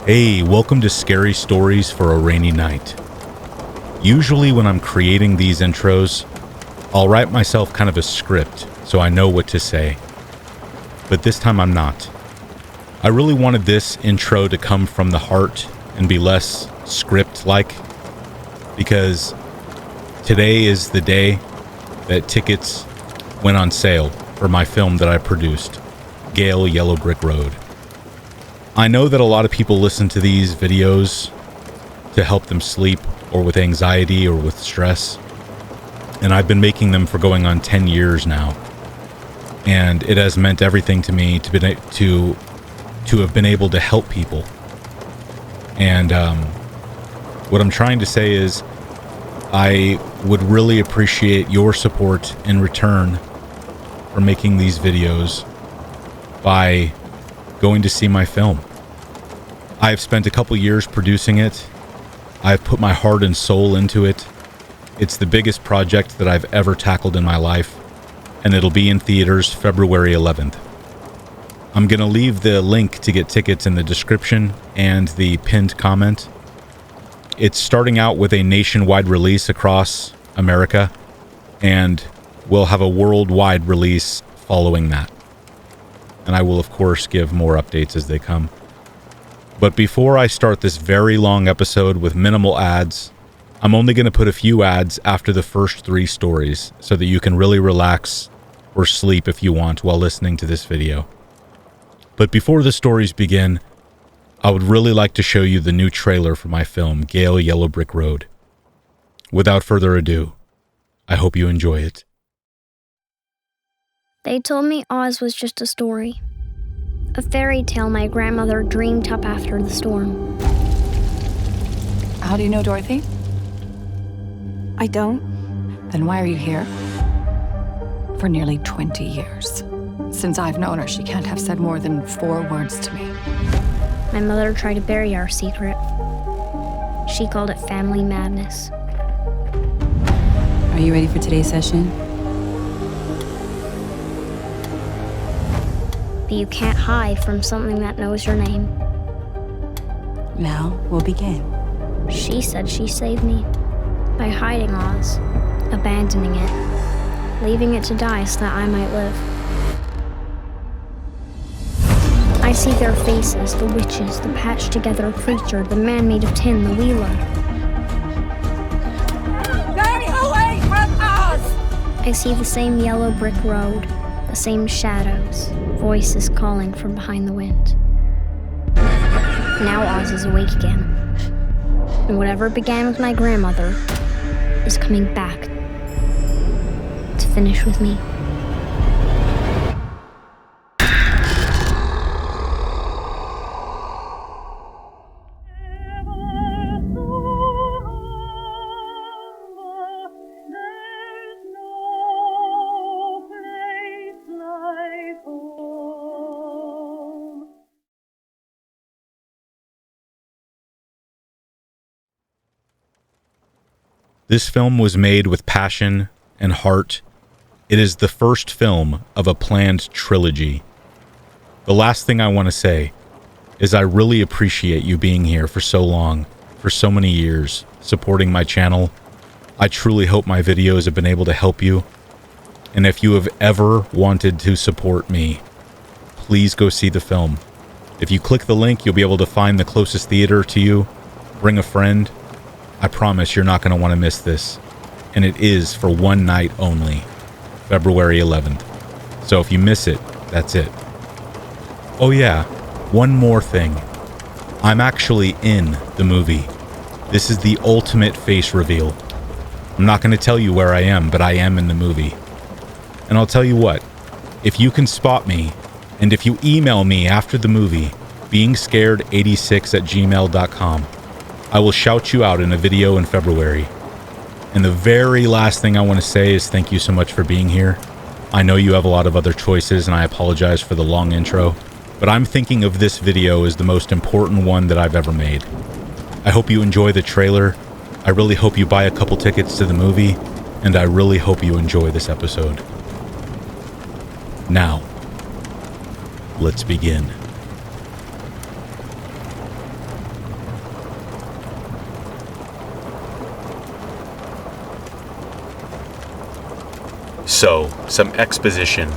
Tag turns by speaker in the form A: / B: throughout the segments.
A: Hey, welcome to Scary Stories for a Rainy Night. Usually when I'm creating these intros, I'll write myself kind of a script so I know what to say. But this time I'm not. I really wanted this intro to come from the heart and be less script-like, because today is the day that tickets went on sale for my film that I produced, Gale, Yellow Brick Road. I know that a lot of people listen to these videos to help them sleep, or with anxiety, or with stress. And I've been making them for going on 10 years now. And it has meant everything to me to have been able to help people. And what I'm trying to say is, I would really appreciate your support in return for making these videos by going to see my film. I've spent a couple years producing it. I've put my heart and soul into it. It's the biggest project that I've ever tackled in my life, and it'll be in theaters February 11th. I'm gonna leave the link to get tickets in the description and the pinned comment. It's starting out with a nationwide release across America, and we'll have a worldwide release following that. And I will, of course, give more updates as they come. But before I start this very long episode with minimal ads, I'm only going to put a few ads after the first 3 stories so that you can really relax or sleep if you want while listening to this video. But before the stories begin, I would really like to show you the new trailer for my film, Gale, Yellow Brick Road. Without further ado, I hope you enjoy it.
B: They told me Oz was just a story. A fairy tale my grandmother dreamed up after the storm.
C: How do you know Dorothy?
B: I don't.
C: Then why are you here? For nearly 20 years. Since I've known her, she can't have said more than 4 words to me.
B: My mother tried to bury our secret. She called it family madness.
D: Are you ready for today's session?
B: But you can't hide from something that knows your name.
D: Now we'll begin.
B: She said she saved me by hiding Oz, abandoning it, leaving it to die so that I might live. I see their faces, the witches, the patched-together creature, the man made of tin, the wheeler.
C: Stay away from us!
B: I see the same yellow brick road, the same shadows, voices calling from behind the wind. Now Oz is awake again. And whatever began with my grandmother is coming back to finish with me.
A: This film was made with passion and heart. It is the first film of a planned trilogy. The last thing I want to say is I really appreciate you being here for so long, for so many years, supporting my channel. I truly hope my videos have been able to help you. And if you have ever wanted to support me, please go see the film. If you click the link, you'll be able to find the closest theater to you, bring a friend. I promise you're not going to want to miss this. And it is for one night only, February 11th. So if you miss it, that's it. Oh yeah, one more thing. I'm actually in the movie. This is the ultimate face reveal. I'm not going to tell you where I am, but I am in the movie. And I'll tell you what, if you can spot me, and if you email me after the movie, beingscared86@gmail.com, I will shout you out in a video in February. And the very last thing I want to say is thank you so much for being here. I know you have a lot of other choices, and I apologize for the long intro, but I'm thinking of this video as the most important one that I've ever made. I hope you enjoy the trailer. I really hope you buy a couple tickets to the movie, and I really hope you enjoy this episode. Now, let's begin. So, some exposition.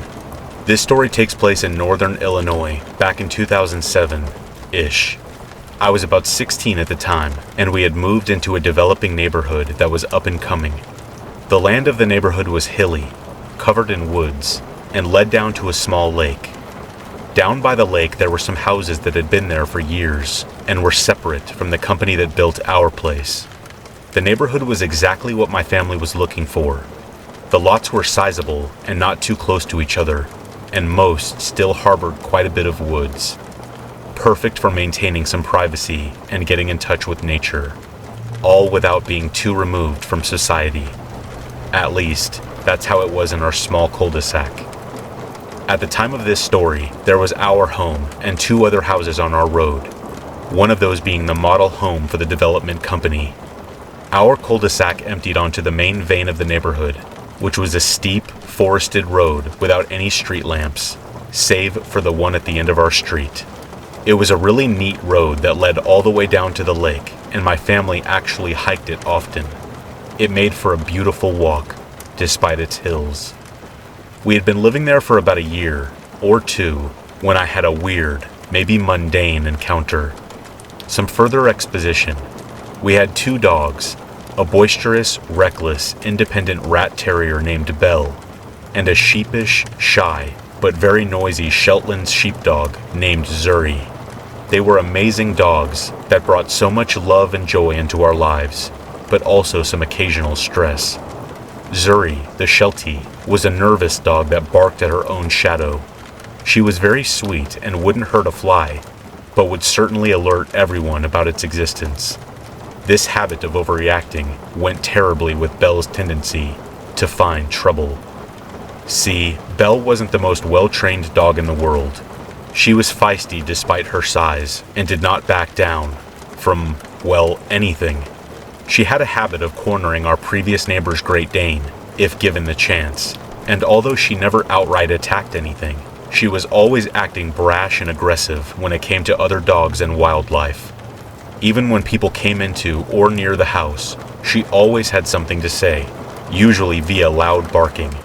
A: This story takes place in northern Illinois back in 2007-ish. I was about 16 at the time, and we had moved into a developing neighborhood that was up and coming. The land of the neighborhood was hilly, covered in woods, and led down to a small lake. Down by the lake there were some houses that had been there for years, and were separate from the company that built our place. The neighborhood was exactly what my family was looking for. The lots were sizable and not too close to each other, and most still harbored quite a bit of woods. Perfect for maintaining some privacy and getting in touch with nature, all without being too removed from society. At least, that's how it was in our small cul-de-sac. At the time of this story, there was our home and 2 other houses on our road, one of those being the model home for the development company. Our cul-de-sac emptied onto the main vein of the neighborhood, which was a steep, forested road without any street lamps, save for the one at the end of our street. It was a really neat road that led all the way down to the lake, and my family actually hiked it often. It made for a beautiful walk, despite its hills. We had been living there for about a year, or 2, when I had a weird, maybe mundane encounter. Some further exposition. We had 2 dogs, a boisterous, reckless, independent rat terrier named Belle, and a sheepish, shy, but very noisy Shetland sheepdog named Zuri. They were amazing dogs that brought so much love and joy into our lives, but also some occasional stress. Zuri, the Sheltie, was a nervous dog that barked at her own shadow. She was very sweet and wouldn't hurt a fly, but would certainly alert everyone about its existence. This habit of overreacting went terribly with Belle's tendency to find trouble. See, Belle wasn't the most well-trained dog in the world. She was feisty despite her size and did not back down from, well, anything. She had a habit of cornering our previous neighbor's Great Dane, if given the chance, and although she never outright attacked anything, she was always acting brash and aggressive when it came to other dogs and wildlife. Even when people came into or near the house, she always had something to say, usually via loud barking.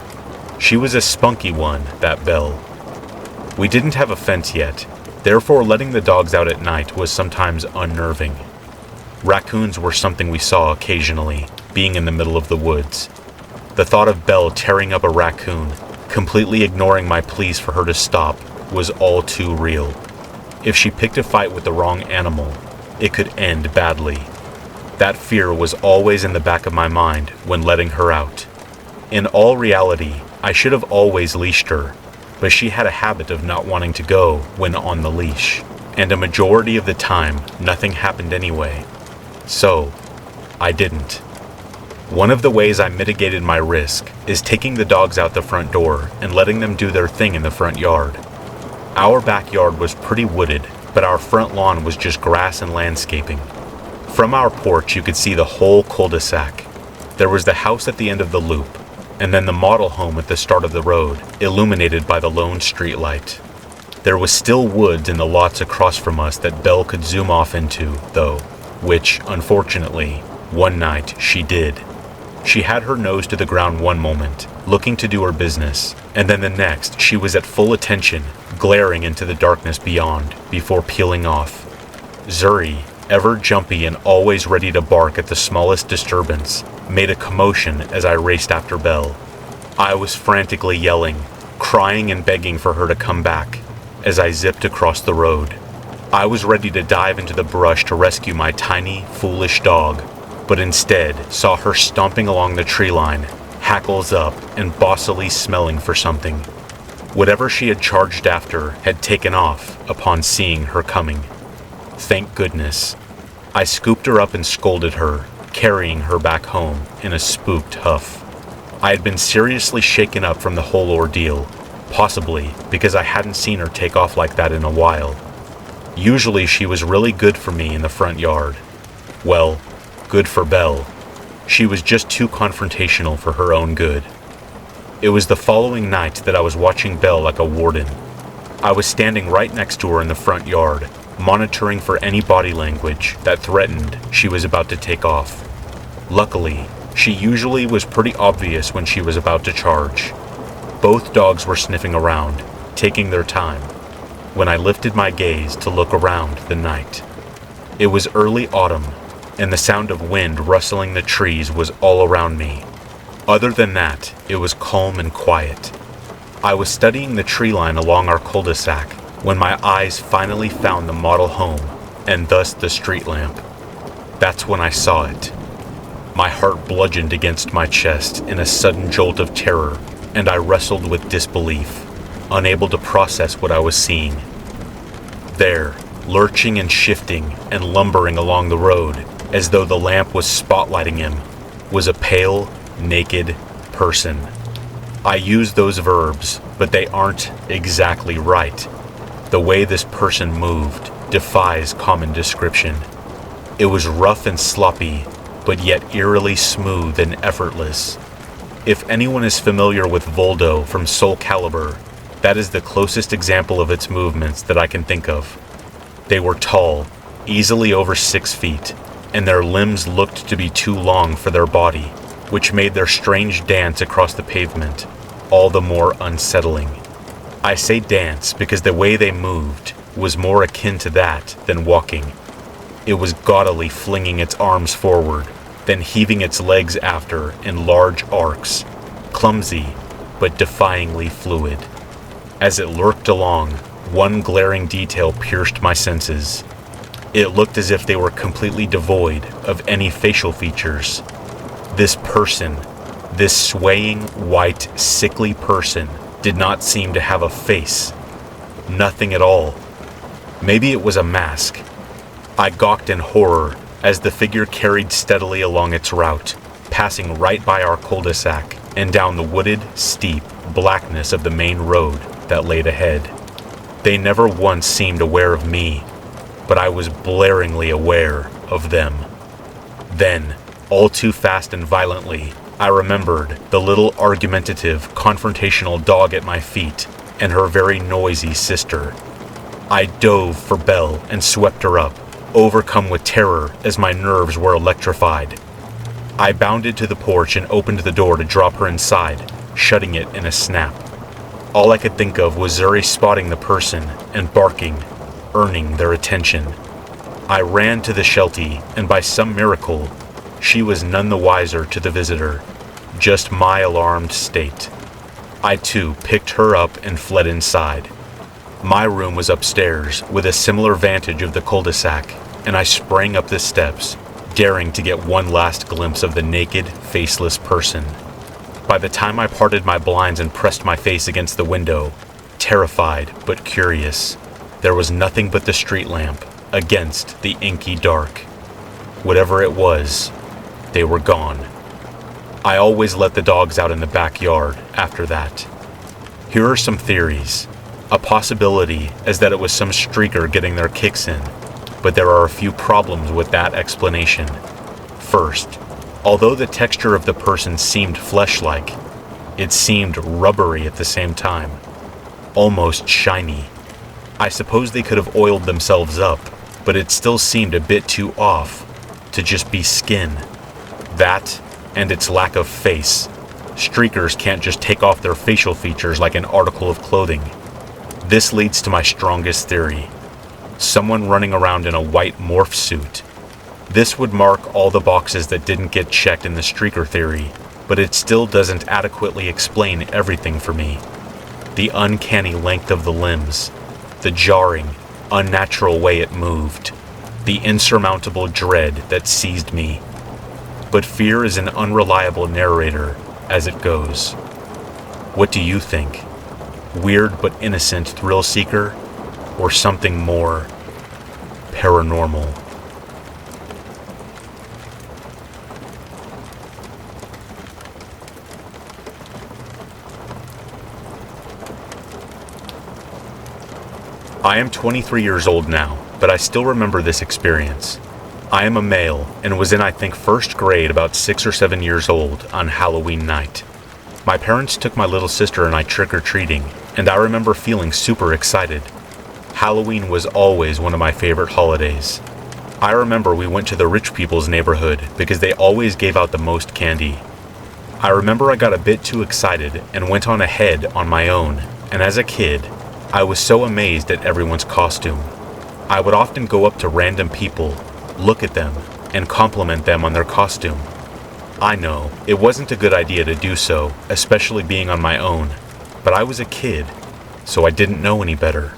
A: She was a spunky one, that Belle. We didn't have a fence yet, therefore letting the dogs out at night was sometimes unnerving. Raccoons were something we saw occasionally, being in the middle of the woods. The thought of Belle tearing up a raccoon, completely ignoring my pleas for her to stop, was all too real. If she picked a fight with the wrong animal, it could end badly. That fear was always in the back of my mind when letting her out. In all reality, I should have always leashed her, but she had a habit of not wanting to go when on the leash, and a majority of the time, nothing happened anyway. So, I didn't. One of the ways I mitigated my risk is taking the dogs out the front door and letting them do their thing in the front yard. Our backyard was pretty wooded, but our front lawn was just grass and landscaping. From our porch, you could see the whole cul-de-sac. There was the house at the end of the loop, and then the model home at the start of the road, illuminated by the lone street light. There was still woods in the lots across from us that Belle could zoom off into, though, which, unfortunately, one night she did. She had her nose to the ground one moment, looking to do her business, and then the next she was at full attention, glaring into the darkness beyond, before peeling off. Zuri, ever jumpy and always ready to bark at the smallest disturbance, made a commotion as I raced after Belle. I was frantically yelling, crying and begging for her to come back, as I zipped across the road. I was ready to dive into the brush to rescue my tiny, foolish dog, but instead saw her stomping along the tree line, hackles up and bossily smelling for something. Whatever she had charged after had taken off upon seeing her coming. Thank goodness. I scooped her up and scolded her, carrying her back home in a spooked huff. I had been seriously shaken up from the whole ordeal, possibly because I hadn't seen her take off like that in a while. Usually she was really good for me in the front yard. Well, good for Belle. She was just too confrontational for her own good. It was the following night that I was watching Belle like a warden. I was standing right next to her in the front yard, monitoring for any body language that threatened she was about to take off. Luckily, she usually was pretty obvious when she was about to charge, Both dogs were sniffing around, taking their time, when I lifted my gaze to look around the night. It was early autumn, and the sound of wind rustling the trees was all around me. Other than that, it was calm and quiet. I was studying the tree line along our cul-de-sac when my eyes finally found the model home, and thus the street lamp. That's when I saw it. My heart bludgeoned against my chest in a sudden jolt of terror, and I wrestled with disbelief, unable to process what I was seeing. There, lurching and shifting and lumbering along the road, as though the lamp was spotlighting him, was a pale, naked person. I use those verbs, but they aren't exactly right. The way this person moved defies common description. It was rough and sloppy, but yet eerily smooth and effortless. If anyone is familiar with Voldo from Soul Calibur, that is the closest example of its movements that I can think of. They were tall, easily over 6 feet, and their limbs looked to be too long for their body, which made their strange dance across the pavement all the more unsettling. I say dance because the way they moved was more akin to that than walking. It was gaudily flinging its arms forward, then heaving its legs after in large arcs, clumsy but defyingly fluid. As it lurked along, one glaring detail pierced my senses. It looked as if they were completely devoid of any facial features. This person, this swaying, white, sickly person, did not seem to have a face. Nothing at all. Maybe it was a mask. I gawked in horror as the figure carried steadily along its route, passing right by our cul-de-sac and down the wooded, steep blackness of the main road that laid ahead. They never once seemed aware of me, but I was blaringly aware of them. Then, all too fast and violently, I remembered the little argumentative, confrontational dog at my feet and her very noisy sister. I dove for Belle and swept her up, overcome with terror as my nerves were electrified. I bounded to the porch and opened the door to drop her inside, shutting it in a snap. All I could think of was Zuri spotting the person and barking, earning their attention. I ran to the sheltie, and by some miracle, she was none the wiser to the visitor, just my alarmed state. I too picked her up and fled inside. My room was upstairs with a similar vantage of the cul-de-sac, and I sprang up the steps, daring to get one last glimpse of the naked, faceless person. By the time I parted my blinds and pressed my face against the window, terrified but curious, there was nothing but the street lamp against the inky dark. Whatever it was, they were gone. I always let the dogs out in the backyard after that. Here are some theories. A possibility is that it was some streaker getting their kicks in, but there are a few problems with that explanation. First, although the texture of the person seemed flesh-like, it seemed rubbery at the same time, almost shiny. I suppose they could have oiled themselves up, but it still seemed a bit too off to just be skin. That, and its lack of face. Streakers can't just take off their facial features like an article of clothing. This leads to my strongest theory. Someone running around in a white morph suit. This would mark all the boxes that didn't get checked in the streaker theory, but it still doesn't adequately explain everything for me. The uncanny length of the limbs, the jarring, unnatural way it moved, the insurmountable dread that seized me. But fear is an unreliable narrator as it goes. What do you think? Weird but innocent thrill seeker, or something more paranormal? I am 23 years old now, but I still remember this experience. I am a male and was in, I think, first grade about 6 or 7 years old on Halloween night. My parents took my little sister and I trick-or-treating, and I remember feeling super excited. Halloween was always one of my favorite holidays. I remember we went to the rich people's neighborhood because they always gave out the most candy. I remember I got a bit too excited and went on ahead on my own, and as a kid, I was so amazed at everyone's costume. I would often go up to random people, look at them, and compliment them on their costume. I know, it wasn't a good idea to do so, especially being on my own, but I was a kid, so I didn't know any better.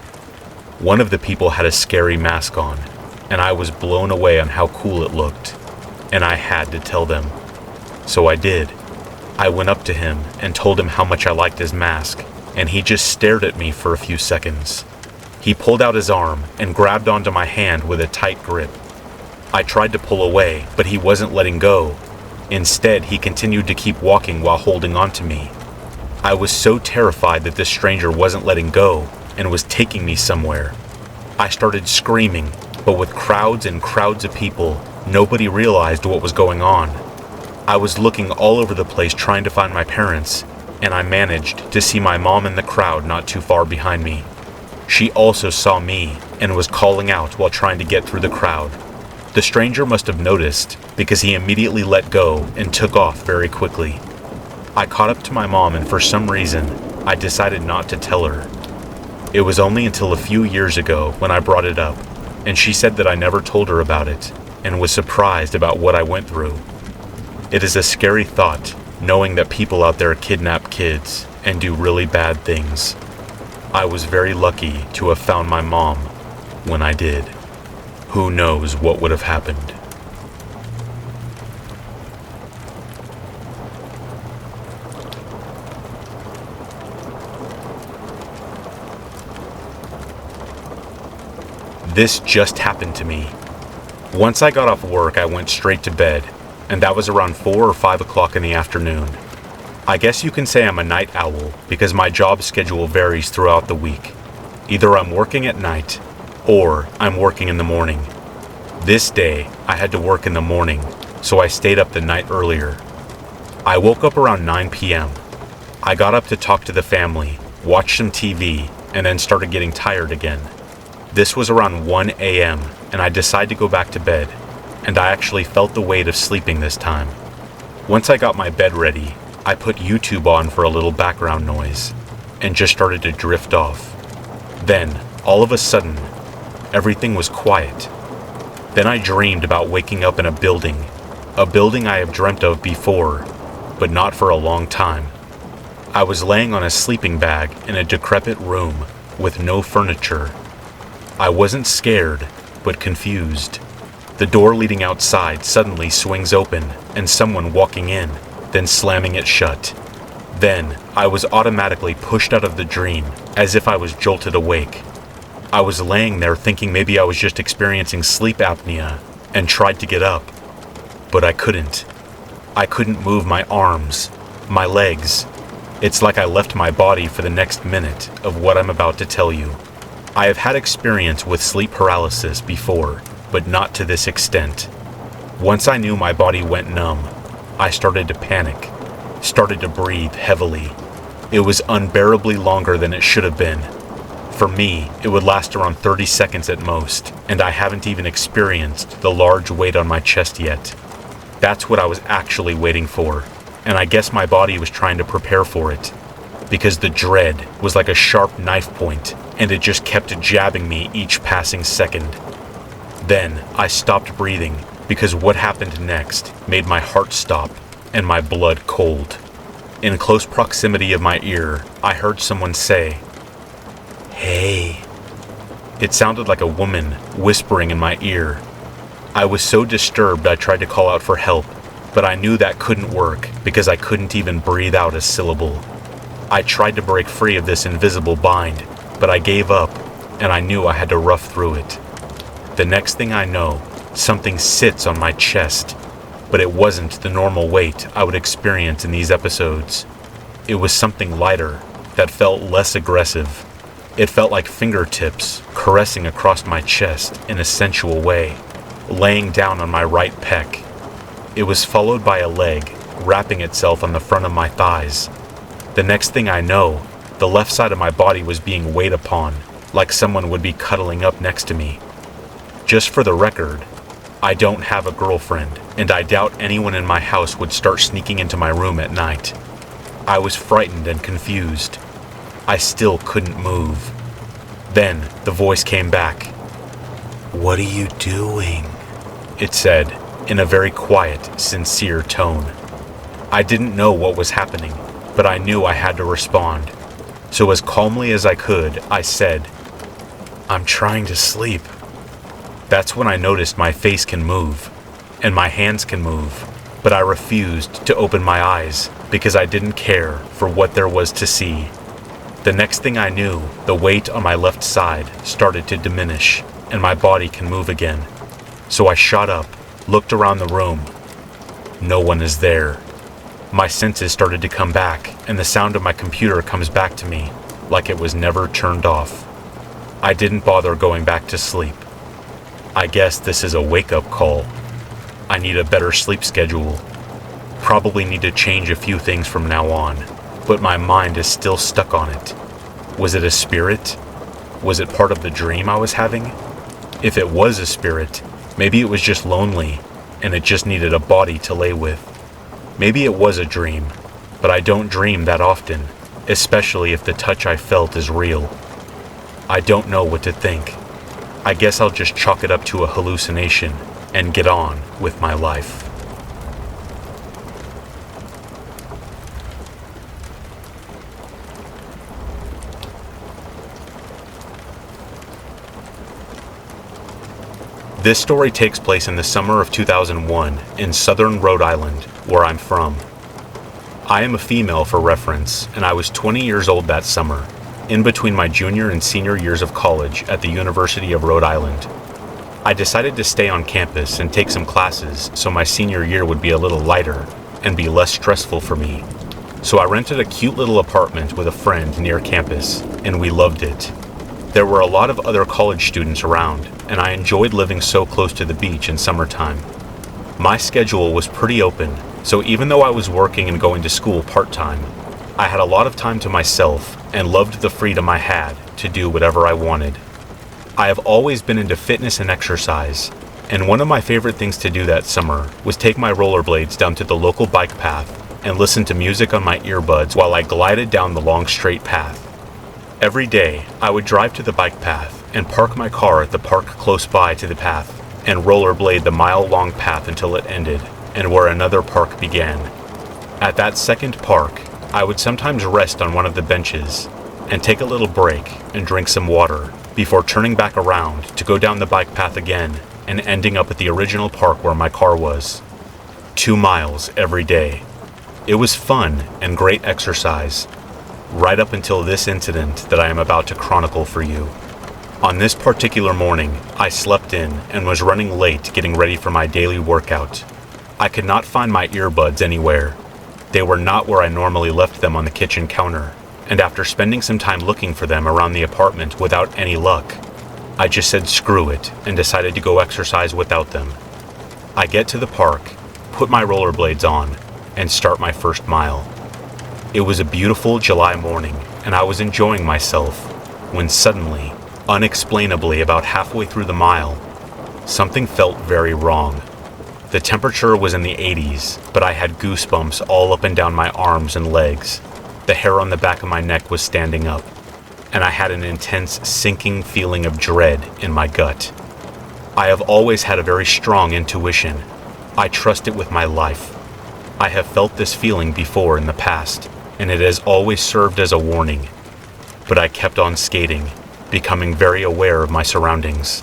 A: One of the people had a scary mask on, and I was blown away on how cool it looked, and I had to tell them. So I did. I went up to him and told him how much I liked his mask, and he just stared at me for a few seconds. He pulled out his arm and grabbed onto my hand with a tight grip. I tried to pull away, but he wasn't letting go. Instead, he continued to keep walking while holding on to me. I was so terrified that this stranger wasn't letting go and was taking me somewhere. I started screaming, but with crowds and crowds of people, nobody realized what was going on. I was looking all over the place trying to find my parents, and I managed to see my mom in the crowd not too far behind me. She also saw me and was calling out while trying to get through the crowd. The stranger must have noticed because he immediately let go and took off very quickly. I caught up to my mom, and for some reason, I decided not to tell her. It was only until a few years ago when I brought it up, and she said that I never told her about it and was surprised about what I went through. It is a scary thought, knowing that people out there kidnap kids and do really bad things. I was very lucky to have found my mom when I did. Who knows what would have happened? This just happened to me. Once I got off work, I went straight to bed, and that was around 4 or 5 o'clock in the afternoon. I guess you can say I'm a night owl because my job schedule varies throughout the week. Either I'm working at night or I'm working in the morning. This day, I had to work in the morning, so I stayed up the night earlier. I woke up around 9 p.m. I got up to talk to the family, watch some TV, and then started getting tired again. This was around 1 a.m., and I decided to go back to bed, and I actually felt the weight of sleeping this time. Once I got my bed ready, I put YouTube on for a little background noise, and just started to drift off. Then, all of a sudden, everything was quiet. Then I dreamed about waking up in a building I have dreamt of before, but not for a long time. I was laying on a sleeping bag in a decrepit room with no furniture. I wasn't scared, but confused. The door leading outside suddenly swings open, and someone walking in, then slamming it shut. Then, I was automatically pushed out of the dream, as if I was jolted awake. I was laying there thinking maybe I was just experiencing sleep apnea, and tried to get up. But I couldn't. I couldn't move my arms, my legs. It's like I left my body for the next minute of what I'm about to tell you. I have had experience with sleep paralysis before, but not to this extent. Once I knew my body went numb, I started to panic, started to breathe heavily. It was unbearably longer than it should have been. For me, it would last around 30 seconds at most, and I haven't even experienced the large weight on my chest yet. That's what I was actually waiting for, and I guess my body was trying to prepare for it, because the dread was like a sharp knife point, and it just kept jabbing me each passing second. Then, I stopped breathing, because what happened next made my heart stop and my blood cold. In close proximity of my ear, I heard someone say, "Hey." It sounded like a woman whispering in my ear. I was so disturbed I tried to call out for help, but I knew that couldn't work because I couldn't even breathe out a syllable. I tried to break free of this invisible bind, but I gave up, and I knew I had to rough through it. The next thing I know, something sits on my chest, but it wasn't the normal weight I would experience in these episodes. It was something lighter that felt less aggressive. It felt like fingertips caressing across my chest in a sensual way, laying down on my right pec. It was followed by a leg wrapping itself on the front of my thighs. The next thing I know, the left side of my body was being weighed upon, like someone would be cuddling up next to me. Just for the record, I don't have a girlfriend, and I doubt anyone in my house would start sneaking into my room at night. I was frightened and confused. I still couldn't move. Then the voice came back. "What are you doing?" it said in a very quiet, sincere tone. I didn't know what was happening, but I knew I had to respond. So as calmly as I could, I said, "I'm trying to sleep." That's when I noticed my face can move, and my hands can move, but I refused to open my eyes because I didn't care for what there was to see. The next thing I knew, the weight on my left side started to diminish, and my body can move again. So I shot up, looked around the room. No one is there. My senses started to come back, and the sound of my computer comes back to me, like it was never turned off. I didn't bother going back to sleep. I guess this is a wake-up call. I need a better sleep schedule. Probably need to change a few things from now on, but my mind is still stuck on it. Was it a spirit? Was it part of the dream I was having? If it was a spirit, maybe it was just lonely, and it just needed a body to lay with. Maybe it was a dream, but I don't dream that often, especially if the touch I felt is real. I don't know what to think. I guess I'll just chalk it up to a hallucination and get on with my life. This story takes place in the summer of 2001 in southern Rhode Island, where I'm from. I am a female for reference, and I was 20 years old that summer, in between my junior and senior years of college at the University of Rhode Island. I decided to stay on campus and take some classes so my senior year would be a little lighter and be less stressful for me. So I rented a cute little apartment with a friend near campus, and we loved it. There were a lot of other college students around, and I enjoyed living so close to the beach in summertime. My schedule was pretty open, so even though I was working and going to school part-time, I had a lot of time to myself and loved the freedom I had to do whatever I wanted. I have always been into fitness and exercise, and one of my favorite things to do that summer was take my rollerblades down to the local bike path and listen to music on my earbuds while I glided down the long straight path. Every day, I would drive to the bike path and park my car at the park close by to the path and rollerblade the mile-long path until it ended and where another park began. At that second park, I would sometimes rest on one of the benches and take a little break and drink some water before turning back around to go down the bike path again and ending up at the original park where my car was. 2 miles every day. It was fun and great exercise, right up until this incident that I am about to chronicle for you. On this particular morning, I slept in and was running late getting ready for my daily workout. I could not find my earbuds anywhere. They were not where I normally left them on the kitchen counter, and after spending some time looking for them around the apartment without any luck, I just said screw it and decided to go exercise without them. I get to the park, put my rollerblades on, and start my first mile. It was a beautiful July morning, and I was enjoying myself, when suddenly, unexplainably about halfway through the mile, something felt very wrong. The temperature was in the 80s, but I had goosebumps all up and down my arms and legs. The hair on the back of my neck was standing up, and I had an intense sinking feeling of dread in my gut. I have always had a very strong intuition. I trust it with my life. I have felt this feeling before in the past, and it has always served as a warning. But I kept on skating, becoming very aware of my surroundings.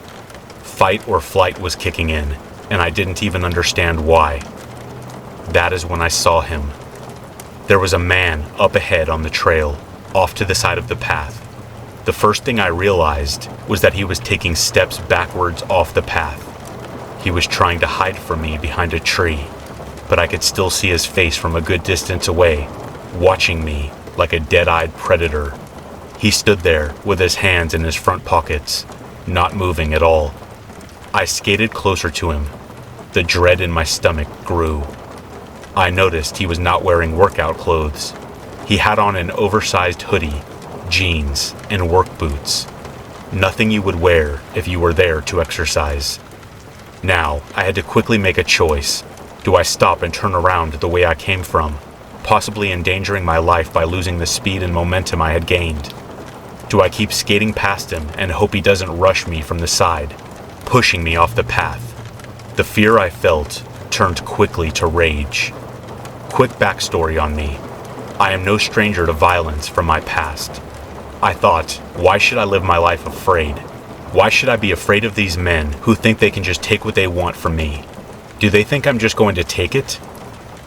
A: Fight or flight was kicking in, and I didn't even understand why. That is when I saw him. There was a man up ahead on the trail, off to the side of the path. The first thing I realized was that he was taking steps backwards off the path. He was trying to hide from me behind a tree, but I could still see his face from a good distance away, watching me like a dead-eyed predator. He stood there with his hands in his front pockets, not moving at all. I skated closer to him. The dread in my stomach grew. I noticed he was not wearing workout clothes. He had on an oversized hoodie, jeans, and work boots. Nothing you would wear if you were there to exercise. Now, I had to quickly make a choice. Do I stop and turn around the way I came from, possibly endangering my life by losing the speed and momentum I had gained? Do I keep skating past him and hope he doesn't rush me from the side, pushing me off the path? The fear I felt turned quickly to rage. Quick backstory on me. I am no stranger to violence from my past. I thought, why should I live my life afraid? Why should I be afraid of these men who think they can just take what they want from me? Do they think I'm just going to take it?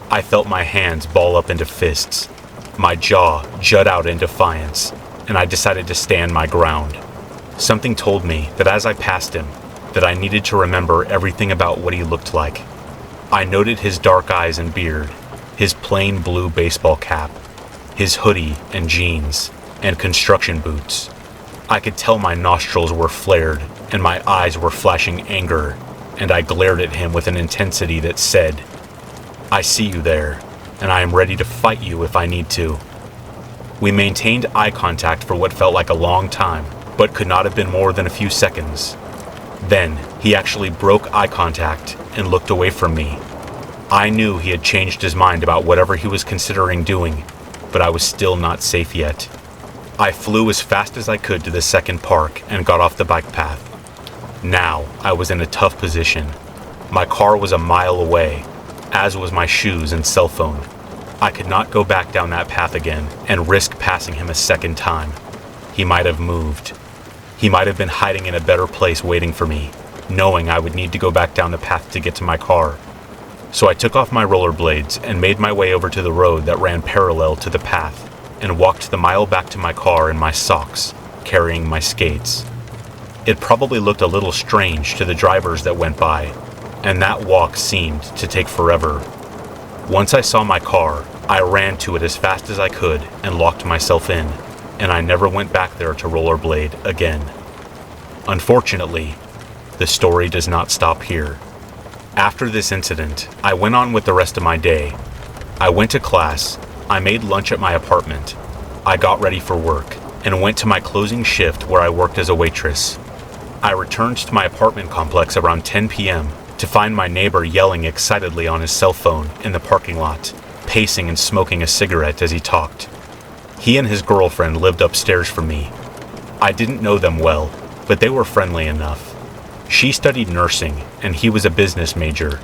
A: I felt my hands ball up into fists, my jaw jut out in defiance, and I decided to stand my ground. Something told me that as I passed him, that I needed to remember everything about what he looked like. I noted his dark eyes and beard, his plain blue baseball cap, his hoodie and jeans, and construction boots. I could tell my nostrils were flared and my eyes were flashing anger, and I glared at him with an intensity that said, "I see you there, and I am ready to fight you if I need to." We maintained eye contact for what felt like a long time, but could not have been more than a few seconds. Then, he actually broke eye contact and looked away from me. I knew he had changed his mind about whatever he was considering doing, but I was still not safe yet. I flew as fast as I could to the second park and got off the bike path. Now, I was in a tough position. My car was a mile away, as was my shoes and cell phone. I could not go back down that path again and risk passing him a second time. He might have moved. He might have been hiding in a better place waiting for me, knowing I would need to go back down the path to get to my car. So I took off my rollerblades and made my way over to the road that ran parallel to the path and walked the mile back to my car in my socks, carrying my skates. It probably looked a little strange to the drivers that went by, and that walk seemed to take forever. Once I saw my car, I ran to it as fast as I could and locked myself in, and I never went back there to rollerblade again. Unfortunately, the story does not stop here. After this incident, I went on with the rest of my day. I went to class, I made lunch at my apartment, I got ready for work, and went to my closing shift where I worked as a waitress. I returned to my apartment complex around 10 p.m. to find my neighbor yelling excitedly on his cell phone in the parking lot, pacing and smoking a cigarette as he talked. He and his girlfriend lived upstairs from me. I didn't know them well, but they were friendly enough. She studied nursing, and he was a business major.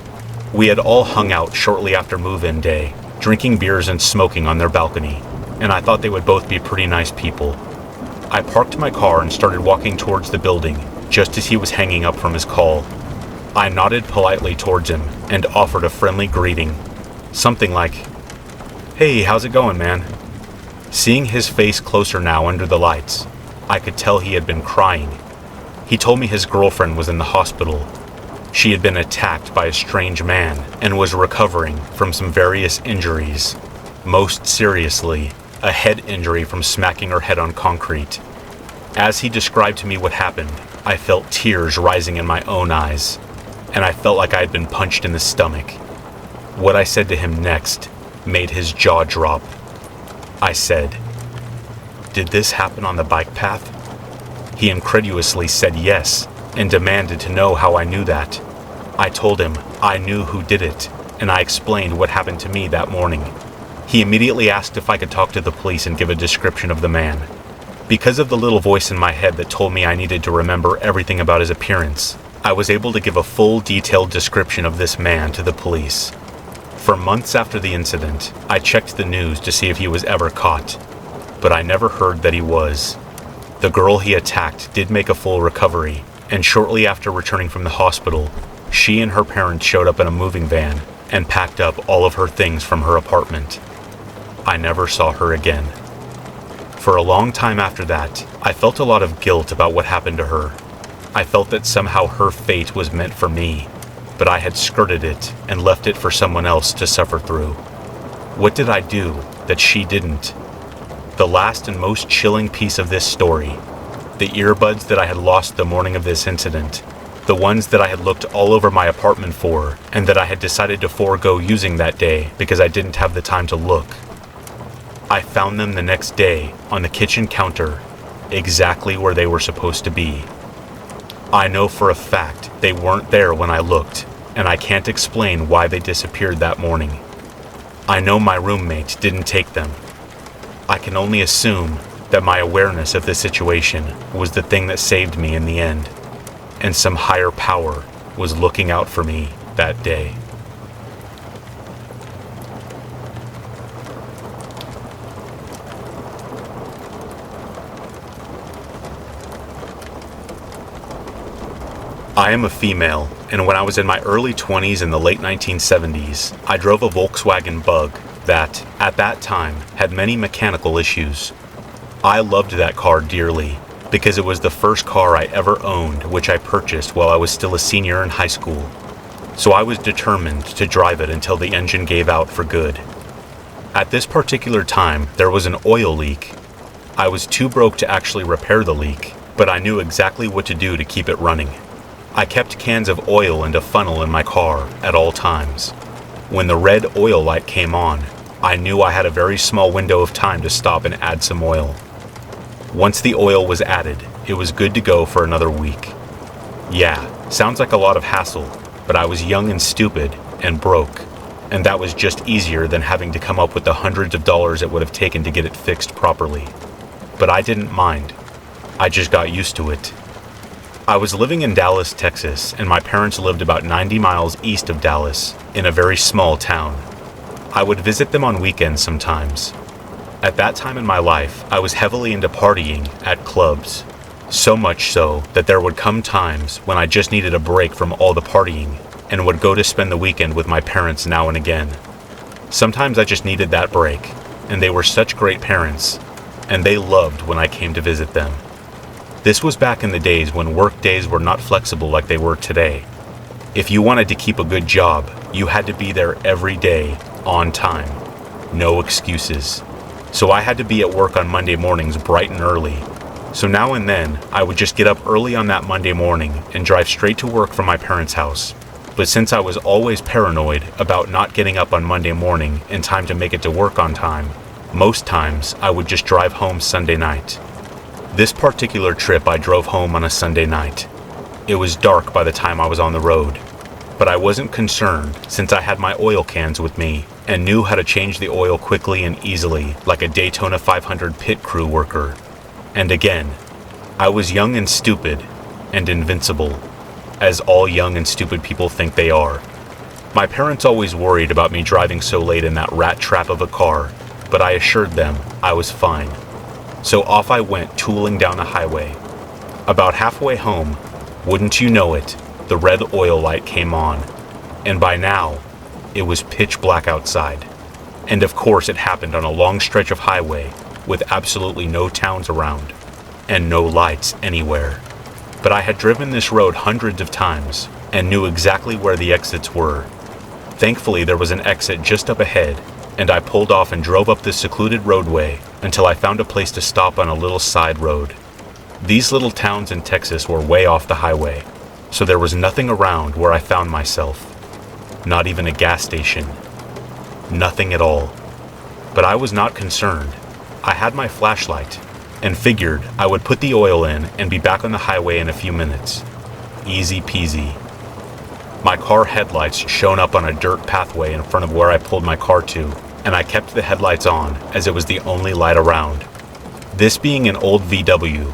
A: We had all hung out shortly after move-in day, drinking beers and smoking on their balcony, and I thought they would both be pretty nice people. I parked my car and started walking towards the building, just as he was hanging up from his call. I nodded politely towards him and offered a friendly greeting, something like, "Hey, how's it going, man?" Seeing his face closer now under the lights, I could tell he had been crying. He told me his girlfriend was in the hospital. She had been attacked by a strange man and was recovering from some various injuries. Most seriously, a head injury from smacking her head on concrete. As he described to me what happened, I felt tears rising in my own eyes, and I felt like I had been punched in the stomach. What I said to him next made his jaw drop. I said, "Did this happen on the bike path?" He incredulously said yes, and demanded to know how I knew that. I told him I knew who did it, and I explained what happened to me that morning. He immediately asked if I could talk to the police and give a description of the man. Because of the little voice in my head that told me I needed to remember everything about his appearance, I was able to give a full, detailed description of this man to the police. For months after the incident, I checked the news to see if he was ever caught, but I never heard that he was. The girl he attacked did make a full recovery, and shortly after returning from the hospital, she and her parents showed up in a moving van and packed up all of her things from her apartment. I never saw her again. For a long time after that, I felt a lot of guilt about what happened to her. I felt that somehow her fate was meant for me, but I had skirted it and left it for someone else to suffer through. What did I do that she didn't? The last and most chilling piece of this story, the earbuds that I had lost the morning of this incident, the ones that I had looked all over my apartment for and that I had decided to forego using that day because I didn't have the time to look. I found them the next day on the kitchen counter, exactly where they were supposed to be. I know for a fact they weren't there when I looked, and I can't explain why they disappeared that morning. I know my roommate didn't take them. I can only assume that my awareness of the situation was the thing that saved me in the end, and some higher power was looking out for me that day. I am a female, and when I was in my early 20s in the late 1970s, I drove a Volkswagen Bug that, at that time, had many mechanical issues. I loved that car dearly because it was the first car I ever owned, which I purchased while I was still a senior in high school. So I was determined to drive it until the engine gave out for good. At this particular time, there was an oil leak. I was too broke to actually repair the leak, but I knew exactly what to do to keep it running. I kept cans of oil and a funnel in my car at all times. When the red oil light came on, I knew I had a very small window of time to stop and add some oil. Once the oil was added, it was good to go for another week. Yeah, sounds like a lot of hassle, but I was young and stupid and broke, and that was just easier than having to come up with the hundreds of dollars it would have taken to get it fixed properly. But I didn't mind. I just got used to it. I was living in Dallas, Texas, and my parents lived about 90 miles east of Dallas, in a very small town. I would visit them on weekends sometimes. At that time in my life, I was heavily into partying at clubs. So much so that there would come times when I just needed a break from all the partying and would go to spend the weekend with my parents now and again. Sometimes I just needed that break, and they were such great parents, and they loved when I came to visit them. This was back in the days when work days were not flexible like they were today. If you wanted to keep a good job, you had to be there every day, on time. No excuses. So I had to be at work on Monday mornings bright and early. So now and then, I would just get up early on that Monday morning and drive straight to work from my parents' house. But since I was always paranoid about not getting up on Monday morning in time to make it to work on time, most times I would just drive home Sunday night. This particular trip I drove home on a Sunday night. It was dark by the time I was on the road, but I wasn't concerned since I had my oil cans with me and knew how to change the oil quickly and easily like a Daytona 500 pit crew worker. And again, I was young and stupid and invincible, as all young and stupid people think they are. My parents always worried about me driving so late in that rat trap of a car, but I assured them I was fine. So off I went, tooling down the highway. About halfway home, wouldn't you know it, the red oil light came on, and by now, it was pitch black outside. And of course it happened on a long stretch of highway with absolutely no towns around, and no lights anywhere. But I had driven this road hundreds of times, and knew exactly where the exits were. Thankfully there was an exit just up ahead, and I pulled off and drove up this secluded roadway until I found a place to stop on a little side road. These little towns in Texas were way off the highway, so there was nothing around where I found myself. Not even a gas station. Nothing at all. But I was not concerned. I had my flashlight, and figured I would put the oil in and be back on the highway in a few minutes. Easy peasy. My car headlights shone up on a dirt pathway in front of where I pulled my car to, and I kept the headlights on as it was the only light around. This being an old VW,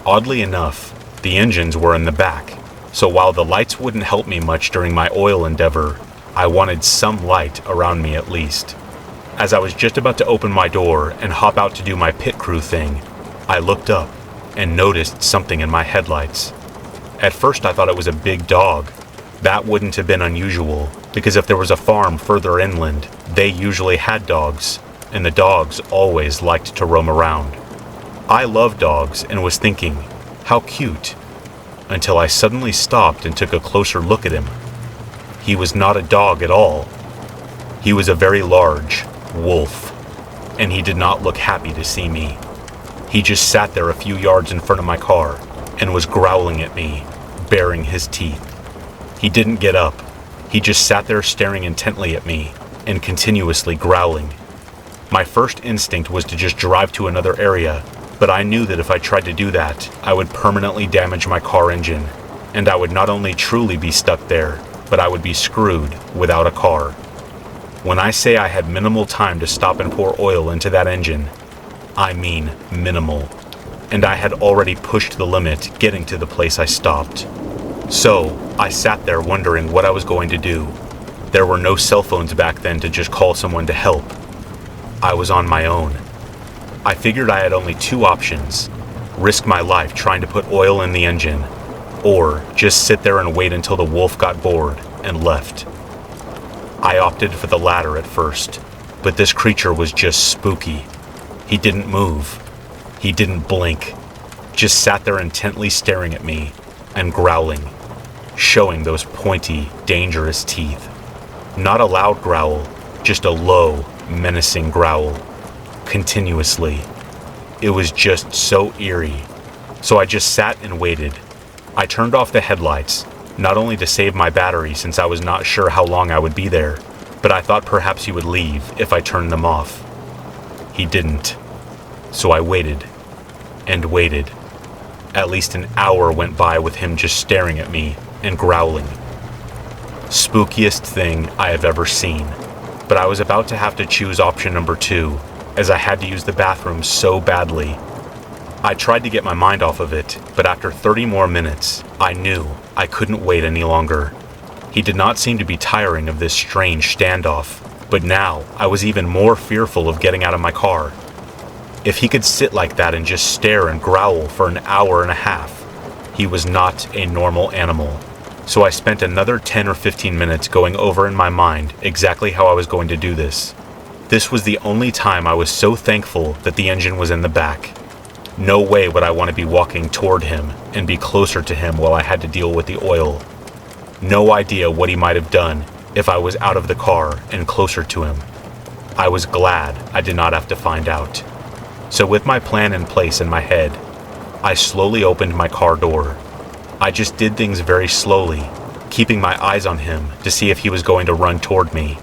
A: oddly enough, the engines were in the back, so while the lights wouldn't help me much during my oil endeavor, I wanted some light around me at least. As I was just about to open my door and hop out to do my pit crew thing, I looked up and noticed something in my headlights. At first I thought it was a big dog. That wouldn't have been unusual, because if there was a farm further inland, they usually had dogs, and the dogs always liked to roam around. I love dogs and was thinking, how cute, until I suddenly stopped and took a closer look at him. He was not a dog at all. He was a very large wolf, and he did not look happy to see me. He just sat there a few yards in front of my car and was growling at me, baring his teeth. He didn't get up. He just sat there staring intently at me and continuously growling. My first instinct was to just drive to another area, but I knew that if I tried to do that, I would permanently damage my car engine, and I would not only truly be stuck there, but I would be screwed without a car. When I say I had minimal time to stop and pour oil into that engine, I mean minimal. And I had already pushed the limit getting to the place I stopped. So, I sat there wondering what I was going to do. There were no cell phones back then to just call someone to help. I was on my own. I figured I had only two options: risk my life trying to put oil in the engine, or just sit there and wait until the wolf got bored and left. I opted for the latter at first, but this creature was just spooky. He didn't move. He didn't blink. Just sat there intently staring at me and growling, showing those pointy, dangerous teeth. Not a loud growl, just a low, menacing growl. Continuously. It was just so eerie. So I just sat and waited. I turned off the headlights, not only to save my battery since I was not sure how long I would be there, but I thought perhaps he would leave if I turned them off. He didn't. So I waited and waited. At least an hour went by with him just staring at me and growling. Spookiest thing I have ever seen. But I was about to have to choose option number 2, as I had to use the bathroom so badly. I tried to get my mind off of it, but after 30 more minutes, I knew I couldn't wait any longer. He did not seem to be tiring of this strange standoff, but now I was even more fearful of getting out of my car. If he could sit like that and just stare and growl for an hour and a half, he was not a normal animal. So I spent another 10 or 15 minutes going over in my mind exactly how I was going to do this. This was the only time I was so thankful that the engine was in the back. No way would I want to be walking toward him and be closer to him while I had to deal with the oil. No idea what he might have done if I was out of the car and closer to him. I was glad I did not have to find out. So with my plan in place in my head, I slowly opened my car door. I just did things very slowly, keeping my eyes on him to see if he was going to run toward me.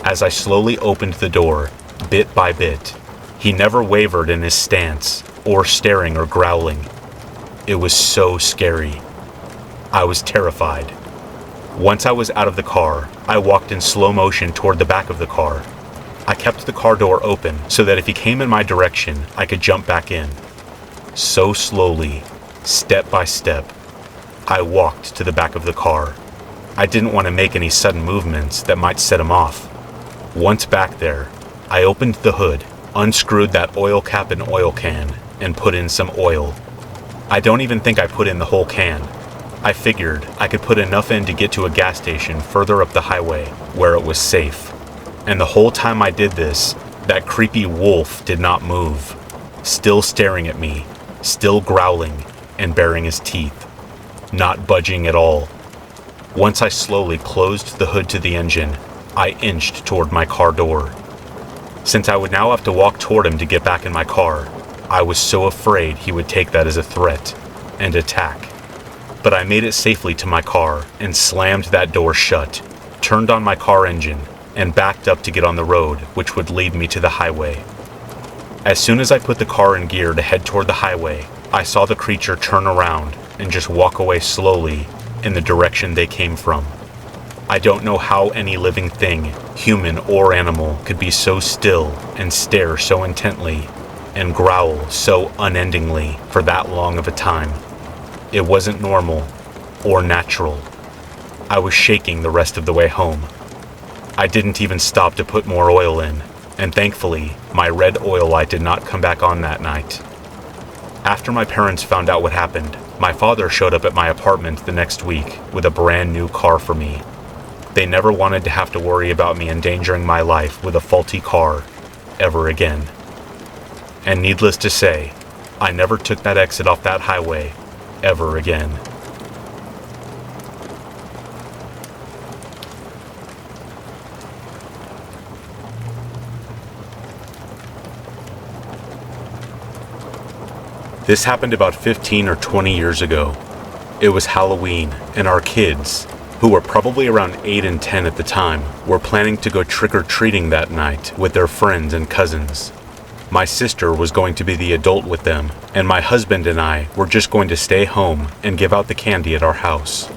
A: As I slowly opened the door, bit by bit, he never wavered in his stance or staring or growling. It was so scary. I was terrified. Once I was out of the car, I walked in slow motion toward the back of the car. I kept the car door open so that if he came in my direction, I could jump back in. So slowly, step by step, I walked to the back of the car. I didn't want to make any sudden movements that might set him off. Once back there, I opened the hood, unscrewed that oil cap and oil can, and put in some oil. I don't even think I put in the whole can. I figured I could put enough in to get to a gas station further up the highway where it was safe. And the whole time I did this, that creepy wolf did not move, still staring at me, still growling and baring his teeth, not budging at all. Once I slowly closed the hood to the engine, I inched toward my car door. Since I would now have to walk toward him to get back in my car, I was so afraid he would take that as a threat and attack. But I made it safely to my car and slammed that door shut, turned on my car engine, and backed up to get on the road, which would lead me to the highway. As soon as I put the car in gear to head toward the highway, I saw the creature turn around and just walk away slowly in the direction they came from. I don't know how any living thing, human or animal, could be so still and stare so intently and growl so unendingly for that long of a time. It wasn't normal or natural. I was shaking the rest of the way home. I didn't even stop to put more oil in, and thankfully, my red oil light did not come back on that night. After my parents found out what happened, my father showed up at my apartment the next week with a brand new car for me. They never wanted to have to worry about me endangering my life with a faulty car ever again. And needless to say, I never took that exit off that highway ever again. This happened about 15 or 20 years ago. It was Halloween, and our kids, who were probably around 8 and 10 at the time, were planning to go trick-or-treating that night with their friends and cousins. My sister was going to be the adult with them, and my husband and I were just going to stay home and give out the candy at our house.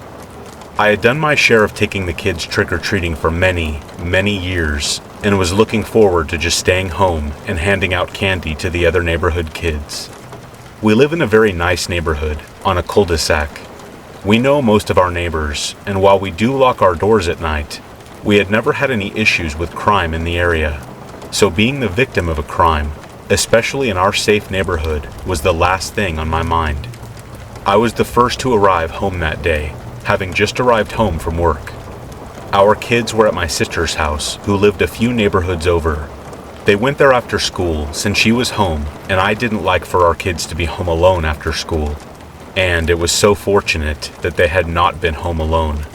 A: I had done my share of taking the kids trick-or-treating for many, many years, and was looking forward to just staying home and handing out candy to the other neighborhood kids. We live in a very nice neighborhood, on a cul-de-sac. We know most of our neighbors, and while we do lock our doors at night, we had never had any issues with crime in the area. So being the victim of a crime, especially in our safe neighborhood, was the last thing on my mind. I was the first to arrive home that day, having just arrived home from work. Our kids were at my sister's house, who lived a few neighborhoods over. They went there after school since she was home, and I didn't like for our kids to be home alone after school. And it was so fortunate that they had not been home alone.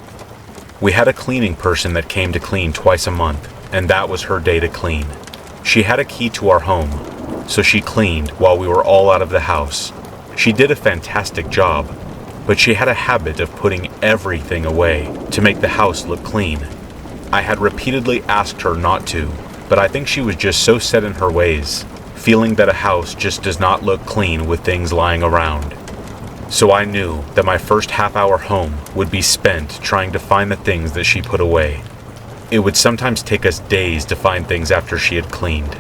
A: We had a cleaning person that came to clean twice a month, and that was her day to clean. She had a key to our home, so she cleaned while we were all out of the house. She did a fantastic job, but she had a habit of putting everything away to make the house look clean. I had repeatedly asked her not to, but I think she was just so set in her ways, feeling that a house just does not look clean with things lying around. So I knew that my first half-hour home would be spent trying to find the things that she put away. It would sometimes take us days to find things after she had cleaned.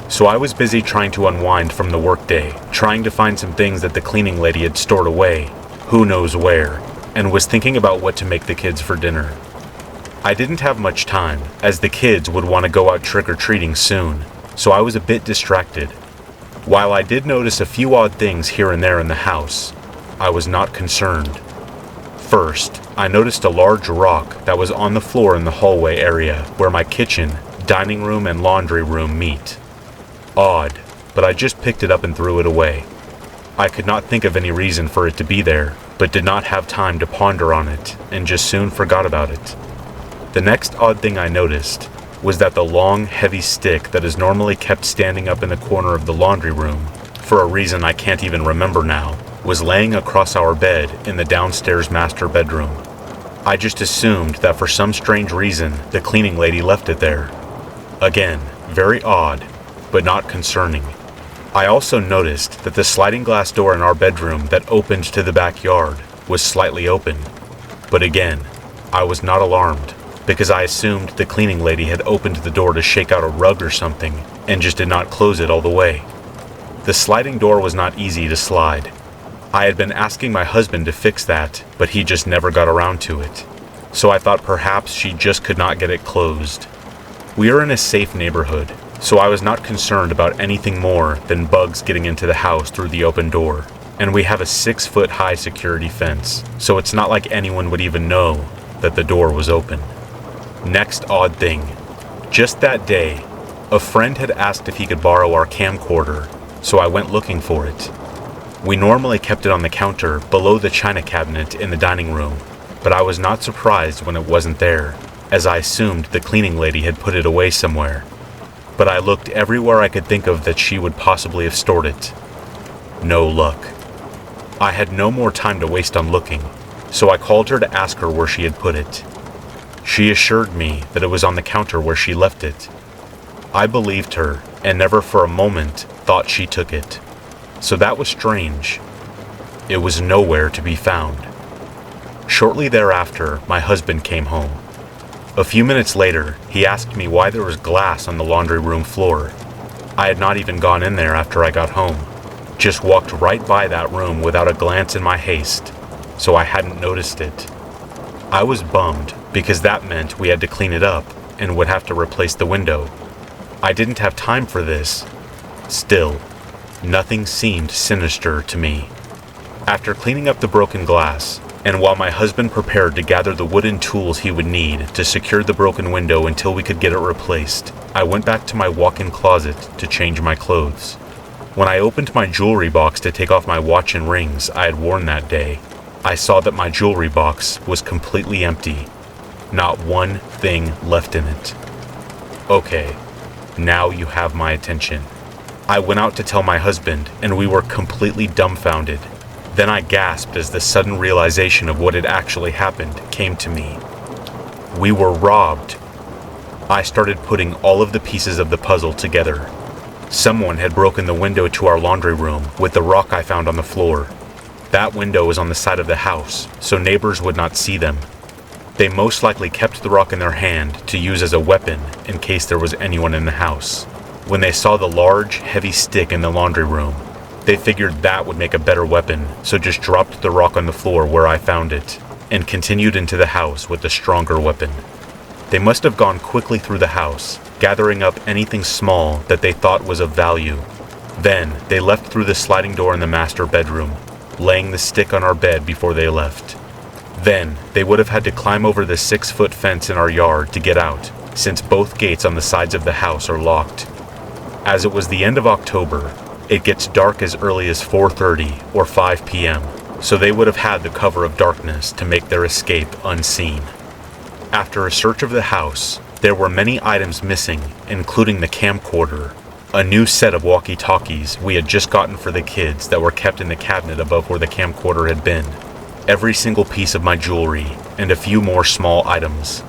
A: So I was busy trying to unwind from the workday, trying to find some things that the cleaning lady had stored away, who knows where, and was thinking about what to make the kids for dinner. I didn't have much time, as the kids would want to go out trick-or-treating soon, so I was a bit distracted. While I did notice a few odd things here and there in the house, I was not concerned. First, I noticed a large rock that was on the floor in the hallway area where my kitchen, dining room, and laundry room meet. Odd, but I just picked it up and threw it away. I could not think of any reason for it to be there, but did not have time to ponder on it, and just soon forgot about it. The next odd thing I noticed was that the long, heavy stick that is normally kept standing up in the corner of the laundry room, for a reason I can't even remember now, was laying across our bed in the downstairs master bedroom. I just assumed that for some strange reason, the cleaning lady left it there. Again, very odd, but not concerning. I also noticed that the sliding glass door in our bedroom that opened to the backyard was slightly open. But again, I was not alarmed, because I assumed the cleaning lady had opened the door to shake out a rug or something, and just did not close it all the way. The sliding door was not easy to slide. I had been asking my husband to fix that, but he just never got around to it. So I thought perhaps she just could not get it closed. We are in a safe neighborhood, so I was not concerned about anything more than bugs getting into the house through the open door. And we have a 6-foot-high security fence, so it's not like anyone would even know that the door was open. Next odd thing. Just that day, a friend had asked if he could borrow our camcorder, so I went looking for it. We normally kept it on the counter below the china cabinet in the dining room, but I was not surprised when it wasn't there, as I assumed the cleaning lady had put it away somewhere. But I looked everywhere I could think of that she would possibly have stored it. No luck. I had no more time to waste on looking, so I called her to ask her where she had put it. She assured me that it was on the counter where she left it. I believed her, and never for a moment thought she took it. So that was strange. It was nowhere to be found. Shortly thereafter, my husband came home. A few minutes later, he asked me why there was glass on the laundry room floor. I had not even gone in there after I got home. Just walked right by that room without a glance in my haste, so I hadn't noticed it. I was bummed because that meant we had to clean it up and would have to replace the window. I didn't have time for this. Still, nothing seemed sinister to me. After cleaning up the broken glass, and while my husband prepared to gather the wooden tools he would need to secure the broken window until we could get it replaced, I went back to my walk-in closet to change my clothes. When I opened my jewelry box to take off my watch and rings I had worn that day, I saw that my jewelry box was completely empty. Not one thing left in it. Okay, now you have my attention. I went out to tell my husband, and we were completely dumbfounded. Then I gasped as the sudden realization of what had actually happened came to me. We were robbed. I started putting all of the pieces of the puzzle together. Someone had broken the window to our laundry room with the rock I found on the floor. That window was on the side of the house, so neighbors would not see them, They most likely kept the rock in their hand to use as a weapon in case there was anyone in the house. When they saw the large, heavy stick in the laundry room, they figured that would make a better weapon, so just dropped the rock on the floor where I found it, and continued into the house with the stronger weapon. They must have gone quickly through the house, gathering up anything small that they thought was of value. Then, they left through the sliding door in the master bedroom, laying the stick on our bed before they left. Then, they would have had to climb over the 6-foot fence in our yard to get out, since both gates on the sides of the house are locked. As it was the end of October, it gets dark as early as 4:30 or 5 p.m., so they would have had the cover of darkness to make their escape unseen. After a search of the house, there were many items missing, including the camcorder, a new set of walkie-talkies we had just gotten for the kids that were kept in the cabinet above where the camcorder had been, every single piece of my jewelry, and a few more small items.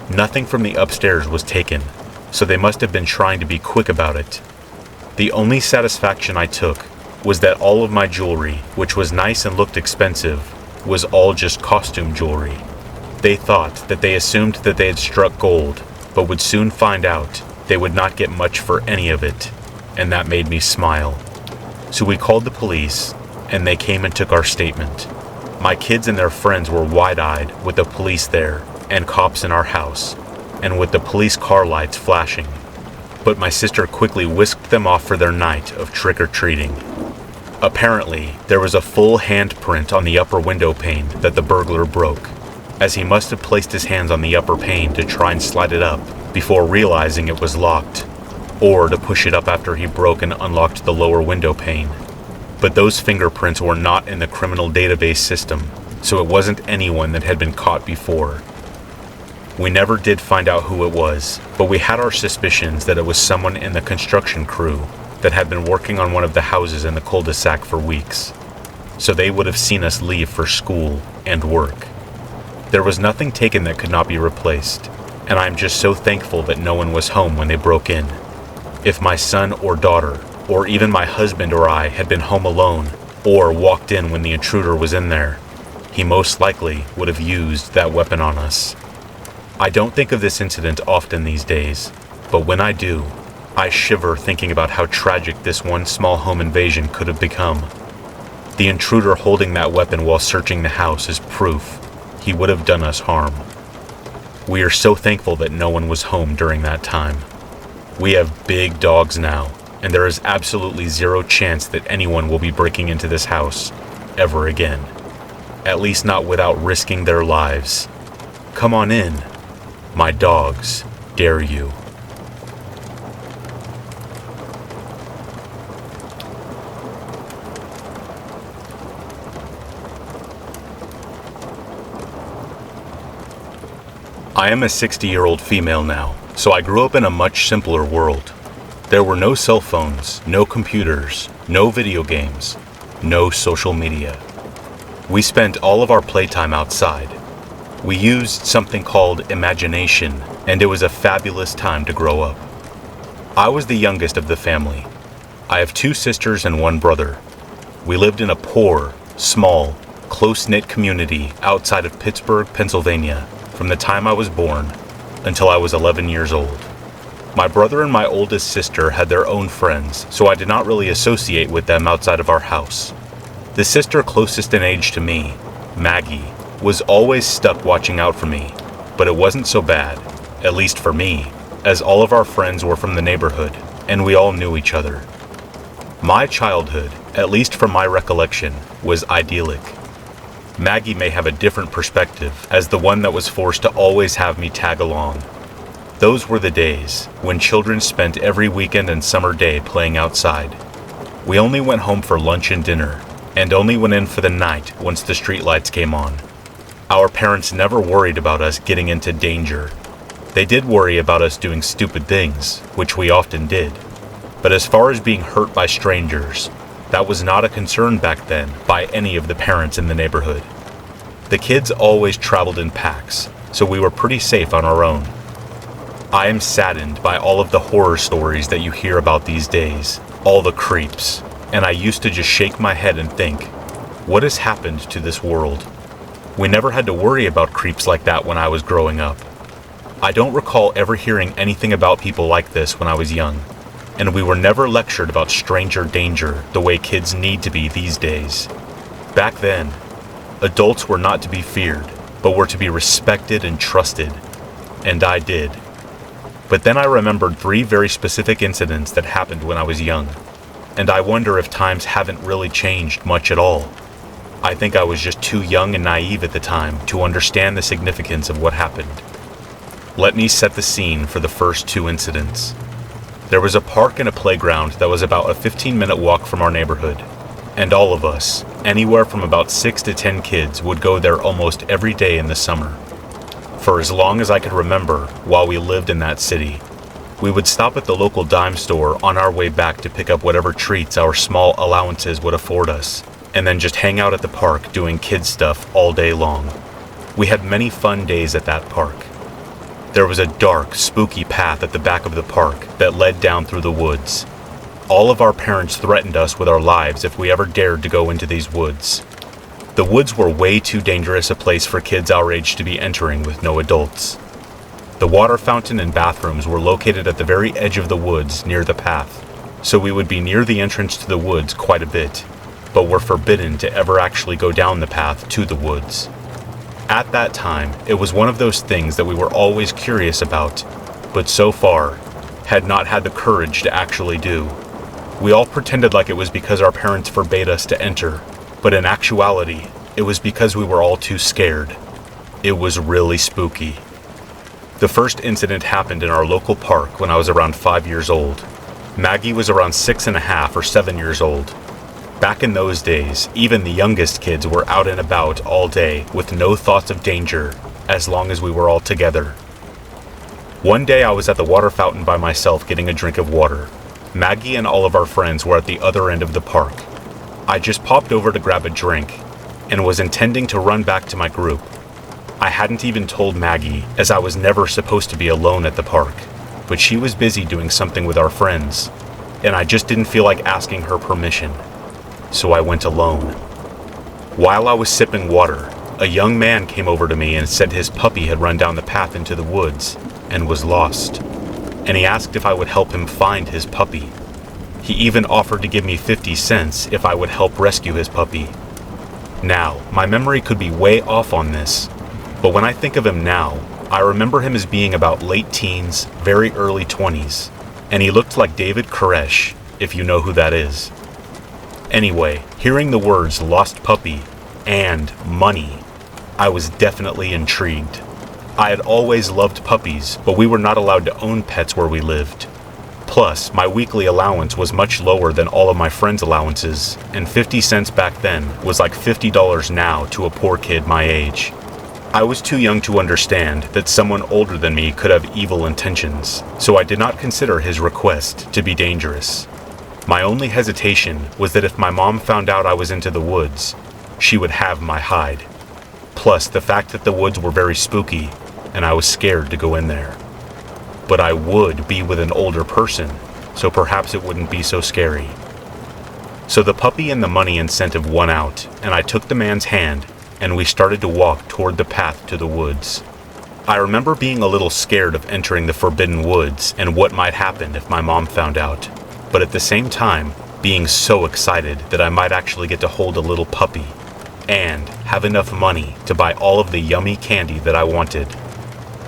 A: Nothing from the upstairs was taken, so they must have been trying to be quick about it. The only satisfaction I took was that all of my jewelry, which was nice and looked expensive, was all just costume jewelry. They thought that they assumed that they had struck gold, but would soon find out they would not get much for any of it, and that made me smile. So we called the police, and they came and took our statement. My kids and their friends were wide-eyed with the police there, and cops in our house, and with the police car lights flashing. But my sister quickly whisked them off for their night of trick-or-treating. Apparently, there was a full handprint on the upper window pane that the burglar broke, as he must have placed his hands on the upper pane to try and slide it up before realizing it was locked, or to push it up after he broke and unlocked the lower window pane. But those fingerprints were not in the criminal database system, so it wasn't anyone that had been caught before. We never did find out who it was, but we had our suspicions that it was someone in the construction crew that had been working on one of the houses in the cul-de-sac for weeks, so they would have seen us leave for school and work. There was nothing taken that could not be replaced, and I am just so thankful that no one was home when they broke in. If my son or daughter, or even my husband or I had been home alone, or walked in when the intruder was in there, he most likely would have used that weapon on us. I don't think of this incident often these days, but when I do, I shiver thinking about how tragic this one small home invasion could have become. The intruder holding that weapon while searching the house is proof he would have done us harm. We are so thankful that no one was home during that time. We have big dogs now, and there is absolutely zero chance that anyone will be breaking into this house ever again. At least not without risking their lives. Come on in. My dogs dare you. I am a 60-year-old female now, so I grew up in a much simpler world. There were no cell phones, no computers, no video games, no social media. We spent all of our playtime outside. We used something called imagination, and it was a fabulous time to grow up. I was the youngest of the family. I have 2 sisters and 1 brother. We lived in a poor, small, close-knit community outside of Pittsburgh, Pennsylvania, from the time I was born until I was 11 years old. My brother and my oldest sister had their own friends, so I did not really associate with them outside of our house. The sister closest in age to me, Maggie, was always stuck watching out for me, but it wasn't so bad, at least for me, as all of our friends were from the neighborhood, and we all knew each other. My childhood, at least from my recollection, was idyllic. Maggie may have a different perspective, as the one that was forced to always have me tag along. Those were the days when children spent every weekend and summer day playing outside. We only went home for lunch and dinner, and only went in for the night once the streetlights came on. Our parents never worried about us getting into danger. They did worry about us doing stupid things, which we often did. But as far as being hurt by strangers, that was not a concern back then by any of the parents in the neighborhood. The kids always traveled in packs, so we were pretty safe on our own. I am saddened by all of the horror stories that you hear about these days, all the creeps, and I used to just shake my head and think, what has happened to this world? We never had to worry about creeps like that when I was growing up. I don't recall ever hearing anything about people like this when I was young, and we were never lectured about stranger danger the way kids need to be these days. Back then, adults were not to be feared, but were to be respected and trusted, and I did. But then I remembered 3 very specific incidents that happened when I was young, and I wonder if times haven't really changed much at all. I think I was just too young and naive at the time to understand the significance of what happened. Let me set the scene for the first 2 incidents. There was a park and a playground that was about a 15-minute walk from our neighborhood, and all of us, anywhere from about 6 to 10 kids, would go there almost every day in the summer. For as long as I could remember while we lived in that city, we would stop at the local dime store on our way back to pick up whatever treats our small allowances would afford us, and then just hang out at the park doing kid stuff all day long. We had many fun days at that park. There was a dark, spooky path at the back of the park that led down through the woods. All of our parents threatened us with our lives if we ever dared to go into these woods. The woods were way too dangerous a place for kids our age to be entering with no adults. The water fountain and bathrooms were located at the very edge of the woods near the path, so we would be near the entrance to the woods quite a bit, but were forbidden to ever actually go down the path to the woods. At that time, it was one of those things that we were always curious about, but so far, had not had the courage to actually do. We all pretended like it was because our parents forbade us to enter, but in actuality, it was because we were all too scared. It was really spooky. The first incident happened in our local park when I was around 5 years old. Maggie was around 6.5 or 7 years old. Back in those days, even the youngest kids were out and about all day with no thoughts of danger, as long as we were all together. One day I was at the water fountain by myself getting a drink of water. Maggie and all of our friends were at the other end of the park. I just popped over to grab a drink, and was intending to run back to my group. I hadn't even told Maggie, as I was never supposed to be alone at the park, but she was busy doing something with our friends, and I just didn't feel like asking her permission, so I went alone. While I was sipping water, a young man came over to me and said his puppy had run down the path into the woods and was lost, and he asked if I would help him find his puppy. He even offered to give me 50 cents if I would help rescue his puppy. Now, my memory could be way off on this, but when I think of him now, I remember him as being about late teens, very early 20s, and he looked like David Koresh, if you know who that is. Anyway, hearing the words lost puppy and money, I was definitely intrigued. I had always loved puppies, but we were not allowed to own pets where we lived. Plus, my weekly allowance was much lower than all of my friends' allowances, and 50 cents back then was like $50 now to a poor kid my age. I was too young to understand that someone older than me could have evil intentions, so I did not consider his request to be dangerous. My only hesitation was that if my mom found out I was into the woods, she would have my hide. Plus the fact that the woods were very spooky, and I was scared to go in there. But I would be with an older person, so perhaps it wouldn't be so scary. So the puppy and the money incentive won out, and I took the man's hand, and we started to walk toward the path to the woods. I remember being a little scared of entering the forbidden woods and what might happen if my mom found out, but at the same time, being so excited that I might actually get to hold a little puppy and have enough money to buy all of the yummy candy that I wanted.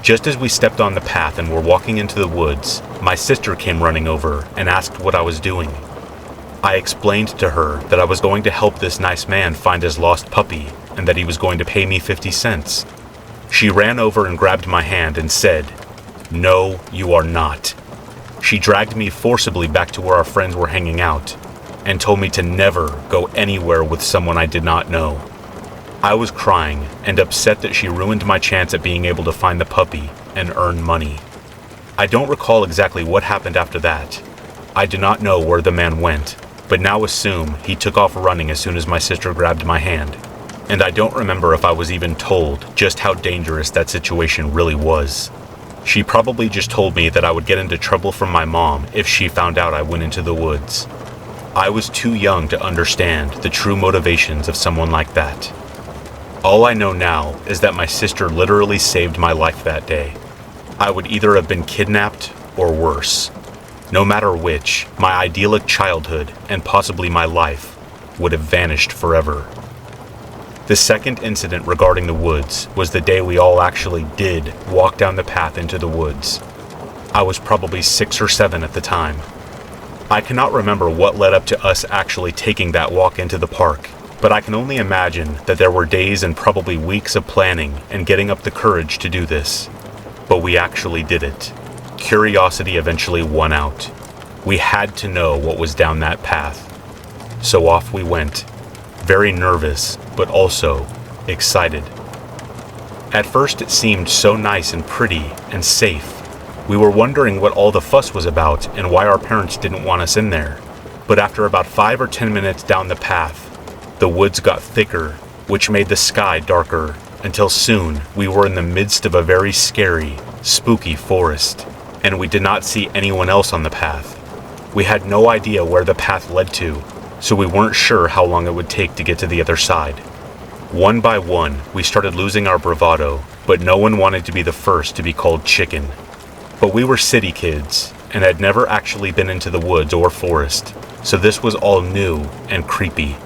A: Just as we stepped on the path and were walking into the woods, my sister came running over and asked what I was doing. I explained to her that I was going to help this nice man find his lost puppy and that he was going to pay me 50 cents. She ran over and grabbed my hand and said, "No, you are not." She dragged me forcibly back to where our friends were hanging out and told me to never go anywhere with someone I did not know. I was crying and upset that she ruined my chance at being able to find the puppy and earn money. I don't recall exactly what happened after that. I do not know where the man went, but now assume he took off running as soon as my sister grabbed my hand. And I don't remember if I was even told just how dangerous that situation really was. She probably just told me that I would get into trouble from my mom if she found out I went into the woods. I was too young to understand the true motivations of someone like that. All I know now is that my sister literally saved my life that day. I would either have been kidnapped or worse. No matter which, my idyllic childhood and possibly my life would have vanished forever. The second incident regarding the woods was the day we all actually did walk down the path into the woods. I was probably 6 or 7 at the time. I cannot remember what led up to us actually taking that walk into the park, but I can only imagine that there were days and probably weeks of planning and getting up the courage to do this. But we actually did it. Curiosity eventually won out. We had to know what was down that path. So off we went, very nervous, but also excited. At first it seemed so nice and pretty and safe. We were wondering what all the fuss was about and why our parents didn't want us in there. But after about 5 or 10 minutes down the path, the woods got thicker, which made the sky darker, until soon we were in the midst of a very scary, spooky forest, and we did not see anyone else on the path. We had no idea where the path led to, so we weren't sure how long it would take to get to the other side. One by one, we started losing our bravado, but no one wanted to be the first to be called chicken. But we were city kids, and had never actually been into the woods or forest, so this was all new and creepy.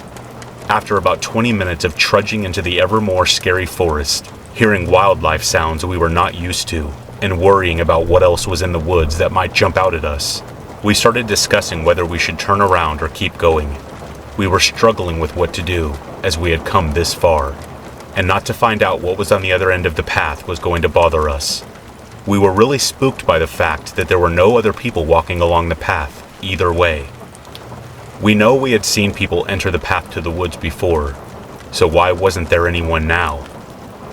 A: After about 20 minutes of trudging into the ever more scary forest, hearing wildlife sounds we were not used to, and worrying about what else was in the woods that might jump out at us, we started discussing whether we should turn around or keep going. We were struggling with what to do, as we had come this far, and not to find out what was on the other end of the path was going to bother us. We were really spooked by the fact that there were no other people walking along the path, either way. We know we had seen people enter the path to the woods before, so why wasn't there anyone now?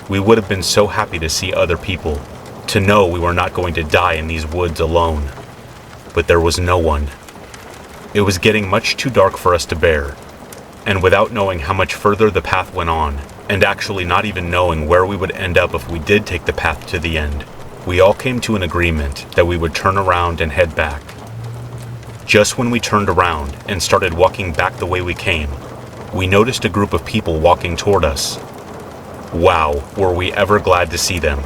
A: We would have been so happy to see other people, to know we were not going to die in these woods alone. But there was no one. It was getting much too dark for us to bear, and without knowing how much further the path went on, and actually not even knowing where we would end up if we did take the path to the end, we all came to an agreement that we would turn around and head back. Just when we turned around and started walking back the way we came, we noticed a group of people walking toward us. Wow, were we ever glad to see them.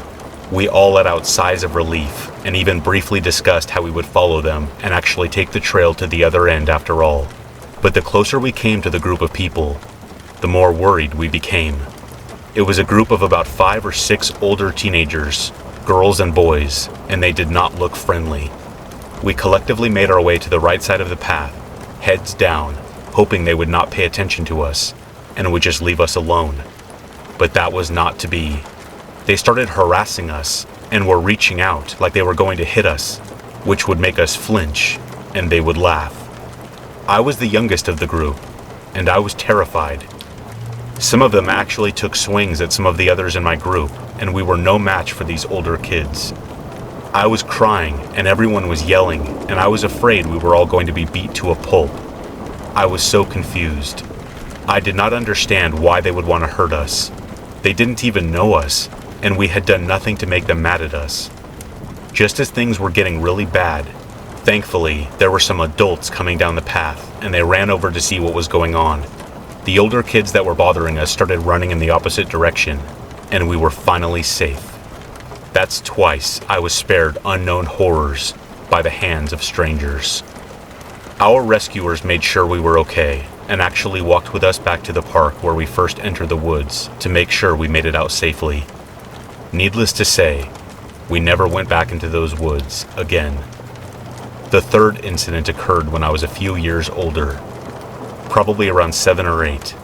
A: We all let out sighs of relief and even briefly discussed how we would follow them and actually take the trail to the other end after all. But the closer we came to the group of people, the more worried we became. It was a group of about 5 or 6 older teenagers, girls and boys, and they did not look friendly. We collectively made our way to the right side of the path, heads down, hoping they would not pay attention to us and would just leave us alone. But that was not to be. They started harassing us and were reaching out like they were going to hit us, which would make us flinch, and they would laugh. I was the youngest of the group, and I was terrified. Some of them actually took swings at some of the others in my group, and we were no match for these older kids. I was crying, and everyone was yelling, and I was afraid we were all going to be beat to a pulp. I was so confused. I did not understand why they would want to hurt us. They didn't even know us, and we had done nothing to make them mad at us. Just as things were getting really bad, thankfully, there were some adults coming down the path, and they ran over to see what was going on. The older kids that were bothering us started running in the opposite direction, and we were finally safe. That's twice I was spared unknown horrors by the hands of strangers. Our rescuers made sure we were okay, and actually walked with us back to the park where we first entered the woods to make sure we made it out safely. Needless to say, we never went back into those woods again. The third incident occurred when I was a few years older, probably around 7 or 8.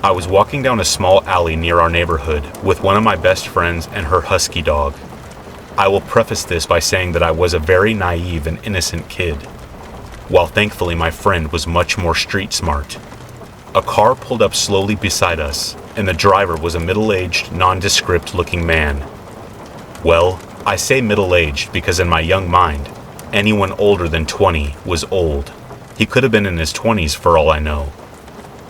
A: I was walking down a small alley near our neighborhood with one of my best friends and her husky dog. I will preface this by saying that I was a very naive and innocent kid, while thankfully my friend was much more street smart. A car pulled up slowly beside us, and the driver was a middle-aged, nondescript looking man. Well, I say middle-aged because in my young mind, anyone older than 20 was old. He could have been in his 20s for all I know.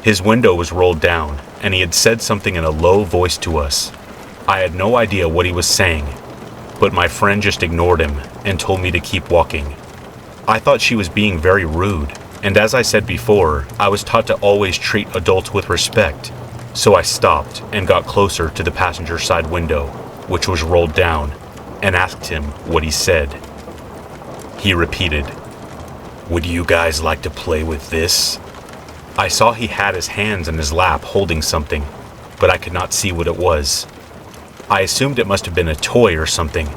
A: His window was rolled down, and he had said something in a low voice to us. I had no idea what he was saying, but my friend just ignored him and told me to keep walking. I thought she was being very rude, and as I said before, I was taught to always treat adults with respect, So I stopped and got closer to the passenger side window, which was rolled down, and asked him what he said. He repeated, "Would you guys like to play with this?" I saw he had his hands in his lap holding something, but I could not see what it was. I assumed it must have been a toy or something.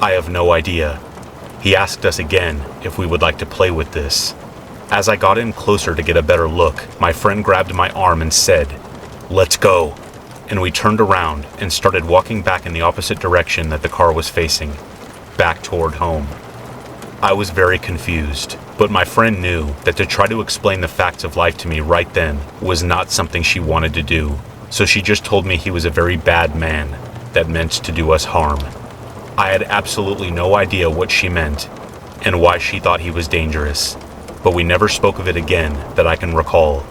A: I have no idea. He asked us again if we would like to play with this. As I got in closer to get a better look, my friend grabbed my arm and said, "Let's go." And we turned around and started walking back in the opposite direction that the car was facing, back toward home. I was very confused, but my friend knew that to try to explain the facts of life to me right then was not something she wanted to do, so she just told me he was a very bad man that meant to do us harm. I had absolutely no idea what she meant and why she thought he was dangerous, but we never spoke of it again that I can recall.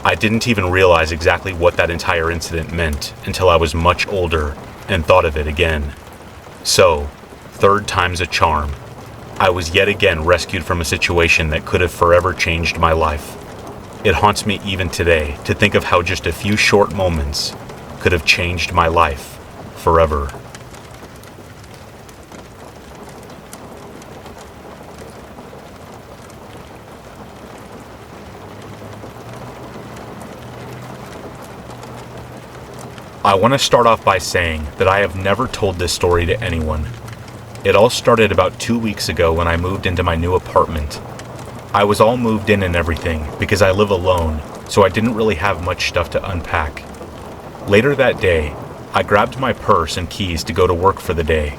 A: I didn't even realize exactly what that entire incident meant until I was much older and thought of it again. So, third time's a charm. I was yet again rescued from a situation that could have forever changed my life. It haunts me even today to think of how just a few short moments could have changed my life forever. I want to start off by saying that I have never told this story to anyone. It all started about 2 weeks ago when I moved into my new apartment. I was all moved in and everything because I live alone, so I didn't really have much stuff to unpack. Later that day, I grabbed my purse and keys to go to work for the day.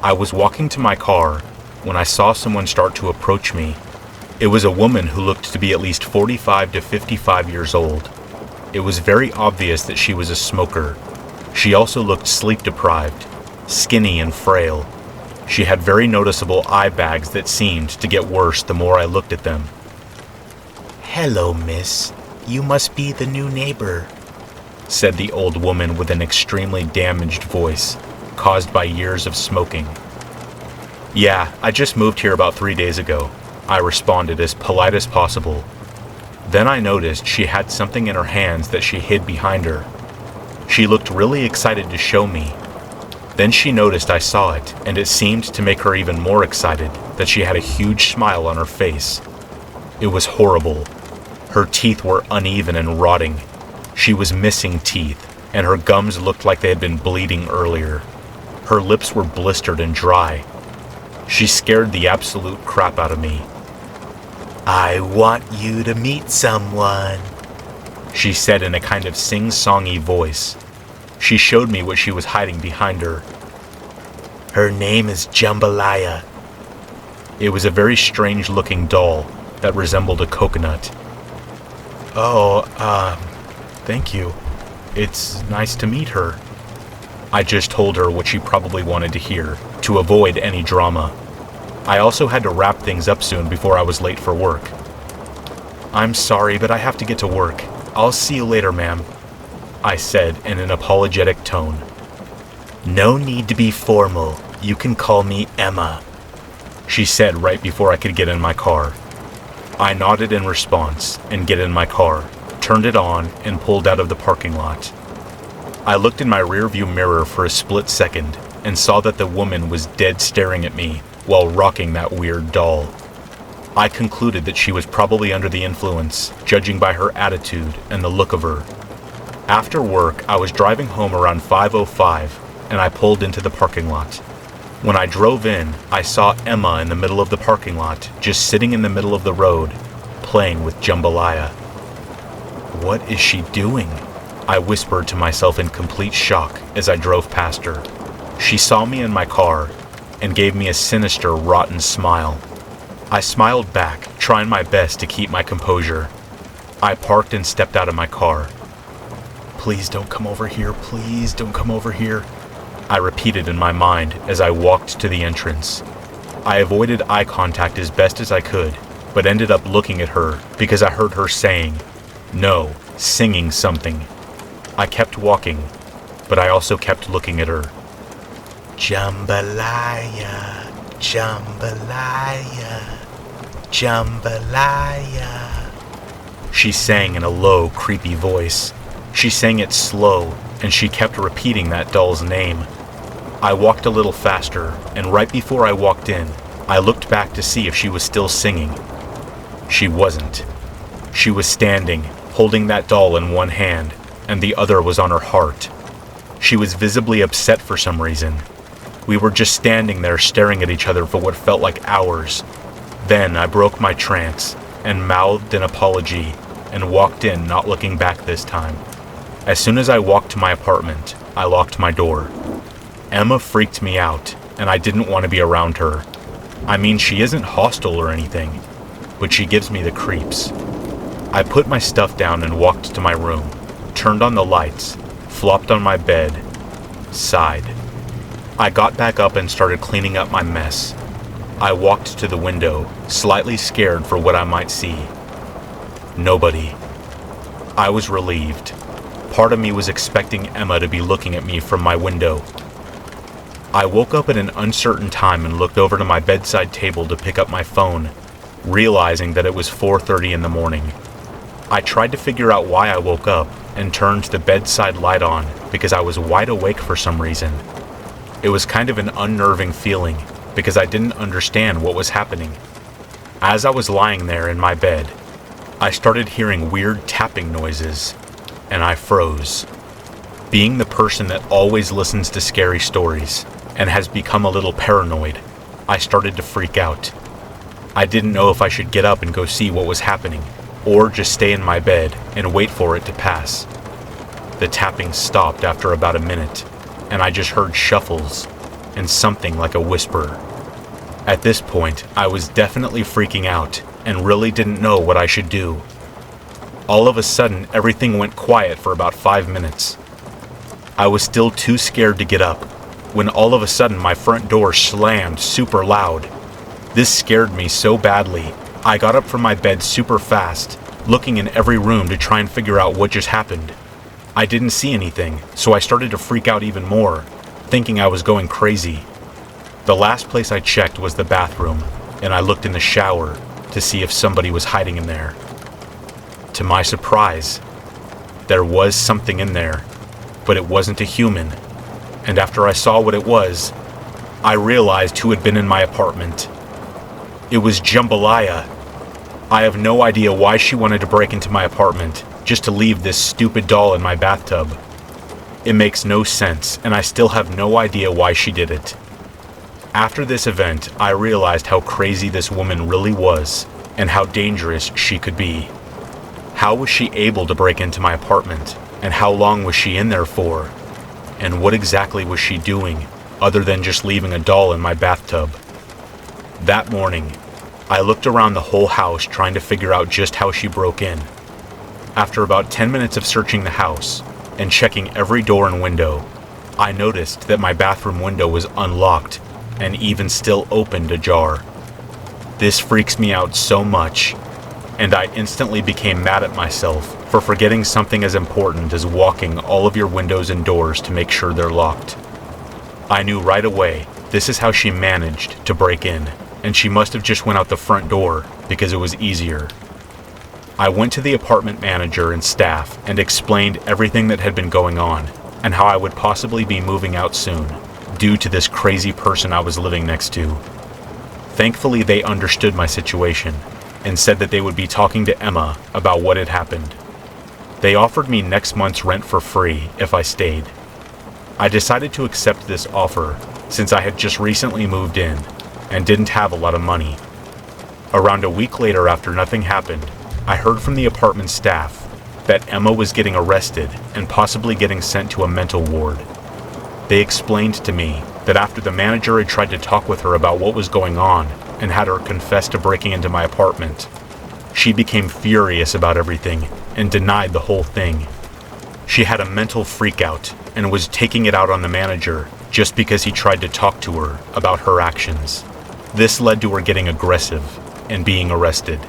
A: I was walking to my car when I saw someone start to approach me. It was a woman who looked to be at least 45 to 55 years old. It was very obvious that she was a smoker. She also looked sleep-deprived, skinny and frail. She had very noticeable eye bags that seemed to get worse the more I looked at them.
E: "Hello, miss. You must be the new neighbor,"
A: said the old woman with an extremely damaged voice, caused by years of smoking. "Yeah, I just moved here about 3 days ago," I responded as polite as possible. Then I noticed she had something in her hands that she hid behind her. She looked really excited to show me. Then she noticed I saw it, and it seemed to make her even more excited that she had a huge smile on her face. It was horrible. Her teeth were uneven and rotting. She was missing teeth, and her gums looked like they had been bleeding earlier. Her lips were blistered and dry. She scared the absolute crap out of me.
E: "I want you to meet someone,"
A: she said in a kind of sing-songy voice. She showed me what she was hiding behind her.
E: "Her name is Jambalaya."
A: It was a very strange-looking doll that resembled a coconut. "Oh, thank you. It's nice to meet her." I just told her what she probably wanted to hear, to avoid any drama. I also had to wrap things up soon before I was late for work. "I'm sorry, but I have to get to work. I'll see you later, ma'am," I said in an apologetic tone.
E: "No need to be formal. You can call me Emma,"
A: she said right before I could get in my car. I nodded in response and get in my car, turned it on, and pulled out of the parking lot. I looked in my rearview mirror for a split second and saw that the woman was dead staring at me while rocking that weird doll. I concluded that she was probably under the influence, judging by her attitude and the look of her. After work, I was driving home around 5:05, and I pulled into the parking lot. When I drove in, I saw Emma in the middle of the parking lot, just sitting in the middle of the road, playing with Jambalaya. "What is she doing?" I whispered to myself in complete shock as I drove past her. She saw me in my car and gave me a sinister, rotten smile. I smiled back, trying my best to keep my composure. I parked and stepped out of my car. "Please don't come over here, please don't come over here," I repeated in my mind as I walked to the entrance. I avoided eye contact as best as I could, but ended up looking at her because I heard her saying, no, singing something. I kept walking, but I also kept looking at her.
E: "Jambalaya, jambalaya, jambalaya,"
A: she sang in a low, creepy voice.
E: She sang it slow, and she kept repeating that doll's name. I walked a little faster, and right before I walked in, I looked back to see if she was still singing. She wasn't. She was standing, holding that doll in one hand, and the other was on her heart. She was visibly upset for some reason. We were just standing there staring at each other for what felt like hours. Then I broke my trance and mouthed an apology and walked in, not looking back this time. As soon as I walked to my apartment, I locked my door. Emma freaked me out, and I didn't want to be around her. I mean, she isn't hostile or anything, but she gives me the creeps. I put my stuff down and walked to my room, turned on the lights, flopped on my bed, sighed. I got back up and started cleaning up my mess. I walked to the window, slightly scared for what I might see. Nobody. I was relieved. Part of me was expecting Emma to be looking at me from my window. I woke up at an uncertain time and looked over to my bedside table to pick up my phone, realizing that it was 4:30 in the morning. I tried to figure out why I woke up and turned the bedside light on because I was wide awake for some reason. It was kind of an unnerving feeling because I didn't understand what was happening. As I was lying there in my bed, I started hearing weird tapping noises, and I froze. Being the person that always listens to scary stories and has become a little paranoid, I started to freak out. I didn't know if I should get up and go see what was happening, or just stay in my bed and wait for it to pass. The tapping stopped after about a minute, and I just heard shuffles and something like a whisper. At this point, I was definitely freaking out and really didn't know what I should do. All of a sudden, everything went quiet for about 5 minutes. I was still too scared to get up when all of a sudden my front door slammed super loud. This scared me so badly, I got up from my bed super fast, looking in every room to try and figure out what just happened. I didn't see anything, so I started to freak out even more, thinking I was going crazy. The last place I checked was the bathroom, and I looked in the shower to see if somebody was hiding in there. To my surprise, there was something in there, but it wasn't a human, and after I saw what it was, I realized who had been in my apartment. It was Jambalaya. I have no idea why she wanted to break into my apartment just to leave this stupid doll in my bathtub. It makes no sense, and I still have no idea why she did it. After this event, I realized how crazy this woman really was, and how dangerous she could be. How was she able to break into my apartment, and how long was she in there for? And what exactly was she doing, other than just leaving a doll in my bathtub? That morning, I looked around the whole house trying to figure out just how she broke in. After about 10 minutes of searching the house and checking every door and window, I noticed that my bathroom window was unlocked and even still opened ajar. This freaks me out so much, and I instantly became mad at myself for forgetting something as important as walking all of your windows and doors to make sure they're locked. I knew right away this is how she managed to break in, and she must have just went out the front door because it was easier. I went to the apartment manager and staff and explained everything that had been going on and how I would possibly be moving out soon due to this crazy person I was living next to. Thankfully, they understood my situation and said that they would be talking to Emma about what had happened. They offered me next month's rent for free if I stayed. I decided to accept this offer since I had just recently moved in and didn't have a lot of money. Around a week later, after nothing happened, I heard from the apartment staff that Emma was getting arrested and possibly getting sent to a mental ward. They explained to me that after the manager had tried to talk with her about what was going on and had her confess to breaking into my apartment, she became furious about everything and denied the whole thing. She had a mental freakout and was taking it out on the manager just because he tried to talk to her about her actions. This led to her getting aggressive and being arrested.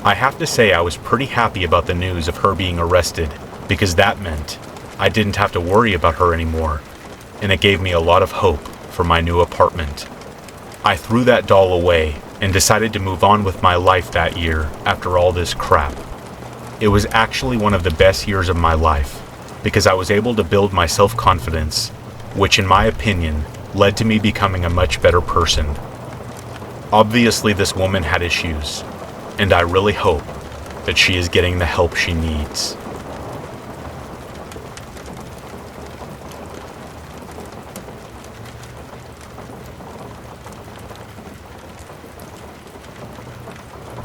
E: I have to say I was pretty happy about the news of her being arrested because that meant I didn't have to worry about her anymore, and it gave me a lot of hope for my new apartment. I threw that doll away and decided to move on with my life that year after all this crap. It was actually one of the best years of my life, because I was able to build my self-confidence, which in my opinion led to me becoming a much better person. Obviously this woman had issues, and I really hope that she is getting the help she needs.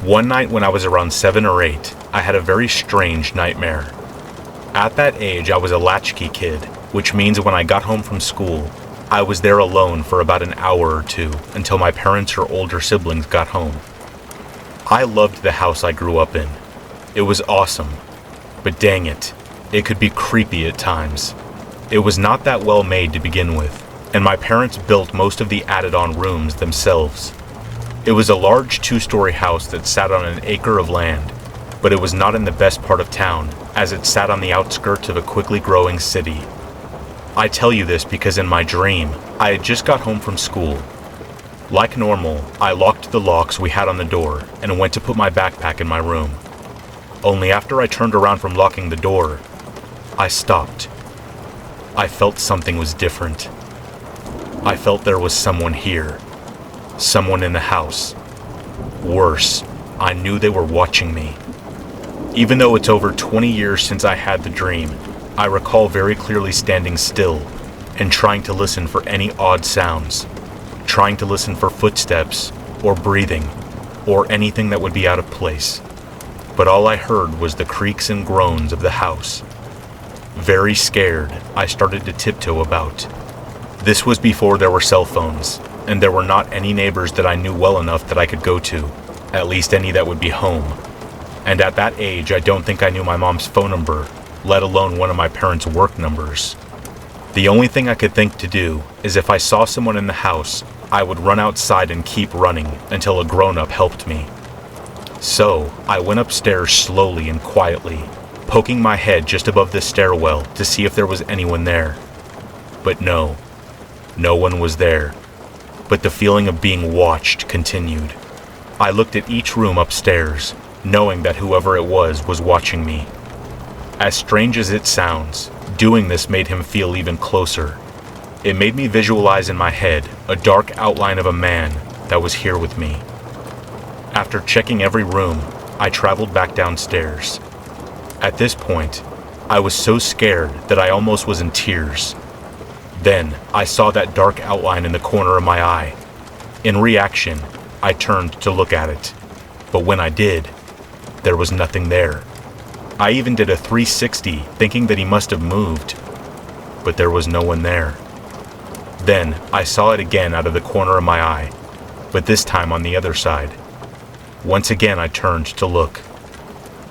E: One night when I was around 7 or 8, I had a very strange nightmare. At that age, I was a latchkey kid, which means when I got home from school, I was there alone for about an hour or two until my parents or older siblings got home. I loved the house I grew up in. It was awesome, but dang it, it could be creepy at times. It was not that well made to begin with, and my parents built most of the added-on rooms themselves. It was a large 2-story house that sat on an acre of land, but it was not in the best part of town, as it sat on the outskirts of a quickly growing city. I tell you this because in my dream, I had just got home from school. Like normal, I locked the locks we had on the door and went to put my backpack in my room. Only after I turned around from locking the door, I stopped. I felt something was different. I felt there was someone here. Someone in the house. Worse, I knew they were watching me. Even though it's over 20 years since I had the dream, I recall very clearly standing still and trying to listen for any odd sounds, trying to listen for footsteps or breathing or anything that would be out of place. But all I heard was the creaks and groans of the house. Very scared, I started to tiptoe about. This was before there were cell phones, and there were not any neighbors that I knew well enough that I could go to, at least any that would be home. And at that age, I don't think I knew my mom's phone number, let alone one of my parents' work numbers. The only thing I could think to do is if I saw someone in the house, I would run outside and keep running until a grown-up helped me. So, I went upstairs slowly and quietly, poking my head just above the stairwell to see if there was anyone there. But no one was there. But the feeling of being watched continued. I looked at each room upstairs, knowing that whoever it was watching me. As strange as it sounds, doing this made him feel even closer. It made me visualize in my head a dark outline of a man that was here with me. After checking every room, I traveled back downstairs. At this point, I was so scared that I almost was in tears. Then, I saw that dark outline in the corner of my eye. In reaction, I turned to look at it. But when I did, there was nothing there. I even did a 360, thinking that he must have moved. But there was no one there. Then, I saw it again out of the corner of my eye, but this time on the other side. Once again, I turned to look,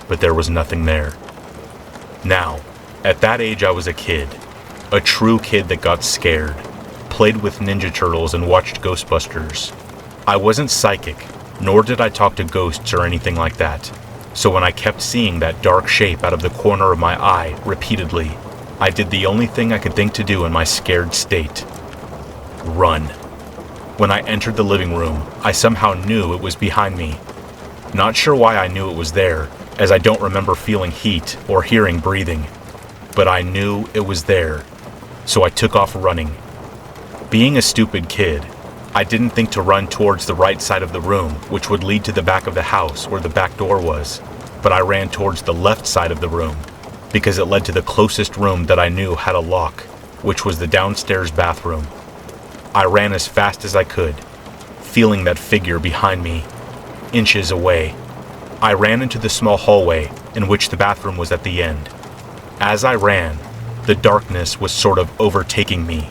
E: but there was nothing there. Now, at that age, I was a kid. A true kid that got scared, played with Ninja Turtles and watched Ghostbusters. I wasn't psychic, nor did I talk to ghosts or anything like that. So when I kept seeing that dark shape out of the corner of my eye repeatedly, I did the only thing I could think to do in my scared state. Run. When I entered the living room, I somehow knew it was behind me. Not sure why I knew it was there, as I don't remember feeling heat or hearing breathing. But I knew it was there. So I took off running. Being a stupid kid, I didn't think to run towards the right side of the room, which would lead to the back of the house where the back door was, but I ran towards the left side of the room, because it led to the closest room that I knew had a lock, which was the downstairs bathroom. I ran as fast as I could, feeling that figure behind me, inches away. I ran into the small hallway in which the bathroom was at the end. As I ran, the darkness was sort of overtaking me.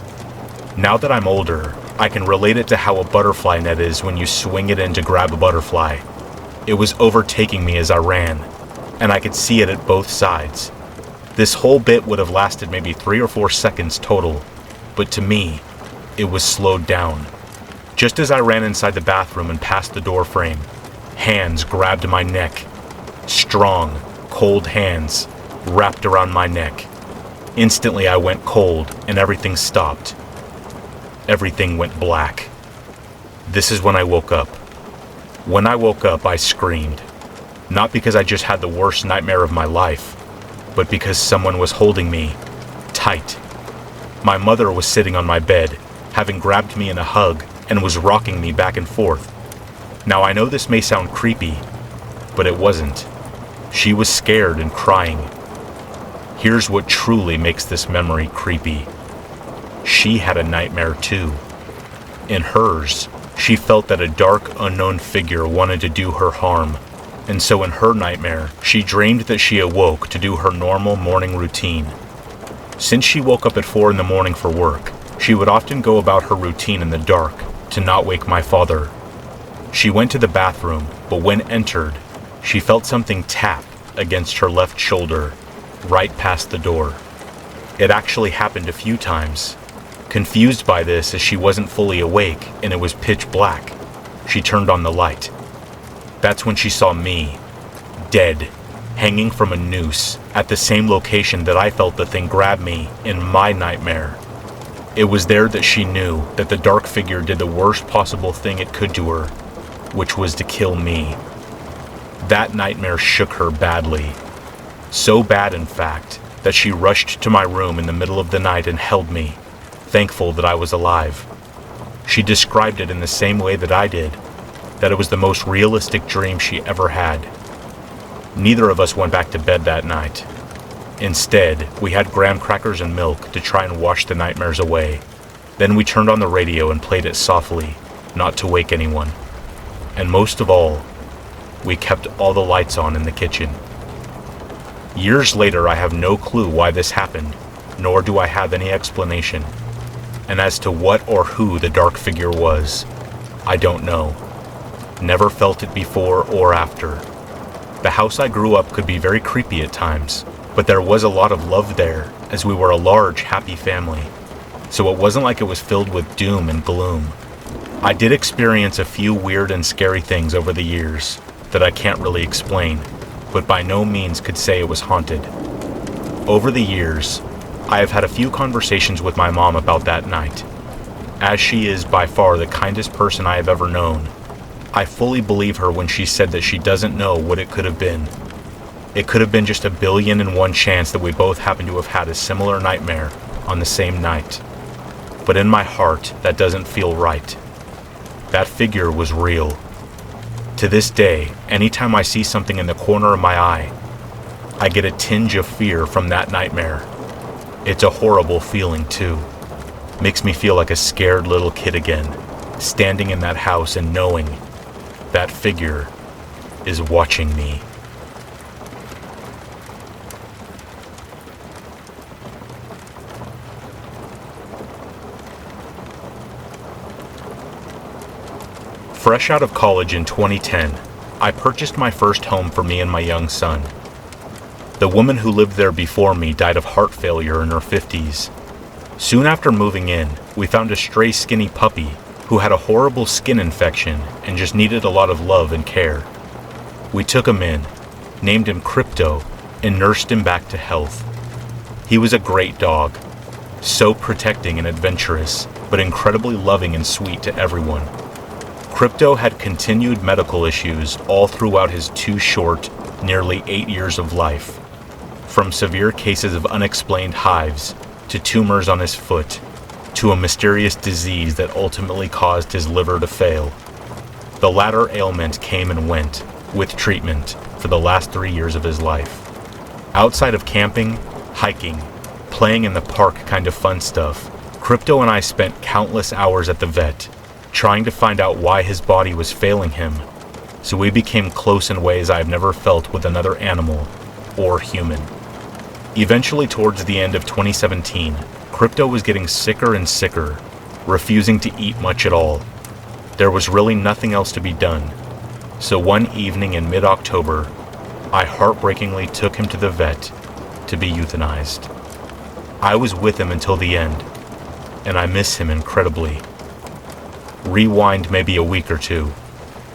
E: Now that I'm older, I can relate it to how a butterfly net is when you swing it in to grab a butterfly. It was overtaking me as I ran, and I could see it at both sides. This whole bit would have lasted maybe 3 or 4 seconds total, but to me, it was slowed down. Just as I ran inside the bathroom and past the door frame, hands grabbed my neck. Strong, cold hands wrapped around my neck. Instantly I went cold and everything stopped. Everything went black. This is when I woke up. When I woke up, I screamed. Not because I just had the worst nightmare of my life, but because someone was holding me tight. My mother was sitting on my bed, having grabbed me in a hug, and was rocking me back and forth. Now I know this may sound creepy, but it wasn't. She was scared and crying. Here's what truly makes this memory creepy. She had a nightmare too. In hers, she felt that a dark, unknown figure wanted to do her harm, and so in her nightmare, she dreamed that she awoke to do her normal morning routine. Since she woke up at 4 in the morning for work, she would often go about her routine in the dark to not wake my father. She went to the bathroom, but when entered, she felt something tap against her left shoulder, right past the door. It actually happened a few times. Confused by this as she wasn't fully awake and it was pitch black, she turned on the light. That's when she saw me, dead, hanging from a noose at the same location that I felt the thing grab me in my nightmare. It was there that she knew that the dark figure did the worst possible thing it could to her, which was to kill me. That nightmare shook her badly. So bad, in fact, that she rushed to my room in the middle of the night and held me, thankful that I was alive. She described it in the same way that I did, that it was the most realistic dream she ever had. Neither of us went back to bed that night. Instead, we had graham crackers and milk to try and wash the nightmares away. Then we turned on the radio and played it softly, not to wake anyone. And most of all, we kept all the lights on in the kitchen. Years later, I have no clue why this happened, nor do I have any explanation. And as to what or who the dark figure was, I don't know. Never felt it before or after. The house I grew up could be very creepy at times, but there was a lot of love there, as we were a large, happy family. So it wasn't like it was filled with doom and gloom. I did experience a few weird and scary things over the years that I can't really explain, but by no means could say it was haunted. Over the years, I have had a few conversations with my mom about that night. As she is by far the kindest person I have ever known, I fully believe her when she said that she doesn't know what it could have been. It could have been just 1,000,000,001 chance that we both happened to have had a similar nightmare on the same night. But in my heart, that doesn't feel right. That figure was real. To this day, anytime I see something in the corner of my eye, I get a tinge of fear from that nightmare. It's a horrible feeling too. Makes me feel like a scared little kid again, standing in that house and knowing that figure is watching me. Fresh out of college in 2010, I purchased my first home for me and my young son. The woman who lived there before me died of heart failure in her 50s. Soon after moving in, we found a stray skinny puppy who had a horrible skin infection and just needed a lot of love and care. We took him in, named him Crypto, and nursed him back to health. He was a great dog, so protecting and adventurous, but incredibly loving and sweet to everyone. Crypto had continued medical issues all throughout his too short, nearly 8 years of life. From severe cases of unexplained hives, to tumors on his foot, to a mysterious disease that ultimately caused his liver to fail. The latter ailment came and went, with treatment, for the last 3 years of his life. Outside of camping, hiking, playing in the park kind of fun stuff, Crypto and I spent countless hours at the vet, trying to find out why his body was failing him, so we became close in ways I have never felt with another animal or human. Eventually, towards the end of 2017, Crypto was getting sicker and sicker, refusing to eat much at all. There was really nothing else to be done, so one evening in mid-October, I heartbreakingly took him to the vet to be euthanized. I was with him until the end, and I miss him incredibly. Rewind maybe a week or two.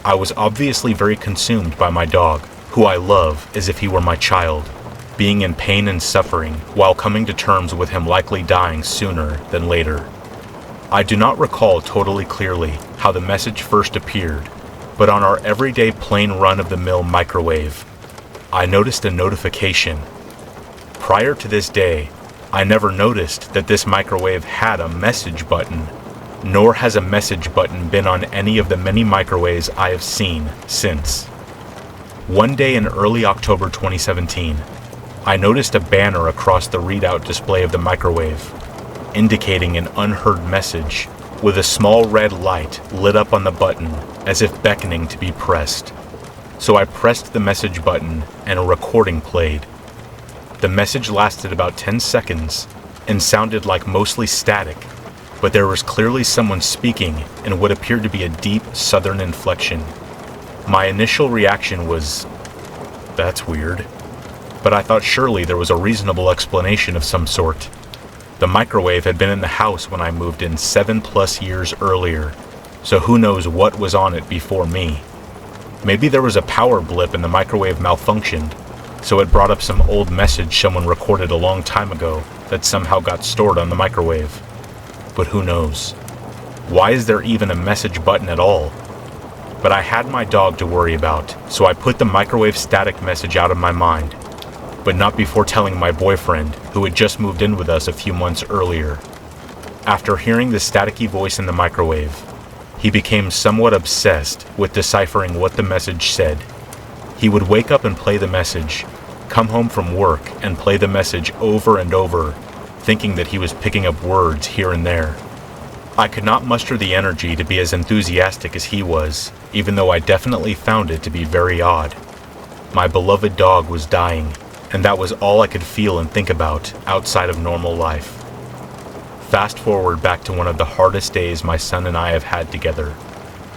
E: I was obviously very consumed by my dog, who I love as if he were my child, being in pain and suffering while coming to terms with him likely dying sooner than later. I do not recall totally clearly how the message first appeared, But on our everyday plain run-of-the-mill microwave, I noticed a notification. Prior to this day, I never noticed that this microwave had a message button, nor has a message button been on any of the many microwaves I have seen since. One day in early October 2017, I noticed a banner across the readout display of the microwave, indicating an unheard message, with a small red light lit up on the button as if beckoning to be pressed. So I pressed the message button and a recording played. The message lasted about 10 seconds and sounded like mostly static, but there was clearly someone speaking in what appeared to be a deep southern inflection. My initial reaction was, "That's weird," but I thought surely there was a reasonable explanation of some sort. The microwave had been in the house when I moved in 7+ years earlier, so who knows what was on it before me. Maybe there was a power blip and the microwave malfunctioned, so it brought up some old message someone recorded a long time ago that somehow got stored on the microwave. But who knows? Why is there even a message button at all? But I had my dog to worry about, so I put the microwave static message out of my mind. But not before telling my boyfriend, who had just moved in with us a few months earlier. After hearing the staticky voice in the microwave, he became somewhat obsessed with deciphering what the message said. He would wake up and play the message, come home from work and play the message over and over, thinking that he was picking up words here and there. I could not muster the energy to be as enthusiastic as he was, even though I definitely found it to be very odd. My beloved dog was dying, and that was all I could feel and think about outside of normal life. Fast forward back to one of the hardest days my son and I have had together.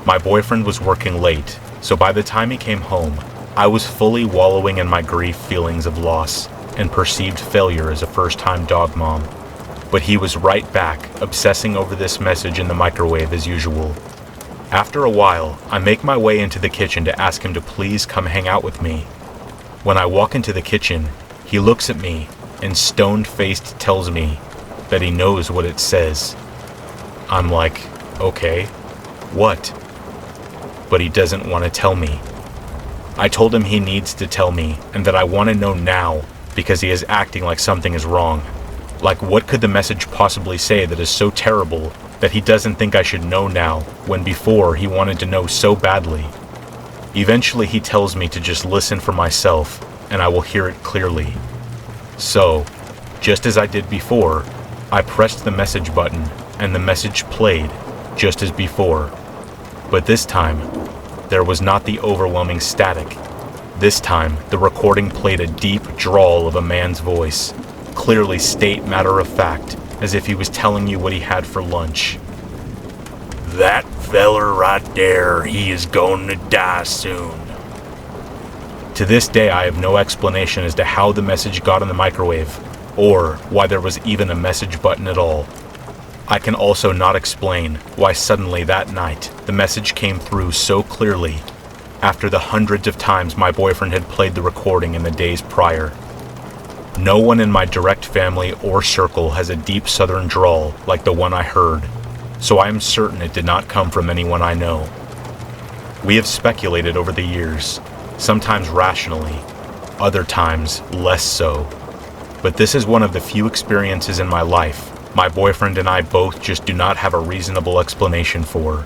E: My boyfriend was working late, so by the time he came home, I was fully wallowing in my grief feelings of loss and perceived failure as a first-time dog mom. But he was right back, obsessing over this message in the microwave as usual. After a while, I make my way into the kitchen to ask him to please come hang out with me. When I walk into the kitchen, he looks at me and stone-faced tells me that he knows what it says. I'm like, okay, what? But he doesn't want to tell me. I told him he needs to tell me and that I want to know now because he is acting like something is wrong. Like, what could the message possibly say that is so terrible that he doesn't think I should know now when before he wanted to know so badly? Eventually he tells me to just listen for myself and I will hear it clearly. So, just as I did before, I pressed the message button and the message played just as before. But this time, there was not the overwhelming static. This time, the recording played a deep drawl of a man's voice, clearly state matter of fact, as if he was telling you what he had for lunch. "That feller right there, he is going to die soon." To this day, I have no explanation as to how the message got in the microwave, or why there was even a message button at all. I can also not explain why suddenly that night, the message came through so clearly, after the hundreds of times my boyfriend had played the recording in the days prior. No one in my direct family or circle has a deep southern drawl like the one I heard, so I am certain it did not come from anyone I know. We have speculated over the years, sometimes rationally, other times less so. But this is one of the few experiences in my life my boyfriend and I both just do not have a reasonable explanation for.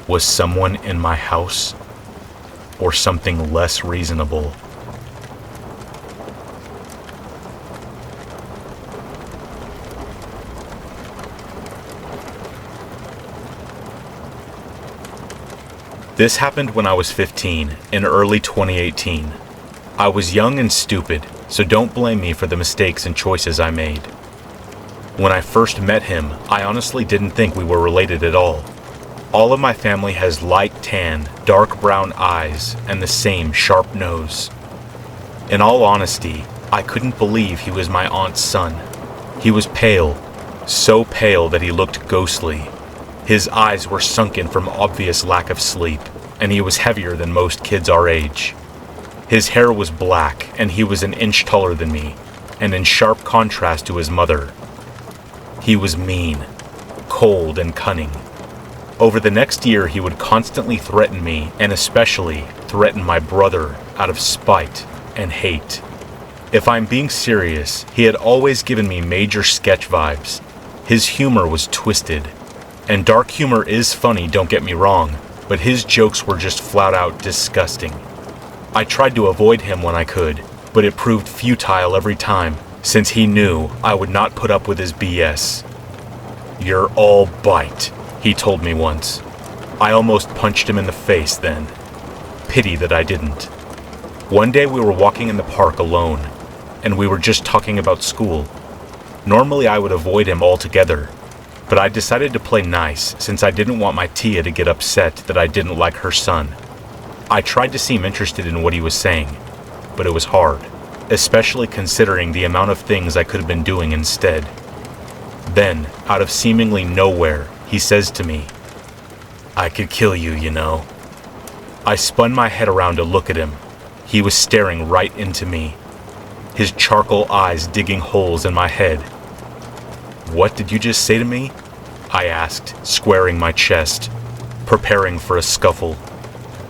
E: Was someone in my house? Or something less reasonable? This happened when I was 15, in early 2018. I was young and stupid, so don't blame me for the mistakes and choices I made. When I first met him, I honestly didn't think we were related at all. All of my family has light tan, dark brown eyes, and the same sharp nose. In all honesty, I couldn't believe he was my aunt's son. He was pale, so pale that he looked ghostly. His eyes were sunken from obvious lack of sleep, and he was heavier than most kids our age. His hair was black, and he was an inch taller than me, and in sharp contrast to his mother. He was mean, cold, and cunning. Over the next year, he would constantly threaten me, and especially threaten my brother out of spite and hate. If I'm being serious, he had always given me major sketch vibes. His humor was twisted. And dark humor is funny, don't get me wrong, but his jokes were just flat out disgusting. I tried to avoid him when I could, but it proved futile every time, since he knew I would not put up with his BS. "You're all bite," he told me once. I almost punched him in the face then. Pity that I didn't. One day we were walking in the park alone, and we were just talking about school. Normally I would avoid him altogether, but I decided to play nice since I didn't want my Tia to get upset that I didn't like her son. I tried to seem interested in what he was saying, but it was hard, especially considering the amount of things I could have been doing instead. Then, out of seemingly nowhere, he says to me, "I could kill you, you know." I spun my head around to look at him. He was staring right into me, his charcoal eyes digging holes in my head. "What did you just say to me?" I asked, squaring my chest, preparing for a scuffle.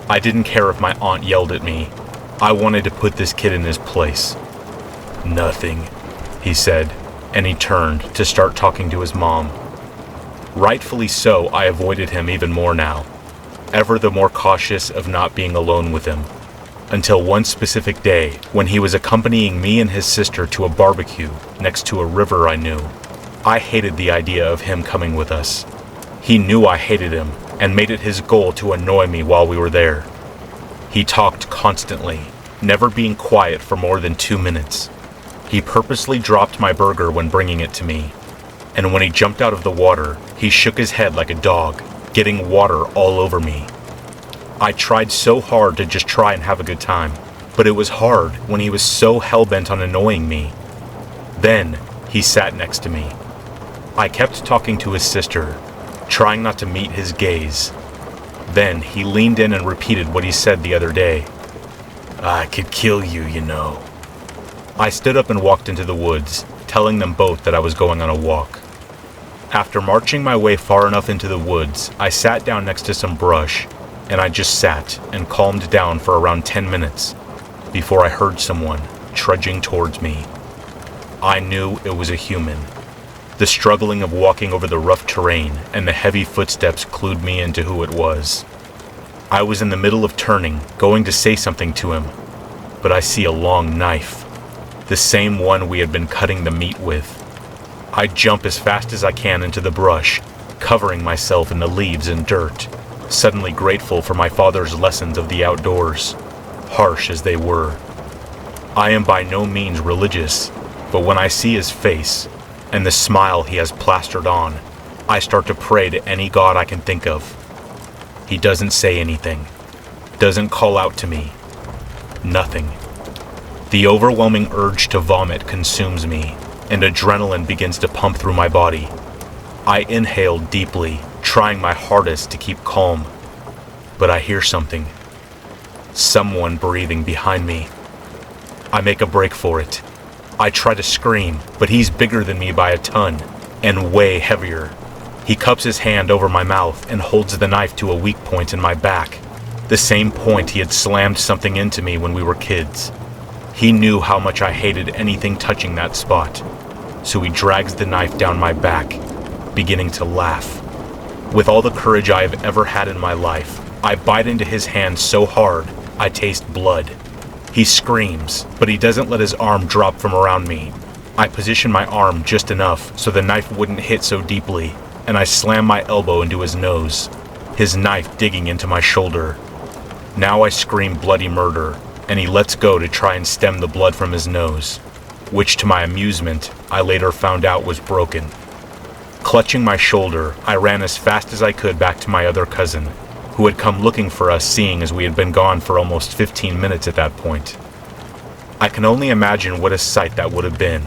E: I didn't care if my aunt yelled at me. I wanted to put this kid in his place. "Nothing," he said, and he turned to start talking to his mom. Rightfully so, I avoided him even more now, ever the more cautious of not being alone with him, until one specific day when he was accompanying me and his sister to a barbecue next to a river I knew. I hated the idea of him coming with us. He knew I hated him and made it his goal to annoy me while we were there. He talked constantly, never being quiet for more than 2 minutes. He purposely dropped my burger when bringing it to me, and when he jumped out of the water, he shook his head like a dog, getting water all over me. I tried so hard to just try and have a good time, but it was hard when he was so hell-bent on annoying me. Then, he sat next to me. I kept talking to his sister, trying not to meet his gaze. Then he leaned in and repeated what he said the other day. "I could kill you, you know." I stood up and walked into the woods, telling them both that I was going on a walk. After marching my way far enough into the woods, I sat down next to some brush, and I just sat and calmed down for around 10 minutes before I heard someone trudging towards me. I knew it was a human. The struggling of walking over the rough terrain and the heavy footsteps clued me into who it was. I was in the middle of turning, going to say something to him, but I see a long knife, the same one we had been cutting the meat with. I jump as fast as I can into the brush, covering myself in the leaves and dirt, suddenly grateful for my father's lessons of the outdoors, harsh as they were. I am by no means religious, but when I see his face, and the smile he has plastered on, I start to pray to any god I can think of. He doesn't say anything, doesn't call out to me, nothing. The overwhelming urge to vomit consumes me, and adrenaline begins to pump through my body. I inhale deeply, trying my hardest to keep calm, but I hear something. Someone breathing behind me. I make a break for it. I try to scream, but he's bigger than me by a ton, and way heavier. He cups his hand over my mouth and holds the knife to a weak point in my back, the same point he had slammed something into me when we were kids. He knew how much I hated anything touching that spot, so he drags the knife down my back, beginning to laugh. With all the courage I have ever had in my life, I bite into his hand so hard, I taste blood. He screams, but he doesn't let his arm drop from around me. I position my arm just enough so the knife wouldn't hit so deeply, and I slam my elbow into his nose, his knife digging into my shoulder. Now I scream bloody murder, and he lets go to try and stem the blood from his nose, which to my amusement, I later found out was broken. Clutching my shoulder, I ran as fast as I could back to my other cousin, who had come looking for us, seeing as we had been gone for almost 15 minutes at that point. I can only imagine what a sight that would have been.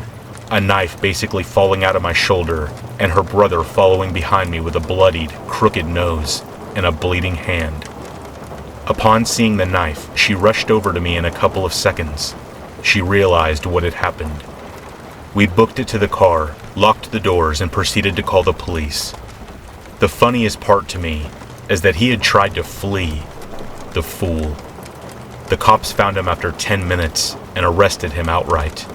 E: A knife basically falling out of my shoulder, and her brother following behind me with a bloodied, crooked nose and a bleeding hand. Upon seeing the knife, she rushed over to me in a couple of seconds. She realized what had happened. We booked it to the car, locked the doors, and proceeded to call the police. The funniest part to me is that he had tried to flee. The fool. The cops found him after 10 minutes and arrested him outright.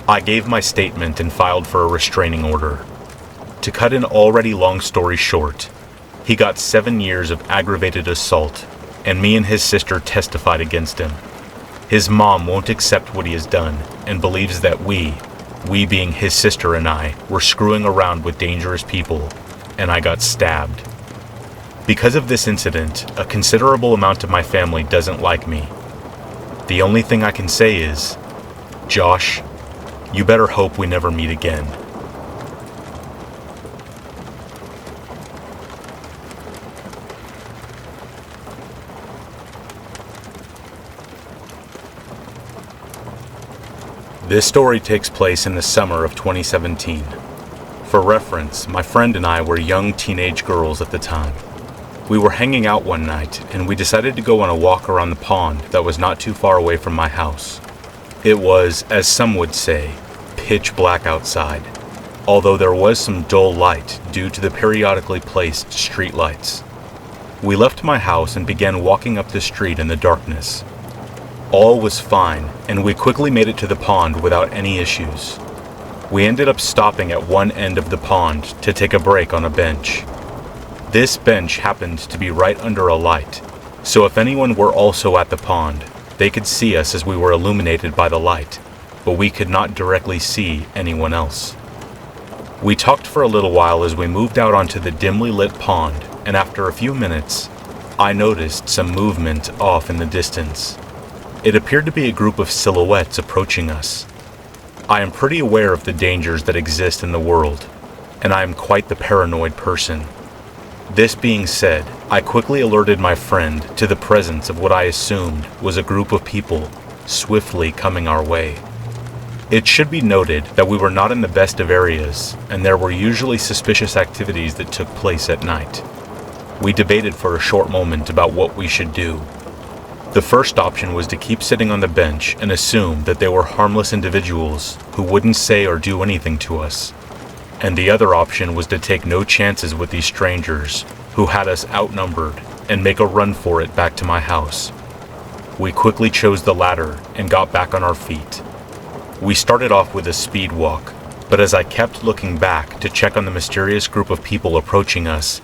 E: I gave my statement and filed for a restraining order. To cut an already long story short, he got 7 years of aggravated assault, and me and his sister testified against him. His mom won't accept what he has done and believes that we being his sister and I, were screwing around with dangerous people, and I got stabbed. Because of this incident, a considerable amount of my family doesn't like me. The only thing I can say is, Josh, you better hope we never meet again. This story takes place in the summer of 2017. For reference, my friend and I were young teenage girls at the time. We were hanging out one night, and we decided to go on a walk around the pond that was not too far away from my house. It was, as some would say, pitch black outside, although there was some dull light due to the periodically placed street lights. We left my house and began walking up the street in the darkness. All was fine, and we quickly made it to the pond without any issues. We ended up stopping at one end of the pond to take a break on a bench. This bench happened to be right under a light, so if anyone were also at the pond, they could see us as we were illuminated by the light, but we could not directly see anyone else. We talked for a little while as we moved out onto the dimly lit pond, and after a few minutes, I noticed some movement off in the distance. It appeared to be a group of silhouettes approaching us. I am pretty aware of the dangers that exist in the world, and I am quite the paranoid person. This being said, I quickly alerted my friend to the presence of what I assumed was a group of people swiftly coming our way. It should be noted that we were not in the best of areas, and there were usually suspicious activities that took place at night. We debated for a short moment about what we should do. The first option was to keep sitting on the bench and assume that they were harmless individuals who wouldn't say or do anything to us. And the other option was to take no chances with these strangers who had us outnumbered and make a run for it back to my house. We quickly chose the latter and got back on our feet. We started off with a speed walk, but as I kept looking back to check on the mysterious group of people approaching us,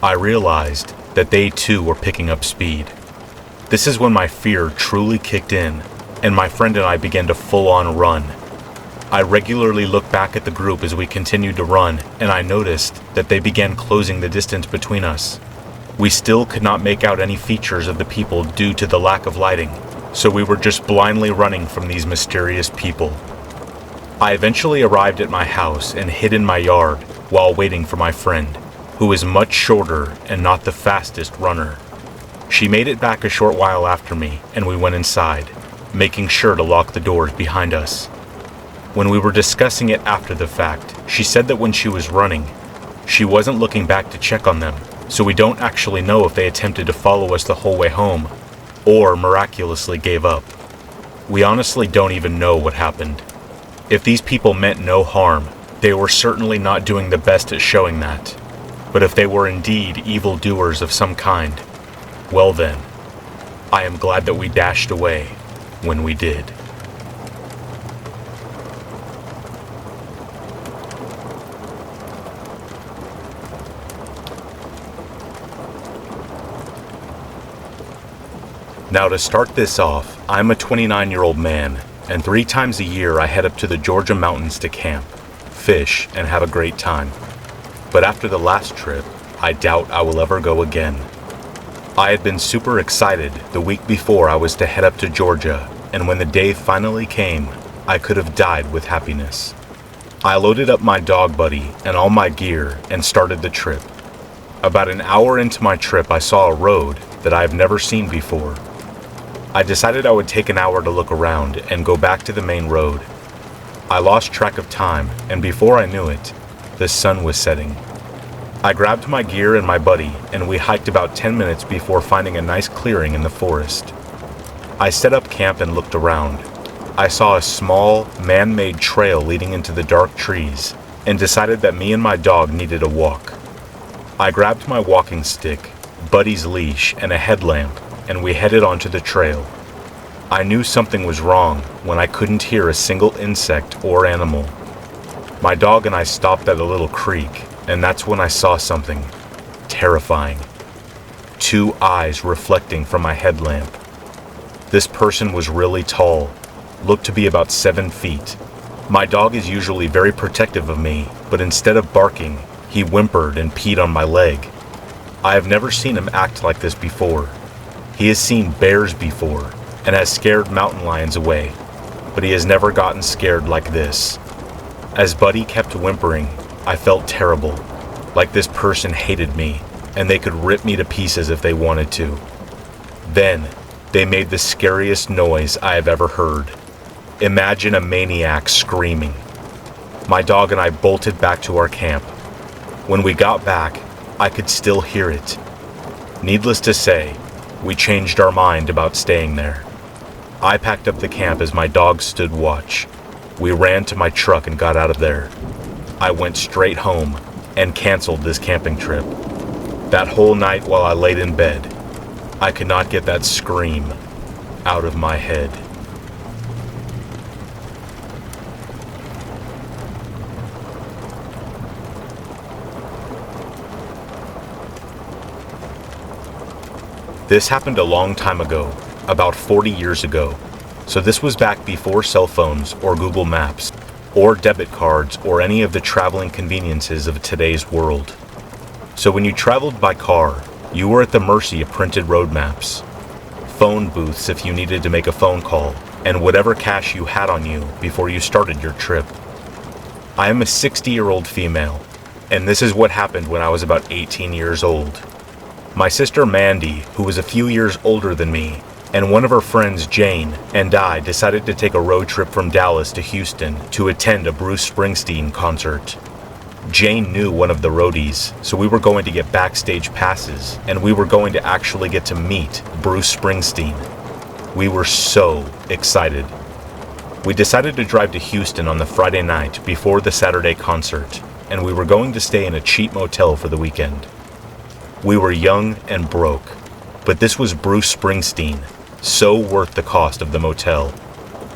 E: I realized that they too were picking up speed. This is when my fear truly kicked in, and my friend and I began to full-on run. I regularly looked back at the group as we continued to run, and I noticed that they began closing the distance between us. We still could not make out any features of the people due to the lack of lighting, so we were just blindly running from these mysterious people. I eventually arrived at my house and hid in my yard while waiting for my friend, who is much shorter and not the fastest runner. She made it back a short while after me, and we went inside, making sure to lock the doors behind us. When we were discussing it after the fact, she said that when she was running, she wasn't looking back to check on them, so we don't actually know if they attempted to follow us the whole way home, or miraculously gave up. We honestly don't even know what happened. If these people meant no harm, they were certainly not doing the best at showing that. But if they were indeed evildoers of some kind, well then, I am glad that we dashed away when we did. Now to start this off, I'm a 29-year-old man, and 3 times a year I head up to the Georgia mountains to camp, fish, and have a great time. But after the last trip, I doubt I will ever go again. I had been super excited the week before I was to head up to Georgia, and when the day finally came, I could have died with happiness. I loaded up my dog buddy and all my gear and started the trip. About an hour into my trip, I saw a road that I have never seen before. I decided I would take an hour to look around and go back to the main road. I lost track of time, and before I knew it, the sun was setting. I grabbed my gear and my buddy, and we hiked about 10 minutes before finding a nice clearing in the forest. I set up camp and looked around. I saw a small, man-made trail leading into the dark trees, and decided that me and my dog needed a walk. I grabbed my walking stick, Buddy's leash, and a headlamp, and we headed onto the trail. I knew something was wrong when I couldn't hear a single insect or animal. My dog and I stopped at a little creek, and that's when I saw something terrifying. 2 eyes reflecting from my headlamp. This person was really tall, looked to be about 7 feet. My dog is usually very protective of me, but instead of barking, he whimpered and peed on my leg. I have never seen him act like this before. He has seen bears before, and has scared mountain lions away, but he has never gotten scared like this. As Buddy kept whimpering, I felt terrible, like this person hated me, and they could rip me to pieces if they wanted to. Then, they made the scariest noise I have ever heard. Imagine a maniac screaming. My dog and I bolted back to our camp. When we got back, I could still hear it. Needless to say, we changed our mind about staying there. I packed up the camp as my dog stood watch. We ran to my truck and got out of there. I went straight home and canceled this camping trip. That whole night while I laid in bed, I could not get that scream out of my head. This happened a long time ago, about 40 years ago, so this was back before cell phones or Google Maps, or debit cards or any of the traveling conveniences of today's world. So when you traveled by car, you were at the mercy of printed road maps, phone booths if you needed to make a phone call, and whatever cash you had on you before you started your trip. I am a 60-year-old female, and this is what happened when I was about 18 years old. My sister Mandy, who was a few years older than me, and one of her friends, Jane, and I decided to take a road trip from Dallas to Houston to attend a Bruce Springsteen concert. Jane knew one of the roadies, so we were going to get backstage passes, and we were going to actually get to meet Bruce Springsteen. We were so excited. We decided to drive to Houston on the Friday night before the Saturday concert, and we were going to stay in a cheap motel for the weekend. We were young and broke, but this was Bruce Springsteen, so worth the cost of the motel.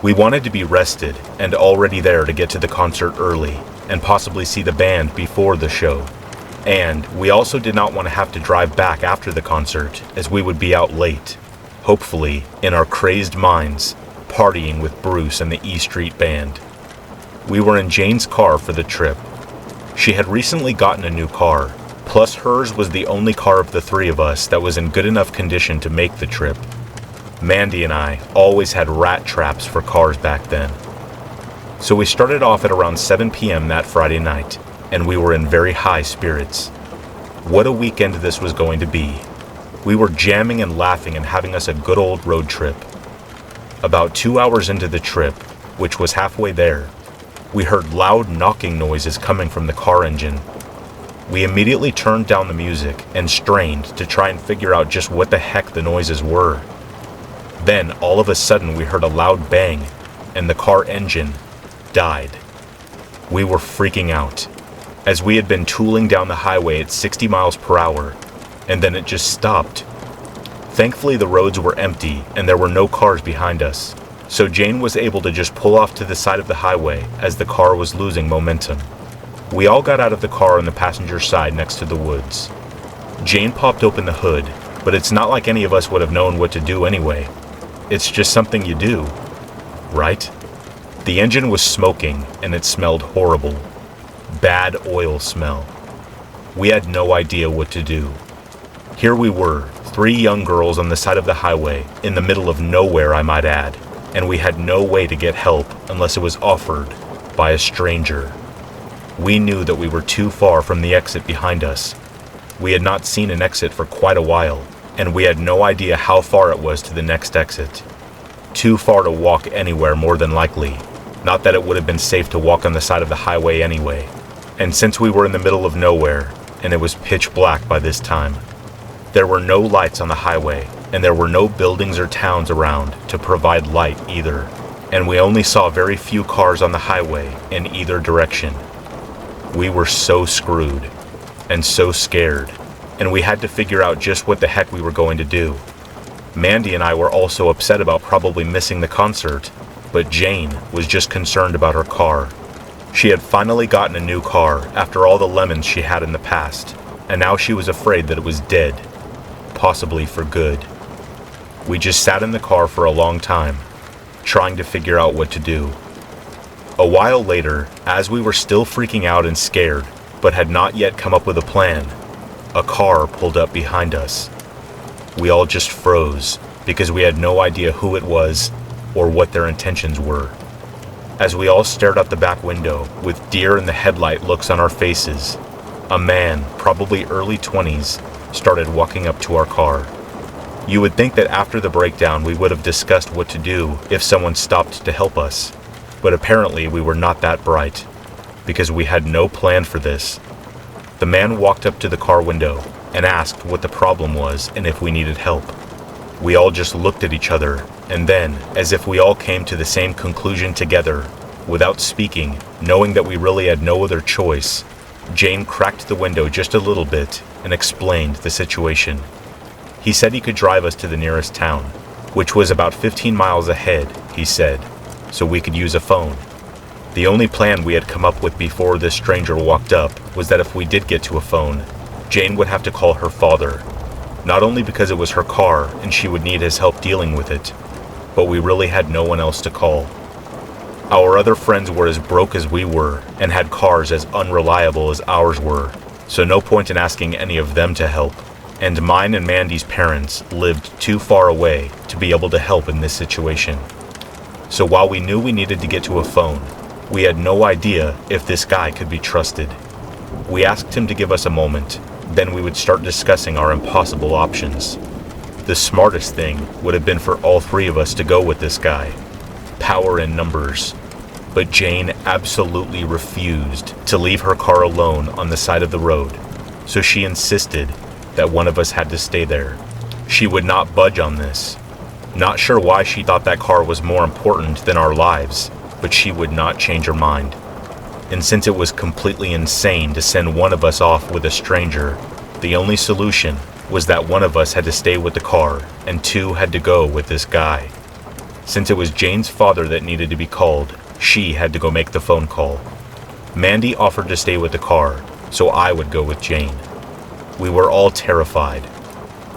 E: We wanted to be rested and already there to get to the concert early and possibly see the band before the show. And we also did not want to have to drive back after the concert, as we would be out late, hopefully in our crazed minds, partying with Bruce and the E Street Band. We were in Jane's car for the trip. She had recently gotten a new car, plus hers was the only car of the three of us that was in good enough condition to make the trip. Mandy and I always had rat traps for cars back then. So we started off at around 7 p.m. that Friday night, and we were in very high spirits. What a weekend this was going to be. We were jamming and laughing and having us a good old road trip. About 2 hours into the trip, which was halfway there, we heard loud knocking noises coming from the car engine. We immediately turned down the music and strained to try and figure out just what the heck the noises were. Then, all of a sudden, we heard a loud bang, and the car engine died. We were freaking out, as we had been tooling down the highway at 60 miles per hour, and then it just stopped. Thankfully, the roads were empty, and there were no cars behind us, so Jane was able to just pull off to the side of the highway as the car was losing momentum. We all got out of the car on the passenger side next to the woods. Jane popped open the hood, but it's not like any of us would have known what to do anyway. It's just something you do, right? The engine was smoking, and it smelled horrible. Bad oil smell. We had no idea what to do. Here we were, 3 young girls on the side of the highway, in the middle of nowhere, I might add, and we had no way to get help unless it was offered by a stranger. We knew that we were too far from the exit behind us. We had not seen an exit for quite a while, and we had no idea how far it was to the next exit. Too far to walk anywhere, more than likely. Not that it would have been safe to walk on the side of the highway anyway. And since we were in the middle of nowhere, and it was pitch black by this time, there were no lights on the highway, and there were no buildings or towns around to provide light either. And we only saw very few cars on the highway in either direction. We were so screwed. and so scared, and we had to figure out just what the heck we were going to do. Mandy and I were also upset about probably missing the concert, but Jane was just concerned about her car. She had finally gotten a new car after all the lemons she had in the past, and now she was afraid that it was dead, possibly for good. We just sat in the car for a long time, trying to figure out what to do. A while later, as we were still freaking out and scared, but had not yet come up with a plan, a car pulled up behind us. We all just froze because we had no idea who it was or what their intentions were. As we all stared out the back window with deer in the headlight looks on our faces, a man, probably early 20s, started walking up to our car. You would think that after the breakdown we would have discussed what to do if someone stopped to help us, but apparently we were not that bright, because we had no plan for this. The man walked up to the car window and asked what the problem was and if we needed help. We all just looked at each other, and then, as if we all came to the same conclusion together, without speaking, knowing that we really had no other choice, Jane cracked the window just a little bit and explained the situation. He said he could drive us to the nearest town, which was about 15 miles ahead, he said, so we could use a phone. The only plan we had come up with before this stranger walked up was that if we did get to a phone, Jane would have to call her father, not only because it was her car and she would need his help dealing with it, but we really had no one else to call. Our other friends were as broke as we were and had cars as unreliable as ours were, so no point in asking any of them to help, and mine and Mandy's parents lived too far away to be able to help in this situation. So while we knew we needed to get to a phone, we had no idea if this guy could be trusted. We asked him to give us a moment, then we would start discussing our impossible options. The smartest thing would have been for all three of us to go with this guy. Power in numbers. But Jane absolutely refused to leave her car alone on the side of the road, so she insisted that one of us had to stay there. She would not budge on this. Not sure why she thought that car was more important than our lives, but she would not change her mind. And since it was completely insane to send one of us off with a stranger, the only solution was that one of us had to stay with the car and two had to go with this guy. Since it was Jane's father that needed to be called, she had to go make the phone call. Mandy offered to stay with the car, so I would go with Jane. We were all terrified,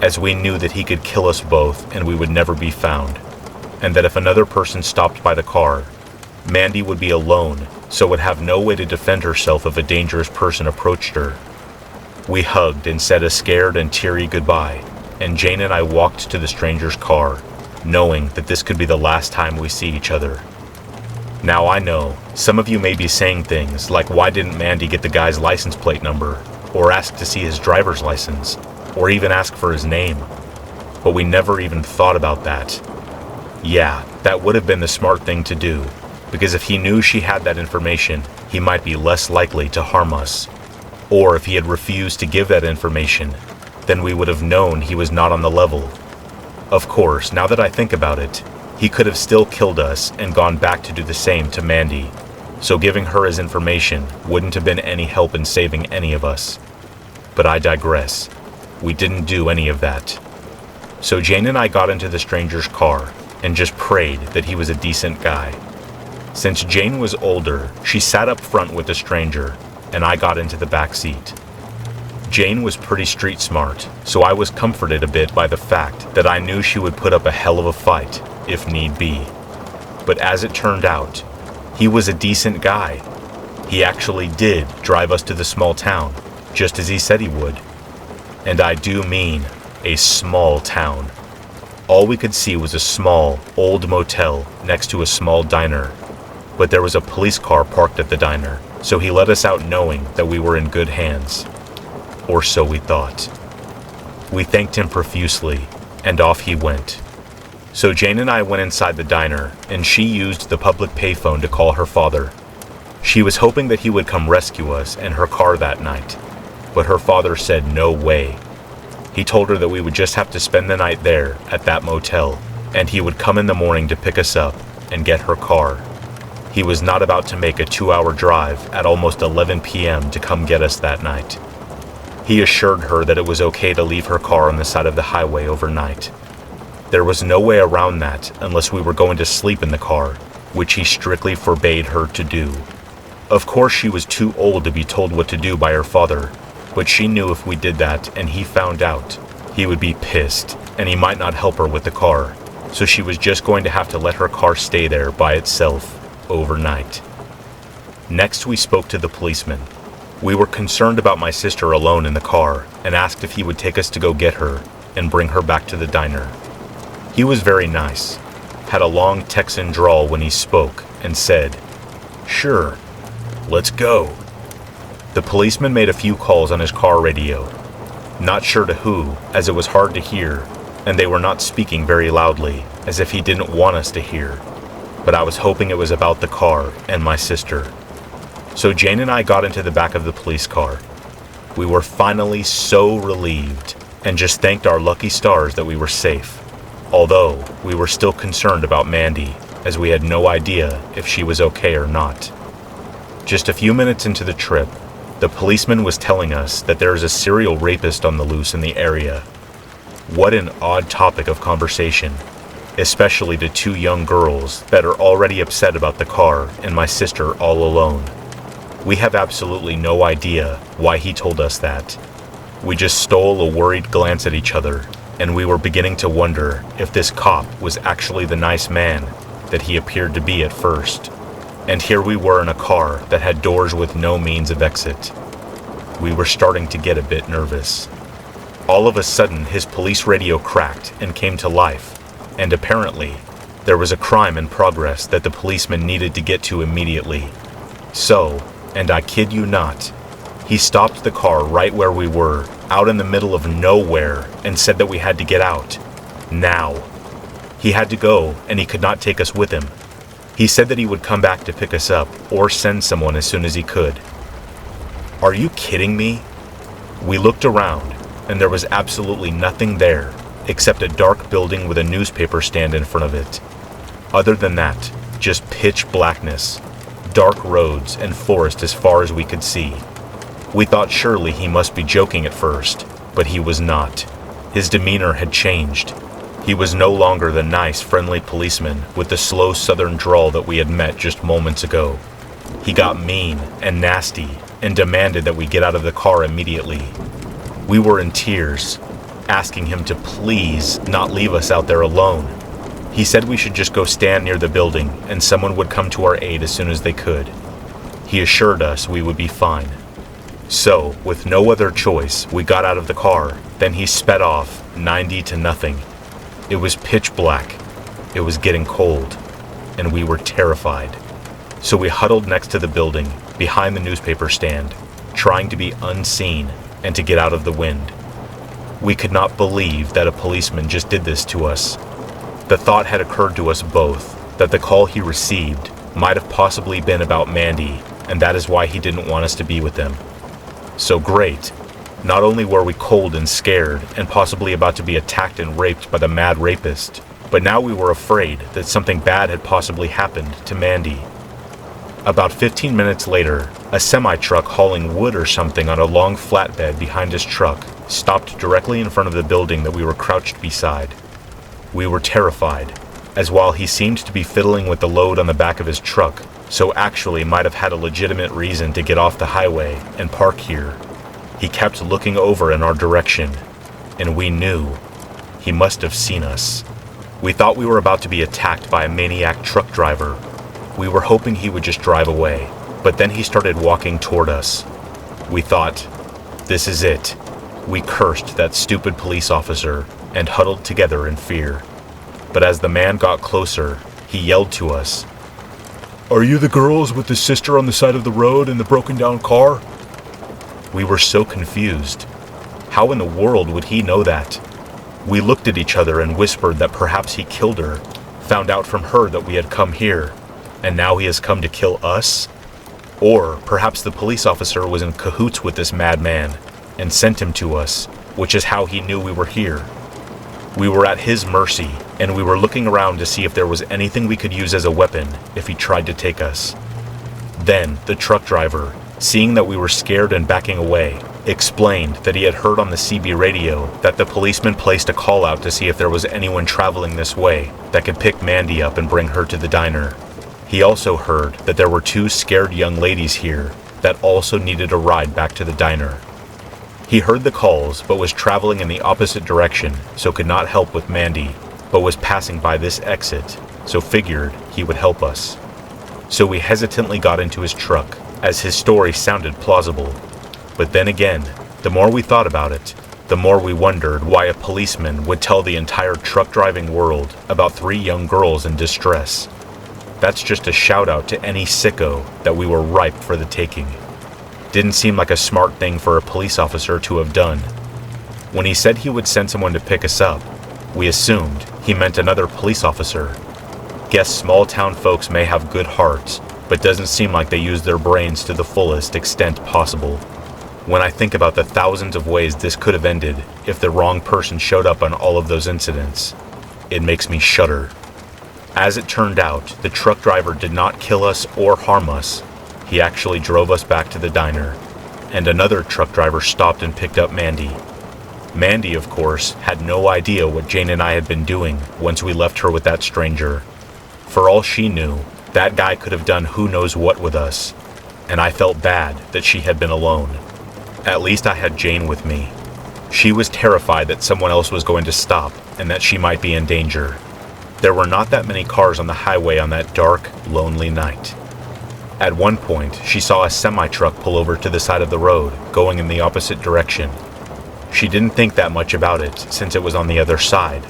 E: as we knew that he could kill us both and we would never be found, and that if another person stopped by the car, Mandy would be alone, so would have no way to defend herself if a dangerous person approached her. We hugged and said a scared and teary goodbye, and Jane and I walked to the stranger's car, knowing that this could be the last time we see each other. Now I know, some of you may be saying things like why didn't Mandy get the guy's license plate number, or ask to see his driver's license, or even ask for his name. But we never even thought about that. Yeah, that would have been the smart thing to do, because if he knew she had that information, he might be less likely to harm us. Or if he had refused to give that information, then we would have known he was not on the level. Of course, now that I think about it, he could have still killed us and gone back to do the same to Mandy, so giving her his information wouldn't have been any help in saving any of us. But I digress. We didn't do any of that. So Jane and I got into the stranger's car and just prayed that he was a decent guy. Since Jane was older, she sat up front with the stranger, and I got into the back seat. Jane was pretty street smart, so I was comforted a bit by the fact that I knew she would put up a hell of a fight, if need be. But as it turned out, he was a decent guy. He actually did drive us to the small town, just as he said he would. And I do mean a small town. All we could see was a small, old motel next to a small diner. But there was a police car parked at the diner, so he let us out knowing that we were in good hands. Or so we thought. We thanked him profusely, and off he went. So Jane and I went inside the diner, and she used the public payphone to call her father. She was hoping that he would come rescue us and her car that night, but her father said no way. He told her that we would just have to spend the night there at that motel, and he would come in the morning to pick us up and get her car. He was not about to make a 2-hour drive at almost 11 p.m. to come get us that night. He assured her that it was okay to leave her car on the side of the highway overnight. There was no way around that unless we were going to sleep in the car, which he strictly forbade her to do. Of course, she was too old to be told what to do by her father, but she knew if we did that and he found out, he would be pissed and he might not help her with the car, so she was just going to have to let her car stay there by itself overnight. Next, we spoke to the policeman. We were concerned about my sister alone in the car and asked if he would take us to go get her and bring her back to the diner. He was very nice, had a long Texan drawl when he spoke, and said, "Sure, let's go." The policeman made a few calls on his car radio. Not sure to who, as it was hard to hear, and they were not speaking very loudly, as if he didn't want us to hear. But I was hoping it was about the car and my sister. So Jane and I got into the back of the police car. We were finally so relieved, and just thanked our lucky stars that we were safe. Although, we were still concerned about Mandy, as we had no idea if she was okay or not. Just a few minutes into the trip, the policeman was telling us that there is a serial rapist on the loose in the area. What an odd topic of conversation, especially to two young girls that are already upset about the car and my sister all alone. We have absolutely no idea why he told us that. We just stole a worried glance at each other, and we were beginning to wonder if this cop was actually the nice man that he appeared to be at first. And here we were in a car that had doors with no means of exit. We were starting to get a bit nervous. All of a sudden, his police radio cracked and came to life, and apparently, there was a crime in progress that the policeman needed to get to immediately. So, and I kid you not, he stopped the car right where we were, out in the middle of nowhere, and said that we had to get out. Now. He had to go, and he could not take us with him. He said that he would come back to pick us up, or send someone as soon as he could. Are you kidding me? We looked around, and there was absolutely nothing there, except a dark building with a newspaper stand in front of it. Other than that, just pitch blackness, dark roads, and forest as far as we could see. We thought surely he must be joking at first, but he was not. His demeanor had changed. He was no longer the nice, friendly policeman with the slow southern drawl that we had met just moments ago. He got mean and nasty and demanded that we get out of the car immediately. We were in tears, asking him to please not leave us out there alone. He said we should just go stand near the building and someone would come to our aid as soon as they could. He assured us we would be fine. So, with no other choice, we got out of the car, then he sped off, 90 to nothing. It was pitch black, it was getting cold, and we were terrified. So we huddled next to the building, behind the newspaper stand, trying to be unseen and to get out of the wind. We could not believe that a policeman just did this to us. The thought had occurred to us both that the call he received might have possibly been about Mandy, and that is why he didn't want us to be with them. So great. Not only were we cold and scared and possibly about to be attacked and raped by the mad rapist, but now we were afraid that something bad had possibly happened to Mandy. About 15 minutes later, a semi-truck hauling wood or something on a long flatbed behind his truck stopped directly in front of the building that we were crouched beside. We were terrified, as while he seemed to be fiddling with the load on the back of his truck, so actually might have had a legitimate reason to get off the highway and park here, he kept looking over in our direction, and we knew he must have seen us. We thought we were about to be attacked by a maniac truck driver. We were hoping he would just drive away, but then he started walking toward us. We thought, this is it. We cursed that stupid police officer and huddled together in fear. But as the man got closer, he yelled to us, "Are you the girls with the sister on the side of the road in the broken down car?" We were so confused. How in the world would he know that? We looked at each other and whispered that perhaps he killed her, found out from her that we had come here, and now he has come to kill us? Or perhaps the police officer was in cahoots with this madman and sent him to us, which is how he knew we were here. We were at his mercy, and we were looking around to see if there was anything we could use as a weapon if he tried to take us. Then, the truck driver, seeing that we were scared and backing away, explained that he had heard on the CB radio that the policeman placed a call out to see if there was anyone traveling this way that could pick Mandy up and bring her to the diner. He also heard that there were 2 scared young ladies here that also needed a ride back to the diner. He heard the calls but was traveling in the opposite direction, so could not help with Mandy, but was passing by this exit, so figured he would help us. So we hesitantly got into his truck, as his story sounded plausible. But then again, the more we thought about it, the more we wondered why a policeman would tell the entire truck driving world about 3 young girls in distress. That's just a shout out to any sicko that we were ripe for the taking. Didn't seem like a smart thing for a police officer to have done. When he said he would send someone to pick us up, we assumed he meant another police officer. Guess small town folks may have good hearts, but doesn't seem like they use their brains to the fullest extent possible. When I think about the thousands of ways this could have ended if the wrong person showed up on all of those incidents, it makes me shudder. As it turned out, the truck driver did not kill us or harm us. He actually drove us back to the diner, and another truck driver stopped and picked up Mandy. Mandy, of course, had no idea what Jane and I had been doing once we left her with that stranger. For all she knew, that guy could have done who knows what with us, and I felt bad that she had been alone. At least I had Jane with me. She was terrified that someone else was going to stop and that she might be in danger. There were not that many cars on the highway on that dark, lonely night. At one point, she saw a semi-truck pull over to the side of the road, going in the opposite direction. She didn't think that much about it since it was on the other side.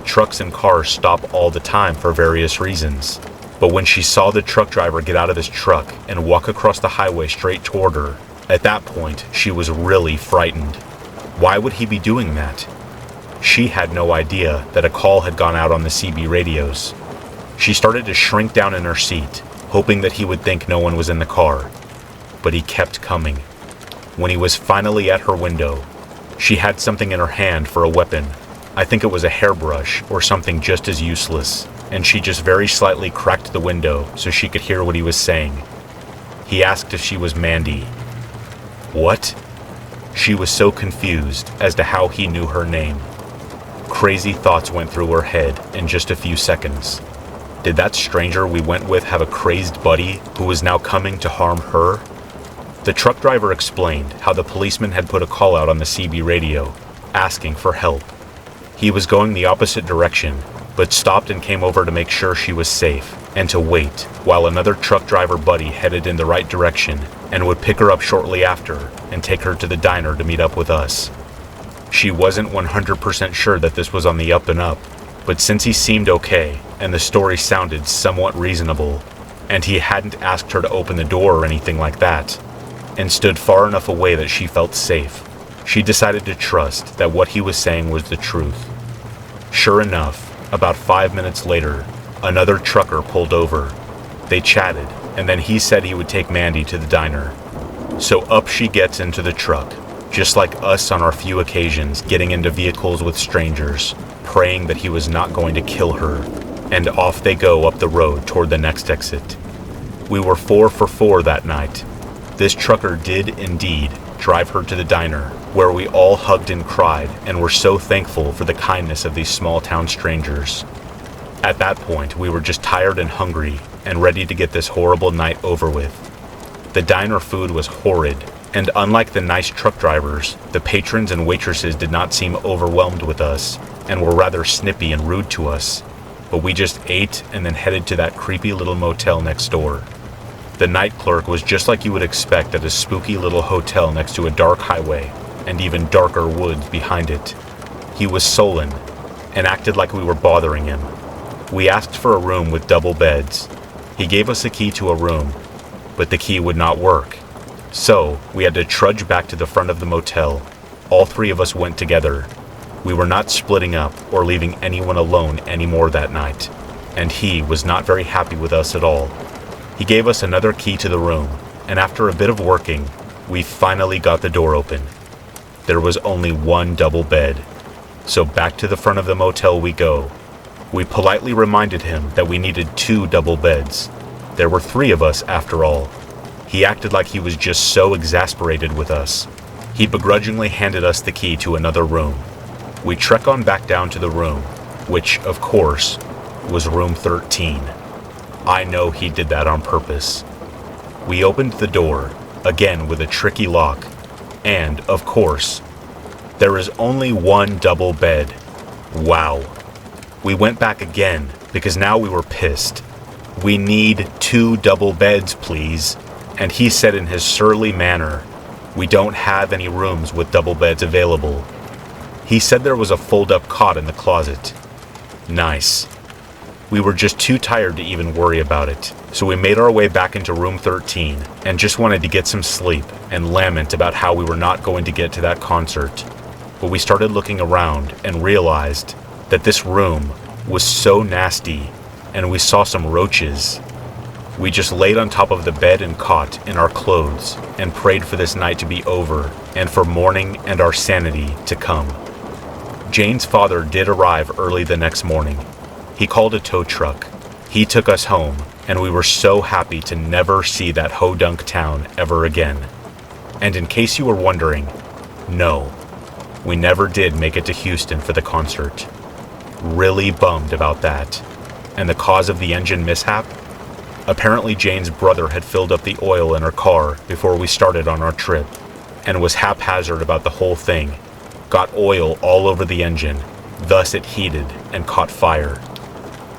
E: Trucks and cars stop all the time for various reasons. But when she saw the truck driver get out of his truck and walk across the highway straight toward her, at that point, she was really frightened. Why would he be doing that? She had no idea that a call had gone out on the CB radios. She started to shrink down in her seat, hoping that he would think no one was in the car. But he kept coming. When he was finally at her window, she had something in her hand for a weapon. I think it was a hairbrush or something just as useless, and she just very slightly cracked the window so she could hear what he was saying. He asked if she was Mandy. What? She was so confused as to how he knew her name. Crazy thoughts went through her head in just a few seconds. Did that stranger we went with have a crazed buddy who was now coming to harm her? The truck driver explained how the policeman had put a call out on the CB radio, asking for help. He was going the opposite direction, but stopped and came over to make sure she was safe, and to wait while another truck driver buddy headed in the right direction and would pick her up shortly after and take her to the diner to meet up with us. She wasn't 100% sure that this was on the up and up, but since he seemed okay and the story sounded somewhat reasonable, and he hadn't asked her to open the door or anything like that, and stood far enough away that she felt safe, she decided to trust that what he was saying was the truth. Sure enough, about 5 minutes later, another trucker pulled over. They chatted, and then he said he would take Mandy to the diner. So up she gets into the truck, just like us on our few occasions getting into vehicles with strangers, praying that he was not going to kill her, and off they go up the road toward the next exit. We were 4 for 4 that night. This trucker did indeed drive her to the diner, where we all hugged and cried and were so thankful for the kindness of these small town strangers. At that point, we were just tired and hungry and ready to get this horrible night over with. The diner food was horrid, and unlike the nice truck drivers, the patrons and waitresses did not seem overwhelmed with us and were rather snippy and rude to us, but we just ate and then headed to that creepy little motel next door. The night clerk was just like you would expect at a spooky little hotel next to a dark highway and even darker woods behind it. He was sullen and acted like we were bothering him. We asked for a room with double beds. He gave us a key to a room, but the key would not work. So we had to trudge back to the front of the motel. All 3 of us went together. We were not splitting up or leaving anyone alone anymore that night, and he was not very happy with us at all. He gave us another key to the room, and after a bit of working, we finally got the door open. There was only one double bed, so back to the front of the motel we go. We politely reminded him that we needed 2 double beds. There were 3 of us after all. He acted like he was just so exasperated with us. He begrudgingly handed us the key to another room. We trek on back down to the room, which, of course, was room 13. I know he did that on purpose. We opened the door, again with a tricky lock, and, of course, there is only one double bed. Wow. We went back again, because now we were pissed. We need 2 double beds, please. And he said in his surly manner, we don't have any rooms with double beds available. He said there was a fold-up cot in the closet. Nice. We were just too tired to even worry about it, so we made our way back into room 13 and just wanted to get some sleep and lament about how we were not going to get to that concert. But we started looking around and realized that this room was so nasty, and we saw some roaches. We just laid on top of the bed and cot in our clothes and prayed for this night to be over and for morning and our sanity to come. Jane's father did arrive early the next morning. He called a tow truck. He took us home, and we were so happy to never see that ho-dunk town ever again. And in case you were wondering, no, we never did make it to Houston for the concert. Really bummed about that. And the cause of the engine mishap? Apparently Jane's brother had filled up the oil in her car before we started on our trip, and was haphazard about the whole thing. Got oil all over the engine, thus it heated and caught fire.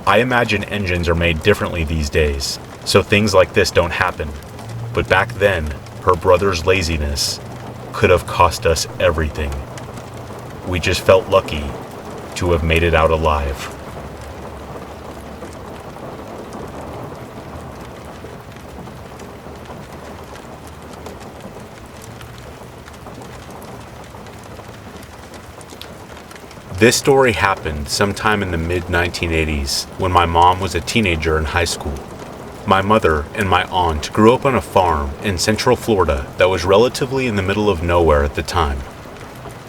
E: I imagine engines are made differently these days, so things like this don't happen. But back then, her brother's laziness could have cost us everything. We just felt lucky to have made it out alive. This story happened sometime in the mid-1980s when my mom was a teenager in high school. My mother and my aunt grew up on a farm in Central Florida that was relatively in the middle of nowhere at the time.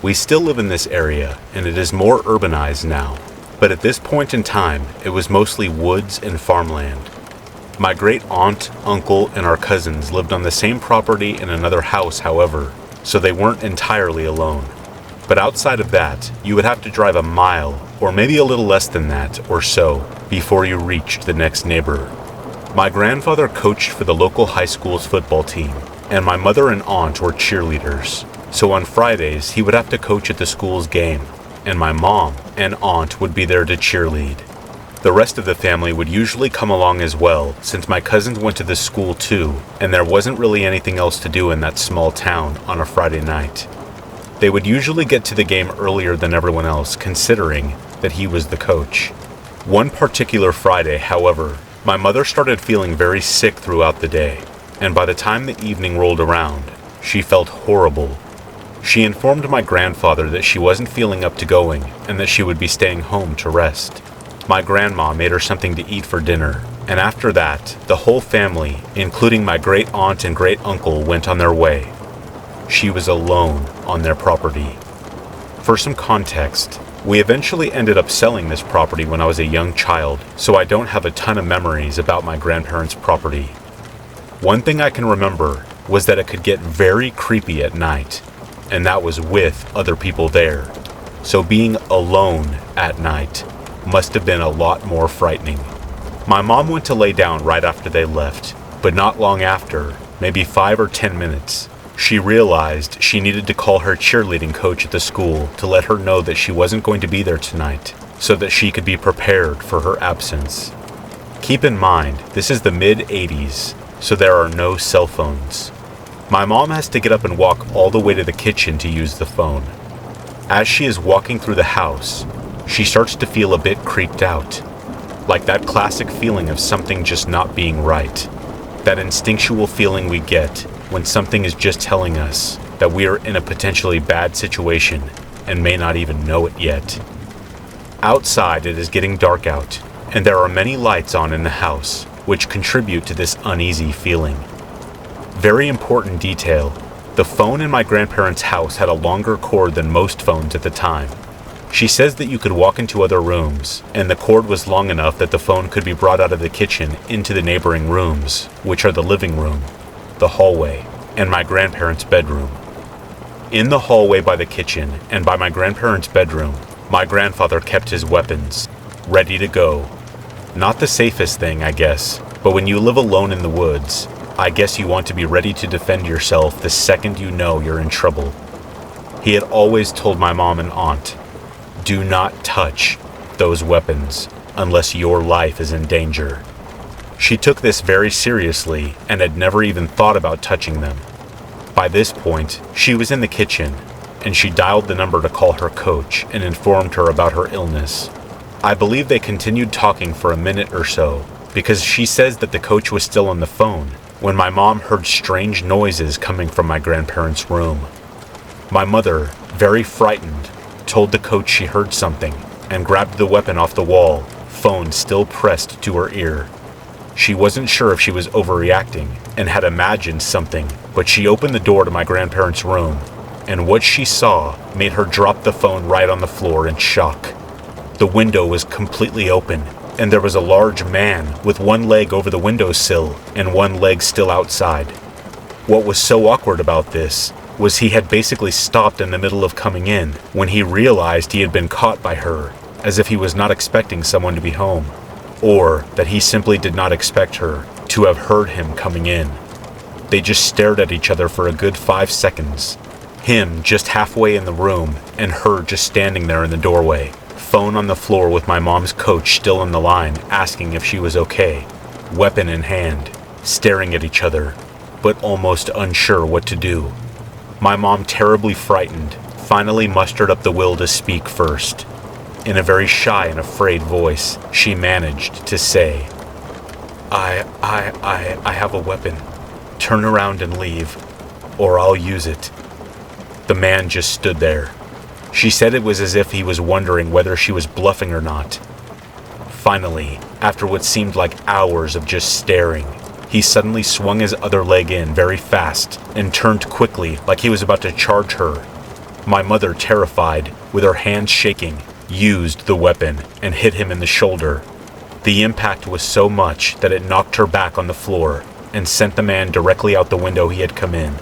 E: We still live in this area, and it is more urbanized now, but at this point in time, it was mostly woods and farmland. My great aunt, uncle, and our cousins lived on the same property in another house, however, so they weren't entirely alone. But outside of that, you would have to drive a mile, or maybe a little less than that, or so, before you reached the next neighbor. My grandfather coached for the local high school's football team, and my mother and aunt were cheerleaders. So on Fridays, he would have to coach at the school's game, and my mom and aunt would be there to cheerlead. The rest of the family would usually come along as well, since my cousins went to this school too, and there wasn't really anything else to do in that small town on a Friday night. They would usually get to the game earlier than everyone else, considering that he was the coach. One particular Friday, however, my mother started feeling very sick throughout the day, and by the time the evening rolled around, she felt horrible. She informed my grandfather that she wasn't feeling up to going, and that she would be staying home to rest. My grandma made her something to eat for dinner, and after that, the whole family, including my great aunt and great uncle, went on their way. She was alone on their property. For some context, we eventually ended up selling this property when I was a young child, so I don't have a ton of memories about my grandparents' property. One thing I can remember was that it could get very creepy at night, and that was with other people there. So being alone at night must have been a lot more frightening. My mom went to lay down right after they left, but not long after, maybe 5 or 10 minutes, she realized she needed to call her cheerleading coach at the school to let her know that she wasn't going to be there tonight, so that she could be prepared for her absence. Keep in mind, this is the mid-80s, so there are no cell phones. My mom has to get up and walk all the way to the kitchen to use the phone. As she is walking through the house, she starts to feel a bit creeped out, like that classic feeling of something just not being right. That instinctual feeling we get when something is just telling us that we are in a potentially bad situation and may not even know it yet. Outside, it is getting dark out, and there are many lights on in the house, which contribute to this uneasy feeling. Very important detail, the phone in my grandparents' house had a longer cord than most phones at the time. She says that you could walk into other rooms, and the cord was long enough that the phone could be brought out of the kitchen into the neighboring rooms, which are the living room, the hallway, and my grandparents' bedroom. In the hallway by the kitchen and by my grandparents' bedroom, my grandfather kept his weapons, ready to go. Not the safest thing, I guess, but when you live alone in the woods, I guess you want to be ready to defend yourself the second you know you're in trouble. He had always told my mom and aunt, do not touch those weapons unless your life is in danger. She took this very seriously and had never even thought about touching them. By this point, she was in the kitchen, and she dialed the number to call her coach and informed her about her illness. I believe they continued talking for a minute or so, because she says that the coach was still on the phone when my mom heard strange noises coming from my grandparents' room. My mother, very frightened, told the coach she heard something and grabbed the weapon off the wall, phone still pressed to her ear. She wasn't sure if she was overreacting and had imagined something, but she opened the door to my grandparents' room, and what she saw made her drop the phone right on the floor in shock. The window was completely open, and there was a large man with one leg over the windowsill and one leg still outside. What was so awkward about this was he had basically stopped in the middle of coming in when he realized he had been caught by her, as if he was not expecting someone to be home, or that he simply did not expect her to have heard him coming in. They just stared at each other for a good 5 seconds. Him just halfway in the room and her just standing there in the doorway, phone on the floor with my mom's coach still on the line asking if she was okay, weapon in hand, staring at each other, but almost unsure what to do. My mom, terribly frightened, finally mustered up the will to speak first. In a very shy and afraid voice, she managed to say, I have a weapon. Turn around and leave, or I'll use it. The man just stood there. She said it was as if he was wondering whether she was bluffing or not. Finally, after what seemed like hours of just staring, he suddenly swung his other leg in very fast and turned quickly like he was about to charge her. My mother, terrified, with her hands shaking, used the weapon and hit him in the shoulder. The impact was so much that it knocked her back on the floor and sent the man directly out the window he had come in.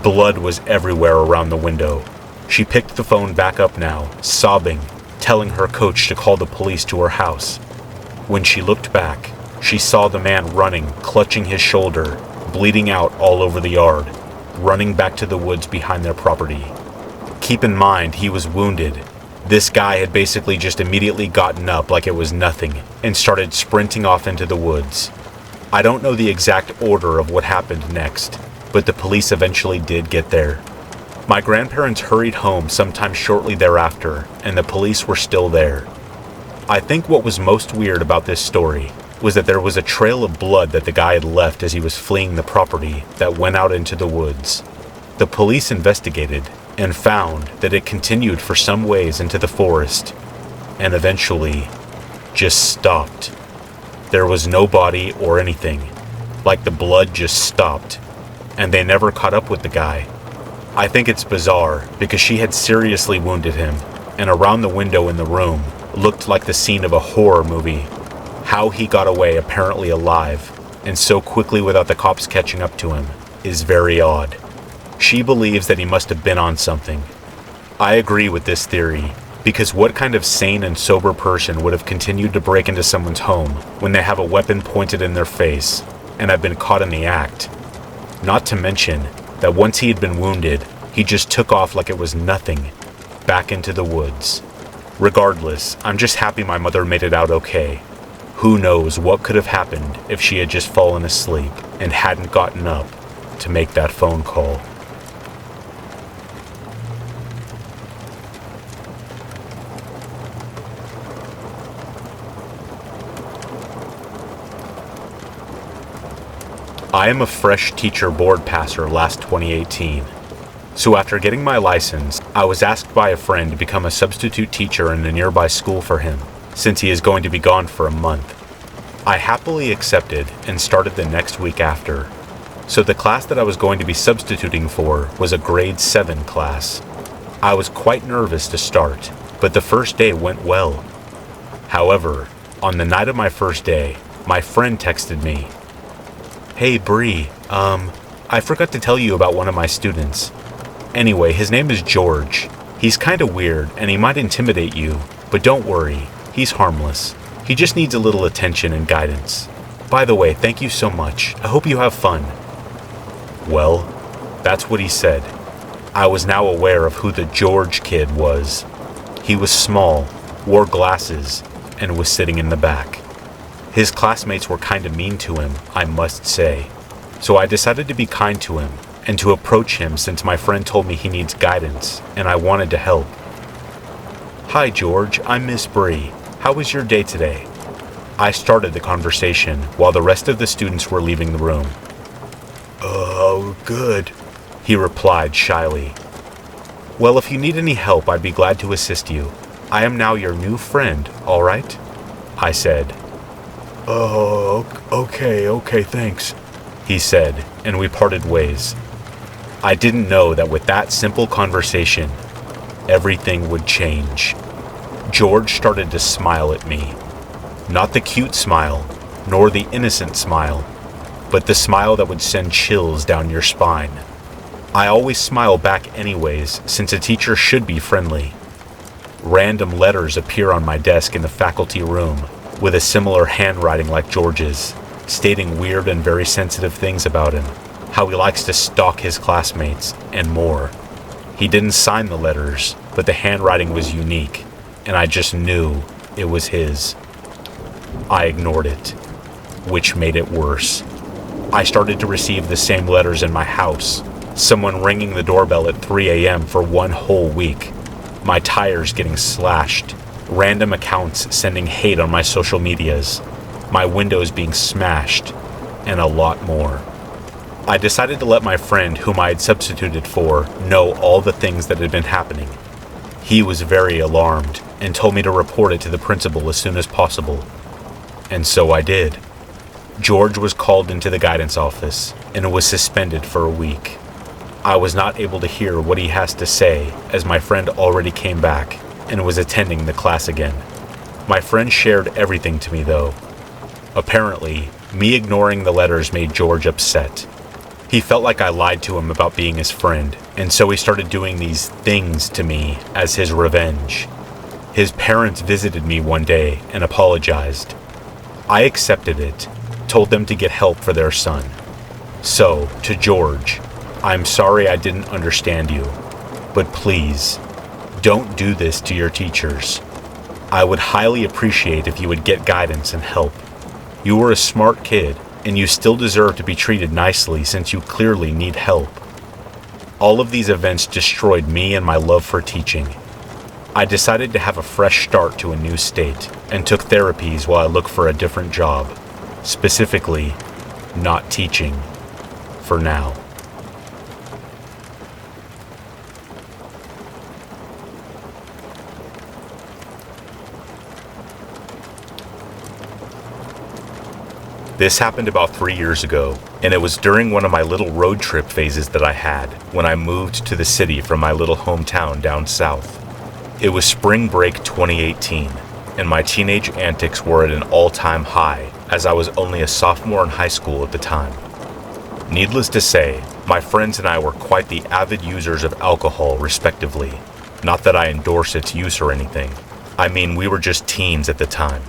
E: Blood was everywhere around the window. She picked the phone back up now, sobbing, telling her coach to call the police to her house. When she looked back, she saw the man running, clutching his shoulder, bleeding out all over the yard, running back to the woods behind their property. Keep in mind, he was wounded. This guy had basically just immediately gotten up like it was nothing and started sprinting off into the woods. I don't know the exact order of what happened next, but the police eventually did get there. My grandparents hurried home sometime shortly thereafter, and the police were still there. I think what was most weird about this story was that there was a trail of blood that the guy had left as he was fleeing the property that went out into the woods. The police investigated and found that it continued for some ways into the forest, and eventually just stopped. There was no body or anything, like the blood just stopped, and they never caught up with the guy. I think it's bizarre because she had seriously wounded him, and around the window in the room looked like the scene of a horror movie. How he got away apparently alive, and so quickly without the cops catching up to him, is very odd. She believes that he must have been on something. I agree with this theory, because what kind of sane and sober person would have continued to break into someone's home when they have a weapon pointed in their face and have been caught in the act? Not to mention that once he had been wounded, he just took off like it was nothing, back into the woods. Regardless, I'm just happy my mother made it out okay. Who knows what could have happened if she had just fallen asleep and hadn't gotten up to make that phone call. I am a fresh teacher board passer last 2018. So after getting my license, I was asked by a friend to become a substitute teacher in a nearby school for him, since he is going to be gone for a month. I happily accepted and started the next week after. So the class that I was going to be substituting for was a grade 7 class. I was quite nervous to start, but the first day went well. However, on the night of my first day, my friend texted me, "Hey Bree, I forgot to tell you about one of my students." Anyway, his name is George. He's kinda weird, and he might intimidate you, but don't worry, he's harmless. He just needs a little attention and guidance. By the way, thank you so much. I hope you have fun." Well, that's what he said. I was now aware of who the George kid was. He was small, wore glasses, and was sitting in the back. His classmates were kinda mean to him, I must say. So I decided to be kind to him and to approach him since my friend told me he needs guidance and I wanted to help. "Hi George, I'm Miss Bree. How was your day today?" I started the conversation while the rest of the students were leaving the room. "Oh, good," he replied shyly. "Well, if you need any help, I'd be glad to assist you. I am now your new friend, all right?" I said. "Oh, okay, thanks," he said, and we parted ways. I didn't know that with that simple conversation, everything would change. George started to smile at me. Not the cute smile, nor the innocent smile, but the smile that would send chills down your spine. I always smile back anyways, since a teacher should be friendly. Random letters appear on my desk in the faculty room, with a similar handwriting like George's, stating weird and very sensitive things about him, how he likes to stalk his classmates, and more. He didn't sign the letters, but the handwriting was unique, and I just knew it was his. I ignored it, which made it worse. I started to receive the same letters in my house, someone ringing the doorbell at 3 a.m. for one whole week, my tires getting slashed, random accounts sending hate on my social medias, my windows being smashed, and a lot more. I decided to let my friend, whom I had substituted for, know all the things that had been happening. He was very alarmed and told me to report it to the principal as soon as possible. And so I did. George was called into the guidance office and was suspended for a week. I was not able to hear what he has to say as my friend already came back and was attending the class again. My friend shared everything to me though. Apparently, me ignoring the letters made George upset. He felt like I lied to him about being his friend, and so he started doing these things to me as his revenge. His parents visited me one day and apologized. I accepted it, told them to get help for their son. So, to George, I'm sorry I didn't understand you, but please, don't do this to your teachers. I would highly appreciate if you would get guidance and help. You were a smart kid, and you still deserve to be treated nicely since you clearly need help. All of these events destroyed me and my love for teaching. I decided to have a fresh start to a new state and took therapies while I looked for a different job. Specifically, not teaching. For now. This happened about 3 years ago, and it was during one of my little road trip phases that I had when I moved to the city from my little hometown down south. It was spring break 2018, and my teenage antics were at an all-time high as I was only a sophomore in high school at the time. Needless to say, my friends and I were quite the avid users of alcohol respectively. Not that I endorse its use or anything. I mean, we were just teens at the time.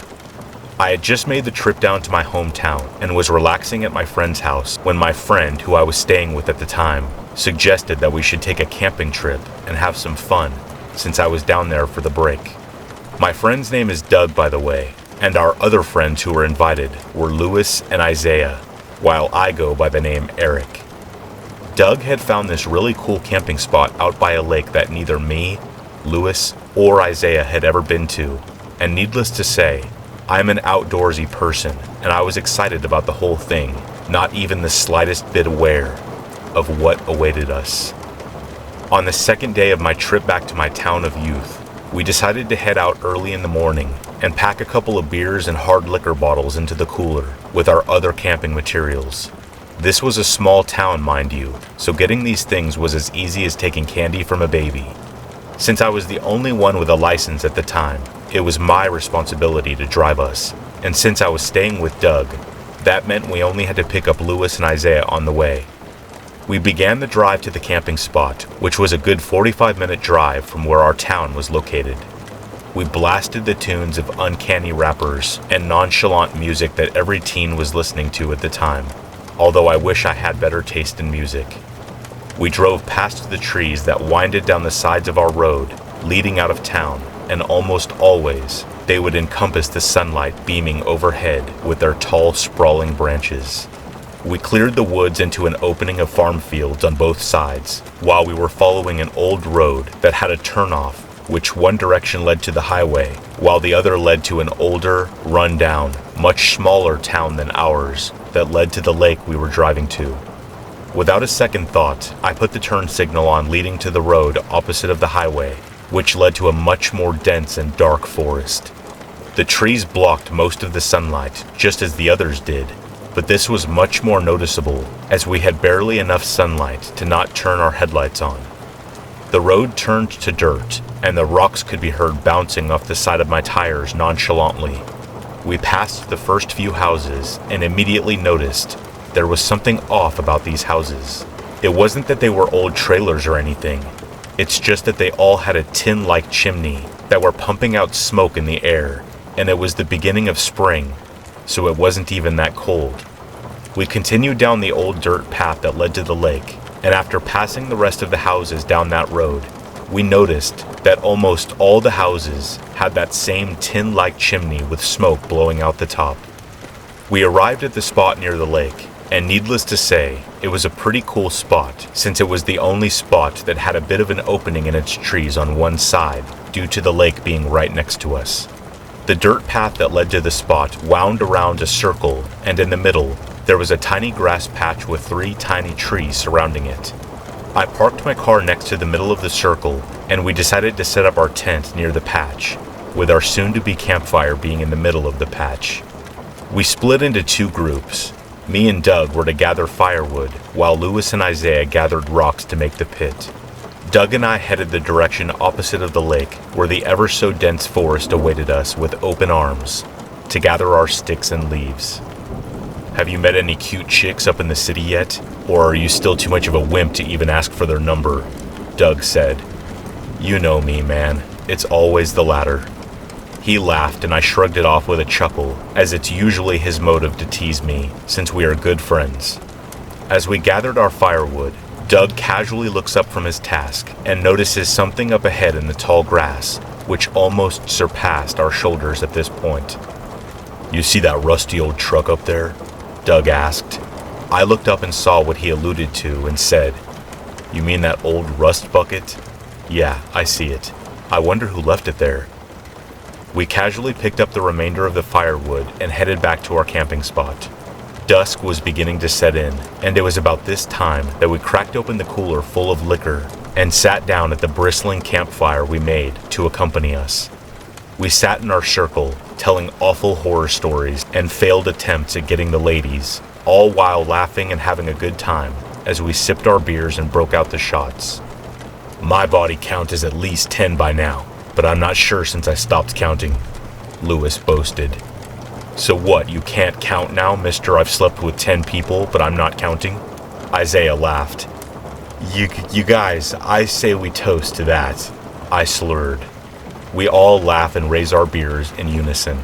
E: I had just made the trip down to my hometown and was relaxing at my friend's house when my friend, who I was staying with at the time, suggested that we should take a camping trip and have some fun since I was down there for the break. My friend's name is Doug, by the way, and our other friends who were invited were Lewis and Isaiah, while I go by the name Eric. Doug had found this really cool camping spot out by a lake that neither me, Lewis, or Isaiah had ever been to, and needless to say, I'm an outdoorsy person, and I was excited about the whole thing, not even the slightest bit aware of what awaited us. On the second day of my trip back to my town of youth, we decided to head out early in the morning and pack a couple of beers and hard liquor bottles into the cooler with our other camping materials. This was a small town, mind you, so getting these things was as easy as taking candy from a baby. Since I was the only one with a license at the time, it was my responsibility to drive us, and since I was staying with Doug, that meant we only had to pick up Lewis and Isaiah on the way. We began the drive to the camping spot, which was a good 45-minute drive from where our town was located. We blasted the tunes of uncanny rappers and nonchalant music that every teen was listening to at the time, although I wish I had better taste in music. We drove past the trees that winded down the sides of our road, leading out of town, and almost always, they would encompass the sunlight beaming overhead with their tall, sprawling branches. We cleared the woods into an opening of farm fields on both sides, while we were following an old road that had a turnoff, which one direction led to the highway, while the other led to an older, run-down, much smaller town than ours that led to the lake we were driving to. Without a second thought, I put the turn signal on leading to the road opposite of the highway, which led to a much more dense and dark forest. The trees blocked most of the sunlight, just as the others did, but this was much more noticeable as we had barely enough sunlight to not turn our headlights on. The road turned to dirt, and the rocks could be heard bouncing off the side of my tires nonchalantly. We passed the first few houses and immediately noticed there was something off about these houses. It wasn't that they were old trailers or anything. It's just that they all had a tin-like chimney that were pumping out smoke in the air, and it was the beginning of spring, so it wasn't even that cold. We continued down the old dirt path that led to the lake, and after passing the rest of the houses down that road, we noticed that almost all the houses had that same tin-like chimney with smoke blowing out the top. We arrived at the spot near the lake, and needless to say, it was a pretty cool spot since it was the only spot that had a bit of an opening in its trees on one side due to the lake being right next to us. The dirt path that led to the spot wound around a circle, and in the middle, there was a tiny grass patch with 3 tiny trees surrounding it. I parked my car next to the middle of the circle, and we decided to set up our tent near the patch, with our soon-to-be campfire being in the middle of the patch. We split into 2 groups. Me and Doug were to gather firewood, while Lewis and Isaiah gathered rocks to make the pit. Doug and I headed the direction opposite of the lake, where the ever-so-dense forest awaited us with open arms, to gather our sticks and leaves. Have you met any cute chicks up in the city yet? Or are you still too much of a wimp to even ask for their number? Doug said. You know me, man. It's always the latter. He laughed and I shrugged it off with a chuckle, as it's usually his motive to tease me, since we are good friends. As we gathered our firewood, Doug casually looks up from his task and notices something up ahead in the tall grass, which almost surpassed our shoulders at this point. You see that rusty old truck up there? Doug asked. I looked up and saw what he alluded to and said, You mean that old rust bucket? Yeah, I see it. I wonder who left it there. We casually picked up the remainder of the firewood and headed back to our camping spot. Dusk was beginning to set in, and it was about this time that we cracked open the cooler full of liquor and sat down at the bristling campfire we made to accompany us. We sat in our circle, telling awful horror stories and failed attempts at getting the ladies, all while laughing and having a good time as we sipped our beers and broke out the shots. My body count is at least 10 by now, but I'm not sure since I stopped counting, Lewis boasted. So what, you can't count now, mister? I've slept with 10 people, but I'm not counting? Isaiah laughed. You guys, I say we toast to that, I slurred. We all laugh and raise our beers in unison.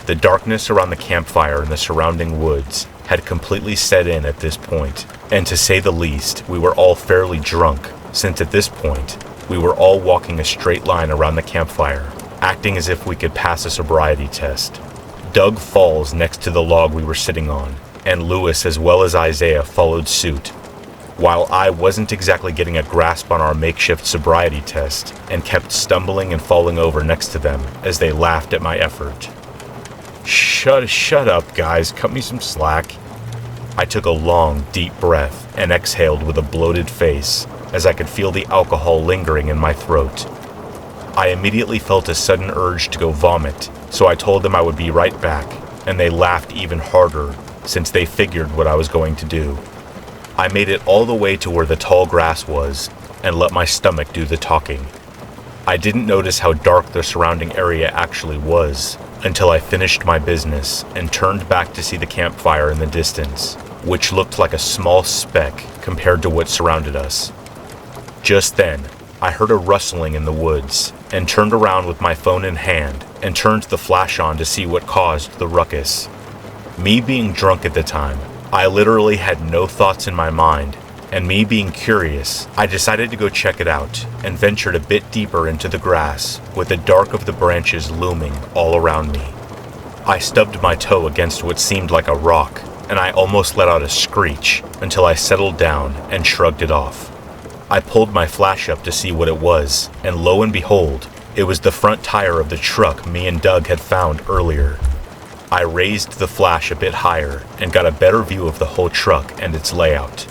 E: The darkness around the campfire and the surrounding woods had completely set in at this point, and to say the least, we were all fairly drunk, since at this point, we were all walking a straight line around the campfire, acting as if we could pass a sobriety test. Doug falls next to the log we were sitting on, and Lewis as well as Isaiah followed suit, while I wasn't exactly getting a grasp on our makeshift sobriety test and kept stumbling and falling over next to them as they laughed at my effort. Shut up, guys. Cut me some slack. I took a long, deep breath and exhaled with a bloated face as I could feel the alcohol lingering in my throat. I immediately felt a sudden urge to go vomit, so I told them I would be right back, and they laughed even harder since they figured what I was going to do. I made it all the way to where the tall grass was and let my stomach do the talking. I didn't notice how dark the surrounding area actually was until I finished my business and turned back to see the campfire in the distance, which looked like a small speck compared to what surrounded us. Just then, I heard a rustling in the woods and turned around with my phone in hand and turned the flash on to see what caused the ruckus. Me being drunk at the time, I literally had no thoughts in my mind, and me being curious, I decided to go check it out and ventured a bit deeper into the grass with the dark of the branches looming all around me. I stubbed my toe against what seemed like a rock, and I almost let out a screech until I settled down and shrugged it off. I pulled my flash up to see what it was, and lo and behold, it was the front tire of the truck me and Doug had found earlier. I raised the flash a bit higher and got a better view of the whole truck and its layout.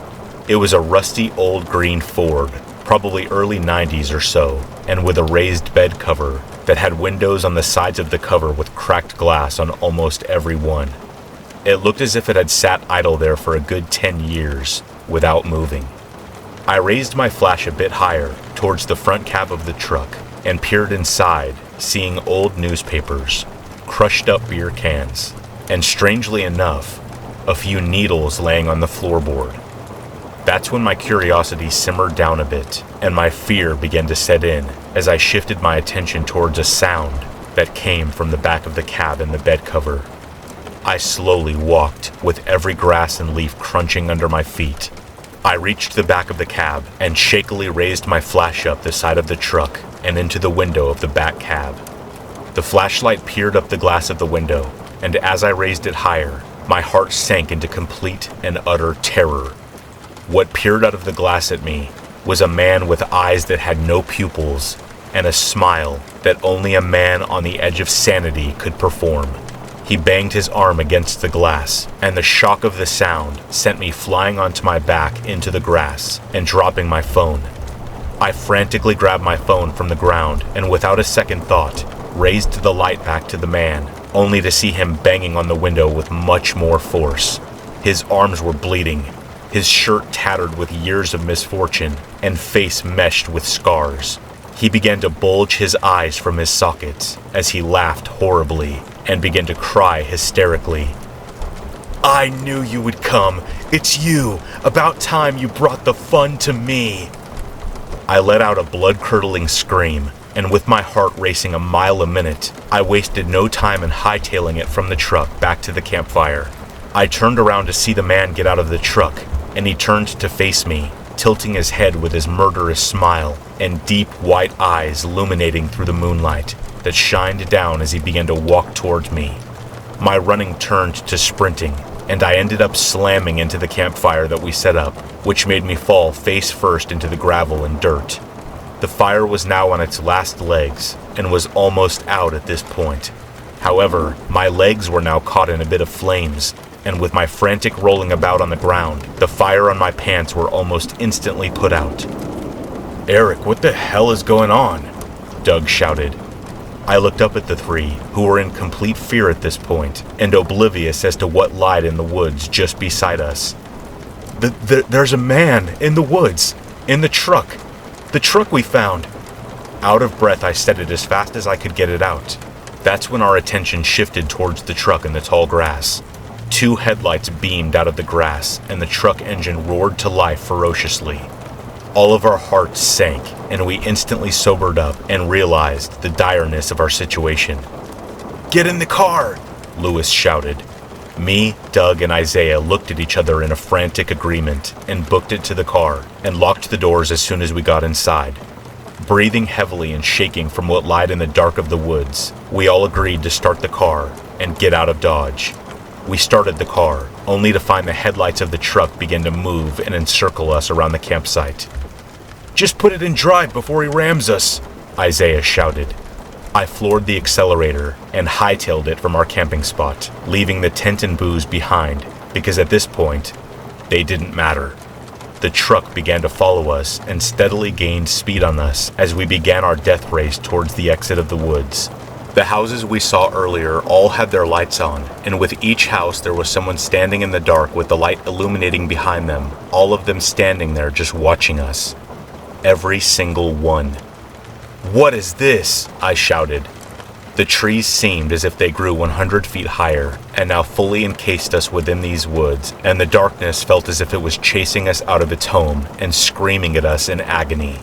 E: It was a rusty old green Ford, probably early 90s or so, and with a raised bed cover that had windows on the sides of the cover with cracked glass on almost every one. It looked as if it had sat idle there for a good 10 years without moving. I raised my flash a bit higher towards the front cab of the truck and peered inside, seeing old newspapers, crushed up beer cans, and strangely enough, a few needles laying on the floorboard. That's when my curiosity simmered down a bit, and my fear began to set in as I shifted my attention towards a sound that came from the back of the cab and the bed cover. I slowly walked with every grass and leaf crunching under my feet. I reached the back of the cab and shakily raised my flash up the side of the truck and into the window of the back cab. The flashlight peered up the glass of the window, and as I raised it higher, my heart sank into complete and utter terror. What peered out of the glass at me was a man with eyes that had no pupils and a smile that only a man on the edge of sanity could perform. He banged his arm against the glass, and the shock of the sound sent me flying onto my back into the grass and dropping my phone. I frantically grabbed my phone from the ground and without a second thought, raised the light back to the man, only to see him banging on the window with much more force. His arms were bleeding, his shirt tattered with years of misfortune, and face meshed with scars. He began to bulge his eyes from his sockets as he laughed horribly and began to cry hysterically. "I knew you would come. It's you. About time you brought the fun to me." I let out a blood-curdling scream, and with my heart racing a mile a minute, I wasted no time in hightailing it from the truck back to the campfire. I turned around to see the man get out of the truck, and he turned to face me, tilting his head with his murderous smile and deep white eyes illuminating through the moonlight that shined down as he began to walk towards me. My running turned to sprinting, and I ended up slamming into the campfire that we set up, which made me fall face first into the gravel and dirt. The fire was now on its last legs and was almost out at this point. However, my legs were now caught in a bit of flames, and with my frantic rolling about on the ground, the fire on my pants were almost instantly put out. "Eric, what the hell is going on?" Doug shouted. I looked up at the three, who were in complete fear at this point, and oblivious as to what lied in the woods just beside us. There's a man in the woods, in the truck we found." Out of breath, I said it as fast as I could get it out. That's when our attention shifted towards the truck in the tall grass. Two headlights beamed out of the grass, and the truck engine roared to life ferociously. All of our hearts sank, and we instantly sobered up and realized the direness of our situation. "Get in the car!" Lewis shouted. Me, Doug, and Isaiah looked at each other in a frantic agreement and booked it to the car and locked the doors as soon as we got inside. Breathing heavily and shaking from what lied in the dark of the woods, we all agreed to start the car and get out of Dodge. We started the car, only to find the headlights of the truck begin to move and encircle us around the campsite. "Just put it in drive before he rams us," Isaiah shouted. I floored the accelerator and hightailed it from our camping spot, leaving the tent and booze behind, because at this point, they didn't matter. The truck began to follow us and steadily gained speed on us as we began our death race towards the exit of the woods. The houses we saw earlier all had their lights on, and with each house there was someone standing in the dark with the light illuminating behind them, all of them standing there just watching us. Every single one. "What is this?" I shouted. The trees seemed as if they grew 100 feet higher and now fully encased us within these woods, and the darkness felt as if it was chasing us out of its home and screaming at us in agony.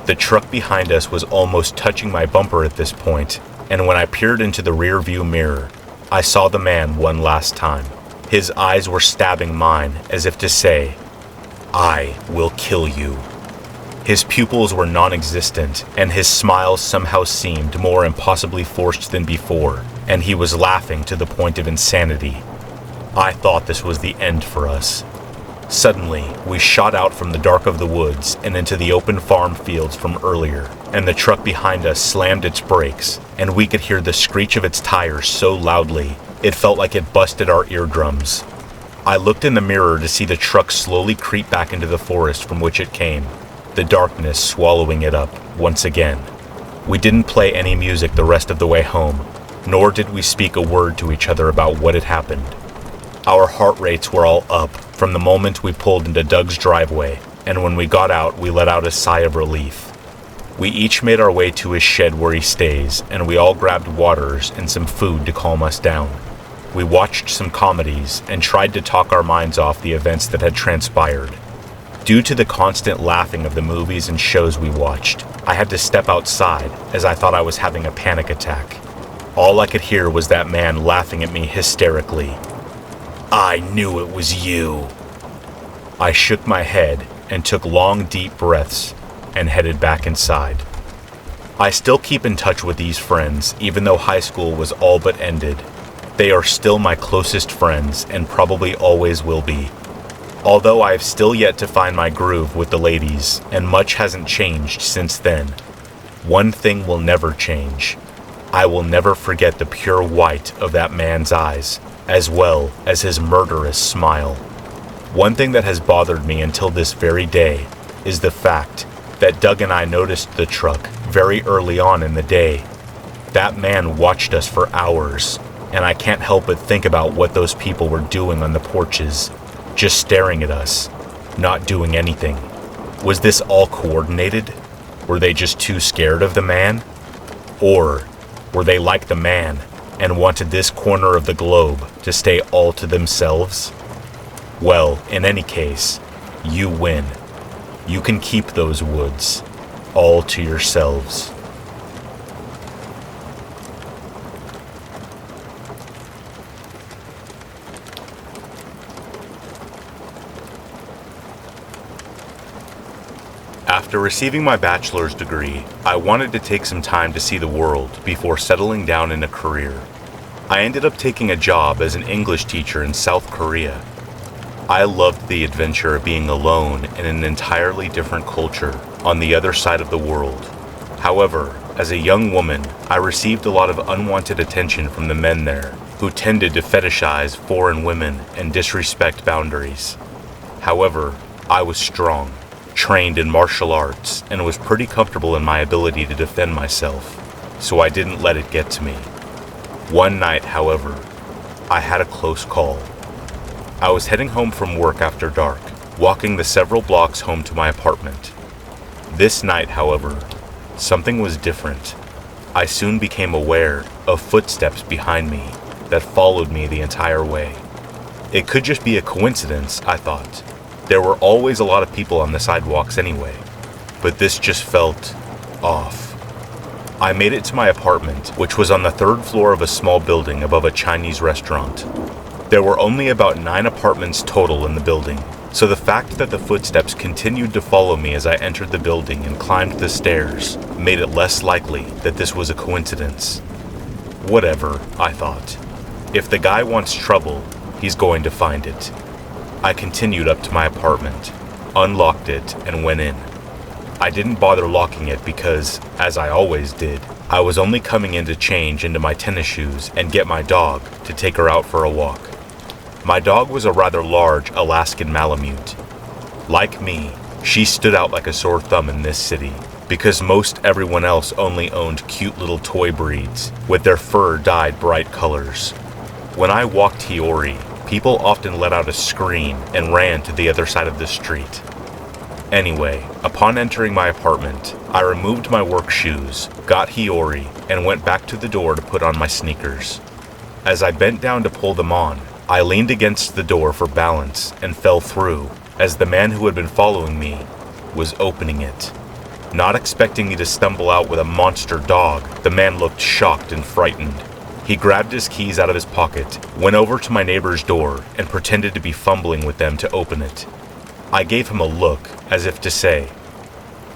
E: The truck behind us was almost touching my bumper at this point, and when I peered into the rear view mirror, I saw the man one last time. His eyes were stabbing mine as if to say, "I will kill you." His pupils were non-existent, and his smile somehow seemed more impossibly forced than before, and he was laughing to the point of insanity. I thought this was the end for us. Suddenly, we shot out from the dark of the woods and into the open farm fields from earlier, and the truck behind us slammed its brakes, and we could hear the screech of its tires so loudly, it felt like it busted our eardrums. I looked in the mirror to see the truck slowly creep back into the forest from which it came, the darkness swallowing it up once again. We didn't play any music the rest of the way home, nor did we speak a word to each other about what had happened. Our heart rates were all up from the moment we pulled into Doug's driveway, and when we got out, we let out a sigh of relief. We each made our way to his shed where he stays, and we all grabbed waters and some food to calm us down. We watched some comedies and tried to talk our minds off the events that had transpired. Due to the constant laughing of the movies and shows we watched, I had to step outside as I thought I was having a panic attack. All I could hear was that man laughing at me hysterically. "I knew it was you." I shook my head and took long, deep breaths and headed back inside. I still keep in touch with these friends, even though high school was all but ended. They are still my closest friends and probably always will be. Although I have still yet to find my groove with the ladies, and much hasn't changed since then, one thing will never change. I will never forget the pure white of that man's eyes, as well as his murderous smile. One thing that has bothered me until this very day is the fact that Doug and I noticed the truck very early on in the day. That man watched us for hours, and I can't help but think about what those people were doing on the porches, just staring at us, not doing anything. Was this all coordinated? Were they just too scared of the man? Or were they like the man and wanted this corner of the globe to stay all to themselves? Well, in any case, you win. You can keep those woods all to yourselves. After receiving my bachelor's degree, I wanted to take some time to see the world before settling down in a career. I ended up taking a job as an English teacher in South Korea. I loved the adventure of being alone in an entirely different culture on the other side of the world. However, as a young woman, I received a lot of unwanted attention from the men there, who tended to fetishize foreign women and disrespect boundaries. However, I was strong, trained in martial arts, and was pretty comfortable in my ability to defend myself, so I didn't let it get to me. One night, however, I had a close call. I was heading home from work after dark, walking the several blocks home to my apartment. This night, however, something was different. I soon became aware of footsteps behind me that followed me the entire way. It could just be a coincidence, I thought. There were always a lot of people on the sidewalks anyway, but this just felt off. I made it to my apartment, which was on the 3rd floor of a small building above a Chinese restaurant. There were only about 9 apartments total in the building, so the fact that the footsteps continued to follow me as I entered the building and climbed the stairs made it less likely that this was a coincidence. Whatever, I thought. If the guy wants trouble, he's going to find it. I continued up to my apartment, unlocked it, and went in. I didn't bother locking it because, as I always did, I was only coming in to change into my tennis shoes and get my dog to take her out for a walk. My dog was a rather large Alaskan Malamute. Like me, she stood out like a sore thumb in this city, because most everyone else only owned cute little toy breeds, with their fur dyed bright colors. When I walked Hiyori, people often let out a scream and ran to the other side of the street. Anyway, upon entering my apartment, I removed my work shoes, got Hiyori, and went back to the door to put on my sneakers. As I bent down to pull them on, I leaned against the door for balance and fell through as the man who had been following me was opening it. Not expecting me to stumble out with a monster dog, the man looked shocked and frightened. He grabbed his keys out of his pocket, went over to my neighbor's door, and pretended to be fumbling with them to open it. I gave him a look, as if to say,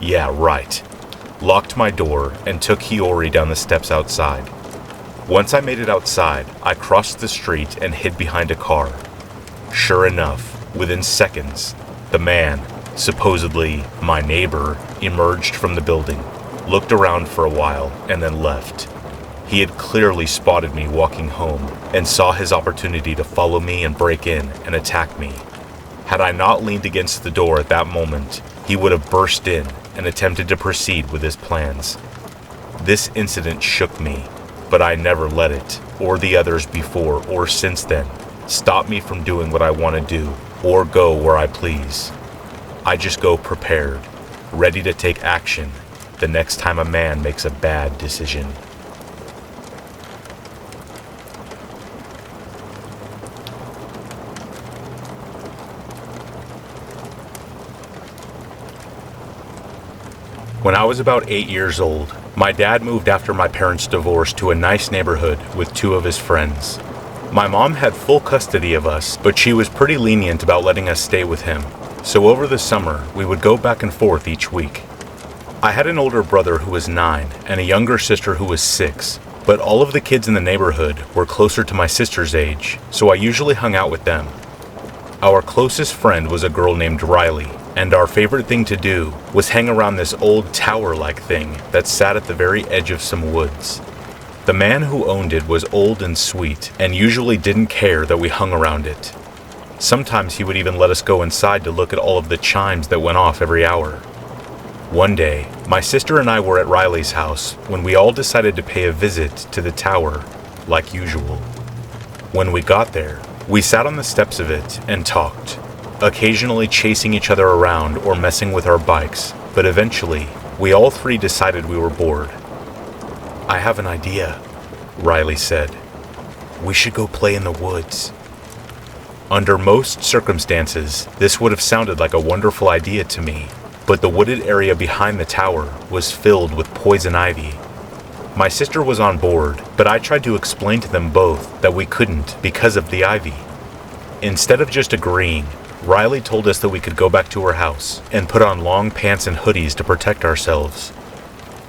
E: "Yeah, right," locked my door, and took Hiyori down the steps outside. Once I made it outside, I crossed the street and hid behind a car. Sure enough, within seconds, the man, supposedly my neighbor, emerged from the building, looked around for a while, and then left. He had clearly spotted me walking home and saw his opportunity to follow me and break in and attack me. Had I not leaned against the door at that moment, he would have burst in and attempted to proceed with his plans. This incident shook me, but I never let it, or the others before or since then, stop me from doing what I want to do or go where I please. I just go prepared, ready to take action the next time a man makes a bad decision. When I was about 8 years old, my dad moved after my parents' divorce to a nice neighborhood with 2 of his friends. My mom had full custody of us, but she was pretty lenient about letting us stay with him, so over the summer, we would go back and forth each week. I had an older brother who was 9 and a younger sister who was 6, but all of the kids in the neighborhood were closer to my sister's age, so I usually hung out with them. Our closest friend was a girl named Riley, and our favorite thing to do was hang around this old tower-like thing that sat at the very edge of some woods. The man who owned it was old and sweet, and usually didn't care that we hung around it. Sometimes he would even let us go inside to look at all of the chimes that went off every hour. One day, my sister and I were at Riley's house when we all decided to pay a visit to the tower, like usual. When we got there, we sat on the steps of it and talked, occasionally chasing each other around or messing with our bikes, but eventually, we all 3 decided we were bored. "I have an idea," Riley said. "We should go play in the woods." Under most circumstances, this would have sounded like a wonderful idea to me, but the wooded area behind the tower was filled with poison ivy. My sister was on board, but I tried to explain to them both that we couldn't because of the ivy. Instead of just agreeing, Riley told us that we could go back to her house and put on long pants and hoodies to protect ourselves.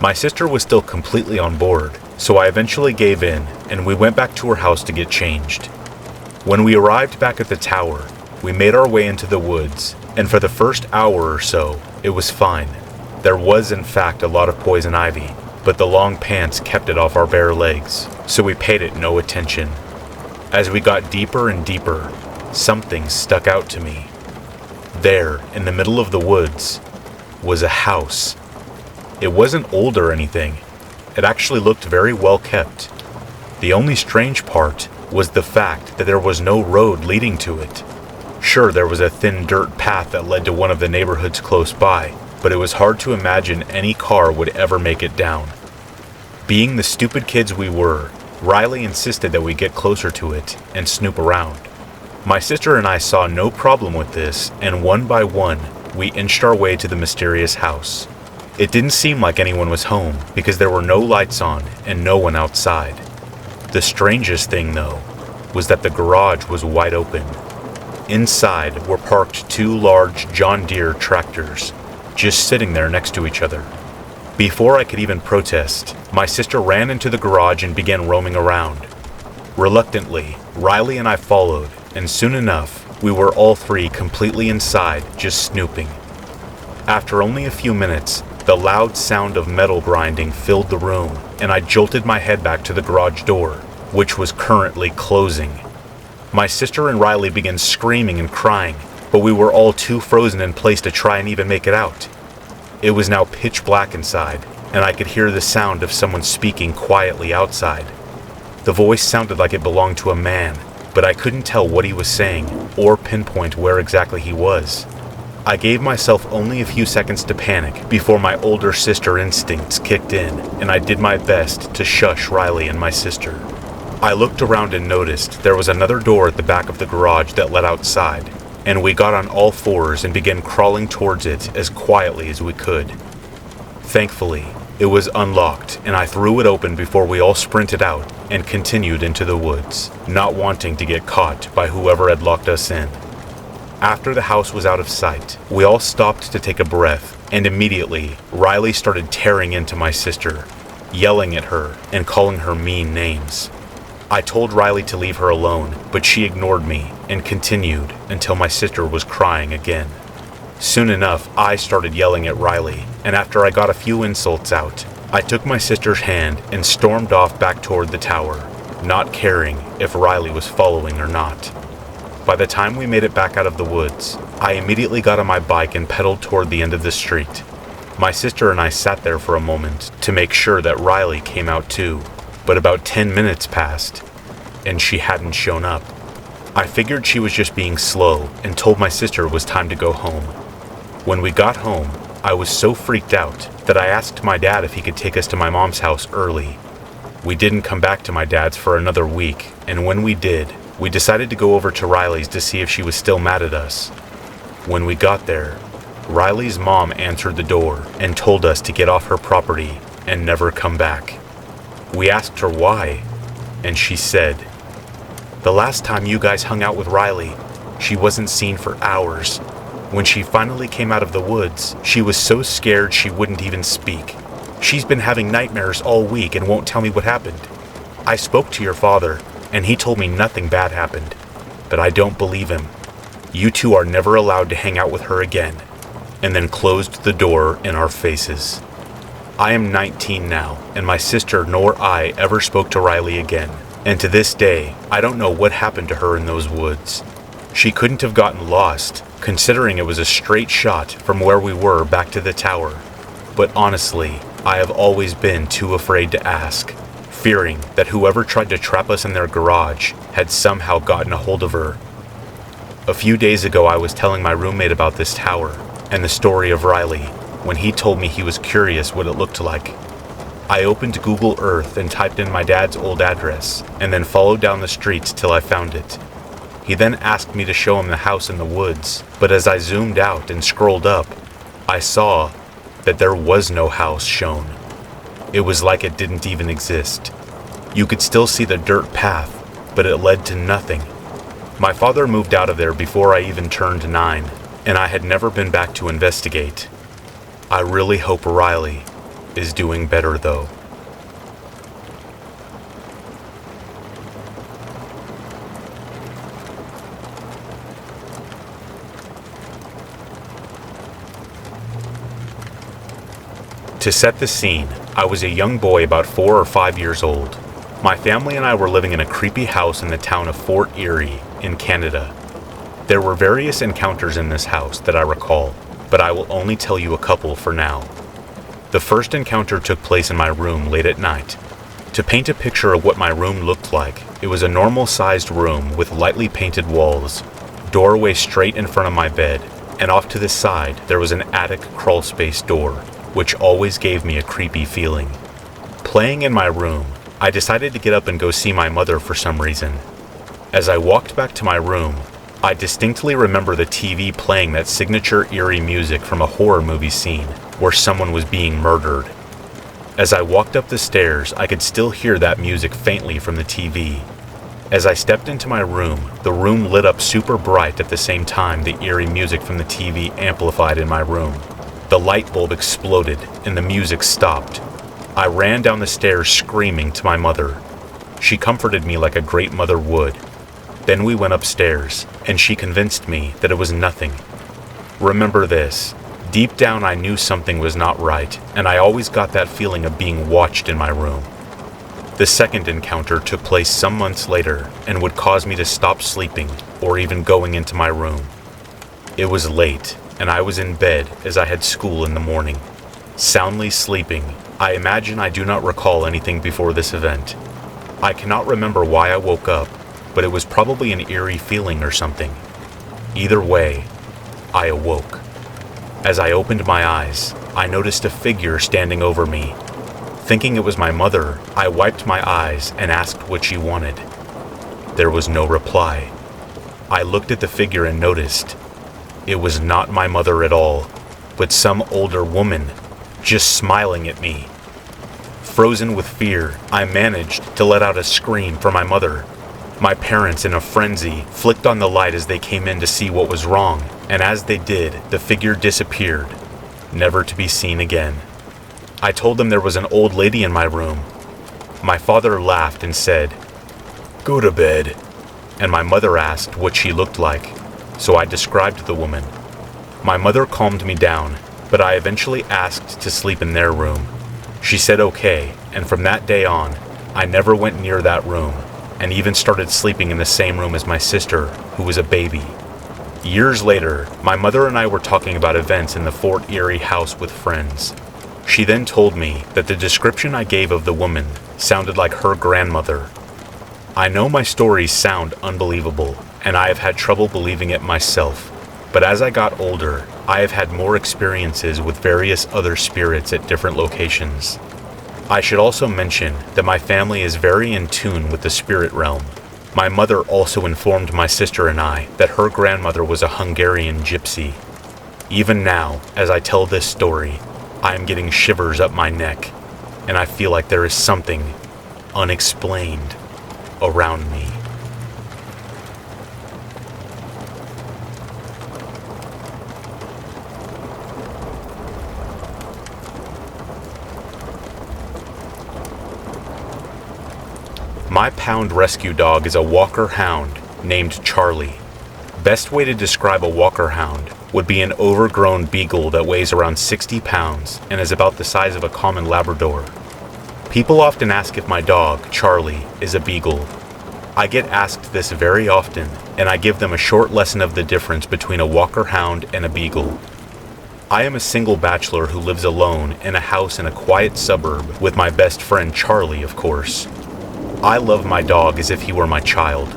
E: My sister was still completely on board, so I eventually gave in and we went back to her house to get changed. When we arrived back at the tower, we made our way into the woods, and for the first hour or so, it was fine. There was in fact a lot of poison ivy, but the long pants kept it off our bare legs, so we paid it no attention. As we got deeper and deeper, something stuck out to me. There, in the middle of the woods, was a house. It wasn't old or anything. It actually looked very well kept. The only strange part was the fact that there was no road leading to it. Sure, there was a thin dirt path that led to one of the neighborhoods close by, but it was hard to imagine any car would ever make it down. Being the stupid kids we were, Riley insisted that we get closer to it and snoop around. My sister and I saw no problem with this, and one by one, we inched our way to the mysterious house. It didn't seem like anyone was home because there were no lights on and no one outside. The strangest thing, though, was that the garage was wide open. Inside were parked 2 large John Deere tractors, just sitting there next to each other. Before I could even protest, my sister ran into the garage and began roaming around. Reluctantly, Riley and I followed, and soon enough, we were all 3 completely inside, just snooping. After only a few minutes, the loud sound of metal grinding filled the room, and I jolted my head back to the garage door, which was currently closing. My sister and Riley began screaming and crying, but we were all too frozen in place to try and even make it out. It was now pitch black inside, and I could hear the sound of someone speaking quietly outside. The voice sounded like it belonged to a man, but I couldn't tell what he was saying or pinpoint where exactly he was. I gave myself only a few seconds to panic before my older sister instincts kicked in, and I did my best to shush Riley and my sister. I looked around and noticed there was another door at the back of the garage that led outside, and we got on all fours and began crawling towards it as quietly as we could. Thankfully, it was unlocked, and I threw it open before we all sprinted out and continued into the woods, not wanting to get caught by whoever had locked us in. After the house was out of sight, we all stopped to take a breath, and immediately, Riley started tearing into my sister, yelling at her and calling her mean names. I told Riley to leave her alone, but she ignored me and continued until my sister was crying again. Soon enough, I started yelling at Riley, and after I got a few insults out, I took my sister's hand and stormed off back toward the tower, not caring if Riley was following or not. By the time we made it back out of the woods, I immediately got on my bike and pedaled toward the end of the street. My sister and I sat there for a moment to make sure that Riley came out too, but about 10 minutes passed, and she hadn't shown up. I figured she was just being slow and told my sister it was time to go home. When we got home, I was so freaked out that I asked my dad if he could take us to my mom's house early. We didn't come back to my dad's for another week, and when we did, we decided to go over to Riley's to see if she was still mad at us. When we got there, Riley's mom answered the door and told us to get off her property and never come back. We asked her why, and she said, "The last time you guys hung out with Riley, she wasn't seen for hours. When she finally came out of the woods, she was so scared she wouldn't even speak. She's been having nightmares all week and won't tell me what happened. I spoke to your father, and he told me nothing bad happened, but I don't believe him. You two are never allowed to hang out with her again," and then closed the door in our faces. I am 19 now, and my sister nor I ever spoke to Riley again, and to this day, I don't know what happened to her in those woods. She couldn't have gotten lost, considering it was a straight shot from where we were back to the tower, but honestly, I have always been too afraid to ask, fearing that whoever tried to trap us in their garage had somehow gotten a hold of her. A few days ago, I was telling my roommate about this tower and the story of Riley when he told me he was curious what it looked like. I opened Google Earth and typed in my dad's old address and then followed down the streets till I found it. He then asked me to show him the house in the woods, but as I zoomed out and scrolled up, I saw that there was no house shown. It was like it didn't even exist. You could still see the dirt path, but it led to nothing. My father moved out of there before I even turned 9, and I had never been back to investigate. I really hope Riley is doing better though. To set the scene, I was a young boy about 4 or 5 years old. My family and I were living in a creepy house in the town of Fort Erie in Canada. There were various encounters in this house that I recall, but I will only tell you a couple for now. The first encounter took place in my room late at night. To paint a picture of what my room looked like, it was a normal-sized room with lightly painted walls, doorway straight in front of my bed, and off to the side there was an attic crawlspace door, which always gave me a creepy feeling. Playing in my room, I decided to get up and go see my mother for some reason. As I walked back to my room, I distinctly remember the TV playing that signature eerie music from a horror movie scene where someone was being murdered. As I walked up the stairs, I could still hear that music faintly from the TV. As I stepped into my room, the room lit up super bright at the same time the eerie music from the TV amplified in my room. The light bulb exploded and the music stopped. I ran down the stairs screaming to my mother. She comforted me like a great mother would. Then we went upstairs, and she convinced me that it was nothing. Remember this, deep down I knew something was not right, and I always got that feeling of being watched in my room. The second encounter took place some months later and would cause me to stop sleeping or even going into my room. It was late, and I was in bed as I had school in the morning. Soundly sleeping, I imagine I do not recall anything before this event. I cannot remember why I woke up, but it was probably an eerie feeling or something. Either way, I awoke. As I opened my eyes, I noticed a figure standing over me. Thinking it was my mother, I wiped my eyes and asked what she wanted. There was no reply. I looked at the figure and noticed it was not my mother at all, but some older woman, just smiling at me. Frozen with fear, I managed to let out a scream for my mother. My parents, in a frenzy, flicked on the light as they came in to see what was wrong, and as they did, the figure disappeared, never to be seen again. I told them there was an old lady in my room. My father laughed and said, "Go to bed," and my mother asked what she looked like, so I described the woman. My mother calmed me down, but I eventually asked to sleep in their room. She said okay, and from that day on, I never went near that room, and even started sleeping in the same room as my sister, who was a baby. Years later, my mother and I were talking about events in the Fort Erie house with friends. She then told me that the description I gave of the woman sounded like her grandmother. I know my stories sound unbelievable, and I have had trouble believing it myself, but as I got older, I have had more experiences with various other spirits at different locations. I should also mention that my family is very in tune with the spirit realm. My mother also informed my sister and I that her grandmother was a Hungarian gypsy. Even now, as I tell this story, I am getting shivers up my neck, and I feel like there is something unexplained around me. My pound rescue dog is a Walker Hound named Charlie. Best way to describe a Walker Hound would be an overgrown beagle that weighs around 60 pounds and is about the size of a common Labrador. People often ask if my dog, Charlie, is a beagle. I get asked this very often, and I give them a short lesson of the difference between a Walker Hound and a beagle. I am a single bachelor who lives alone in a house in a quiet suburb with my best friend Charlie, of course. I love my dog as if he were my child.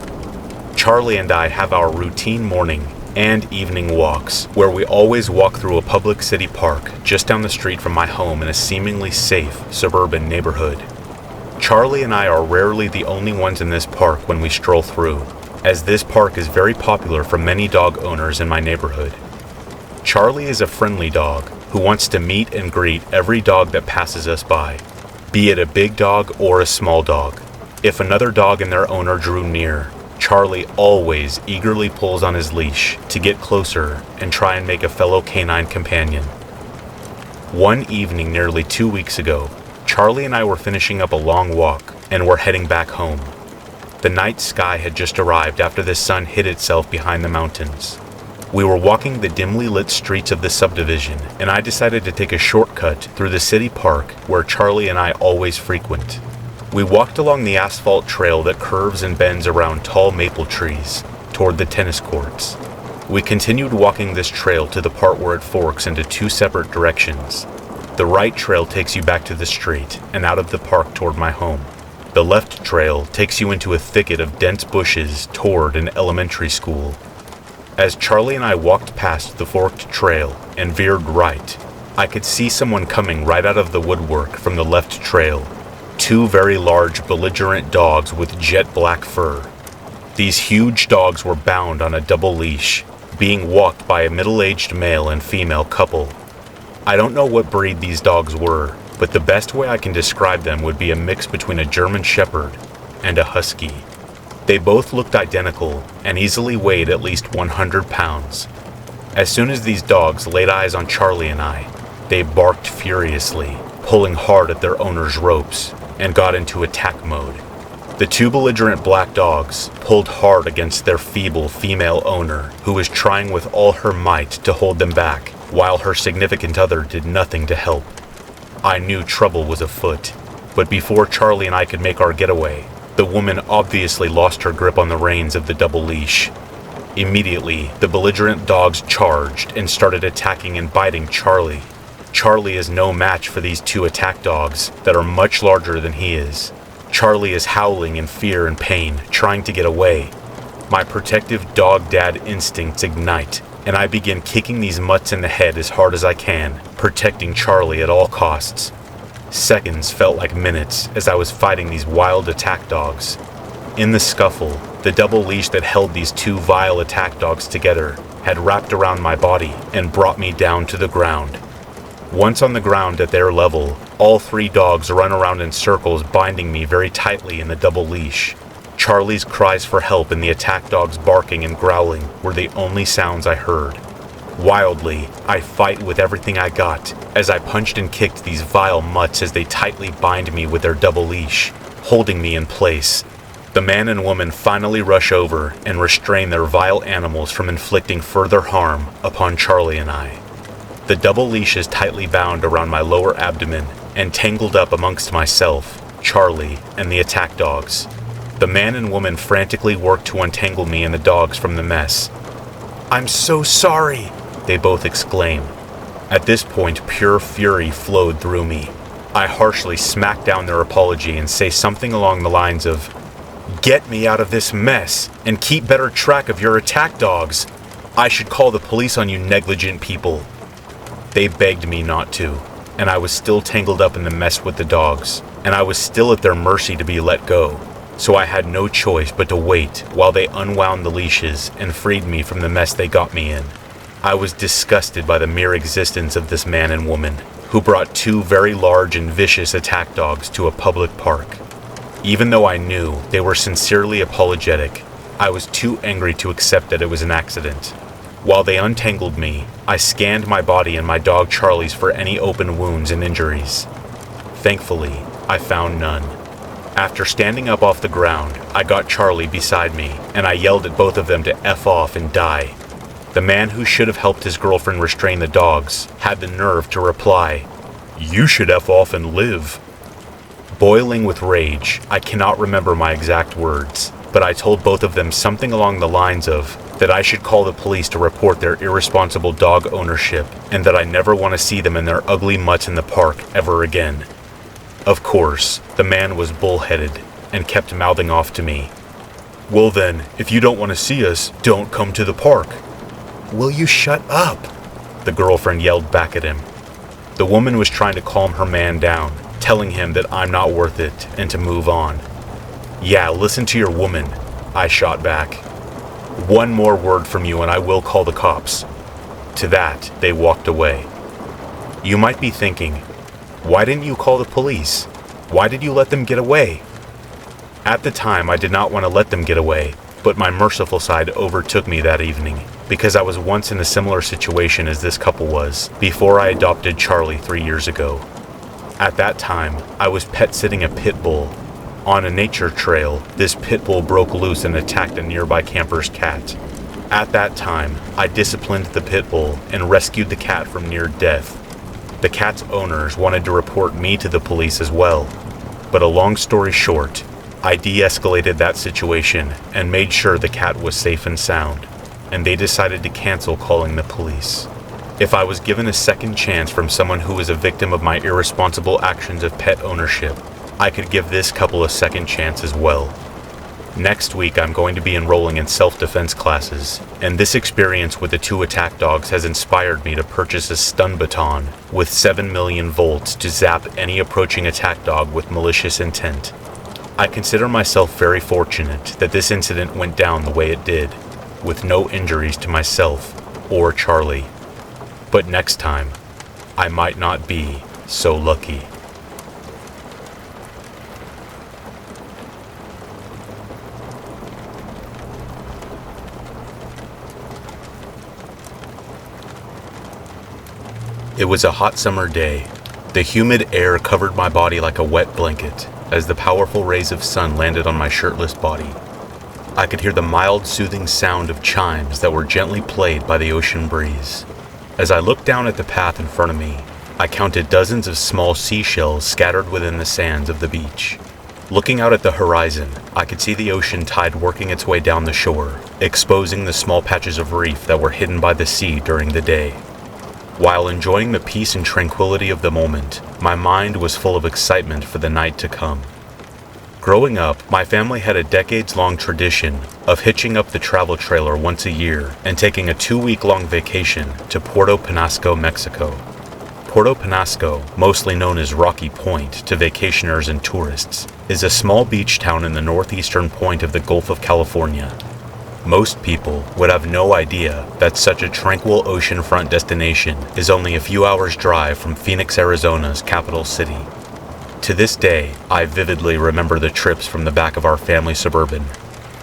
E: Charlie and I have our routine morning and evening walks, where we always walk through a public city park just down the street from my home in a seemingly safe suburban neighborhood. Charlie and I are rarely the only ones in this park when we stroll through, as this park is very popular for many dog owners in my neighborhood. Charlie is a friendly dog who wants to meet and greet every dog that passes us by, be it a big dog or a small dog. If another dog and their owner drew near, Charlie always eagerly pulls on his leash to get closer and try and make a fellow canine companion. One evening nearly 2 weeks ago, Charlie and I were finishing up a long walk and were heading back home. The night sky had just arrived after the sun hid itself behind the mountains. We were walking the dimly lit streets of the subdivision, and I decided to take a shortcut through the city park where Charlie and I always frequent. We walked along the asphalt trail that curves and bends around tall maple trees toward the tennis courts. We continued walking this trail to the part where it forks into two separate directions. The right trail takes you back to the street and out of the park toward my home. The left trail takes you into a thicket of dense bushes toward an elementary school. As Charlie and I walked past the forked trail and veered right, I could see someone coming right out of the woodwork from the left trail. Two very large, belligerent dogs with jet black fur. These huge dogs were bound on a double leash, being walked by a middle-aged male and female couple. I don't know what breed these dogs were, but the best way I can describe them would be a mix between a German Shepherd and a Husky. They both looked identical and easily weighed at least 100 pounds. As soon as these dogs laid eyes on Charlie and I, they barked furiously, pulling hard at their owner's ropes, and got into attack mode. The two belligerent black dogs pulled hard against their feeble female owner, who was trying with all her might to hold them back, while her significant other did nothing to help. I knew trouble was afoot, but before Charlie and I could make our getaway, the woman obviously lost her grip on the reins of the double leash. Immediately, the belligerent dogs charged and started attacking and biting Charlie. Charlie is no match for these two attack dogs that are much larger than he is. Charlie is howling in fear and pain, trying to get away. My protective dog dad instincts ignite, and I begin kicking these mutts in the head as hard as I can, protecting Charlie at all costs. Seconds felt like minutes as I was fighting these wild attack dogs. In the scuffle, the double leash that held these two vile attack dogs together had wrapped around my body and brought me down to the ground. Once on the ground at their level, all 3 dogs run around in circles, binding me very tightly in the double leash. Charlie's cries for help and the attack dogs barking and growling were the only sounds I heard. Wildly, I fight with everything I got as I punched and kicked these vile mutts as they tightly bind me with their double leash, holding me in place. The man and woman finally rush over and restrain their vile animals from inflicting further harm upon Charlie and I. The double leash is tightly bound around my lower abdomen and tangled up amongst myself, Charlie, and the attack dogs. The man and woman frantically work to untangle me and the dogs from the mess. "I'm so sorry," they both exclaim. At this point, pure fury flowed through me. I harshly smack down their apology and say something along the lines of, "Get me out of this mess and keep better track of your attack dogs. I should call the police on you negligent people." They begged me not to, and I was still tangled up in the mess with the dogs, and I was still at their mercy to be let go. So I had no choice but to wait while they unwound the leashes and freed me from the mess they got me in. I was disgusted by the mere existence of this man and woman, who brought 2 very large and vicious attack dogs to a public park. Even though I knew they were sincerely apologetic, I was too angry to accept that it was an accident. While they untangled me, I scanned my body and my dog Charlie's for any open wounds and injuries. Thankfully, I found none. After standing up off the ground, I got Charlie beside me, and I yelled at both of them to F off and die. The man who should have helped his girlfriend restrain the dogs had the nerve to reply, "You should F off and live." Boiling with rage, I cannot remember my exact words, but I told both of them something along the lines of that I should call the police to report their irresponsible dog ownership, and that I never want to see them and their ugly mutts in the park ever again. Of course, the man was bullheaded and kept mouthing off to me. "Well then, if you don't want to see us, don't come to the park." "Will you shut up?" the girlfriend yelled back at him. The woman was trying to calm her man down, telling him that I'm not worth it and to move on. "Yeah, listen to your woman," I shot back. "One more word from you and I will call the cops." To that, they walked away. You might be thinking, why didn't you call the police? Why did you let them get away? At the time, I did not want to let them get away, but my merciful side overtook me that evening, because I was once in a similar situation as this couple was, before I adopted Charlie 3 years ago. At that time, I was pet sitting a pit bull. On a nature trail, this pit bull broke loose and attacked a nearby camper's cat. At that time, I disciplined the pit bull and rescued the cat from near death. The cat's owners wanted to report me to the police as well, but a long story short, I de-escalated that situation and made sure the cat was safe and sound, and they decided to cancel calling the police. If I was given a second chance from someone who was a victim of my irresponsible actions of pet ownership, I could give this couple a second chance as well. Next week, I'm going to be enrolling in self-defense classes, and this experience with the 2 attack dogs has inspired me to purchase a stun baton with 7 million volts to zap any approaching attack dog with malicious intent. I consider myself very fortunate that this incident went down the way it did, with no injuries to myself or Charlie. But next time, I might not be so lucky. It was a hot summer day. The humid air covered my body like a wet blanket as the powerful rays of sun landed on my shirtless body. I could hear the mild, soothing sound of chimes that were gently played by the ocean breeze. As I looked down at the path in front of me, I counted dozens of small seashells scattered within the sands of the beach. Looking out at the horizon, I could see the ocean tide working its way down the shore, exposing the small patches of reef that were hidden by the sea during the day. While enjoying the peace and tranquility of the moment, my mind was full of excitement for the night to come. Growing up, my family had a decades-long tradition of hitching up the travel trailer once a year and taking a 2-week-long vacation to Puerto Penasco, Mexico. Puerto Penasco, mostly known as Rocky Point to vacationers and tourists, is a small beach town in the northeastern point of the Gulf of California. Most people would have no idea that such a tranquil oceanfront destination is only a few hours' drive from Phoenix, Arizona's capital city. To this day, I vividly remember the trips from the back of our family Suburban.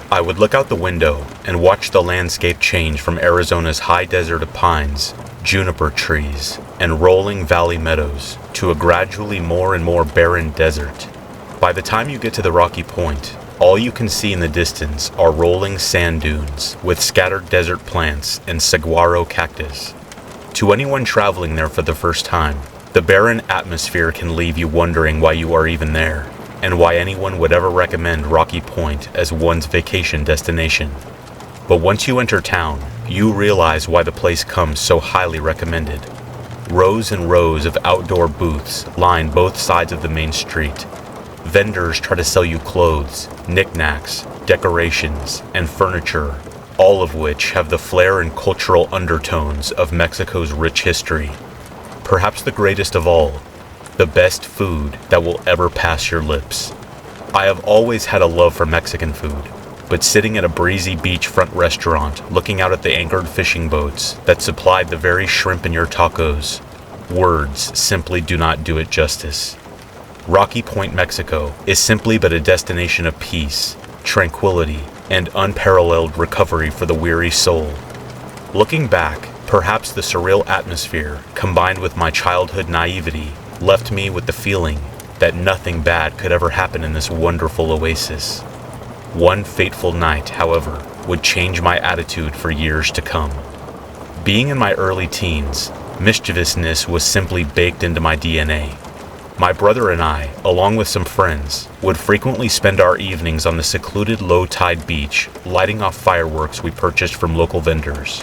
E: I would look out the window and watch the landscape change from Arizona's high desert of pines, juniper trees, and rolling valley meadows to a gradually more and more barren desert. By the time you get to the Rocky Point, all you can see in the distance are rolling sand dunes with scattered desert plants and saguaro cactus. To anyone traveling there for the first time, the barren atmosphere can leave you wondering why you are even there, and why anyone would ever recommend Rocky Point as one's vacation destination. But once you enter town, you realize why the place comes so highly recommended. Rows and rows of outdoor booths line both sides of the main street. Vendors try to sell you clothes, knickknacks, decorations, and furniture, all of which have the flair and cultural undertones of Mexico's rich history. Perhaps the greatest of all, the best food that will ever pass your lips. I have always had a love for Mexican food, but sitting at a breezy beachfront restaurant looking out at the anchored fishing boats that supplied the very shrimp in your tacos, words simply do not do it justice. Rocky Point, Mexico is simply but a destination of peace, tranquility, and unparalleled recovery for the weary soul. Looking back, perhaps the surreal atmosphere, combined with my childhood naivety, left me with the feeling that nothing bad could ever happen in this wonderful oasis. One fateful night, however, would change my attitude for years to come. Being in my early teens, mischievousness was simply baked into my DNA. My brother and I, along with some friends, would frequently spend our evenings on the secluded low-tide beach, lighting off fireworks we purchased from local vendors.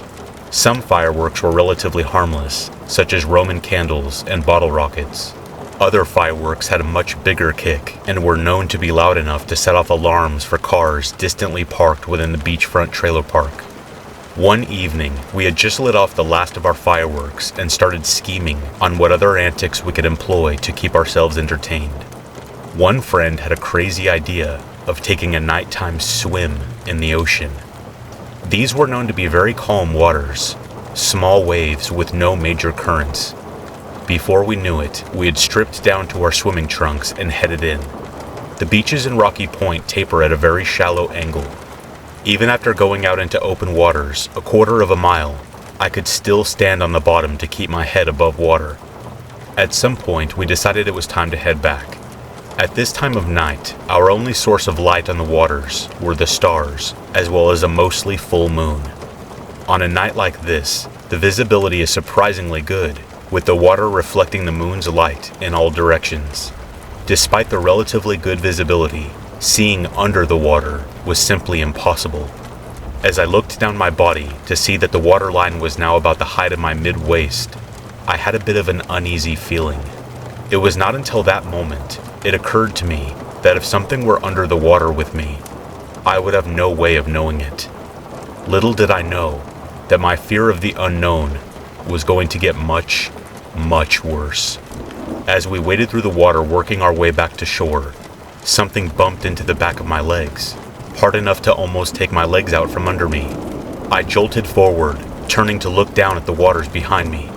E: Some fireworks were relatively harmless, such as Roman candles and bottle rockets. Other fireworks had a much bigger kick and were known to be loud enough to set off alarms for cars distantly parked within the beachfront trailer park. One evening, we had just lit off the last of our fireworks and started scheming on what other antics we could employ to keep ourselves entertained. One friend had a crazy idea of taking a nighttime swim in the ocean. These were known to be very calm waters, small waves with no major currents. Before we knew it, we had stripped down to our swimming trunks and headed in. The beaches in Rocky Point taper at a very shallow angle. Even after going out into open waters a quarter of a mile, I could still stand on the bottom to keep my head above water. At some point, we decided it was time to head back. At this time of night, our only source of light on the waters were the stars, as well as a mostly full moon. On a night like this, the visibility is surprisingly good, with the water reflecting the moon's light in all directions. Despite the relatively good visibility, seeing under the water was simply impossible. As I looked down my body to see that the waterline was now about the height of my mid-waist, I had a bit of an uneasy feeling. It was not until that moment it occurred to me that if something were under the water with me, I would have no way of knowing it. Little did I know that my fear of the unknown was going to get much, much worse. As we waded through the water working our way back to shore, something bumped into the back of my legs, hard enough to almost take my legs out from under me. I jolted forward, turning to look down at the waters behind me.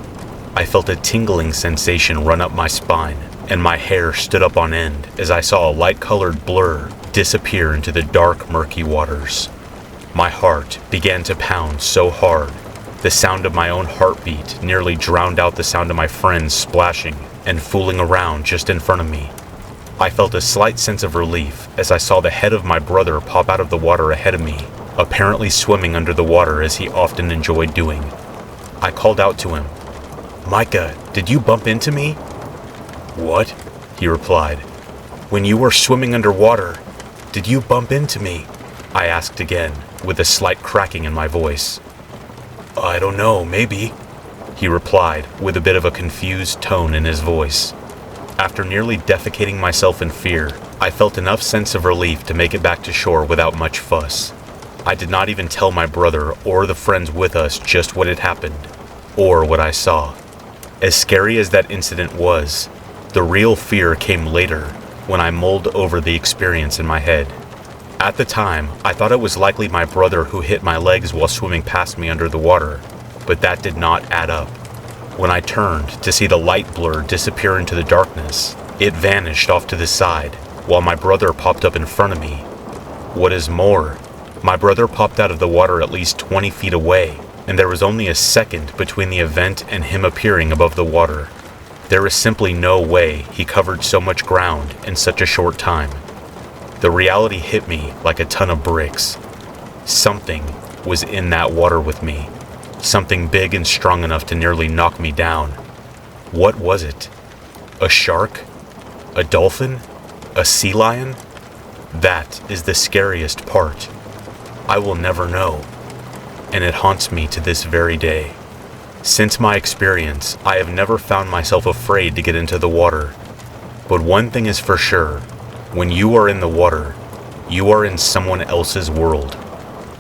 E: I felt a tingling sensation run up my spine, and my hair stood up on end as I saw a light-colored blur disappear into the dark, murky waters. My heart began to pound so hard, the sound of my own heartbeat nearly drowned out the sound of my friends splashing and fooling around just in front of me. I felt a slight sense of relief as I saw the head of my brother pop out of the water ahead of me, apparently swimming under the water as he often enjoyed doing. I called out to him, "Micah, did you bump into me?" "What?" he replied. "When you were swimming underwater, did you bump into me?" I asked again, with a slight cracking in my voice. "I don't know, maybe," he replied, with a bit of a confused tone in his voice. After nearly defecating myself in fear, I felt enough sense of relief to make it back to shore without much fuss. I did not even tell my brother or the friends with us just what had happened, or what I saw. As scary as that incident was, the real fear came later when I mulled over the experience in my head. At the time, I thought it was likely my brother who hit my legs while swimming past me under the water, but that did not add up. When I turned to see the light blur disappear into the darkness, it vanished off to the side, while my brother popped up in front of me. What is more, my brother popped out of the water at least 20 feet away, and there was only a second between the event and him appearing above the water. There is simply no way he covered so much ground in such a short time. The reality hit me like a ton of bricks. Something was in that water with me. Something big and strong enough to nearly knock me down. What was it? A shark? A dolphin? A sea lion? That is the scariest part. I will never know. And it haunts me to this very day. Since my experience, I have never found myself afraid to get into the water. But one thing is for sure, when you are in the water, you are in someone else's world.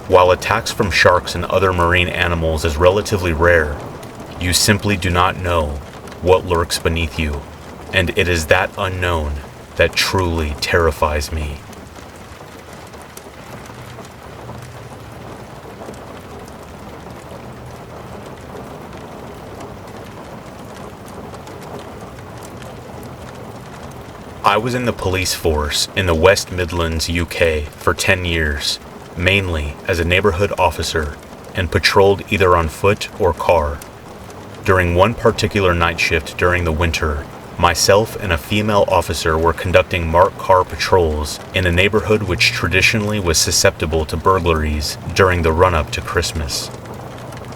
E: While attacks from sharks and other marine animals is relatively rare, you simply do not know what lurks beneath you, and it is that unknown that truly terrifies me. I was in the police force in the West Midlands, UK for 10 years, mainly as a neighborhood officer, and patrolled either on foot or car. During one particular night shift during the winter, myself and a female officer were conducting marked car patrols in a neighborhood which traditionally was susceptible to burglaries during the run-up to Christmas.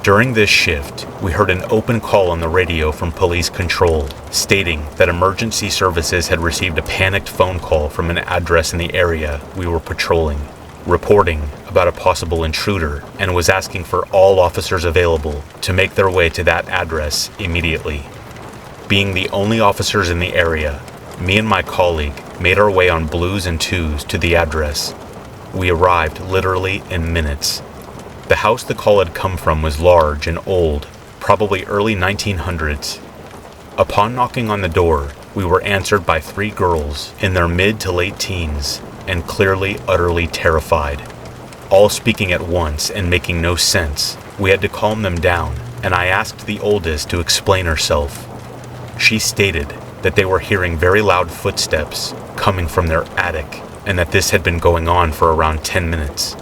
E: During this shift, we heard an open call on the radio from police control, stating that emergency services had received a panicked phone call from an address in the area we were patrolling, reporting about a possible intruder, and was asking for all officers available to make their way to that address immediately. Being the only officers in the area, me and my colleague made our way on blues and twos to the address. We arrived literally in minutes. The house the call had come from was large and old, probably early 1900s. Upon knocking on the door, we were answered by 3 girls in their mid to late teens, and clearly utterly terrified. All speaking at once and making no sense. We had to calm them down, and I asked the oldest to explain herself. She stated that they were hearing very loud footsteps coming from their attic, and that this had been going on for around 10 minutes.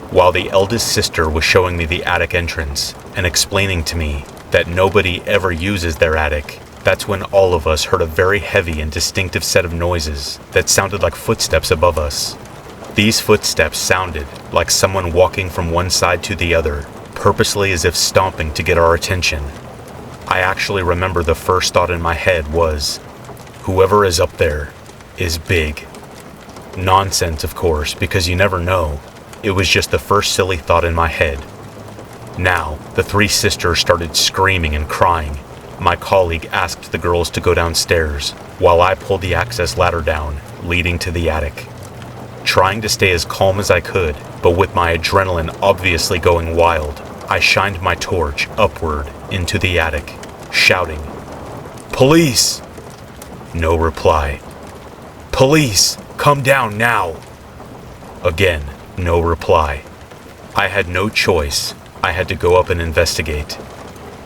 E: While the eldest sister was showing me the attic entrance and explaining to me that nobody ever uses their attic, that's when all of us heard a very heavy and distinctive set of noises that sounded like footsteps above us. These footsteps sounded like someone walking from one side to the other, purposely as if stomping to get our attention. I actually remember the first thought in my head was, whoever is up there is big. Nonsense, of course, because you never know. It was just the first silly thought in my head. Now, the 3 sisters started screaming and crying. My colleague asked the girls to go downstairs, while I pulled the access ladder down, leading to the attic. Trying to stay as calm as I could, but with my adrenaline obviously going wild, I shined my torch upward into the attic, shouting, "Police!" No reply. "Police, come down now!" Again, no reply. I had no choice. I had to go up and investigate.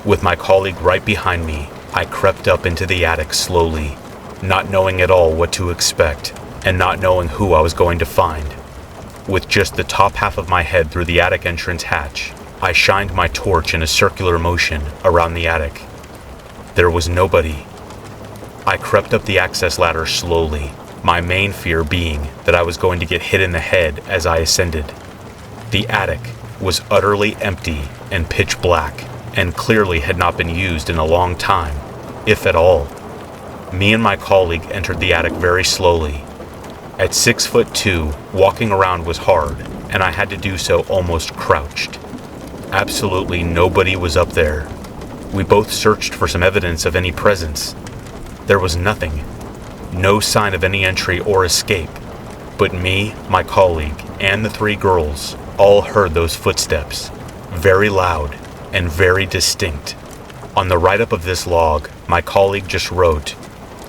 E: With my colleague right behind me, I crept up into the attic slowly, not knowing at all what to expect, and not knowing who I was going to find. With just the top half of my head through the attic entrance hatch, I shined my torch in a circular motion around the attic. There was nobody. I crept up the access ladder slowly, my main fear being that I was going to get hit in the head as I ascended. The attic was utterly empty and pitch black, and clearly had not been used in a long time, if at all. Me and my colleague entered the attic very slowly. At 6'2", walking around was hard, and I had to do so almost crouched. Absolutely nobody was up there. We both searched for some evidence of any presence. There was nothing. No sign of any entry or escape, but me, my colleague, and the 3 girls all heard those footsteps, very loud and very distinct. On the write-up of this log, my colleague just wrote,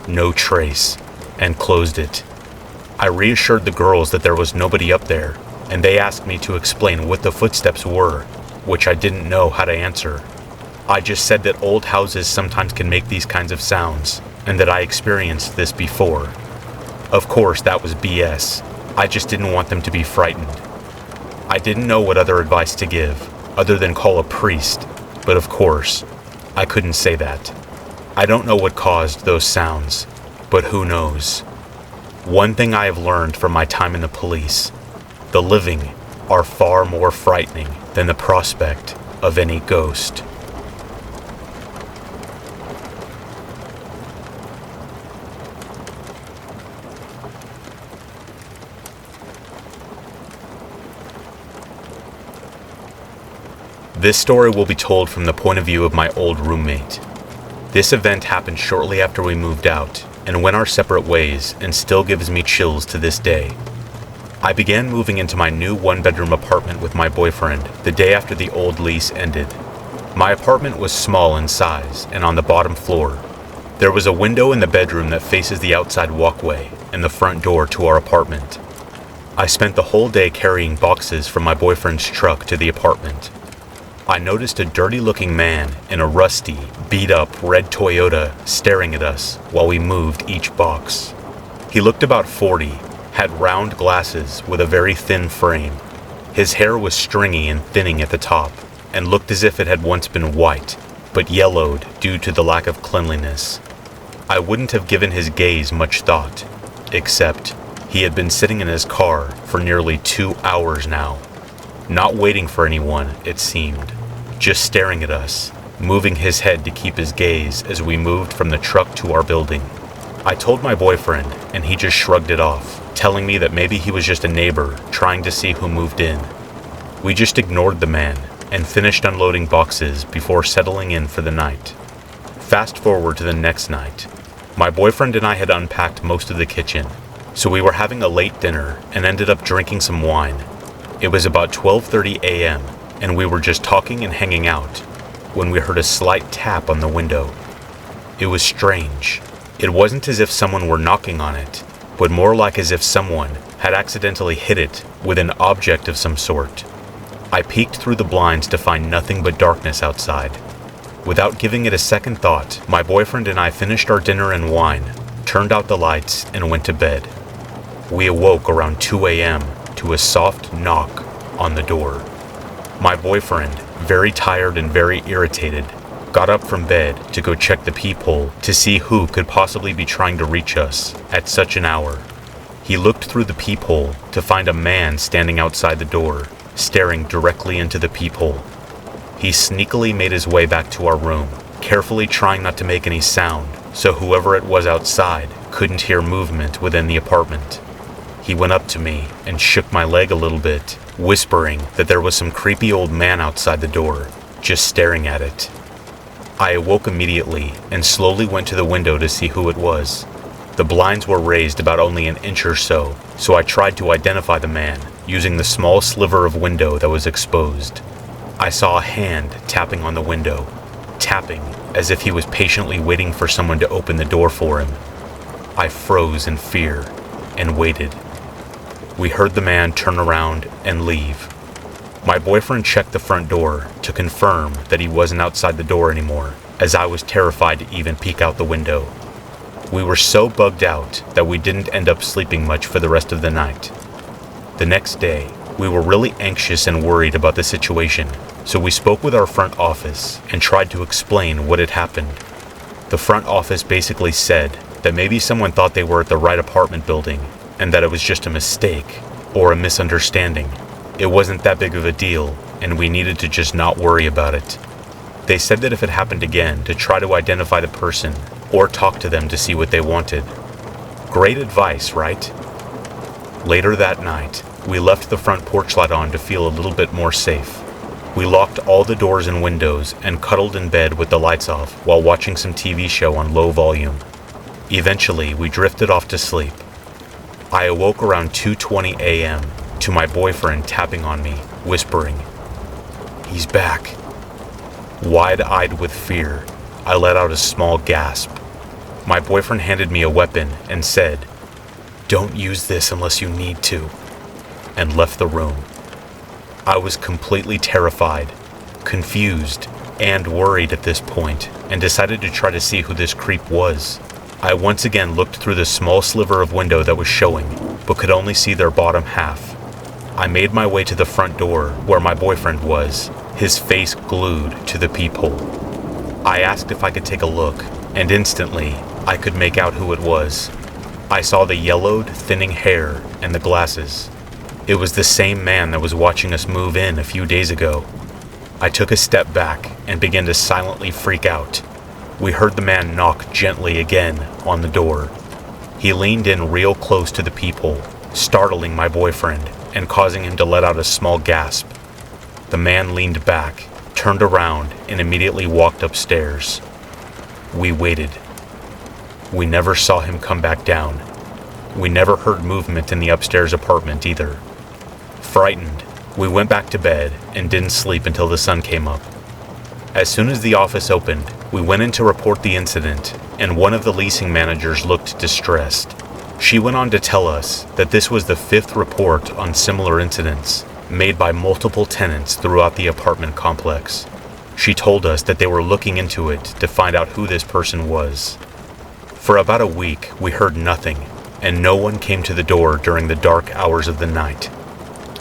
E: "No trace," and closed it. I reassured the girls that there was nobody up there, and they asked me to explain what the footsteps were, which I didn't know how to answer. I just said that old houses sometimes can make these kinds of sounds, and that I experienced this before. Of course, that was BS. I just didn't want them to be frightened. I didn't know what other advice to give, other than call a priest, but of course, I couldn't say that. I don't know what caused those sounds, but who knows? One thing I have learned from my time in the police: the living are far more frightening than the prospect of any ghost. This story will be told from the point of view of my old roommate. This event happened shortly after we moved out and went our separate ways, and still gives me chills to this day. I began moving into my new one-bedroom apartment with my boyfriend the day after the old lease ended. My apartment was small in size and on the bottom floor. There was a window in the bedroom that faces the outside walkway and the front door to our apartment. I spent the whole day carrying boxes from my boyfriend's truck to the apartment. I noticed a dirty-looking man in a rusty, beat-up red Toyota staring at us while we moved each box. He looked about 40, had round glasses with a very thin frame. His hair was stringy and thinning at the top, and looked as if it had once been white, but yellowed due to the lack of cleanliness. I wouldn't have given his gaze much thought, except he had been sitting in his car for nearly 2 hours now. Not waiting for anyone, it seemed, just staring at us, moving his head to keep his gaze as we moved from the truck to our building. I told my boyfriend, and he just shrugged it off, telling me that maybe he was just a neighbor trying to see who moved in. We just ignored the man and finished unloading boxes before settling in for the night. Fast forward to the next night. My boyfriend and I had unpacked most of the kitchen, so we were having a late dinner and ended up drinking some wine. It was about 12:30 a.m., and we were just talking and hanging out when we heard a slight tap on the window. It was strange. It wasn't as if someone were knocking on it, but more like as if someone had accidentally hit it with an object of some sort. I peeked through the blinds to find nothing but darkness outside. Without giving it a second thought, my boyfriend and I finished our dinner and wine, turned out the lights, and went to bed. We awoke around 2 a.m. to a soft knock on the door. My boyfriend, very tired and very irritated, got up from bed to go check the peephole to see who could possibly be trying to reach us at such an hour. He looked through the peephole to find a man standing outside the door, staring directly into the peephole. He sneakily made his way back to our room, carefully trying not to make any sound, so whoever it was outside couldn't hear movement within the apartment. He went up to me and shook my leg a little bit, whispering that there was some creepy old man outside the door, just staring at it. I awoke immediately and slowly went to the window to see who it was. The blinds were raised about only an inch or so I tried to identify the man using the small sliver of window that was exposed. I saw a hand tapping on the window, tapping as if he was patiently waiting for someone to open the door for him. I froze in fear and waited. We heard the man turn around and leave. My boyfriend checked the front door to confirm that he wasn't outside the door anymore, as I was terrified to even peek out the window. We were so bugged out that we didn't end up sleeping much for the rest of the night. The next day, we were really anxious and worried about the situation, so we spoke with our front office and tried to explain what had happened. The front office basically said that maybe someone thought they were at the right apartment building and that it was just a mistake or a misunderstanding. It wasn't that big of a deal, and we needed to just not worry about it. They said that if it happened again, to try to identify the person or talk to them to see what they wanted. Great advice, right? Later that night, we left the front porch light on to feel a little bit more safe. We locked all the doors and windows and cuddled in bed with the lights off while watching some TV show on low volume. Eventually, we drifted off to sleep. I awoke around 2:20 a.m. to my boyfriend tapping on me, whispering, "He's back." Wide-eyed with fear, I let out a small gasp. My boyfriend handed me a weapon and said, "Don't use this unless you need to," and left the room. I was completely terrified, confused, and worried at this point, and decided to try to see who this creep was. I once again looked through the small sliver of window that was showing, but could only see their bottom half. I made my way to the front door where my boyfriend was, his face glued to the peephole. I asked if I could take a look, and instantly, I could make out who it was. I saw the yellowed, thinning hair and the glasses. It was the same man that was watching us move in a few days ago. I took a step back and began to silently freak out. We heard the man knock gently again on the door. He leaned in real close to the peephole, startling my boyfriend and causing him to let out a small gasp. The man leaned back, turned around, and immediately walked upstairs. We waited. We never saw him come back down. We never heard movement in the upstairs apartment either. Frightened, we went back to bed and didn't sleep until the sun came up. As soon as the office opened, we went in to report the incident, and one of the leasing managers looked distressed. She went on to tell us that this was the 5th report on similar incidents made by multiple tenants throughout the apartment complex. She told us that they were looking into it to find out who this person was. For about a week, we heard nothing, and no one came to the door during the dark hours of the night.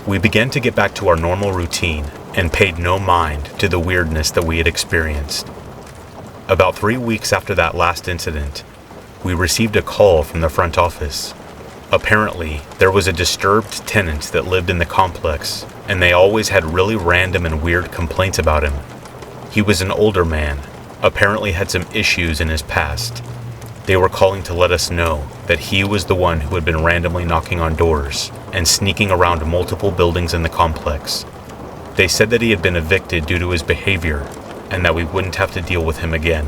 E: We began to get back to our normal routine and paid no mind to the weirdness that we had experienced. About 3 weeks after that last incident, we received a call from the front office. Apparently, there was a disturbed tenant that lived in the complex, and they always had really random and weird complaints about him. He was an older man, apparently had some issues in his past. They were calling to let us know that he was the one who had been randomly knocking on doors and sneaking around multiple buildings in the complex. They said that he had been evicted due to his behavior and that we wouldn't have to deal with him again.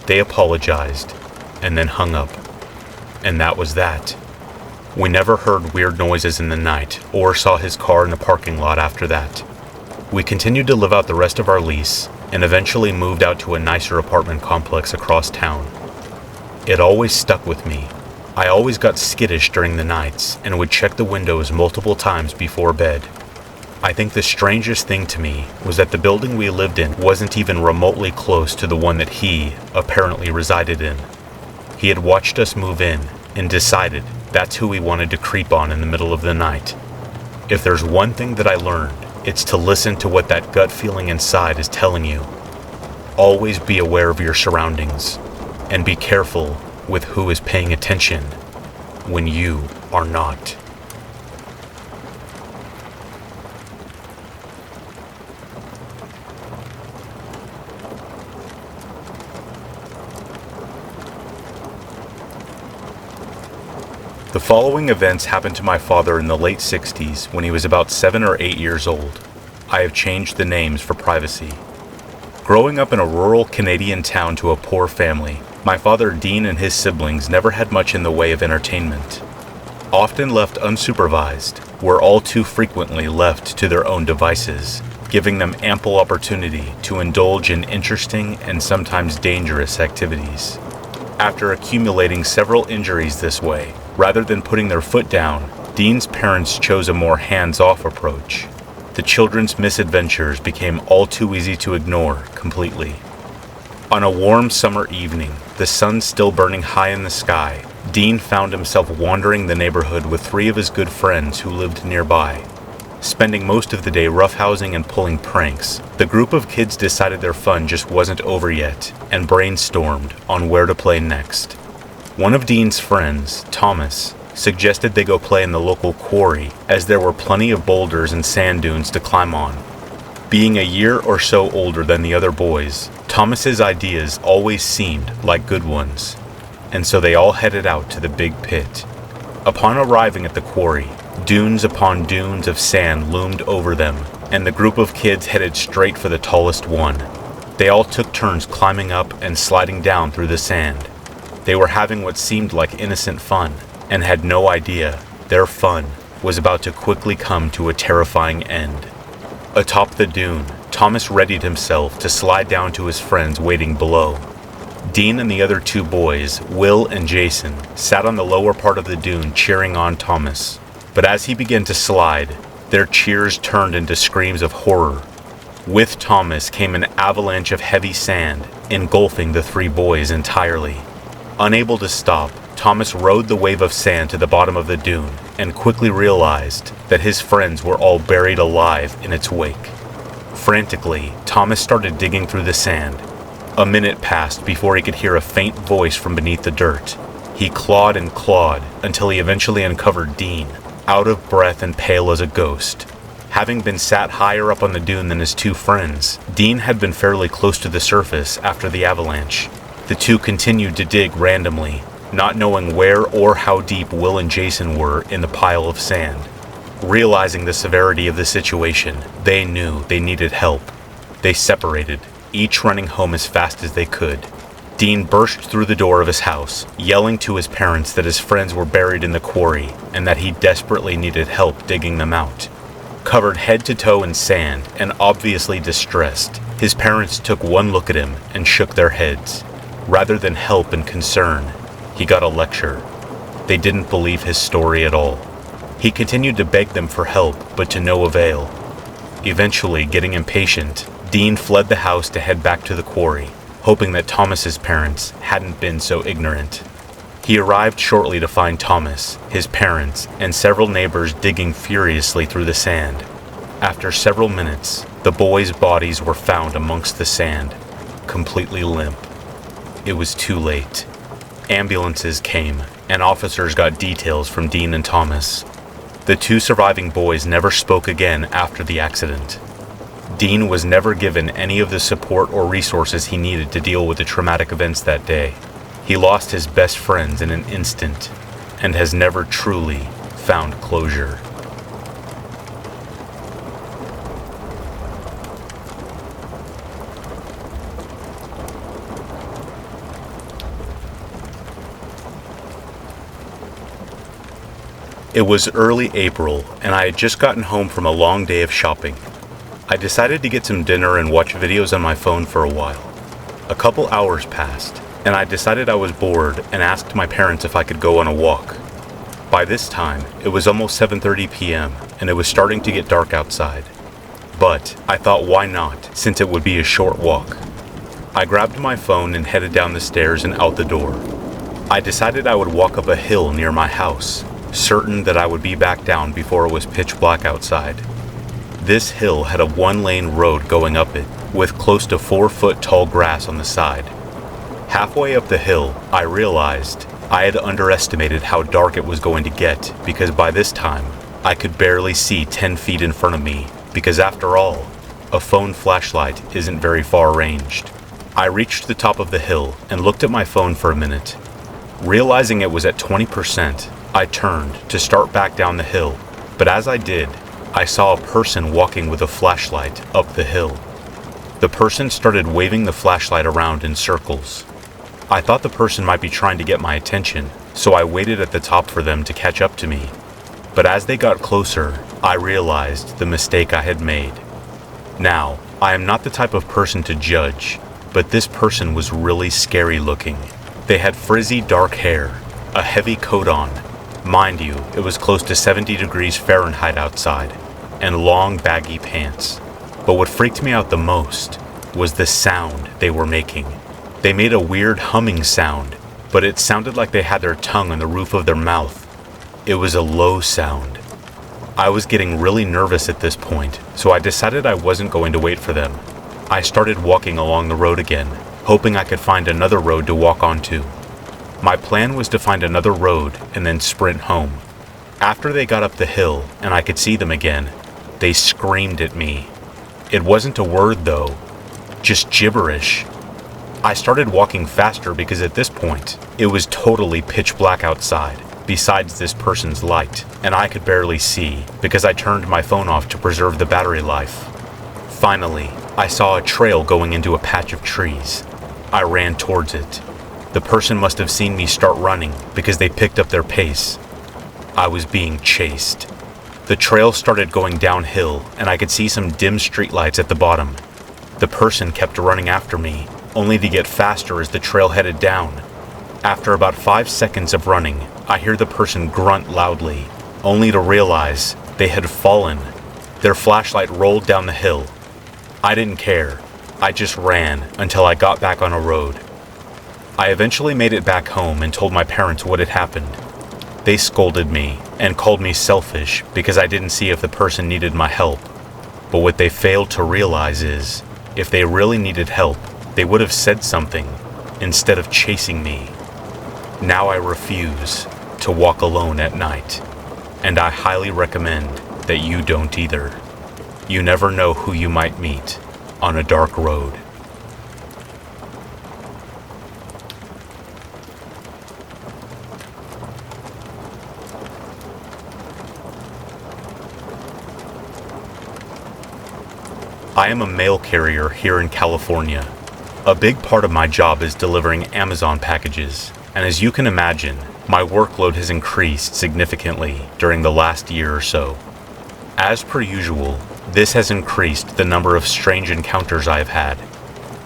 E: They apologized and then hung up. And that was that. We never heard weird noises in the night or saw his car in the parking lot after that. We continued to live out the rest of our lease and eventually moved out to a nicer apartment complex across town. It always stuck with me. I always got skittish during the nights and would check the windows multiple times before bed. I think the strangest thing to me was that the building we lived in wasn't even remotely close to the one that he apparently resided in. He had watched us move in and decided that's who he wanted to creep on in the middle of the night. If there's one thing that I learned, it's to listen to what that gut feeling inside is telling you. Always be aware of your surroundings. And be careful with who is paying attention when you are not. The following events happened to my father in the late 60s when he was about 7 or 8 years old. I have changed the names for privacy. Growing up in a rural Canadian town to a poor family, my father, Dean, and his siblings never had much in the way of entertainment. Often left unsupervised, were all too frequently left to their own devices, giving them ample opportunity to indulge in interesting and sometimes dangerous activities. After accumulating several injuries this way, rather than putting their foot down, Dean's parents chose a more hands-off approach. The children's misadventures became all too easy to ignore completely. On a warm summer evening, the sun still burning high in the sky, Dean found himself wandering the neighborhood with 3 of his good friends who lived nearby. Spending most of the day roughhousing and pulling pranks, the group of kids decided their fun just wasn't over yet and brainstormed on where to play next. One of Dean's friends, Thomas, suggested they go play in the local quarry as there were plenty of boulders and sand dunes to climb on. Being a year or so older than the other boys, Thomas's ideas always seemed like good ones, and so they all headed out to the big pit. Upon arriving at the quarry, dunes upon dunes of sand loomed over them, and the group of kids headed straight for the tallest one. They all took turns climbing up and sliding down through the sand. They were having what seemed like innocent fun, and had no idea their fun was about to quickly come to a terrifying end. Atop the dune, Thomas readied himself to slide down to his friends waiting below. Dean and the other two boys, Will and Jason, sat on the lower part of the dune cheering on Thomas. But as he began to slide, their cheers turned into screams of horror. With Thomas came an avalanche of heavy sand, engulfing the three boys entirely. Unable to stop, Thomas rode the wave of sand to the bottom of the dune and quickly realized that his friends were all buried alive in its wake. Frantically, Thomas started digging through the sand. A minute passed before he could hear a faint voice from beneath the dirt. He clawed and clawed until he eventually uncovered Dean, out of breath and pale as a ghost. Having been sat higher up on the dune than his two friends, Dean had been fairly close to the surface after the avalanche. The two continued to dig randomly, not knowing where or how deep Will and Jason were in the pile of sand. Realizing the severity of the situation, they knew they needed help. They separated, each running home as fast as they could. Dean burst through the door of his house, yelling to his parents that his friends were buried in the quarry and that he desperately needed help digging them out. Covered head to toe in sand and obviously distressed, his parents took one look at him and shook their heads. Rather than help and concern, he got a lecture. They didn't believe his story at all. He continued to beg them for help, but to no avail. Eventually, getting impatient, Dean fled the house to head back to the quarry, hoping that Thomas's parents hadn't been so ignorant. He arrived shortly to find Thomas, his parents, and several neighbors digging furiously through the sand. After several minutes, the boys' bodies were found amongst the sand, completely limp. It was too late. Ambulances came, and officers got details from Dean and Thomas. The two surviving boys never spoke again after the accident. Dean was never given any of the support or resources he needed to deal with the traumatic events that day. He lost his best friends in an instant, and has never truly found closure. It was early April, and I had just gotten home from a long day of shopping. I decided to get some dinner and watch videos on my phone for a while. A couple hours passed, and I decided I was bored and asked my parents if I could go on a walk. By this time, it was almost 7:30 p.m., and it was starting to get dark outside. But I thought, why not, since it would be a short walk. I grabbed my phone and headed down the stairs and out the door. I decided I would walk up a hill near my house, certain that I would be back down before it was pitch black outside. This hill had a one-lane road going up it, with close to 4-foot tall grass on the side. Halfway up the hill, I realized I had underestimated how dark it was going to get, because by this time, I could barely see 10 feet in front of me, because after all, a phone flashlight isn't very far ranged. I reached the top of the hill and looked at my phone for a minute. Realizing it was at 20%, I turned to start back down the hill, but as I did, I saw a person walking with a flashlight up the hill. The person started waving the flashlight around in circles. I thought the person might be trying to get my attention, so I waited at the top for them to catch up to me. But as they got closer, I realized the mistake I had made. Now, I am not the type of person to judge, but this person was really scary looking. They had frizzy dark hair, a heavy coat on. Mind you, it was close to 70 degrees Fahrenheit outside, and long baggy pants. But what freaked me out the most was the sound they were making. They made a weird humming sound, but it sounded like they had their tongue on the roof of their mouth. It was a low sound. I was getting really nervous at this point, so I decided I wasn't going to wait for them. I started walking along the road again, hoping I could find another road to walk onto. My plan was to find another road and then sprint home. After they got up the hill and I could see them again, they screamed at me. It wasn't a word though, just gibberish. I started walking faster because at this point, it was totally pitch black outside, besides this person's light, and I could barely see because I turned my phone off to preserve the battery life. Finally, I saw a trail going into a patch of trees. I ran towards it. The person must have seen me start running because they picked up their pace. I was being chased. The trail started going downhill, and I could see some dim streetlights at the bottom. The person kept running after me, only to get faster as the trail headed down. After about 5 seconds of running, I hear the person grunt loudly, only to realize they had fallen. Their flashlight rolled down the hill. I didn't care. I just ran until I got back on a road. I eventually made it back home and told my parents what had happened. They scolded me and called me selfish because I didn't see if the person needed my help. But what they failed to realize is, if they really needed help, they would have said something instead of chasing me. Now I refuse to walk alone at night, and I highly recommend that you don't either. You never know who you might meet on a dark road. I am a mail carrier here in California. A big part of my job is delivering Amazon packages, and as you can imagine, my workload has increased significantly during the last year or so. As per usual, this has increased the number of strange encounters I have had.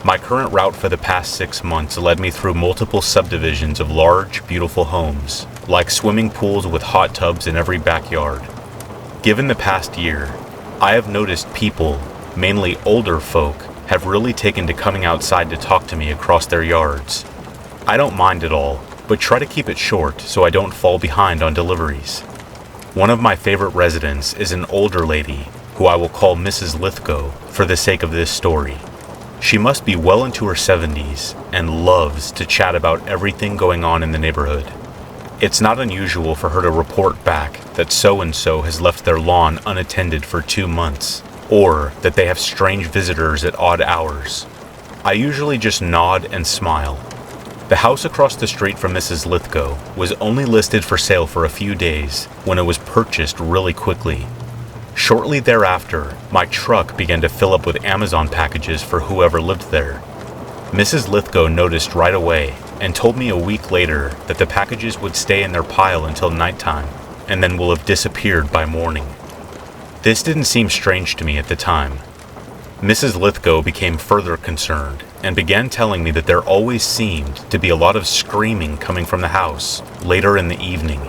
E: My current route for the past 6 months led me through multiple subdivisions of large, beautiful homes, like swimming pools with hot tubs in every backyard. Given the past year, I have noticed people, mainly older folk, have really taken to coming outside to talk to me across their yards. I don't mind at all, but try to keep it short so I don't fall behind on deliveries. One of my favorite residents is an older lady, who I will call Mrs. Lithgow for the sake of this story. She must be well into her 70s and loves to chat about everything going on in the neighborhood. It's not unusual for her to report back that so-and-so has left their lawn unattended for 2 months, or that they have strange visitors at odd hours. I usually just nod and smile. The house across the street from Mrs. Lithgow was only listed for sale for a few days when it was purchased really quickly. Shortly thereafter, my truck began to fill up with Amazon packages for whoever lived there. Mrs. Lithgow noticed right away and told me a week later that the packages would stay in their pile until nighttime and then will have disappeared by morning. This didn't seem strange to me at the time. Mrs. Lithgow became further concerned and began telling me that there always seemed to be a lot of screaming coming from the house later in the evening.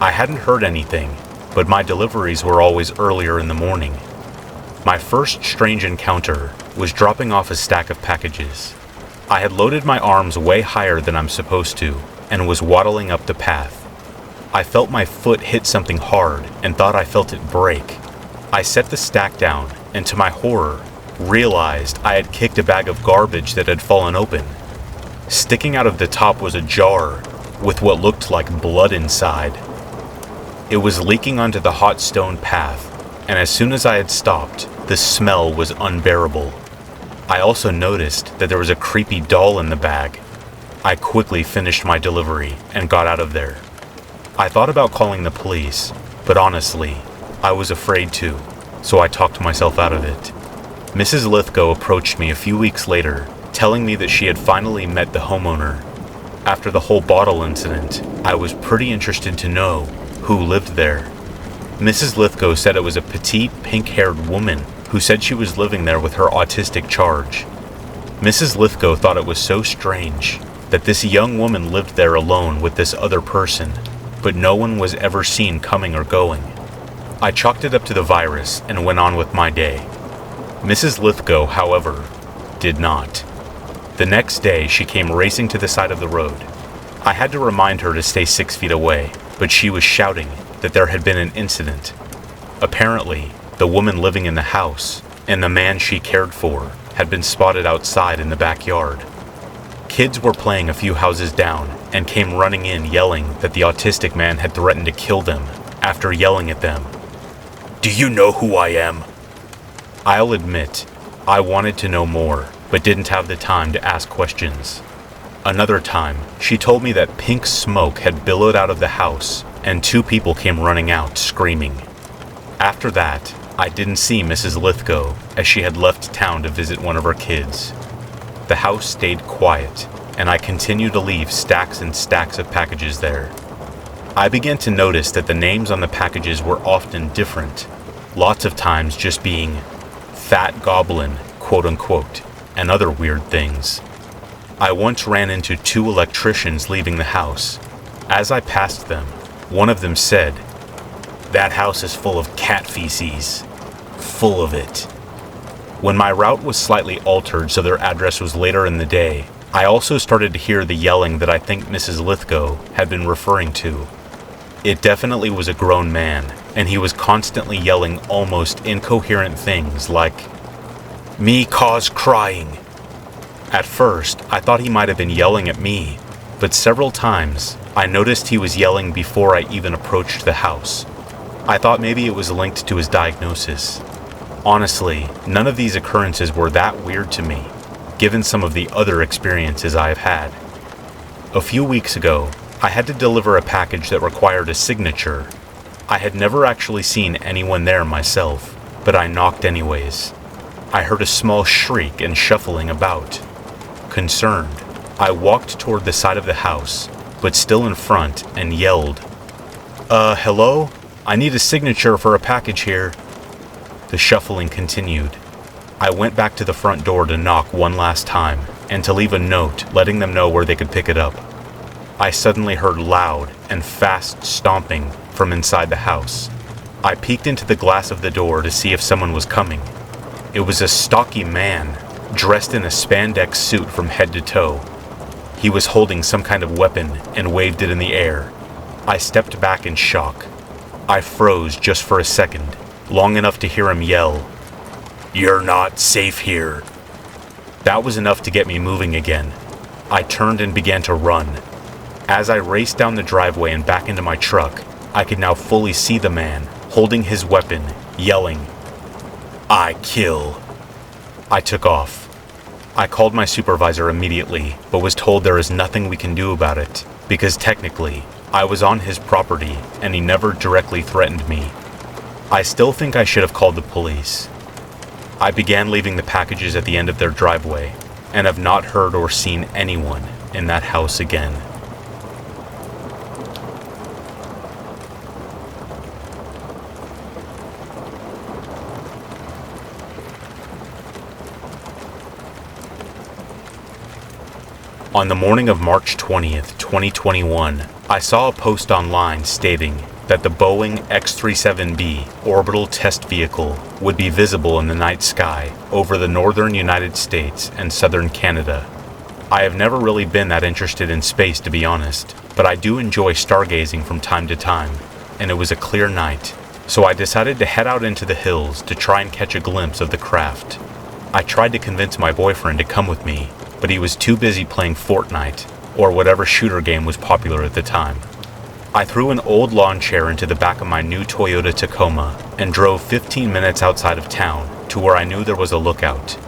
E: I hadn't heard anything, but my deliveries were always earlier in the morning. My first strange encounter was dropping off a stack of packages. I had loaded my arms way higher than I'm supposed to and was waddling up the path. I felt my foot hit something hard and thought I felt it break. I set the stack down and, to my horror, realized I had kicked a bag of garbage that had fallen open. Sticking out of the top was a jar with what looked like blood inside. It was leaking onto the hot stone path, and as soon as I had stopped, the smell was unbearable. I also noticed that there was a creepy doll in the bag. I quickly finished my delivery and got out of there. I thought about calling the police, but honestly, I was afraid to, so I talked myself out of it. Mrs. Lithgow approached me a few weeks later, telling me that she had finally met the homeowner. After the whole bottle incident, I was pretty interested to know who lived there. Mrs. Lithgow said it was a petite, pink-haired woman who said she was living there with her autistic charge. Mrs. Lithgow thought it was so strange that this young woman lived there alone with this other person, but no one was ever seen coming or going. I chalked it up to the virus and went on with my day. Mrs. Lithgow, however, did not. The next day, she came racing to the side of the road. I had to remind her to stay 6 feet away, but she was shouting that there had been an incident. Apparently, the woman living in the house and the man she cared for had been spotted outside in the backyard. Kids were playing a few houses down and came running in yelling that the autistic man had threatened to kill them after yelling at them, "Do you know who I am?" I'll admit, I wanted to know more, but didn't have the time to ask questions. Another time, she told me that pink smoke had billowed out of the house and 2 people came running out screaming. After that, I didn't see Mrs. Lithgow as she had left town to visit one of her kids. The house stayed quiet, and I continued to leave stacks and stacks of packages there. I began to notice that the names on the packages were often different, lots of times just being Fat Goblin, quote unquote, and other weird things. I once ran into 2 electricians leaving the house. As I passed them, one of them said, "That house is full of cat feces. Full of it." When my route was slightly altered so their address was later in the day, I also started to hear the yelling that I think Mrs. Lithgow had been referring to. It definitely was a grown man, and he was constantly yelling almost incoherent things like, "Me cause crying." At first, I thought he might have been yelling at me, but several times I noticed he was yelling before I even approached the house. I thought maybe it was linked to his diagnosis. Honestly, none of these occurrences were that weird to me, given some of the other experiences I have had. A few weeks ago, I had to deliver a package that required a signature. I had never actually seen anyone there myself, but I knocked anyways. I heard a small shriek and shuffling about. Concerned, I walked toward the side of the house, but still in front, and yelled, Hello? I need a signature for a package here." The shuffling continued. I went back to the front door to knock one last time, and to leave a note letting them know where they could pick it up. I suddenly heard loud and fast stomping from inside the house. I peeked into the glass of the door to see if someone was coming. It was a stocky man, dressed in a spandex suit from head to toe. He was holding some kind of weapon and waved it in the air. I stepped back in shock. I froze just for a second, long enough to hear him yell, "You're not safe here." That was enough to get me moving again. I turned and began to run. As I raced down the driveway and back into my truck, I could now fully see the man, holding his weapon, yelling, "I kill." I took off. I called my supervisor immediately, but was told there is nothing we can do about it, because technically, I was on his property and he never directly threatened me. I still think I should have called the police. I began leaving the packages at the end of their driveway, and have not heard or seen anyone in that house again. On the morning of March 20th, 2021, I saw a post online stating that the Boeing X-37B orbital test vehicle would be visible in the night sky over the northern United States and southern Canada. I have never really been that interested in space, to be honest, but I do enjoy stargazing from time to time, and it was a clear night, so I decided to head out into the hills to try and catch a glimpse of the craft. I tried to convince my boyfriend to come with me, but he was too busy playing Fortnite, or whatever shooter game was popular at the time. I threw an old lawn chair into the back of my new Toyota Tacoma and drove 15 minutes outside of town to where I knew there was a lookout.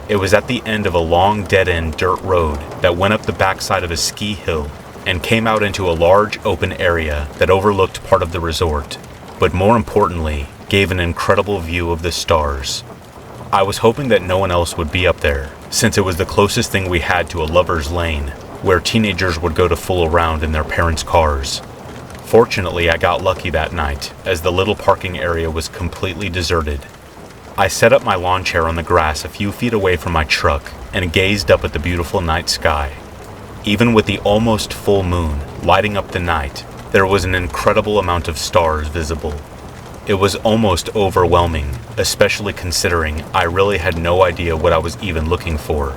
E: It was at the end of a long dead-end dirt road that went up the backside of a ski hill and came out into a large open area that overlooked part of the resort, but more importantly, gave an incredible view of the stars. I was hoping that no one else would be up there, since it was the closest thing we had to a lover's lane, where teenagers would go to fool around in their parents' cars. Fortunately, I got lucky that night, as the little parking area was completely deserted. I set up my lawn chair on the grass a few feet away from my truck and gazed up at the beautiful night sky. Even with the almost full moon lighting up the night, there was an incredible amount of stars visible. It was almost overwhelming, especially considering I really had no idea what I was even looking for.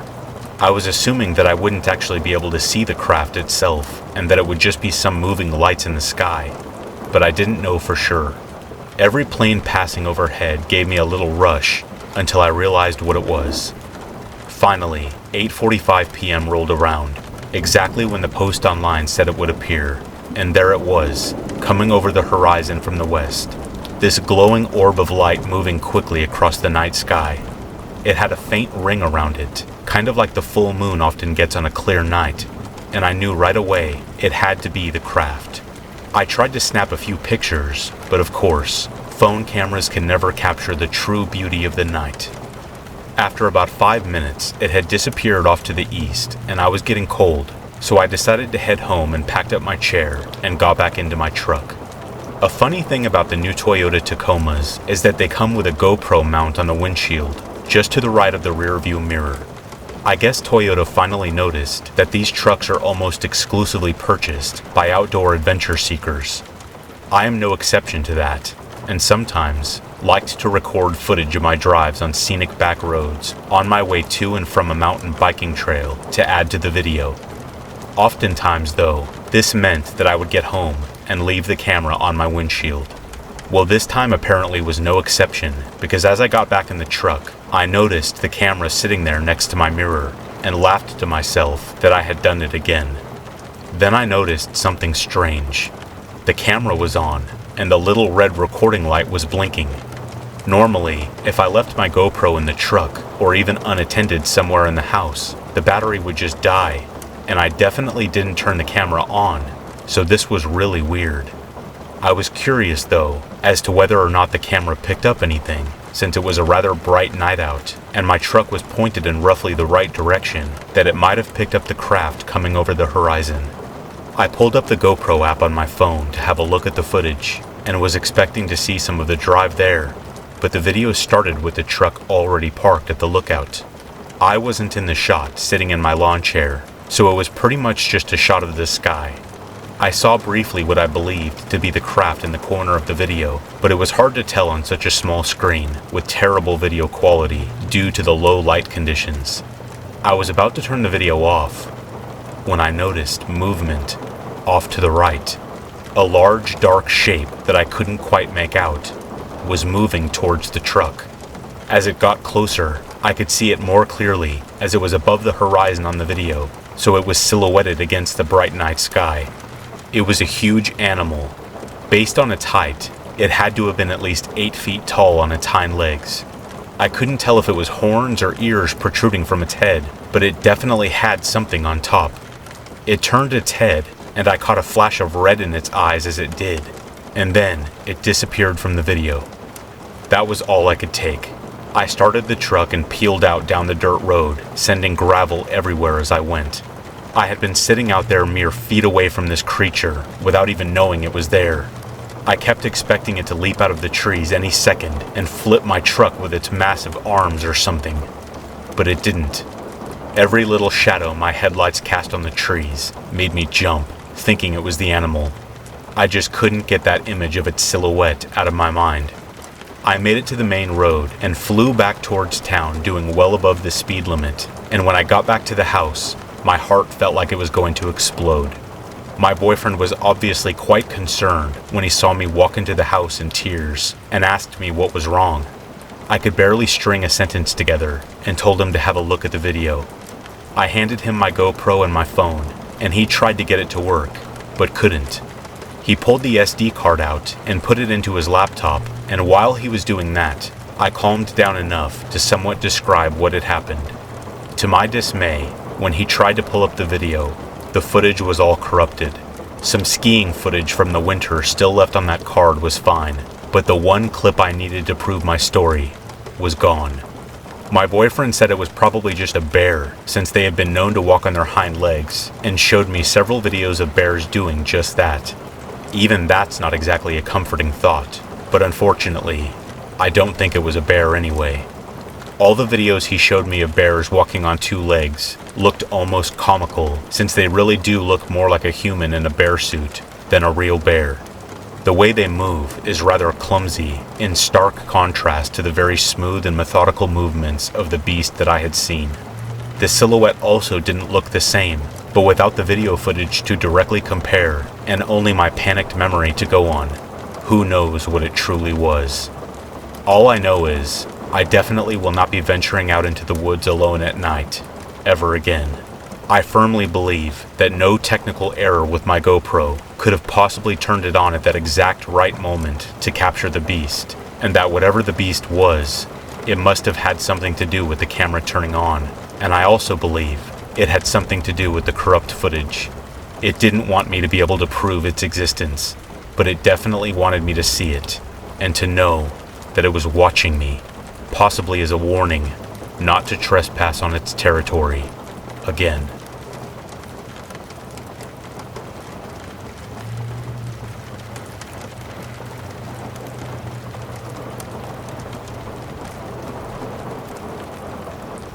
E: I was assuming that I wouldn't actually be able to see the craft itself, and that it would just be some moving lights in the sky, but I didn't know for sure. Every plane passing overhead gave me a little rush until I realized what it was. Finally, 8:45 p.m. rolled around, exactly when the post online said it would appear, and there it was, coming over the horizon from the west. This glowing orb of light moving quickly across the night sky. It had a faint ring around it, kind of like the full moon often gets on a clear night, and I knew right away it had to be the craft. I tried to snap a few pictures, but of course, phone cameras can never capture the true beauty of the night. After about 5 minutes, it had disappeared off to the east, and I was getting cold, so I decided to head home and packed up my chair and got back into my truck. A funny thing about the new Toyota Tacomas is that they come with a GoPro mount on the windshield, just to the right of the rear view mirror. I guess Toyota finally noticed that these trucks are almost exclusively purchased by outdoor adventure seekers. I am no exception to that, and sometimes liked to record footage of my drives on scenic back roads on my way to and from a mountain biking trail to add to the video. Oftentimes, though, this meant that I would get home and leave the camera on my windshield. Well, this time apparently was no exception, because as I got back in the truck, I noticed the camera sitting there next to my mirror and laughed to myself that I had done it again. Then I noticed something strange. The camera was on, and the little red recording light was blinking. Normally, if I left my GoPro in the truck, or even unattended somewhere in the house, the battery would just die, and I definitely didn't turn the camera on, so this was really weird. I was curious, though, as to whether or not the camera picked up anything, since it was a rather bright night out, and my truck was pointed in roughly the right direction, that it might have picked up the craft coming over the horizon. I pulled up the GoPro app on my phone to have a look at the footage, and was expecting to see some of the drive there, but the video started with the truck already parked at the lookout. I wasn't in the shot, sitting in my lawn chair, so it was pretty much just a shot of the sky. I saw briefly what I believed to be the craft in the corner of the video, but it was hard to tell on such a small screen with terrible video quality due to the low light conditions. I was about to turn the video off when I noticed movement off to the right. A large dark shape that I couldn't quite make out was moving towards the truck. As it got closer, I could see it more clearly as it was above the horizon on the video, so it was silhouetted against the bright night sky. It was a huge animal. Based on its height, it had to have been at least 8 feet tall on its hind legs. I couldn't tell if it was horns or ears protruding from its head, but it definitely had something on top. It turned its head, and I caught a flash of red in its eyes as it did, and then it disappeared from the video. That was all I could take. I started the truck and peeled out down the dirt road, sending gravel everywhere as I went. I had been sitting out there mere feet away from this creature without even knowing it was there. I kept expecting it to leap out of the trees any second and flip my truck with its massive arms or something, but it didn't. Every little shadow my headlights cast on the trees made me jump, thinking it was the animal. I just couldn't get that image of its silhouette out of my mind. I made it to the main road and flew back towards town, doing well above the speed limit, and when I got back to the house, my heart felt like it was going to explode. My boyfriend was obviously quite concerned when he saw me walk into the house in tears and asked me what was wrong. I could barely string a sentence together and told him to have a look at the video. I handed him my GoPro and my phone, and he tried to get it to work, but couldn't. He pulled the SD card out and put it into his laptop, and while he was doing that, I calmed down enough to somewhat describe what had happened. To my dismay, when he tried to pull up the video, the footage was all corrupted. Some skiing footage from the winter still left on that card was fine, but the one clip I needed to prove my story was gone. My boyfriend said it was probably just a bear, since they had been known to walk on their hind legs, and showed me several videos of bears doing just that. Even that's not exactly a comforting thought, but unfortunately, I don't think it was a bear anyway. All the videos he showed me of bears walking on 2 legs looked almost comical, since they really do look more like a human in a bear suit than a real bear. The way they move is rather clumsy, in stark contrast to the very smooth and methodical movements of the beast that I had seen. The silhouette also didn't look the same, but without the video footage to directly compare, and only my panicked memory to go on, who knows what it truly was. All I know is, I definitely will not be venturing out into the woods alone at night, ever again. I firmly believe that no technical error with my GoPro could have possibly turned it on at that exact right moment to capture the beast, and that whatever the beast was, it must have had something to do with the camera turning on, and I also believe it had something to do with the corrupt footage. It didn't want me to be able to prove its existence, but it definitely wanted me to see it, and to know that it was watching me, possibly as a warning not to trespass on its territory again.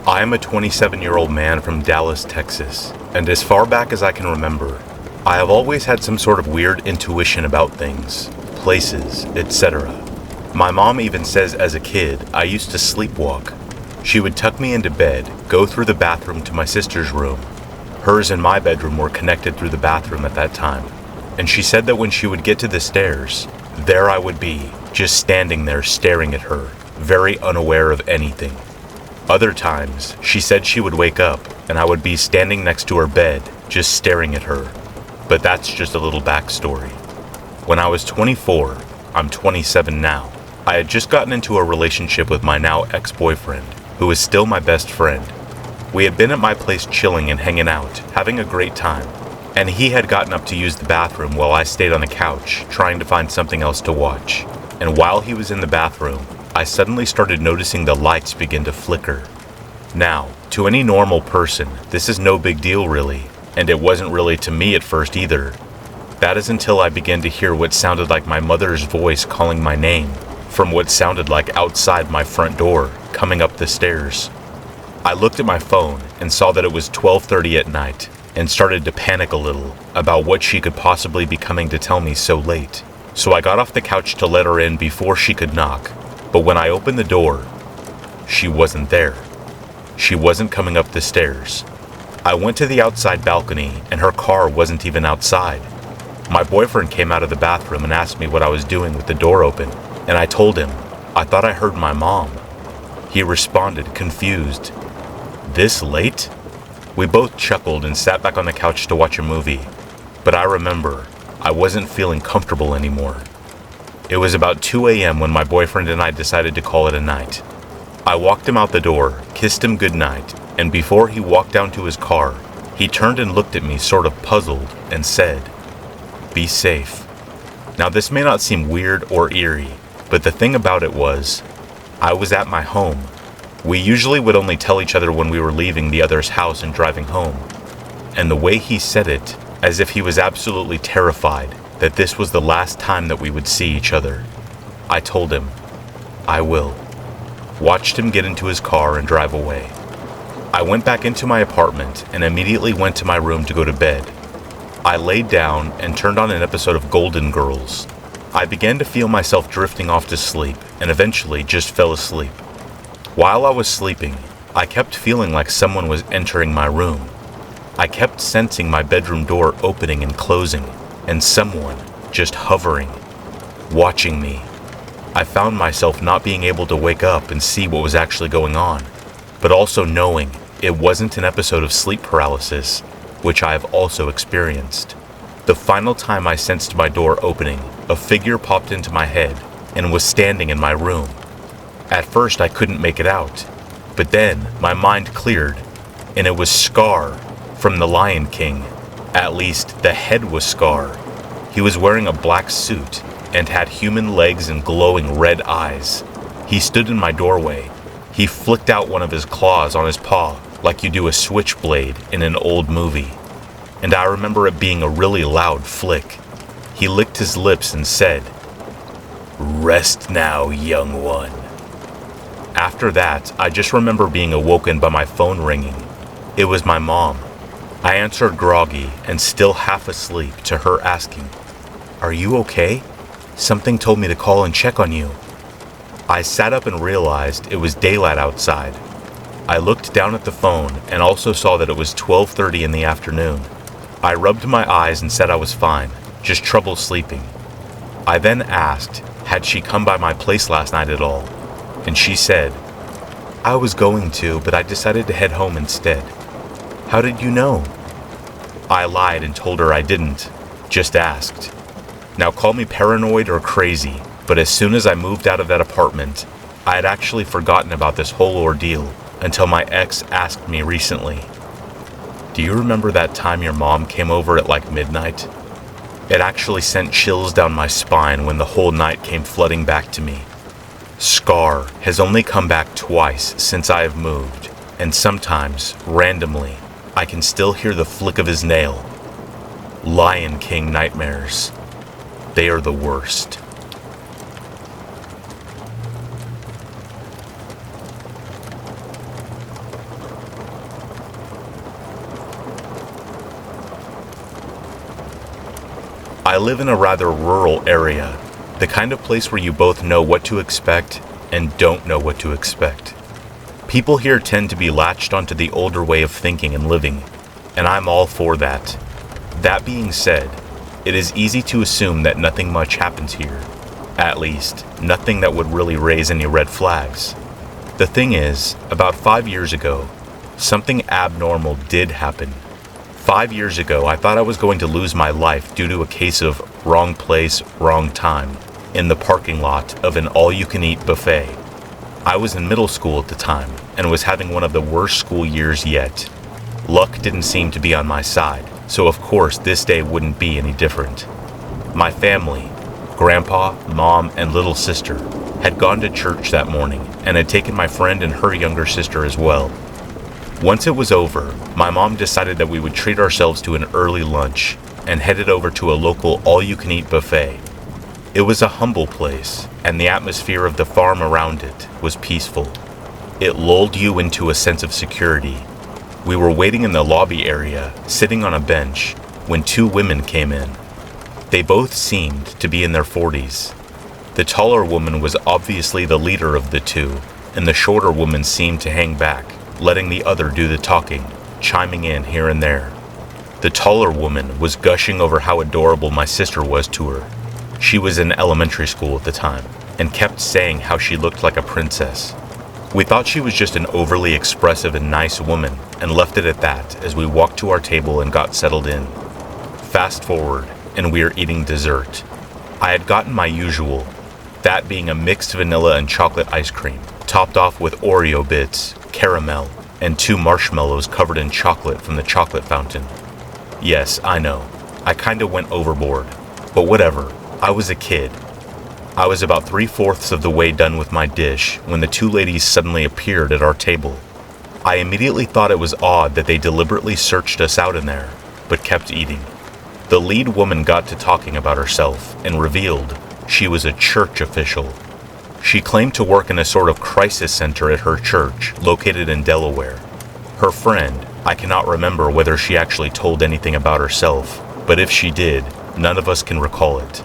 E: I am a 27-year-old man from Dallas, Texas, and as far back as I can remember, I have always had some sort of weird intuition about things, places, etc. My mom even says as a kid, I used to sleepwalk. She would tuck me into bed, go through the bathroom to my sister's room. Hers and my bedroom were connected through the bathroom at that time. And she said that when she would get to the stairs, there I would be, just standing there staring at her, very unaware of anything. Other times, she said she would wake up and I would be standing next to her bed, just staring at her. But that's just a little backstory. When I was 24, I'm 27 now, I had just gotten into a relationship with my now ex-boyfriend, who is still my best friend. We had been at my place chilling and hanging out, having a great time, and he had gotten up to use the bathroom while I stayed on the couch, trying to find something else to watch. And while he was in the bathroom, I suddenly started noticing the lights begin to flicker. Now, to any normal person, this is no big deal really, and it wasn't really to me at first either. That is until I began to hear what sounded like my mother's voice calling my name, from what sounded like outside my front door, coming up the stairs. I looked at my phone and saw that it was 12:30 at night and started to panic a little about what she could possibly be coming to tell me so late. So I got off the couch to let her in before she could knock, but when I opened the door, she wasn't there. She wasn't coming up the stairs. I went to the outside balcony and her car wasn't even outside. My boyfriend came out of the bathroom and asked me what I was doing with the door open, and I told him, I thought I heard my mom. He responded, confused, "This late?" We both chuckled and sat back on the couch to watch a movie, but I remember I wasn't feeling comfortable anymore. It was about 2 a.m. when my boyfriend and I decided to call it a night. I walked him out the door, kissed him goodnight, and before he walked down to his car, he turned and looked at me sort of puzzled and said, "Be safe." Now this may not seem weird or eerie, but the thing about it was, I was at my home. We usually would only tell each other when we were leaving the other's house and driving home. And the way he said it, as if he was absolutely terrified that this was the last time that we would see each other. I told him, I will. Watched him get into his car and drive away. I went back into my apartment and immediately went to my room to go to bed. I laid down and turned on an episode of Golden Girls. I began to feel myself drifting off to sleep and eventually just fell asleep. While I was sleeping, I kept feeling like someone was entering my room. I kept sensing my bedroom door opening and closing, and someone just hovering, watching me. I found myself not being able to wake up and see what was actually going on, but also knowing it wasn't an episode of sleep paralysis, which I have also experienced. The final time I sensed my door opening, a figure popped into my head and was standing in my room. At first I couldn't make it out, but then my mind cleared, and it was Scar from The Lion King. At least the head was Scar. He was wearing a black suit and had human legs and glowing red eyes. He stood in my doorway. He flicked out one of his claws on his paw like you do a switchblade in an old movie. And I remember it being a really loud flick. He licked his lips and said, "Rest now, young one." After that, I just remember being awoken by my phone ringing. It was my mom. I answered groggy and still half asleep to her asking, "Are you okay? Something told me to call and check on you." I sat up and realized it was daylight outside. I looked down at the phone and also saw that it was 12:30 in the afternoon. I rubbed my eyes and said I was fine, just trouble sleeping. I then asked, had she come by my place last night at all? And she said, "I was going to, but I decided to head home instead." "How did you know?" I lied and told her I didn't, just asked. Now call me paranoid or crazy, but as soon as I moved out of that apartment, I had actually forgotten about this whole ordeal until my ex asked me recently, "Do you remember that time your mom came over at like midnight?" It actually sent chills down my spine when the whole night came flooding back to me. Scar has only come back twice since I have moved, and sometimes, randomly, I can still hear the flick of his nail. Lion King nightmares. They are the worst. I live in a rather rural area, the kind of place where you both know what to expect and don't know what to expect. People here tend to be latched onto the older way of thinking and living, and I'm all for that. That being said, it is easy to assume that nothing much happens here. At least, nothing that would really raise any red flags. The thing is, about 5 years ago, something abnormal did happen. 5 years ago, I thought I was going to lose my life due to a case of wrong place, wrong time in the parking lot of an all-you-can-eat buffet. I was in middle school at the time and was having one of the worst school years yet. Luck didn't seem to be on my side, so of course this day wouldn't be any different. My family, Grandpa, Mom, and little sister, had gone to church that morning and had taken my friend and her younger sister as well. Once it was over, my mom decided that we would treat ourselves to an early lunch and headed over to a local all-you-can-eat buffet. It was a humble place, and the atmosphere of the farm around it was peaceful. It lulled you into a sense of security. We were waiting in the lobby area, sitting on a bench, when 2 women came in. They both seemed to be in their 40s. The taller woman was obviously the leader of the 2, and the shorter woman seemed to hang back, letting the other do the talking, chiming in here and there. The taller woman was gushing over how adorable my sister was to her. She was in elementary school at the time, and kept saying how she looked like a princess. We thought she was just an overly expressive and nice woman, and left it at that as we walked to our table and got settled in. Fast forward, and we are eating dessert. I had gotten my usual, that being a mixed vanilla and chocolate ice cream, topped off with Oreo bits, caramel, and 2 marshmallows covered in chocolate from the chocolate fountain. Yes, I know, I kinda went overboard, but whatever, I was a kid. I was about 3/4 of the way done with my dish when the 2 ladies suddenly appeared at our table. I immediately thought it was odd that they deliberately searched us out in there, but kept eating. The lead woman got to talking about herself and revealed she was a church official. She claimed to work in a sort of crisis center at her church, located in Delaware. Her friend, I cannot remember whether she actually told anything about herself, but if she did, none of us can recall it.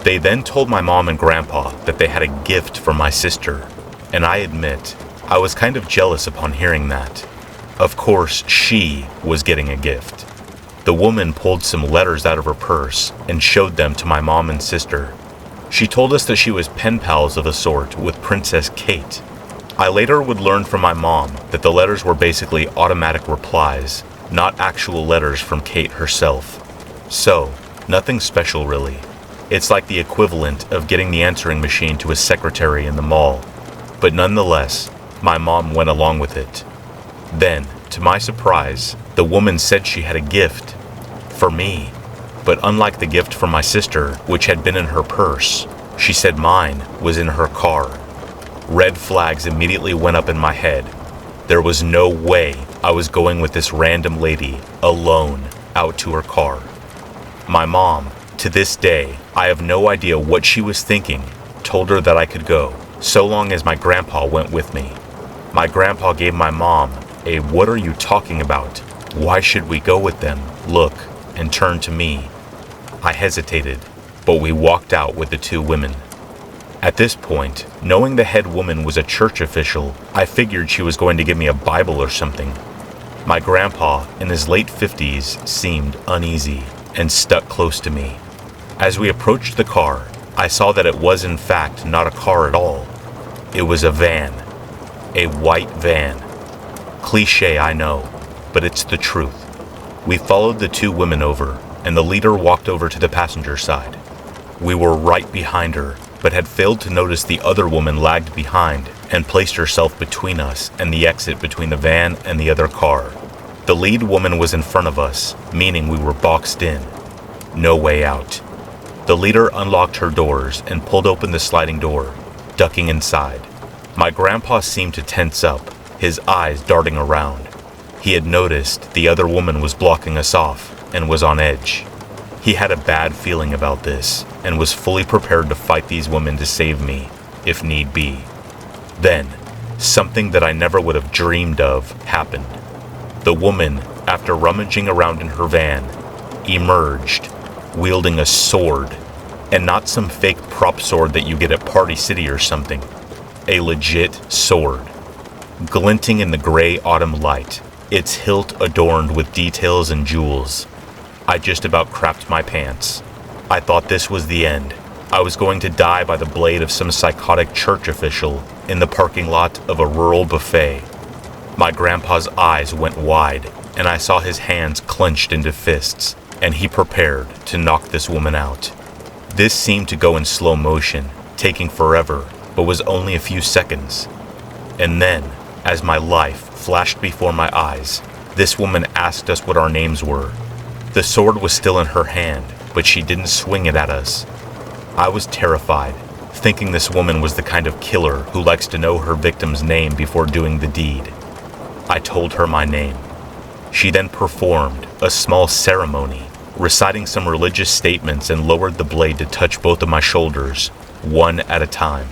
E: They then told my mom and grandpa that they had a gift for my sister, and I admit, I was kind of jealous upon hearing that. Of course, she was getting a gift. The woman pulled some letters out of her purse and showed them to my mom and sister. She told us that she was pen pals of a sort with Princess Kate. I later would learn from my mom that the letters were basically automatic replies, not actual letters from Kate herself. So, nothing special really. It's like the equivalent of getting the answering machine to a secretary in the mall. But nonetheless, my mom went along with it. Then, to my surprise, the woman said she had a gift for me. But unlike the gift from my sister, which had been in her purse, she said mine was in her car. Red flags immediately went up in my head. There was no way I was going with this random lady, alone, out to her car. My mom, to this day, I have no idea what she was thinking, told her that I could go, so long as my grandpa went with me. My grandpa gave my mom a "what are you talking about? Why should we go with them?" look, and turned to me. I hesitated, but we walked out with the 2 women. At this point, knowing the head woman was a church official, I figured she was going to give me a Bible or something. My grandpa, in his late 50s, seemed uneasy and stuck close to me. As we approached the car, I saw that it was in fact not a car at all. It was a van. A white van. Cliché, I know, but it's the truth. We followed the 2 women over, and the leader walked over to the passenger side. We were right behind her, but had failed to notice the other woman lagged behind and placed herself between us and the exit between the van and the other car. The lead woman was in front of us, meaning we were boxed in. No way out. The leader unlocked her doors and pulled open the sliding door, ducking inside. My grandpa seemed to tense up, his eyes darting around. He had noticed the other woman was blocking us off and was on edge. He had a bad feeling about this and was fully prepared to fight these women to save me, if need be. Then, something that I never would have dreamed of happened. The woman, after rummaging around in her van, emerged wielding a sword, and not some fake prop sword that you get at Party City or something. A legit sword, glinting in the gray autumn light, its hilt adorned with details and jewels. I just about crapped my pants. I thought this was the end. I was going to die by the blade of some psychotic church official in the parking lot of a rural buffet. My grandpa's eyes went wide, and I saw his hands clenched into fists, and he prepared to knock this woman out. This seemed to go in slow motion, taking forever, but was only a few seconds. And then, as my life flashed before my eyes, this woman asked us what our names were. The sword was still in her hand, but she didn't swing it at us. I was terrified, thinking this woman was the kind of killer who likes to know her victim's name before doing the deed. I told her my name. She then performed a small ceremony, reciting some religious statements, and lowered the blade to touch both of my shoulders, one at a time.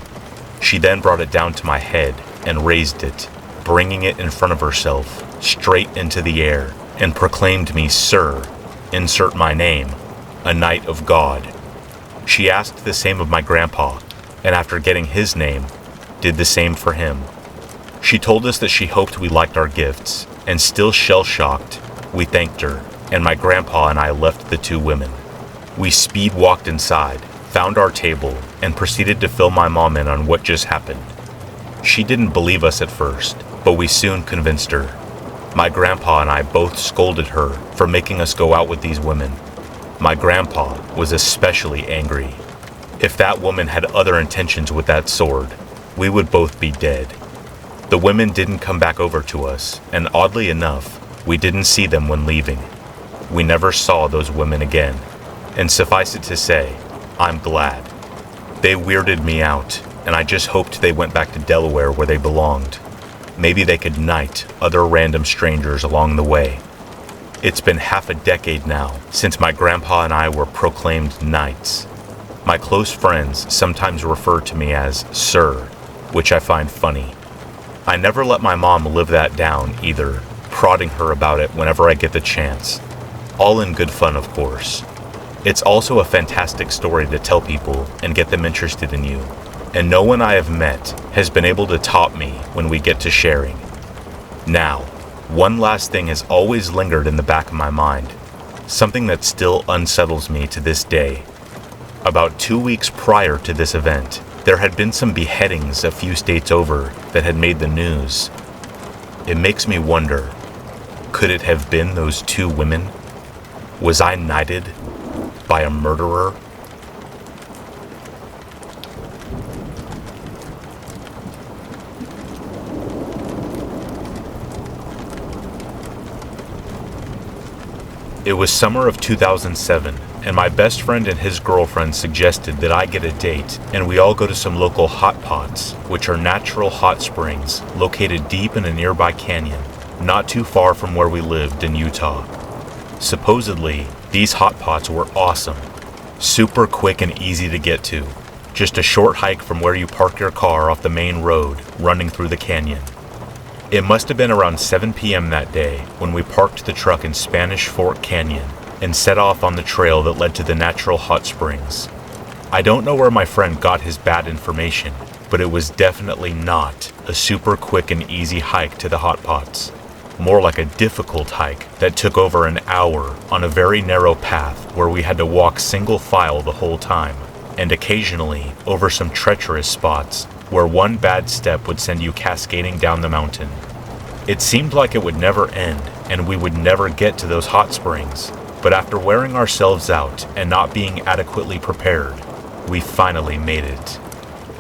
E: She then brought it down to my head and raised it, bringing it in front of herself, straight into the air, and proclaimed me Sir, insert my name, a knight of God. She asked the same of my grandpa, and after getting his name, did the same for him. She told us that she hoped we liked our gifts, and still shell-shocked, we thanked her, and my grandpa and I left the two women. We speed-walked inside, found our table, and proceeded to fill my mom in on what just happened. She didn't believe us at first, but we soon convinced her. My grandpa and I both scolded her for making us go out with these women. My grandpa was especially angry. If that woman had other intentions with that sword, we would both be dead. The women didn't come back over to us, and oddly enough, we didn't see them when leaving. We never saw those women again, and suffice it to say, I'm glad. They weirded me out, and I just hoped they went back to Delaware where they belonged. Maybe they could knight other random strangers along the way. It's been half a decade now since my grandpa and I were proclaimed knights. My close friends sometimes refer to me as Sir, which I find funny. I never let my mom live that down either, prodding her about it whenever I get the chance. All in good fun, of course. It's also a fantastic story to tell people and get them interested in you, and no one I have met has been able to top me when we get to sharing. Now, one last thing has always lingered in the back of my mind, something that still unsettles me to this day. About 2 weeks prior to this event, there had been some beheadings a few states over that had made the news. It makes me wonder, could it have been those two women? Was I knighted by a murderer? It was summer of 2007, and my best friend and his girlfriend suggested that I get a date and we all go to some local hot pots, which are natural hot springs located deep in a nearby canyon, not too far from where we lived in Utah. Supposedly, these hot pots were awesome, super quick and easy to get to, just a short hike from where you park your car off the main road running through the canyon. It must have been around 7 p.m. that day when we parked the truck in Spanish Fork Canyon and set off on the trail that led to the natural hot springs. I don't know where my friend got his bad information, but it was definitely not a super quick and easy hike to the hot pots. More like a difficult hike that took over an hour on a very narrow path where we had to walk single file the whole time, and occasionally over some treacherous spots where one bad step would send you cascading down the mountain. It seemed like it would never end and we would never get to those hot springs, but after wearing ourselves out and not being adequately prepared, we finally made it.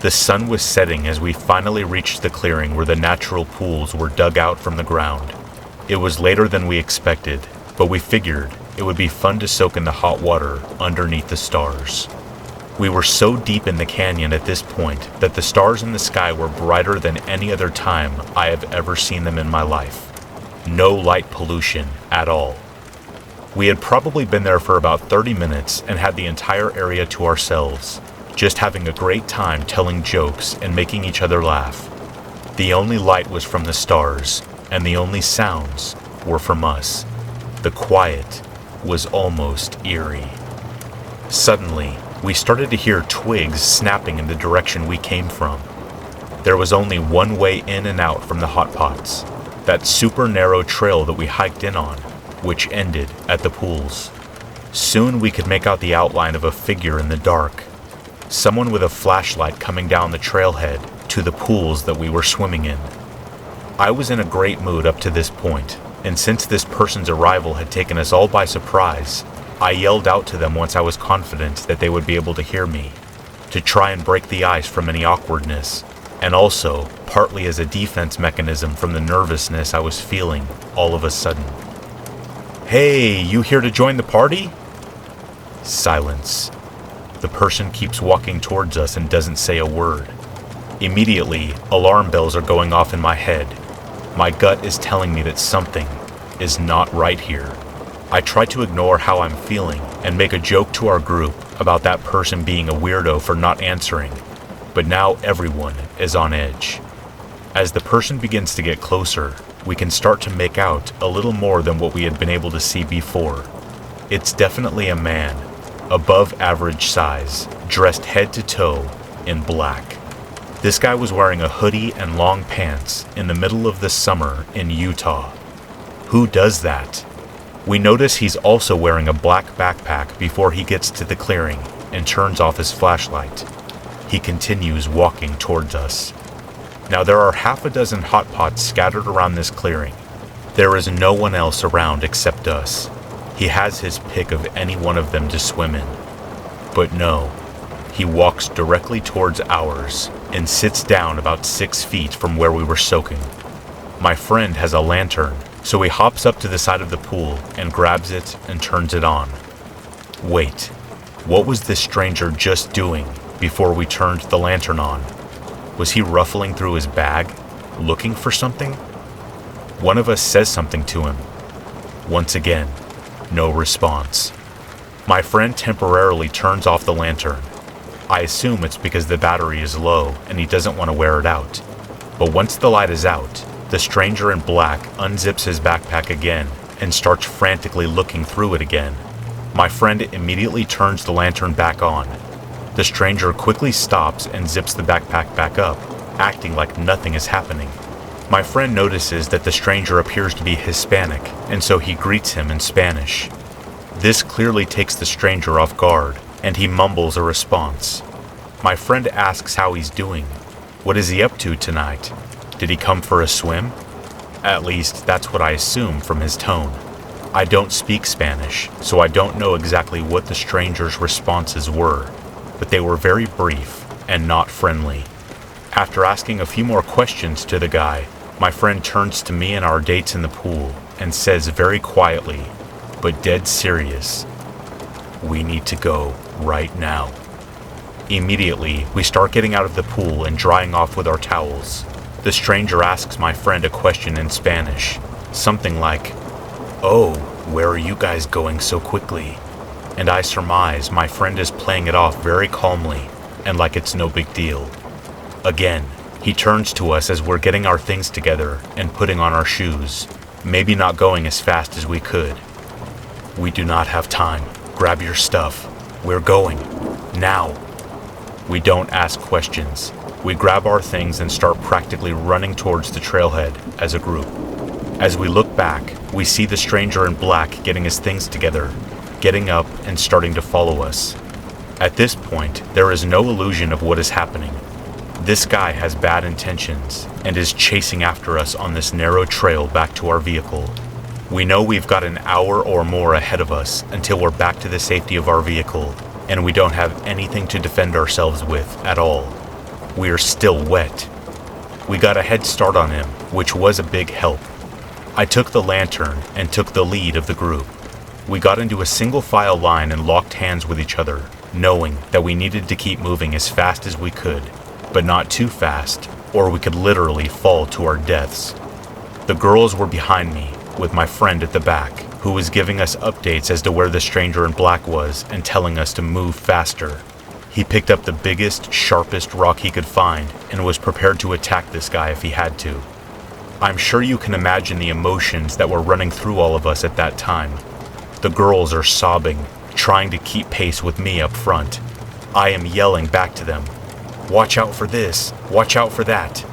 E: The sun was setting as we finally reached the clearing where the natural pools were dug out from the ground. It was later than we expected, but we figured it would be fun to soak in the hot water underneath the stars. We were so deep in the canyon at this point that the stars in the sky were brighter than any other time I have ever seen them in my life. No light pollution at all. We had probably been there for about 30 minutes and had the entire area to ourselves, just having a great time telling jokes and making each other laugh. The only light was from the stars, and the only sounds were from us. The quiet was almost eerie. Suddenly, we started to hear twigs snapping in the direction we came from. There was only one way in and out from the hot pots, that super narrow trail that we hiked in on, which ended at the pools. Soon we could make out the outline of a figure in the dark, someone with a flashlight coming down the trailhead to the pools that we were swimming in. I was in a great mood up to this point, and since this person's arrival had taken us all by surprise, I yelled out to them once I was confident that they would be able to hear me, to try and break the ice from any awkwardness, and also partly as a defense mechanism from the nervousness I was feeling all of a sudden. "Hey, you here to join the party?" Silence. The person keeps walking towards us and doesn't say a word. Immediately, alarm bells are going off in my head. My gut is telling me that something is not right here. I try to ignore how I'm feeling and make a joke to our group about that person being a weirdo for not answering, but now everyone is on edge. As the person begins to get closer, we can start to make out a little more than what we had been able to see before. It's definitely a man, above average size, dressed head to toe in black. This guy was wearing a hoodie and long pants in the middle of the summer in Utah. Who does that? We notice he's also wearing a black backpack before he gets to the clearing and turns off his flashlight. He continues walking towards us. Now there are half a dozen hot pots scattered around this clearing. There is no one else around except us. He has his pick of any one of them to swim in. But no, he walks directly towards ours and sits down about 6 feet from where we were soaking. My friend has a lantern, so he hops up to the side of the pool and grabs it and turns it on. Wait, what was this stranger just doing before we turned the lantern on? Was he ruffling through his bag, looking for something? One of us says something to him. Once again, no response. My friend temporarily turns off the lantern. I assume it's because the battery is low and he doesn't want to wear it out. But once the light is out, the stranger in black unzips his backpack again and starts frantically looking through it again. My friend immediately turns the lantern back on. The stranger quickly stops and zips the backpack back up, acting like nothing is happening. My friend notices that the stranger appears to be Hispanic, and so he greets him in Spanish. This clearly takes the stranger off guard, and he mumbles a response. My friend asks how he's doing. What is he up to tonight? Did he come for a swim? At least, that's what I assume from his tone. I don't speak Spanish, so I don't know exactly what the stranger's responses were, but they were very brief and not friendly. After asking a few more questions to the guy, my friend turns to me and our dates in the pool and says very quietly, but dead serious, "We need to go right now." Immediately, we start getting out of the pool and drying off with our towels. The stranger asks my friend a question in Spanish, something like, "Oh, where are you guys going so quickly?" And I surmise my friend is playing it off very calmly and like it's no big deal. Again, he turns to us as we're getting our things together and putting on our shoes, maybe not going as fast as we could. "We do not have time. Grab your stuff. We're going. Now." We don't ask questions. We grab our things and start practically running towards the trailhead as a group. As we look back, we see the stranger in black getting his things together, getting up and starting to follow us. At this point, there is no illusion of what is happening. This guy has bad intentions and is chasing after us on this narrow trail back to our vehicle. We know we've got an hour or more ahead of us until we're back to the safety of our vehicle, and we don't have anything to defend ourselves with at all. We are still wet. We got a head start on him, which was a big help. I took the lantern and took the lead of the group. We got into a single file line and locked hands with each other, knowing that we needed to keep moving as fast as we could, but not too fast, or we could literally fall to our deaths. The girls were behind me, with my friend at the back, who was giving us updates as to where the stranger in black was and telling us to move faster. He picked up the biggest, sharpest rock he could find and was prepared to attack this guy if he had to. I'm sure you can imagine the emotions that were running through all of us at that time. The girls are sobbing, trying to keep pace with me up front. I am yelling back to them, "Watch out for this, watch out for that,"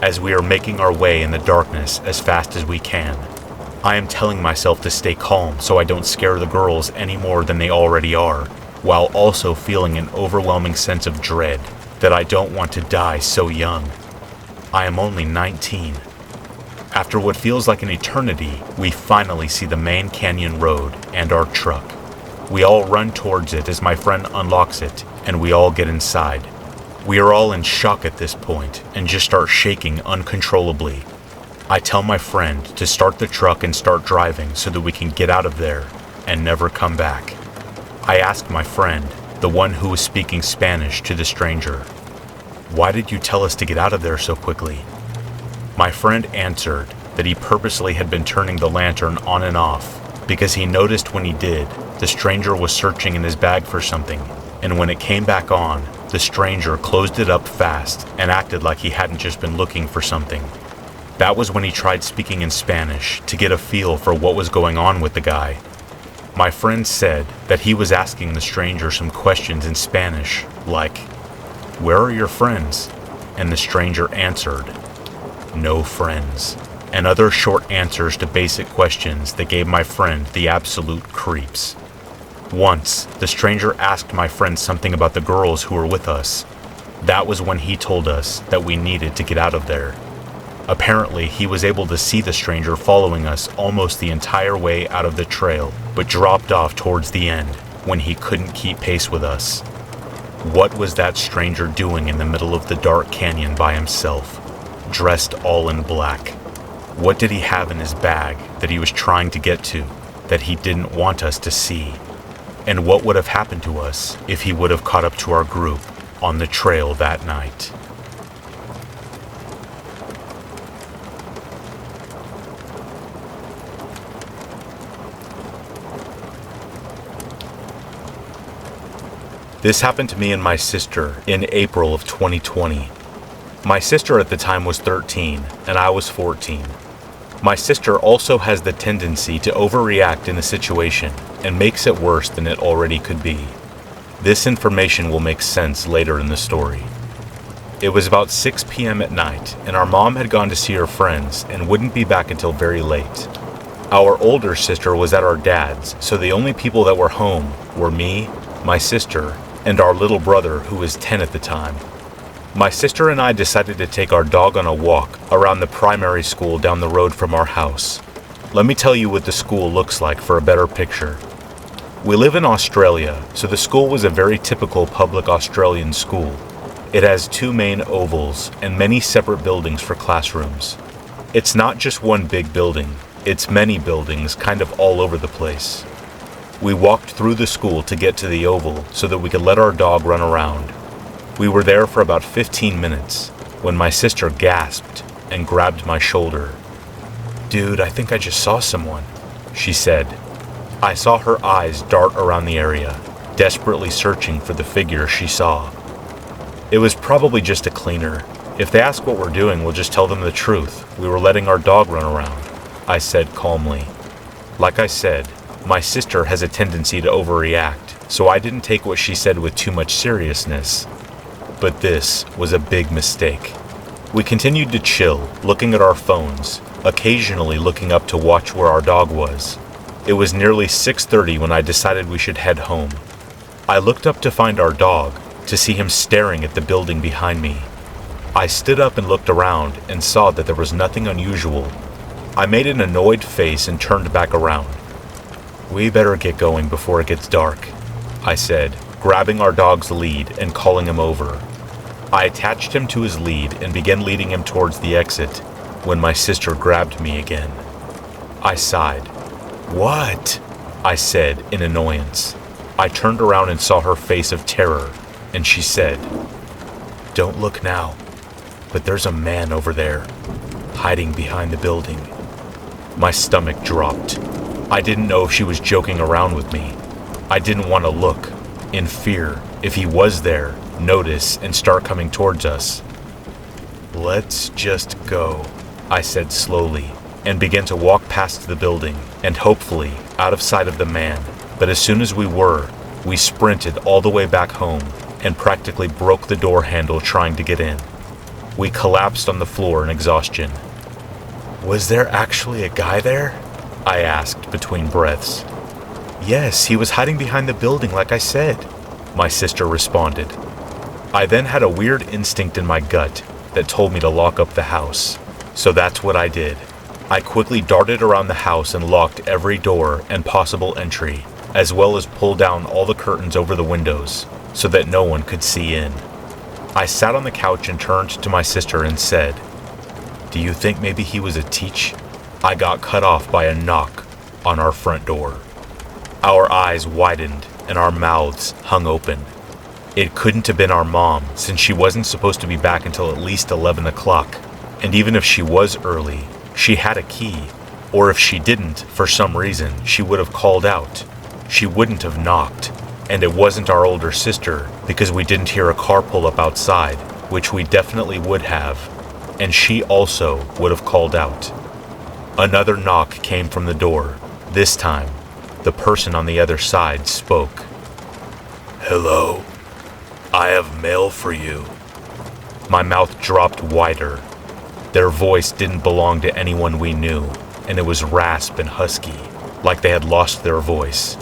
E: as we are making our way in the darkness as fast as we can. I am telling myself to stay calm so I don't scare the girls any more than they already are, while also feeling an overwhelming sense of dread that I don't want to die so young. I am only 19. After what feels like an eternity, we finally see the main canyon road and our truck. We all run towards it as my friend unlocks it, and we all get inside. We are all in shock at this point and just start shaking uncontrollably. I tell my friend to start the truck and start driving so that we can get out of there and never come back. I ask my friend, the one who was speaking Spanish to the stranger, "Why did you tell us to get out of there so quickly?" My friend answered that he purposely had been turning the lantern on and off because he noticed when he did, the stranger was searching in his bag for something, and when it came back on, the stranger closed it up fast and acted like he hadn't just been looking for something. That was when he tried speaking in Spanish to get a feel for what was going on with the guy. My friend said that he was asking the stranger some questions in Spanish, like, "Where are your friends?" And the stranger answered, "No friends," and other short answers to basic questions that gave my friend the absolute creeps. Once, the stranger asked my friend something about the girls who were with us. That was when he told us that we needed to get out of there. Apparently, he was able to see the stranger following us almost the entire way out of the trail, but dropped off towards the end when he couldn't keep pace with us. What was that stranger doing in the middle of the dark canyon by himself, dressed all in black? What did he have in his bag that he was trying to get to, that he didn't want us to see? And what would have happened to us if he would have caught up to our group on the trail that night? This happened to me and my sister in April of 2020. My sister at the time was 13 and I was 14. My sister also has the tendency to overreact in a situation and makes it worse than it already could be. This information will make sense later in the story. It was about 6 p.m. at night and our mom had gone to see her friends and wouldn't be back until very late. Our older sister was at our dad's, so the only people that were home were me, my sister, and our little brother who was 10 at the time. My sister and I decided to take our dog on a walk around the primary school down the road from our house. Let me tell you what the school looks like for a better picture. We live in Australia, so the school was a very typical public Australian school. It has 2 main ovals and many separate buildings for classrooms. It's not just one big building, it's many buildings kind of all over the place. We walked through the school to get to the oval so that we could let our dog run around. We were there for about 15 minutes when my sister gasped and grabbed my shoulder. "Dude, I think I just saw someone," she said. I saw her eyes dart around the area, desperately searching for the figure she saw. "It was probably just a cleaner. If they ask what we're doing, we'll just tell them the truth. We were letting our dog run around," I said calmly. Like I said, my sister has a tendency to overreact, so I didn't take what she said with too much seriousness. But this was a big mistake. We continued to chill, looking at our phones, occasionally looking up to watch where our dog was. It was nearly 6:30 when I decided we should head home. I looked up to find our dog, to see him staring at the building behind me. I stood up and looked around and saw that there was nothing unusual. I made an annoyed face and turned back around. "We better get going before it gets dark," I said, grabbing our dog's lead and calling him over. I attached him to his lead and began leading him towards the exit when my sister grabbed me again. I sighed. "What?" I said in annoyance. I turned around and saw her face of terror, and she said, "Don't look now, but there's a man over there, hiding behind the building." My stomach dropped. I didn't know if she was joking around with me. I didn't want to look, in fear, if he was there, notice and start coming towards us. "Let's just go," I said slowly, and began to walk past the building and hopefully out of sight of the man, but as soon as we sprinted all the way back home and practically broke the door handle trying to get in. We collapsed on the floor in exhaustion. "Was there actually a guy there?" I asked between breaths. "Yes, he was hiding behind the building like I said," my sister responded. I then had a weird instinct in my gut that told me to lock up the house, so that's what I did. I quickly darted around the house and locked every door and possible entry, as well as pulled down all the curtains over the windows so that no one could see in. I sat on the couch and turned to my sister and said, "Do you think maybe he was a teach?" I got cut off by a knock on our front door. Our eyes widened and our mouths hung open. It couldn't have been our mom, since she wasn't supposed to be back until at least 11 o'clock. And even if she was early, she had a key. Or if she didn't, for some reason, she would have called out. She wouldn't have knocked. And it wasn't our older sister, because we didn't hear a car pull up outside, which we definitely would have. And she also would have called out. Another knock came from the door. This time, the person on the other side spoke. "Hello? I have mail for you." My mouth dropped wider. Their voice didn't belong to anyone we knew, and it was rasp and husky, like they had lost their voice.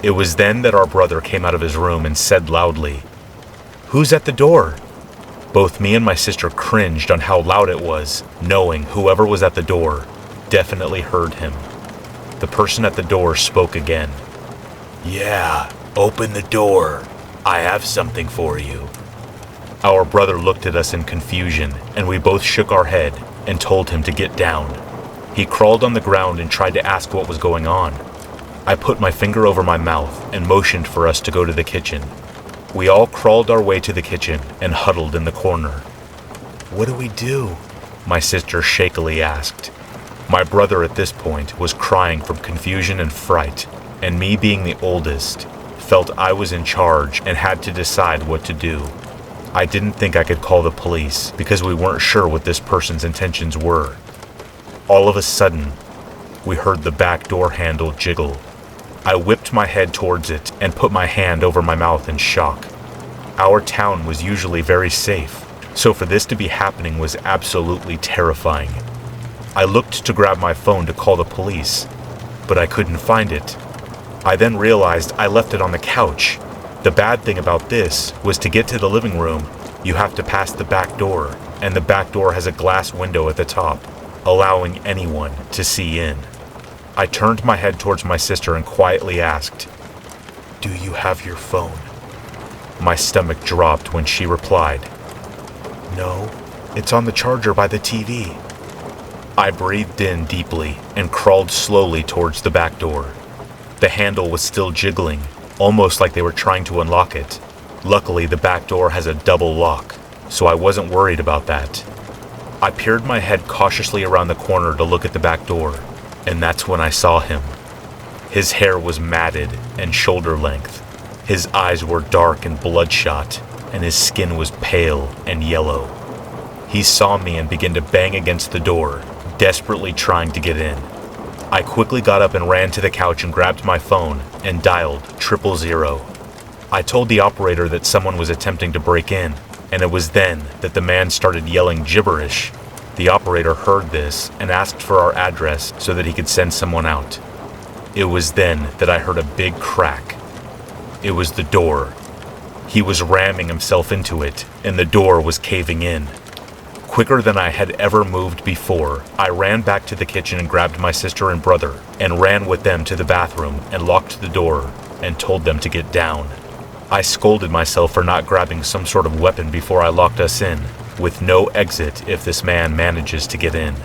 E: It was then that our brother came out of his room and said loudly, "Who's at the door?" Both me and my sister cringed on how loud it was, knowing whoever was at the door definitely heard him. The person at the door spoke again. "Yeah, open the door. I have something for you." Our brother looked at us in confusion, and we both shook our head and told him to get down. He crawled on the ground and tried to ask what was going on. I put my finger over my mouth and motioned for us to go to the kitchen. We all crawled our way to the kitchen and huddled in the corner. "What do we do?" my sister shakily asked. My brother at this point was crying from confusion and fright, and me being the oldest, felt I was in charge and had to decide what to do. I didn't think I could call the police because we weren't sure what this person's intentions were. All of a sudden, we heard the back door handle jiggle. I whipped my head towards it and put my hand over my mouth in shock. Our town was usually very safe, so for this to be happening was absolutely terrifying. I looked to grab my phone to call the police, but I couldn't find it. I then realized I left it on the couch. The bad thing about this was to get to the living room, you have to pass the back door, and the back door has a glass window at the top, allowing anyone to see in. I turned my head towards my sister and quietly asked, "Do you have your phone?" My stomach dropped when she replied, "No, it's on the charger by the TV." I breathed in deeply and crawled slowly towards the back door. The handle was still jiggling, almost like they were trying to unlock it. Luckily, the back door has a double lock, so I wasn't worried about that. I peered my head cautiously around the corner to look at the back door, and that's when I saw him. His hair was matted and shoulder length. His eyes were dark and bloodshot, and his skin was pale and yellow. He saw me and began to bang against the door, desperately trying to get in. I quickly got up and ran to the couch and grabbed my phone and dialed 000. I told the operator that someone was attempting to break in, and it was then that the man started yelling gibberish. The operator heard this and asked for our address so that he could send someone out. It was then that I heard a big crack. It was the door. He was ramming himself into it, and the door was caving in. Quicker than I had ever moved before, I ran back to the kitchen and grabbed my sister and brother and ran with them to the bathroom and locked the door and told them to get down. I scolded myself for not grabbing some sort of weapon before I locked us in, with no exit if this man manages to get in.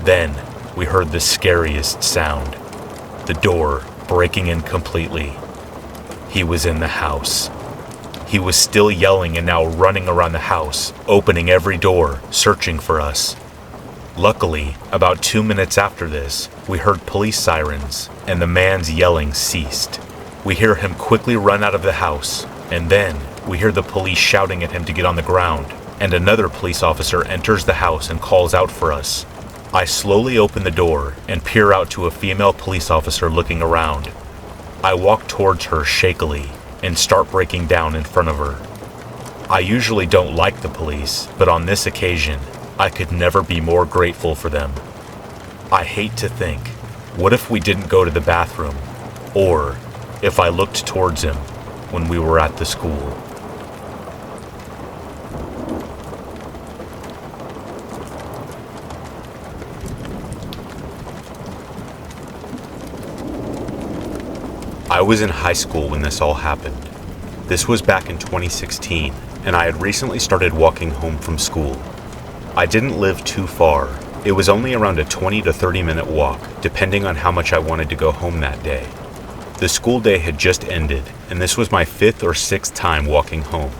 E: Then we heard the scariest sound, the door breaking in completely. He was in the house. He was still yelling and now running around the house, opening every door, searching for us. Luckily, about 2 minutes after this, we heard police sirens, and the man's yelling ceased. We hear him quickly run out of the house, and then we hear the police shouting at him to get on the ground, and another police officer enters the house and calls out for us. I slowly open the door and peer out to a female police officer looking around. I walk towards her shakily and start breaking down in front of her. I usually don't like the police, but on this occasion, I could never be more grateful for them. I hate to think, what if we didn't go to the bathroom? Or if I looked towards him when we were at the school? I was in high school when this all happened. This was back in 2016, and I had recently started walking home from school. I didn't live too far. It was only around a 20 to 30 minute walk, depending on how much I wanted to go home that day. The school day had just ended, and this was my 5th or 6th time walking home.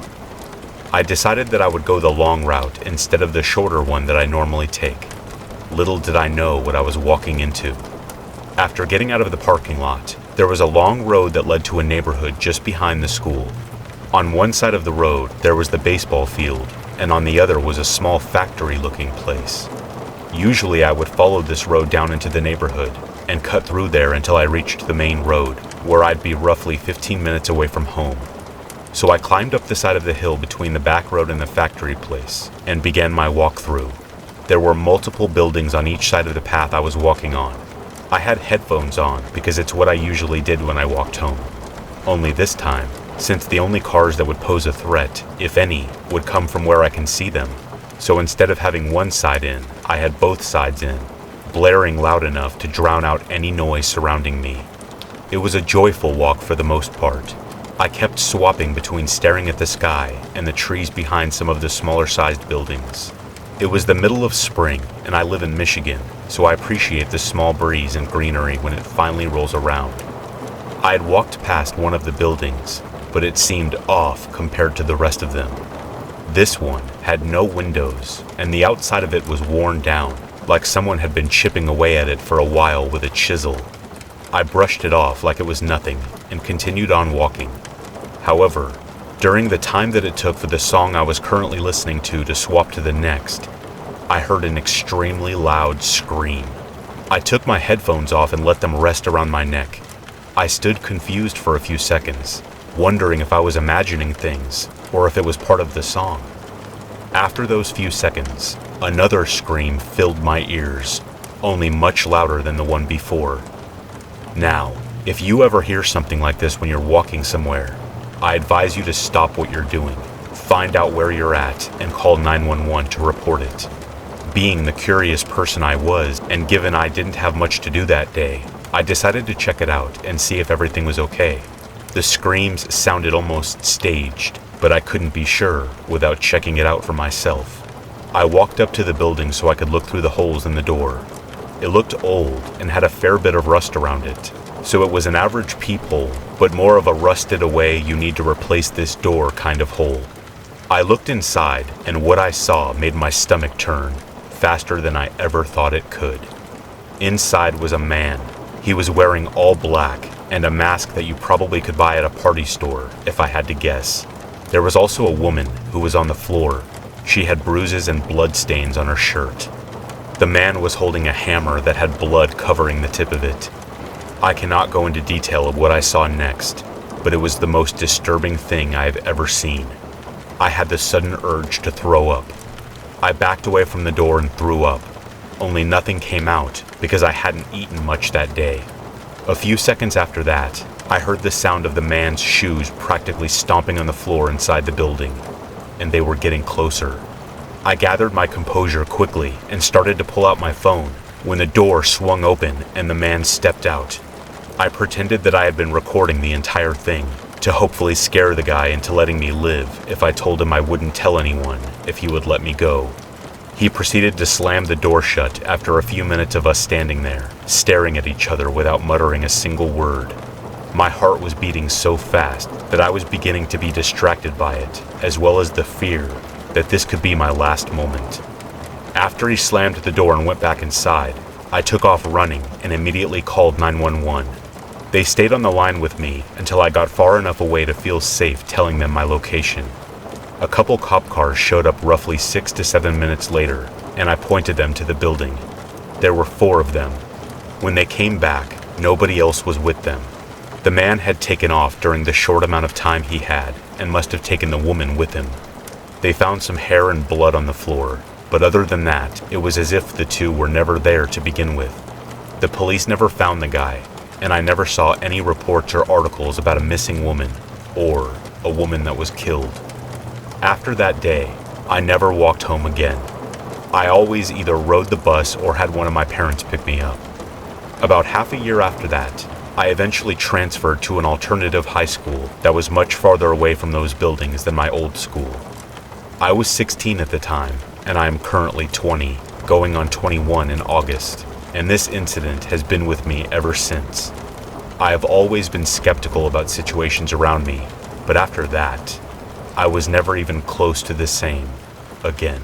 E: I decided that I would go the long route instead of the shorter one that I normally take. Little did I know what I was walking into. After getting out of the parking lot, there was a long road that led to a neighborhood just behind the school. On one side of the road, there was the baseball field, and on the other was a small factory-looking place. Usually I would follow this road down into the neighborhood and cut through there until I reached the main road, where I'd be roughly 15 minutes away from home. So I climbed up the side of the hill between the back road and the factory place and began my walk through. There were multiple buildings on each side of the path I was walking on. I had headphones on because it's what I usually did when I walked home. Only this time, since the only cars that would pose a threat, if any, would come from where I can see them. So instead of having one side in, I had both sides in, blaring loud enough to drown out any noise surrounding me. It was a joyful walk for the most part. I kept swapping between staring at the sky and the trees behind some of the smaller sized buildings. It was the middle of spring, and I live in Michigan, so I appreciate the small breeze and greenery when it finally rolls around. I had walked past one of the buildings, but it seemed off compared to the rest of them. This one had no windows, and the outside of it was worn down, like someone had been chipping away at it for a while with a chisel. I brushed it off like it was nothing, and continued on walking. However, during the time that it took for the song I was currently listening to swap to the next, I heard an extremely loud scream. I took my headphones off and let them rest around my neck. I stood confused for a few seconds, wondering if I was imagining things or if it was part of the song. After those few seconds, another scream filled my ears, only much louder than the one before. Now, if you ever hear something like this when you're walking somewhere, I advise you to stop what you're doing, find out where you're at, and call 911 to report it. Being the curious person I was, and given I didn't have much to do that day, I decided to check it out and see if everything was okay. The screams sounded almost staged, but I couldn't be sure without checking it out for myself. I walked up to the building so I could look through the holes in the door. It looked old and had a fair bit of rust around it, so it was an average peephole, but more of a rusted away you need to replace this door kind of hole. I looked inside, and what I saw made my stomach turn, faster than I ever thought it could. Inside was a man. He was wearing all black, and a mask that you probably could buy at a party store, if I had to guess. There was also a woman who was on the floor. She had bruises and blood stains on her shirt. The man was holding a hammer that had blood covering the tip of it. I cannot go into detail of what I saw next, but it was the most disturbing thing I have ever seen. I had the sudden urge to throw up. I backed away from the door and threw up, only nothing came out because I hadn't eaten much that day. A few seconds after that, I heard the sound of the man's shoes practically stomping on the floor inside the building, and they were getting closer. I gathered my composure quickly and started to pull out my phone when the door swung open and the man stepped out. I pretended that I had been recording the entire thing to hopefully scare the guy into letting me live if I told him I wouldn't tell anyone if he would let me go. He proceeded to slam the door shut after a few minutes of us standing there, staring at each other without muttering a single word. My heart was beating so fast that I was beginning to be distracted by it, as well as the fear that this could be my last moment. After he slammed the door and went back inside, I took off running and immediately called 911. They stayed on the line with me until I got far enough away to feel safe telling them my location. A couple cop cars showed up roughly 6 to 7 minutes later, and I pointed them to the building. There were 4 of them. When they came back, nobody else was with them. The man had taken off during the short amount of time he had and must have taken the woman with him. They found some hair and blood on the floor, but other than that, it was as if the two were never there to begin with. The police never found the guy, and I never saw any reports or articles about a missing woman or a woman that was killed. After that day, I never walked home again. I always either rode the bus or had one of my parents pick me up. About half a year after that, I eventually transferred to an alternative high school that was much farther away from those buildings than my old school. I was 16 at the time, and I am currently 20, going on 21 in August, and this incident has been with me ever since. I have always been skeptical about situations around me, but after that, I was never even close to the same again.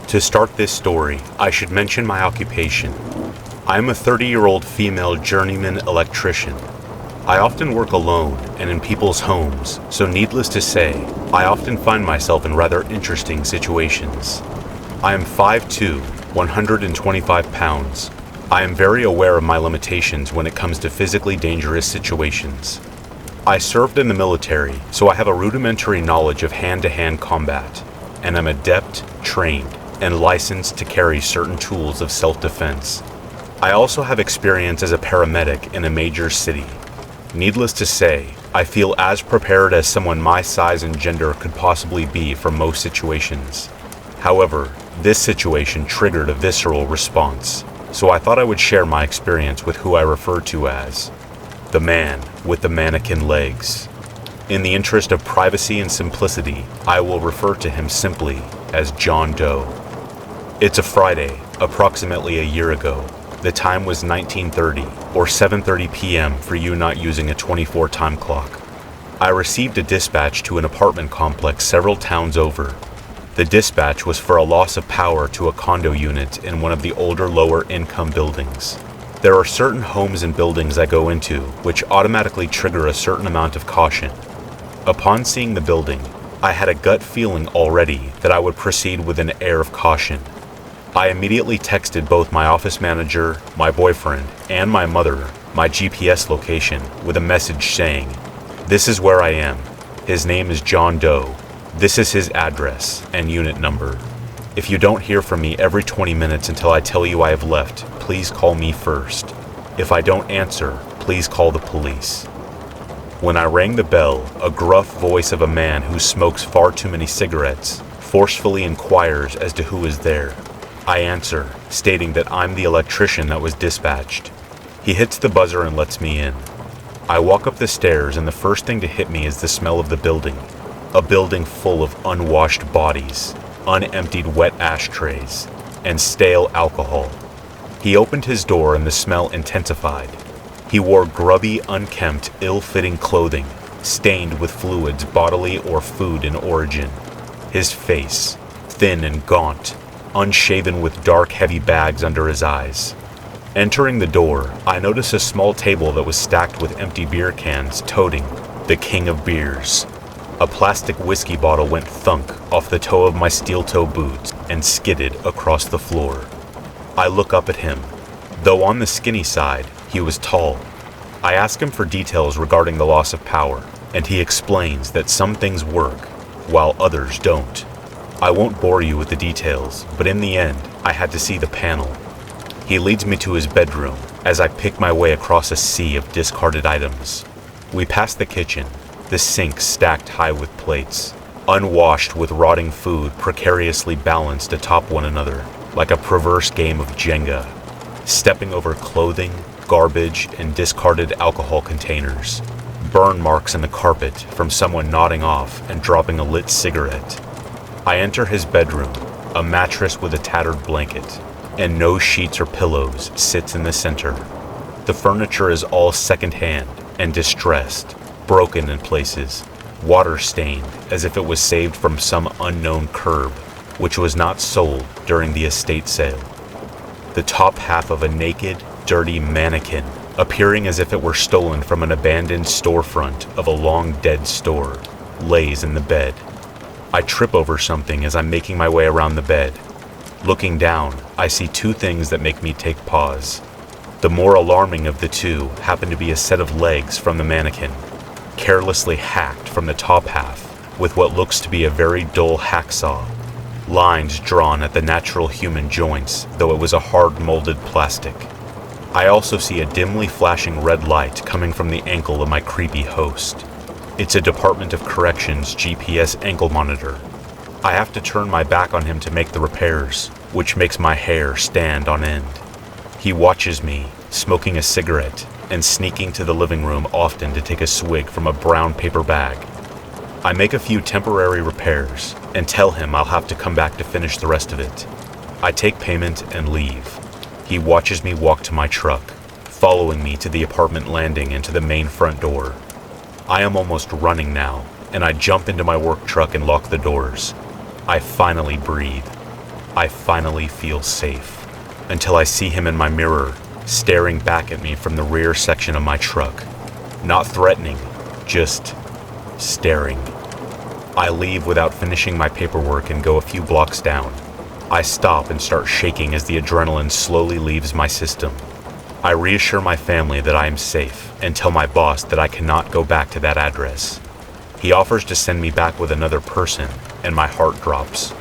E: To start this story, I should mention my occupation. I am a 30-year-old female journeyman electrician. I often work alone and in people's homes, so needless to say, I often find myself in rather interesting situations. I am 5'2", 125 pounds. I am very aware of my limitations when it comes to physically dangerous situations. I served in the military, so I have a rudimentary knowledge of hand-to-hand combat, and I'm adept, trained, and licensed to carry certain tools of self-defense. I also have experience as a paramedic in a major city. Needless to say, I feel as prepared as someone my size and gender could possibly be for most situations. However, this situation triggered a visceral response, so I thought I would share my experience with who I refer to as the man with the mannequin legs. In the interest of privacy and simplicity, I will refer to him simply as John Doe. It's a Friday, approximately a year ago. The time was 19:30, or 7:30 p.m. for you not using a 24 time clock. I received a dispatch to an apartment complex several towns over. The dispatch was for a loss of power to a condo unit in one of the older lower income buildings. There are certain homes and buildings I go into which automatically trigger a certain amount of caution. Upon seeing the building, I had a gut feeling already that I would proceed with an air of caution. I immediately texted both my office manager, my boyfriend, and my mother my GPS location with a message saying, "This is where I am. His name is John Doe. This is his address and unit number. If you don't hear from me every 20 minutes until I tell you I have left, please call me first. If I don't answer, please call the police." When I rang the bell, a gruff voice of a man who smokes far too many cigarettes forcefully inquires as to who is there. I answer, stating that I'm the electrician that was dispatched. He hits the buzzer and lets me in. I walk up the stairs and the first thing to hit me is the smell of the building. A building full of unwashed bodies, unemptied wet ashtrays, and stale alcohol. He opened his door and the smell intensified. He wore grubby, unkempt, ill-fitting clothing, stained with fluids bodily or food in origin. His face, thin and gaunt, unshaven with dark, heavy bags under his eyes. Entering the door, I noticed a small table that was stacked with empty beer cans toting the king of beers. A plastic whiskey bottle went thunk off the toe of my steel-toe boots and skidded across the floor. I look up at him. Though on the skinny side, he was tall. I ask him for details regarding the loss of power, and he explains that some things work, while others don't. I won't bore you with the details, but in the end, I had to see the panel. He leads me to his bedroom as I pick my way across a sea of discarded items. We pass the kitchen, the sink stacked high with plates, unwashed with rotting food precariously balanced atop one another, like a perverse game of Jenga, stepping over clothing, garbage, and discarded alcohol containers, burn marks in the carpet from someone nodding off and dropping a lit cigarette. I enter his bedroom. A mattress with a tattered blanket, and no sheets or pillows sits in the center. The furniture is all secondhand and distressed, broken in places, water-stained as if it was saved from some unknown curb, which was not sold during the estate sale. The top half of a naked, dirty mannequin, appearing as if it were stolen from an abandoned storefront of a long-dead store. lays in the bed. I trip over something as I'm making my way around the bed. Looking down, I see two things that make me take pause. The more alarming of the two happen to be a set of legs from the mannequin, carelessly hacked from the top half with what looks to be a very dull hacksaw, lines drawn at the natural human joints, though it was a hard-molded plastic. I also see a dimly flashing red light coming from the ankle of my creepy host. It's a Department of Corrections GPS ankle monitor. I have to turn my back on him to make the repairs, which makes my hair stand on end. He watches me, smoking a cigarette, and sneaking to the living room often to take a swig from a brown paper bag. I make a few temporary repairs and tell him I'll have to come back to finish the rest of it. I take payment and leave. He watches me walk to my truck, following me to the apartment landing and to the main front door. I am almost running now, and I jump into my work truck and lock the doors. I finally breathe. I finally feel safe, until I see him in my mirror, staring back at me from the rear section of my truck. Not threatening, just staring. I leave without finishing my paperwork and go a few blocks down. I stop and start shaking as the adrenaline slowly leaves my system. I reassure my family that I am safe and tell my boss that I cannot go back to that address. He offers to send me back with another person, and my heart drops.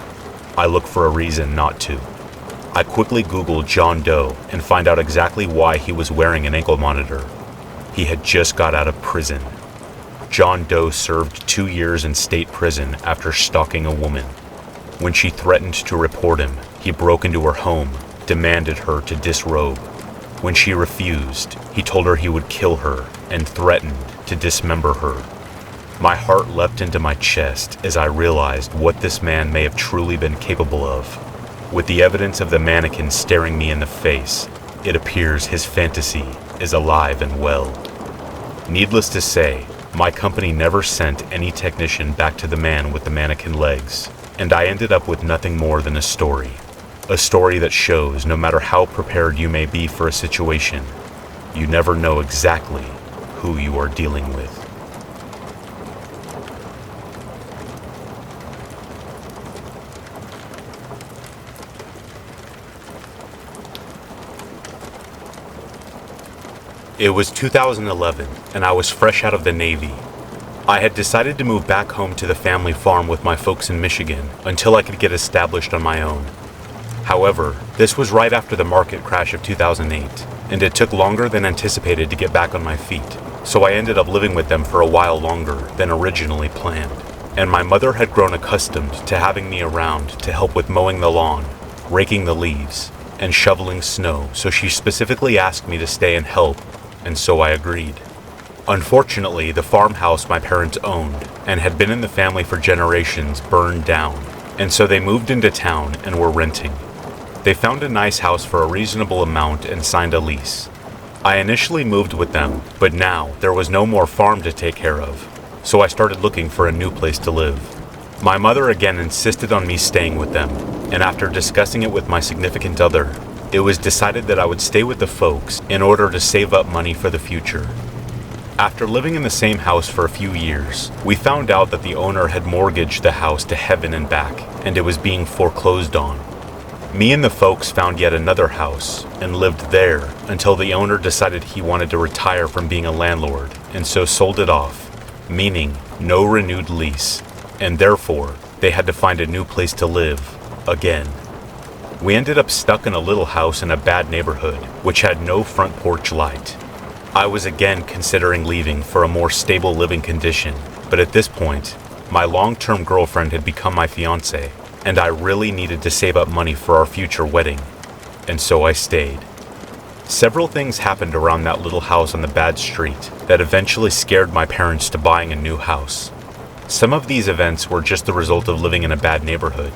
E: I look for a reason not to. I quickly Google John Doe and find out exactly why he was wearing an ankle monitor. He had just got out of prison. John Doe served 2 years in state prison after stalking a woman. When she threatened to report him, he broke into her home, demanded her to disrobe. When she refused, he told her he would kill her and threatened to dismember her. My heart leapt into my chest as I realized what this man may have truly been capable of. With the evidence of the mannequin staring me in the face, it appears his fantasy is alive and well. Needless to say, my company never sent any technician back to the man with the mannequin legs, and I ended up with nothing more than a story. A story that shows no matter how prepared you may be for a situation, you never know exactly who you are dealing with. It was 2011, and I was fresh out of the Navy. I had decided to move back home to the family farm with my folks in Michigan until I could get established on my own. However, this was right after the market crash of 2008, and it took longer than anticipated to get back on my feet, so I ended up living with them for a while longer than originally planned. And my mother had grown accustomed to having me around to help with mowing the lawn, raking the leaves, and shoveling snow, so she specifically asked me to stay and help, and so I agreed. Unfortunately, the farmhouse my parents owned and had been in the family for generations burned down, and so they moved into town and were renting. They found a nice house for a reasonable amount and signed a lease. I initially moved with them, but now there was no more farm to take care of, so I started looking for a new place to live. My mother again insisted on me staying with them, and after discussing it with my significant other, it was decided that I would stay with the folks in order to save up money for the future. After living in the same house for a few years, we found out that the owner had mortgaged the house to heaven and back, and it was being foreclosed on. Me and the folks found yet another house and lived there until the owner decided he wanted to retire from being a landlord and so sold it off, meaning no renewed lease, and therefore they had to find a new place to live again. We ended up stuck in a little house in a bad neighborhood which had no front porch light. I was again considering leaving for a more stable living condition, but at this point, my long-term girlfriend had become my fiancée, and I really needed to save up money for our future wedding, and so I stayed. Several things happened around that little house on the bad street that eventually scared my parents to buying a new house. Some of these events were just the result of living in a bad neighborhood.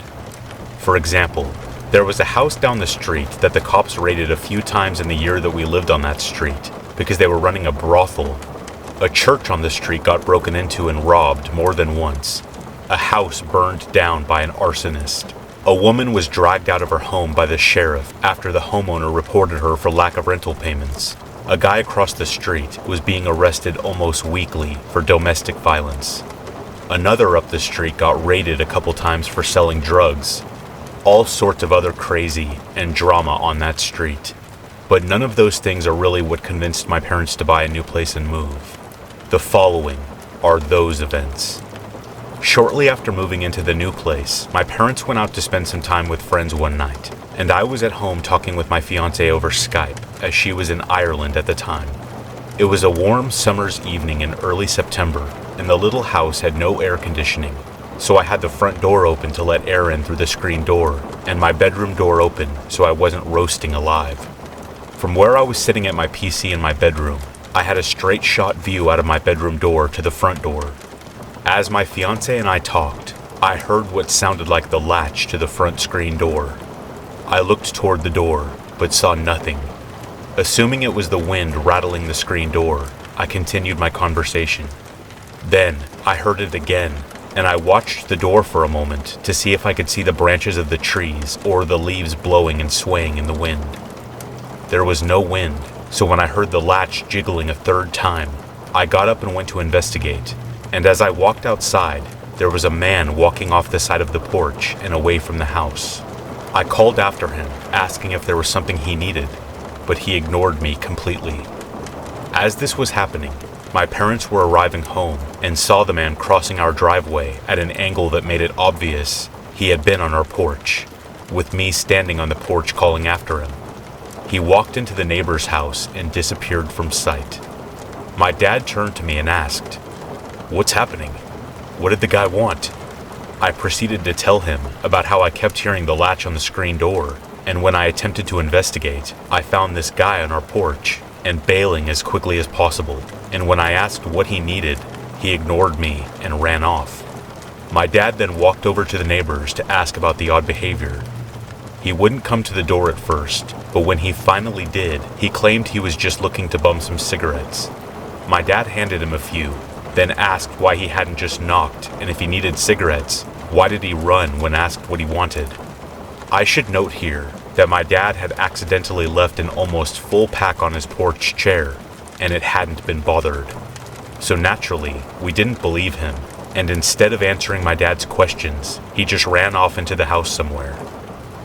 E: For example, there was a house down the street that the cops raided a few times in the year that we lived on that street because they were running a brothel. A church on the street got broken into and robbed more than once. A house burned down by an arsonist. A woman was dragged out of her home by the sheriff after the homeowner reported her for lack of rental payments. A guy across the street was being arrested almost weekly for domestic violence. Another up the street got raided a couple times for selling drugs. All sorts of other crazy and drama on that street. But none of those things are really what convinced my parents to buy a new place and move. The following are those events. Shortly after moving into the new place, my parents went out to spend some time with friends one night, and I was at home talking with my fiancée over Skype, as she was in Ireland at the time. It was a warm summer's evening in early September, and the little house had no air conditioning, so I had the front door open to let air in through the screen door, and my bedroom door open so I wasn't roasting alive. From where I was sitting at my PC in my bedroom, I had a straight shot view out of my bedroom door to the front door. As my fiancé and I talked, I heard what sounded like the latch to the front screen door. I looked toward the door, but saw nothing. Assuming it was the wind rattling the screen door, I continued my conversation. Then, I heard it again, and I watched the door for a moment to see if I could see the branches of the trees or the leaves blowing and swaying in the wind. There was no wind, so when I heard the latch jiggling a third time, I got up and went to investigate, and as I walked outside, there was a man walking off the side of the porch and away from the house. I called after him, asking if there was something he needed, but he ignored me completely. As this was happening, my parents were arriving home and saw the man crossing our driveway at an angle that made it obvious he had been on our porch, with me standing on the porch calling after him. He walked into the neighbor's house and disappeared from sight. My dad turned to me and asked, "What's happening? What did the guy want?" I proceeded to tell him about how I kept hearing the latch on the screen door, and when I attempted to investigate, I found this guy on our porch and bailing as quickly as possible, and when I asked what he needed, he ignored me and ran off. My dad then walked over to the neighbors to ask about the odd behavior. He wouldn't come to the door at first, but when he finally did, he claimed he was just looking to bum some cigarettes. My dad handed him a few, then asked why he hadn't just knocked, and if he needed cigarettes, why did he run when asked what he wanted? I should note here that my dad had accidentally left an almost full pack on his porch chair, and it hadn't been bothered. So naturally, we didn't believe him, and instead of answering my dad's questions, he just ran off into the house somewhere.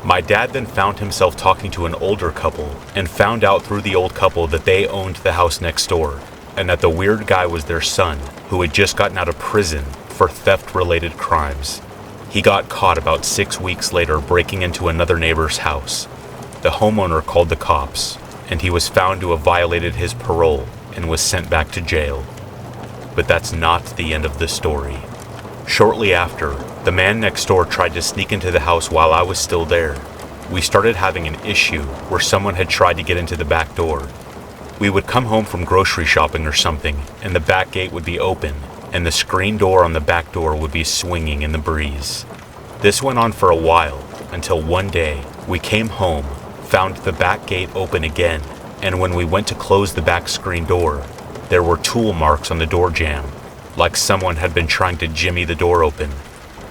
E: My dad then found himself talking to an older couple, and found out through the old couple that they owned the house next door, and that the weird guy was their son, who had just gotten out of prison for theft-related crimes. He got caught about 6 weeks later breaking into another neighbor's house. The homeowner called the cops, and he was found to have violated his parole and was sent back to jail. But that's not the end of the story. Shortly after, the man next door tried to sneak into the house while I was still there. We started having an issue where someone had tried to get into the back door. We would come home from grocery shopping or something, and the back gate would be open, and the screen door on the back door would be swinging in the breeze. This went on for a while, until one day, we came home, found the back gate open again, and when we went to close the back screen door, there were tool marks on the door jamb, like someone had been trying to jimmy the door open.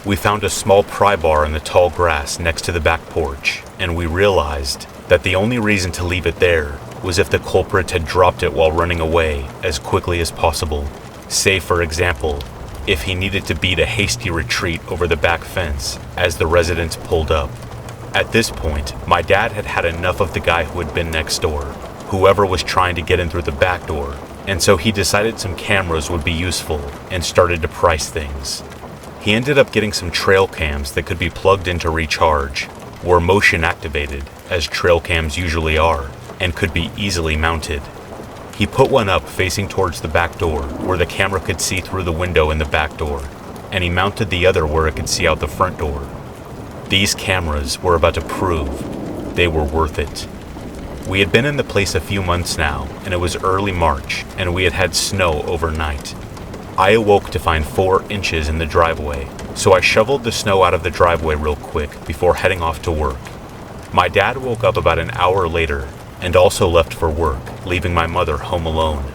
E: We found a small pry bar in the tall grass next to the back porch, and we realized that the only reason to leave it there was if the culprit had dropped it while running away as quickly as possible. Say, for example, if he needed to beat a hasty retreat over the back fence as the residents pulled up. At this point, my dad had had enough of the guy who had been next door, whoever was trying to get in through the back door, and so he decided some cameras would be useful and started to price things. He ended up getting some trail cams that could be plugged in to recharge, were motion activated, as trail cams usually are, and could be easily mounted. He put one up facing towards the back door, where the camera could see through the window in the back door, and he mounted the other where it could see out the front door. These cameras were about to prove they were worth it. We had been in the place a few months now, and it was early March, and we had had snow overnight. I awoke to find 4 inches in the driveway, so I shoveled the snow out of the driveway real quick before heading off to work. My dad woke up about an hour later and also left for work, leaving my mother home alone.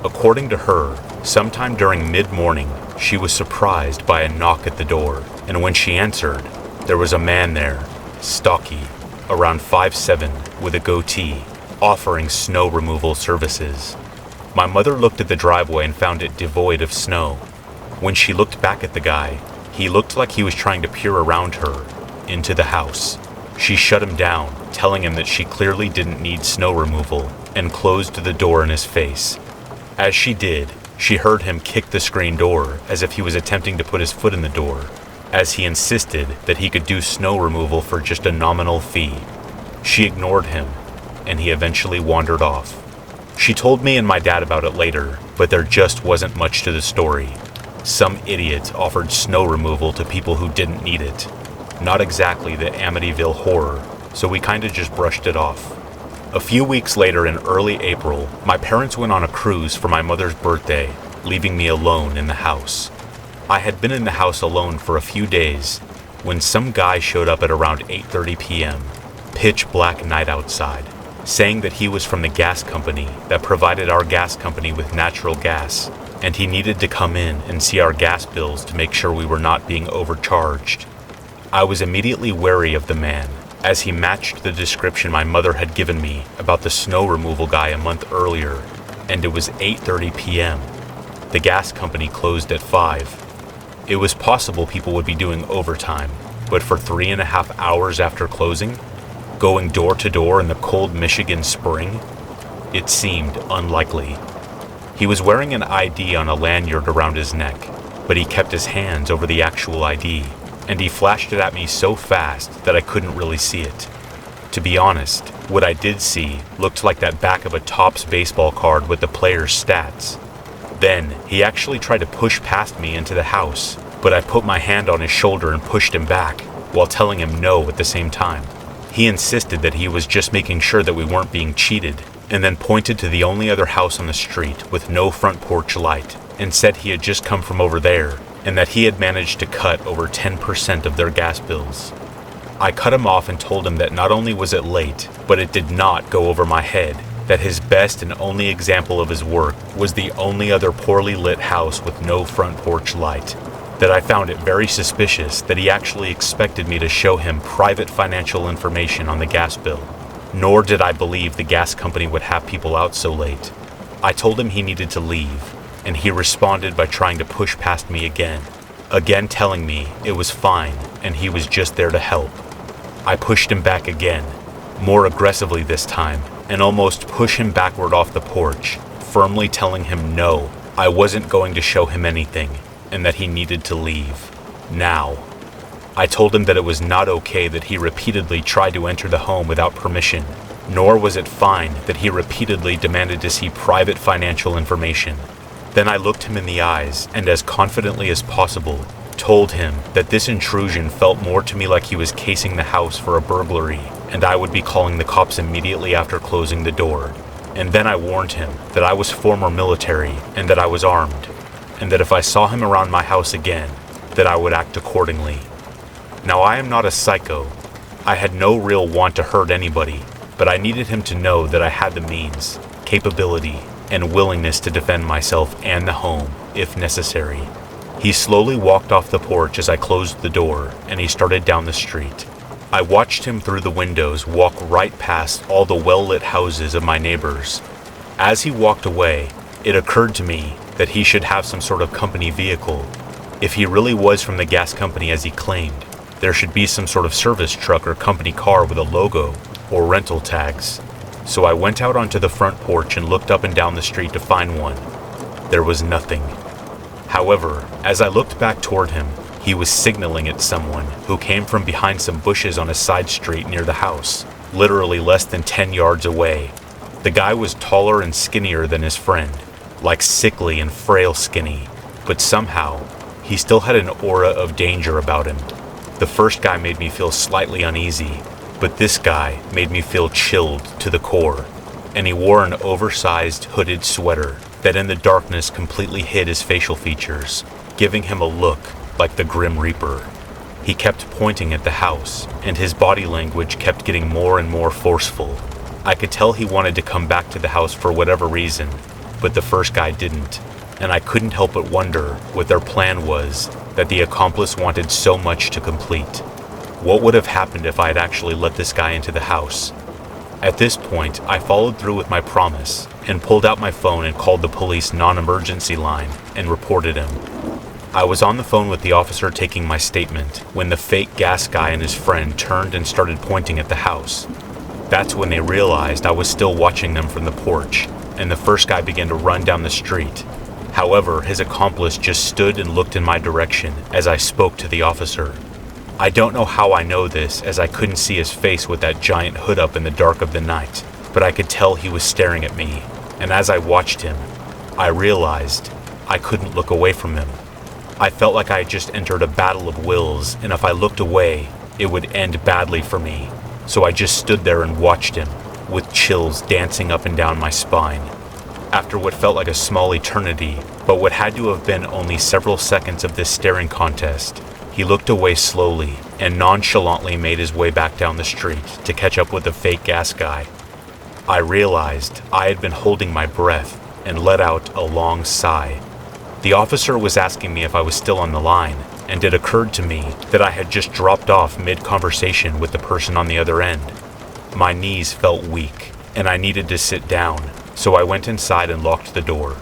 E: According to her, sometime during mid-morning, she was surprised by a knock at the door, and when she answered, there was a man there, stocky, around 5'7", with a goatee, offering snow removal services. My mother looked at the driveway and found it devoid of snow. When she looked back at the guy, he looked like he was trying to peer around her, into the house. She shut him down, telling him that she clearly didn't need snow removal, and closed the door in his face. As she did, she heard him kick the screen door as if he was attempting to put his foot in the door, as he insisted that he could do snow removal for just a nominal fee. She ignored him, and he eventually wandered off. She told me and my dad about it later, but there just wasn't much to the story. Some idiot offered snow removal to people who didn't need it. Not exactly the Amityville horror, so we kinda just brushed it off. A few weeks later in early April, my parents went on a cruise for my mother's birthday, leaving me alone in the house. I had been in the house alone for a few days when some guy showed up at around 8:30 p.m., pitch black night outside, saying that he was from the gas company that provided our gas company with natural gas, and he needed to come in and see our gas bills to make sure we were not being overcharged. I was immediately wary of the man, as he matched the description my mother had given me about the snow removal guy a month earlier, and it was 8:30 p.m. The gas company closed at 5. It was possible people would be doing overtime, but for 3.5 hours after closing, going door to door in the cold Michigan spring, it seemed unlikely. He was wearing an ID on a lanyard around his neck, but he kept his hands over the actual ID, and he flashed it at me so fast that I couldn't really see it. To be honest, what I did see looked like that back of a Topps baseball card with the player's stats. Then, he actually tried to push past me into the house, but I put my hand on his shoulder and pushed him back, while telling him no at the same time. He insisted that he was just making sure that we weren't being cheated, and then pointed to the only other house on the street with no front porch light, and said he had just come from over there, and that he had managed to cut over 10% of their gas bills. I cut him off and told him that not only was it late, but it did not go over my head, that his best and only example of his work was the only other poorly lit house with no front porch light, that I found it very suspicious that he actually expected me to show him private financial information on the gas bill, nor did I believe the gas company would have people out so late. I told him he needed to leave, and he responded by trying to push past me again telling me it was fine and he was just there to help. I pushed him back again, more aggressively this time, and almost pushed him backward off the porch, firmly telling him no, I wasn't going to show him anything, and that he needed to leave. Now. I told him that it was not okay that he repeatedly tried to enter the home without permission, nor was it fine that he repeatedly demanded to see private financial information. Then I looked him in the eyes and, as confidently as possible, told him that this intrusion felt more to me like he was casing the house for a burglary, and I would be calling the cops immediately after closing the door. And then I warned him that I was former military and that I was armed, and that if I saw him around my house again, that I would act accordingly. Now, I am not a psycho. I had no real want to hurt anybody, but I needed him to know that I had the means, capability, and willingness to defend myself and the home, if necessary. He slowly walked off the porch as I closed the door, and he started down the street. I watched him through the windows walk right past all the well-lit houses of my neighbors. As he walked away, it occurred to me that he should have some sort of company vehicle. If he really was from the gas company as he claimed, there should be some sort of service truck or company car with a logo or rental tags. So I went out onto the front porch and looked up and down the street to find one. There was nothing. However, as I looked back toward him, he was signaling at someone who came from behind some bushes on a side street near the house, literally less than 10 yards away. The guy was taller and skinnier than his friend, like sickly and frail skinny, but somehow, he still had an aura of danger about him. The first guy made me feel slightly uneasy, but this guy made me feel chilled to the core, and he wore an oversized hooded sweater that in the darkness completely hid his facial features, giving him a look like the Grim Reaper. He kept pointing at the house, and his body language kept getting more and more forceful. I could tell he wanted to come back to the house for whatever reason, but the first guy didn't, and I couldn't help but wonder what their plan was that the accomplice wanted so much to complete. What would have happened if I had actually let this guy into the house? At this point, I followed through with my promise and pulled out my phone and called the police non-emergency line and reported him. I was on the phone with the officer taking my statement when the fake gas guy and his friend turned and started pointing at the house. That's when they realized I was still watching them from the porch, and the first guy began to run down the street. However, his accomplice just stood and looked in my direction as I spoke to the officer. I don't know how I know this, as I couldn't see his face with that giant hood up in the dark of the night, but I could tell he was staring at me, and as I watched him, I realized I couldn't look away from him. I felt like I had just entered a battle of wills, and if I looked away, it would end badly for me. So I just stood there and watched him, with chills dancing up and down my spine. After what felt like a small eternity, but what had to have been only several seconds of this staring contest, he looked away slowly and nonchalantly made his way back down the street to catch up with the fake gas guy. I realized I had been holding my breath and let out a long sigh. The officer was asking me if I was still on the line, and it occurred to me that I had just dropped off mid-conversation with the person on the other end. My knees felt weak, and I needed to sit down, so I went inside and locked the door.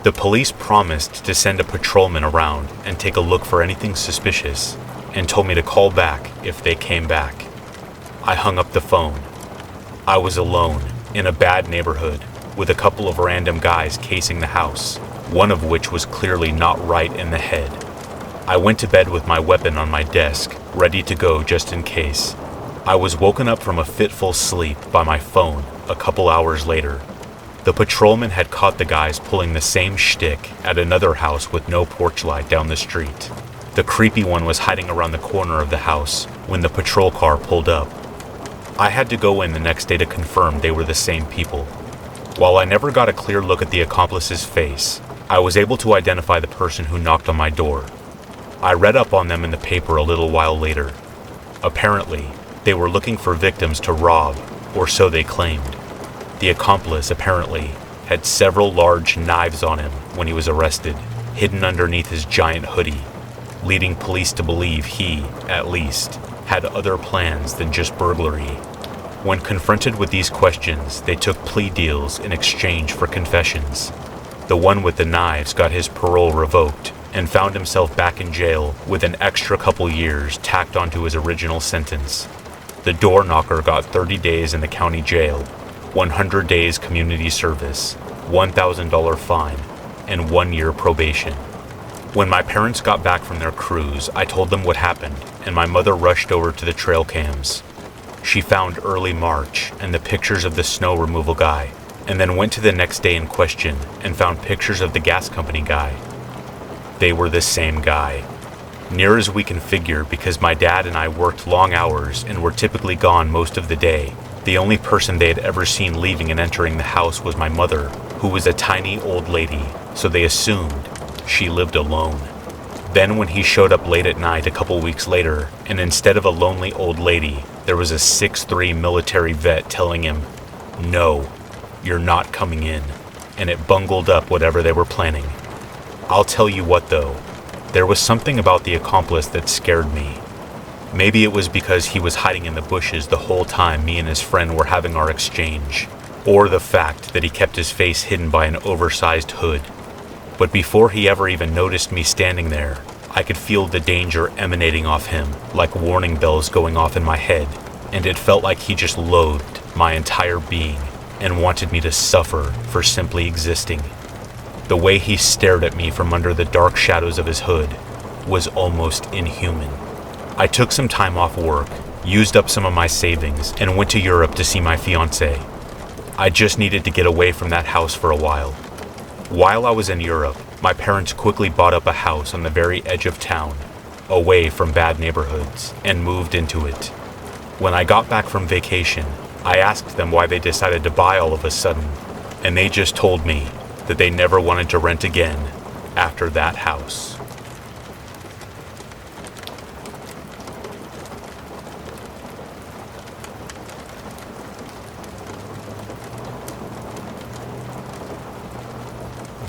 E: The police promised to send a patrolman around and take a look for anything suspicious, and told me to call back if they came back. I hung up the phone. I was alone, in a bad neighborhood, with a couple of random guys casing the house, one of which was clearly not right in the head. I went to bed with my weapon on my desk, ready to go just in case. I was woken up from a fitful sleep by my phone a couple hours later. The patrolman had caught the guys pulling the same shtick at another house with no porch light down the street. The creepy one was hiding around the corner of the house when the patrol car pulled up. I had to go in the next day to confirm they were the same people. While I never got a clear look at the accomplice's face, I was able to identify the person who knocked on my door. I read up on them in the paper a little while later. Apparently, they were looking for victims to rob, or so they claimed. The accomplice, apparently, had several large knives on him when he was arrested, hidden underneath his giant hoodie, leading police to believe he, at least, had other plans than just burglary. When confronted with these questions, they took plea deals in exchange for confessions. The one with the knives got his parole revoked and found himself back in jail with an extra couple years tacked onto his original sentence. The door knocker got 30 days in the county jail, 100 days community service, $1,000 fine, and 1 year probation. When my parents got back from their cruise, I told them what happened, and my mother rushed over to the trail cams. She found early March and the pictures of the snow removal guy, and then went to the next day in question and found pictures of the gas company guy. They were the same guy. Near as we can figure, because my dad and I worked long hours and were typically gone most of the day, the only person they had ever seen leaving and entering the house was my mother, who was a tiny old lady, so they assumed she lived alone. Then when he showed up late at night a couple weeks later, and instead of a lonely old lady, there was a 6'3" military vet telling him, "No, you're not coming in," and it bungled up whatever they were planning. I'll tell you what though, there was something about the accomplice that scared me. Maybe it was because he was hiding in the bushes the whole time me and his friend were having our exchange, or the fact that he kept his face hidden by an oversized hood. But before he ever even noticed me standing there, I could feel the danger emanating off him, like warning bells going off in my head, and it felt like he just loathed my entire being and wanted me to suffer for simply existing. The way he stared at me from under the dark shadows of his hood was almost inhuman. I took some time off work, used up some of my savings, and went to Europe to see my fiancée. I just needed to get away from that house for a while. While I was in Europe, my parents quickly bought up a house on the very edge of town, away from bad neighborhoods, and moved into it. When I got back from vacation, I asked them why they decided to buy all of a sudden, and they just told me that they never wanted to rent again after that house.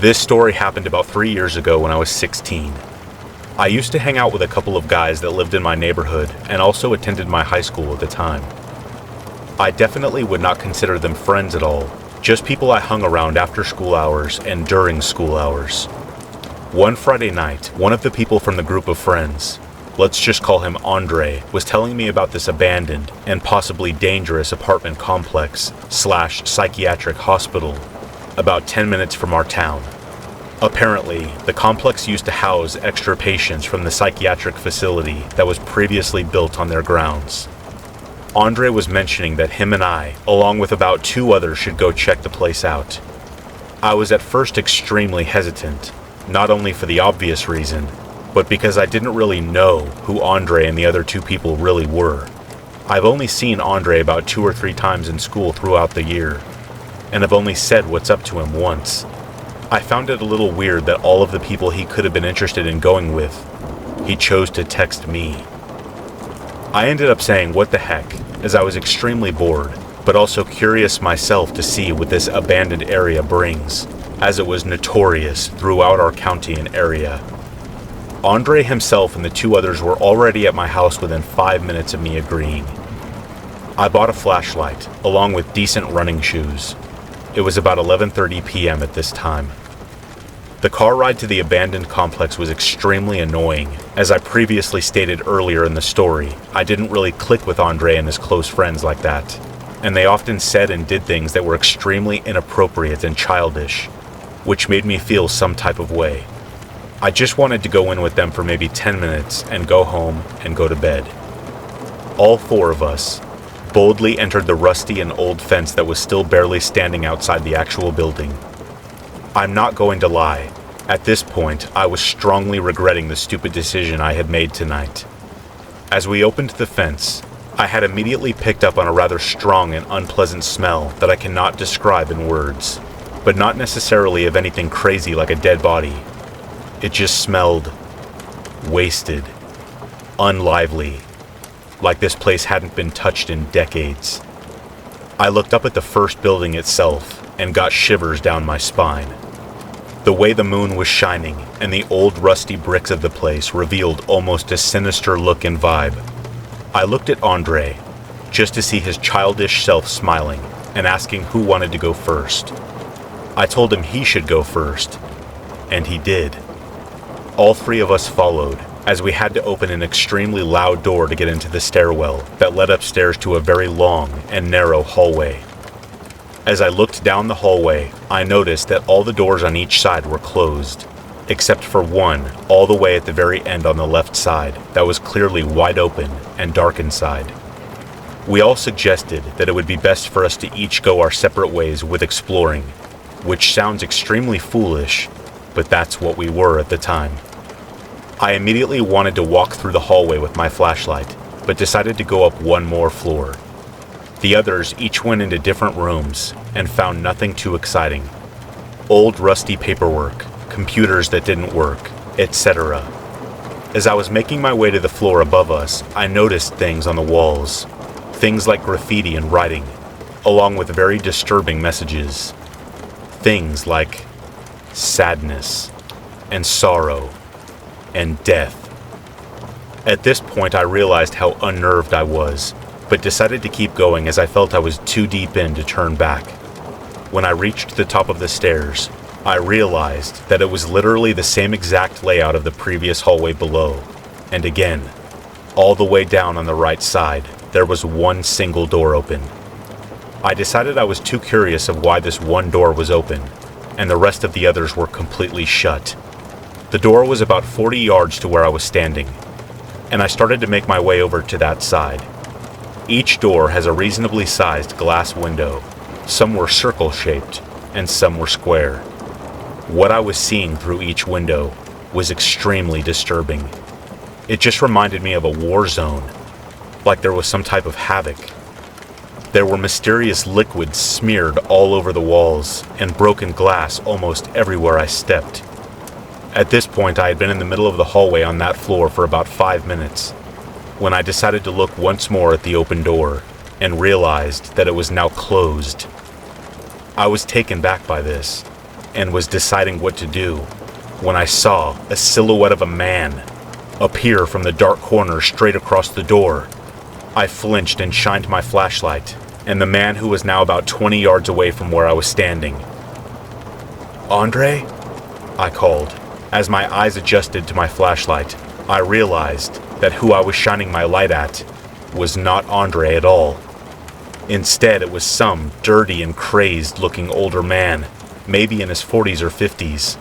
E: This story happened about 3 years ago when I was 16. I used to hang out with a couple of guys that lived in my neighborhood and also attended my high school at the time. I definitely would not consider them friends at all, just people I hung around after school hours and during school hours. One Friday night, one of the people from the group of friends, let's just call him Andre, was telling me about this abandoned and possibly dangerous apartment complex / psychiatric hospital about 10 minutes from our town. Apparently, the complex used to house extra patients from the psychiatric facility that was previously built on their grounds. Andre was mentioning that him and I, along with about 2 others, should go check the place out. I was at first extremely hesitant, not only for the obvious reason, but because I didn't really know who Andre and the other 2 people really were. I've only seen Andre about 2 or 3 times in school throughout the year, and have only said what's up to him once. I found it a little weird that all of the people he could have been interested in going with, he chose to text me. I ended up saying what the heck, as I was extremely bored, but also curious myself to see what this abandoned area brings, as it was notorious throughout our county and area. Andre himself and the 2 others were already at my house within 5 minutes of me agreeing. I bought a flashlight, along with decent running shoes. It was about 11:30 p.m. at this time. The car ride to the abandoned complex was extremely annoying. As I previously stated earlier in the story, I didn't really click with Andre and his close friends like that, and they often said and did things that were extremely inappropriate and childish, which made me feel some type of way. I just wanted to go in with them for maybe 10 minutes and go home and go to bed. All 4 of us boldly entered the rusty and old fence that was still barely standing outside the actual building. I'm not going to lie, at this point I was strongly regretting the stupid decision I had made tonight. As we opened the fence, I had immediately picked up on a rather strong and unpleasant smell that I cannot describe in words, but not necessarily of anything crazy like a dead body. It just smelled wasted, unlively, like this place hadn't been touched in decades. I looked up at the first building itself and got shivers down my spine. The way the moon was shining and the old rusty bricks of the place revealed almost a sinister look and vibe. I looked at Andre, just to see his childish self smiling and asking who wanted to go first. I told him he should go first, and he did. All 3 of us followed, as we had to open an extremely loud door to get into the stairwell that led upstairs to a very long and narrow hallway. As I looked down the hallway, I noticed that all the doors on each side were closed, except for one all the way at the very end on the left side that was clearly wide open and dark inside. We all suggested that it would be best for us to each go our separate ways with exploring, which sounds extremely foolish, but that's what we were at the time. I immediately wanted to walk through the hallway with my flashlight, but decided to go up 1 more floor. The others each went into different rooms and found nothing too exciting. Old rusty paperwork, computers that didn't work, etc. As I was making my way to the floor above us, I noticed things on the walls. Things like graffiti and writing, along with very disturbing messages. Things like sadness and sorrow and death. At this point, I realized how unnerved I was, but decided to keep going as I felt I was too deep in to turn back. When I reached the top of the stairs, I realized that it was literally the same exact layout of the previous hallway below, and again, all the way down on the right side, there was one single door open. I decided I was too curious of why this one door was open, and the rest of the others were completely shut. The door was about 40 yards to where I was standing, and I started to make my way over to that side. Each door has a reasonably sized glass window. Some were circle-shaped, and some were square. What I was seeing through each window was extremely disturbing. It just reminded me of a war zone, like there was some type of havoc. There were mysterious liquids smeared all over the walls, and broken glass almost everywhere I stepped. At this point, I had been in the middle of the hallway on that floor for about 5 minutes, when I decided to look once more at the open door, and realized that it was now closed. I was taken back by this, and was deciding what to do, when I saw a silhouette of a man appear from the dark corner straight across the door. I flinched and shined my flashlight, and the man, who was now about 20 yards away from where I was standing. "Andre?" I called. As my eyes adjusted to my flashlight, I realized that who I was shining my light at was not Andre at all. Instead, it was some dirty and crazed-looking older man, maybe in his 40s or 50s.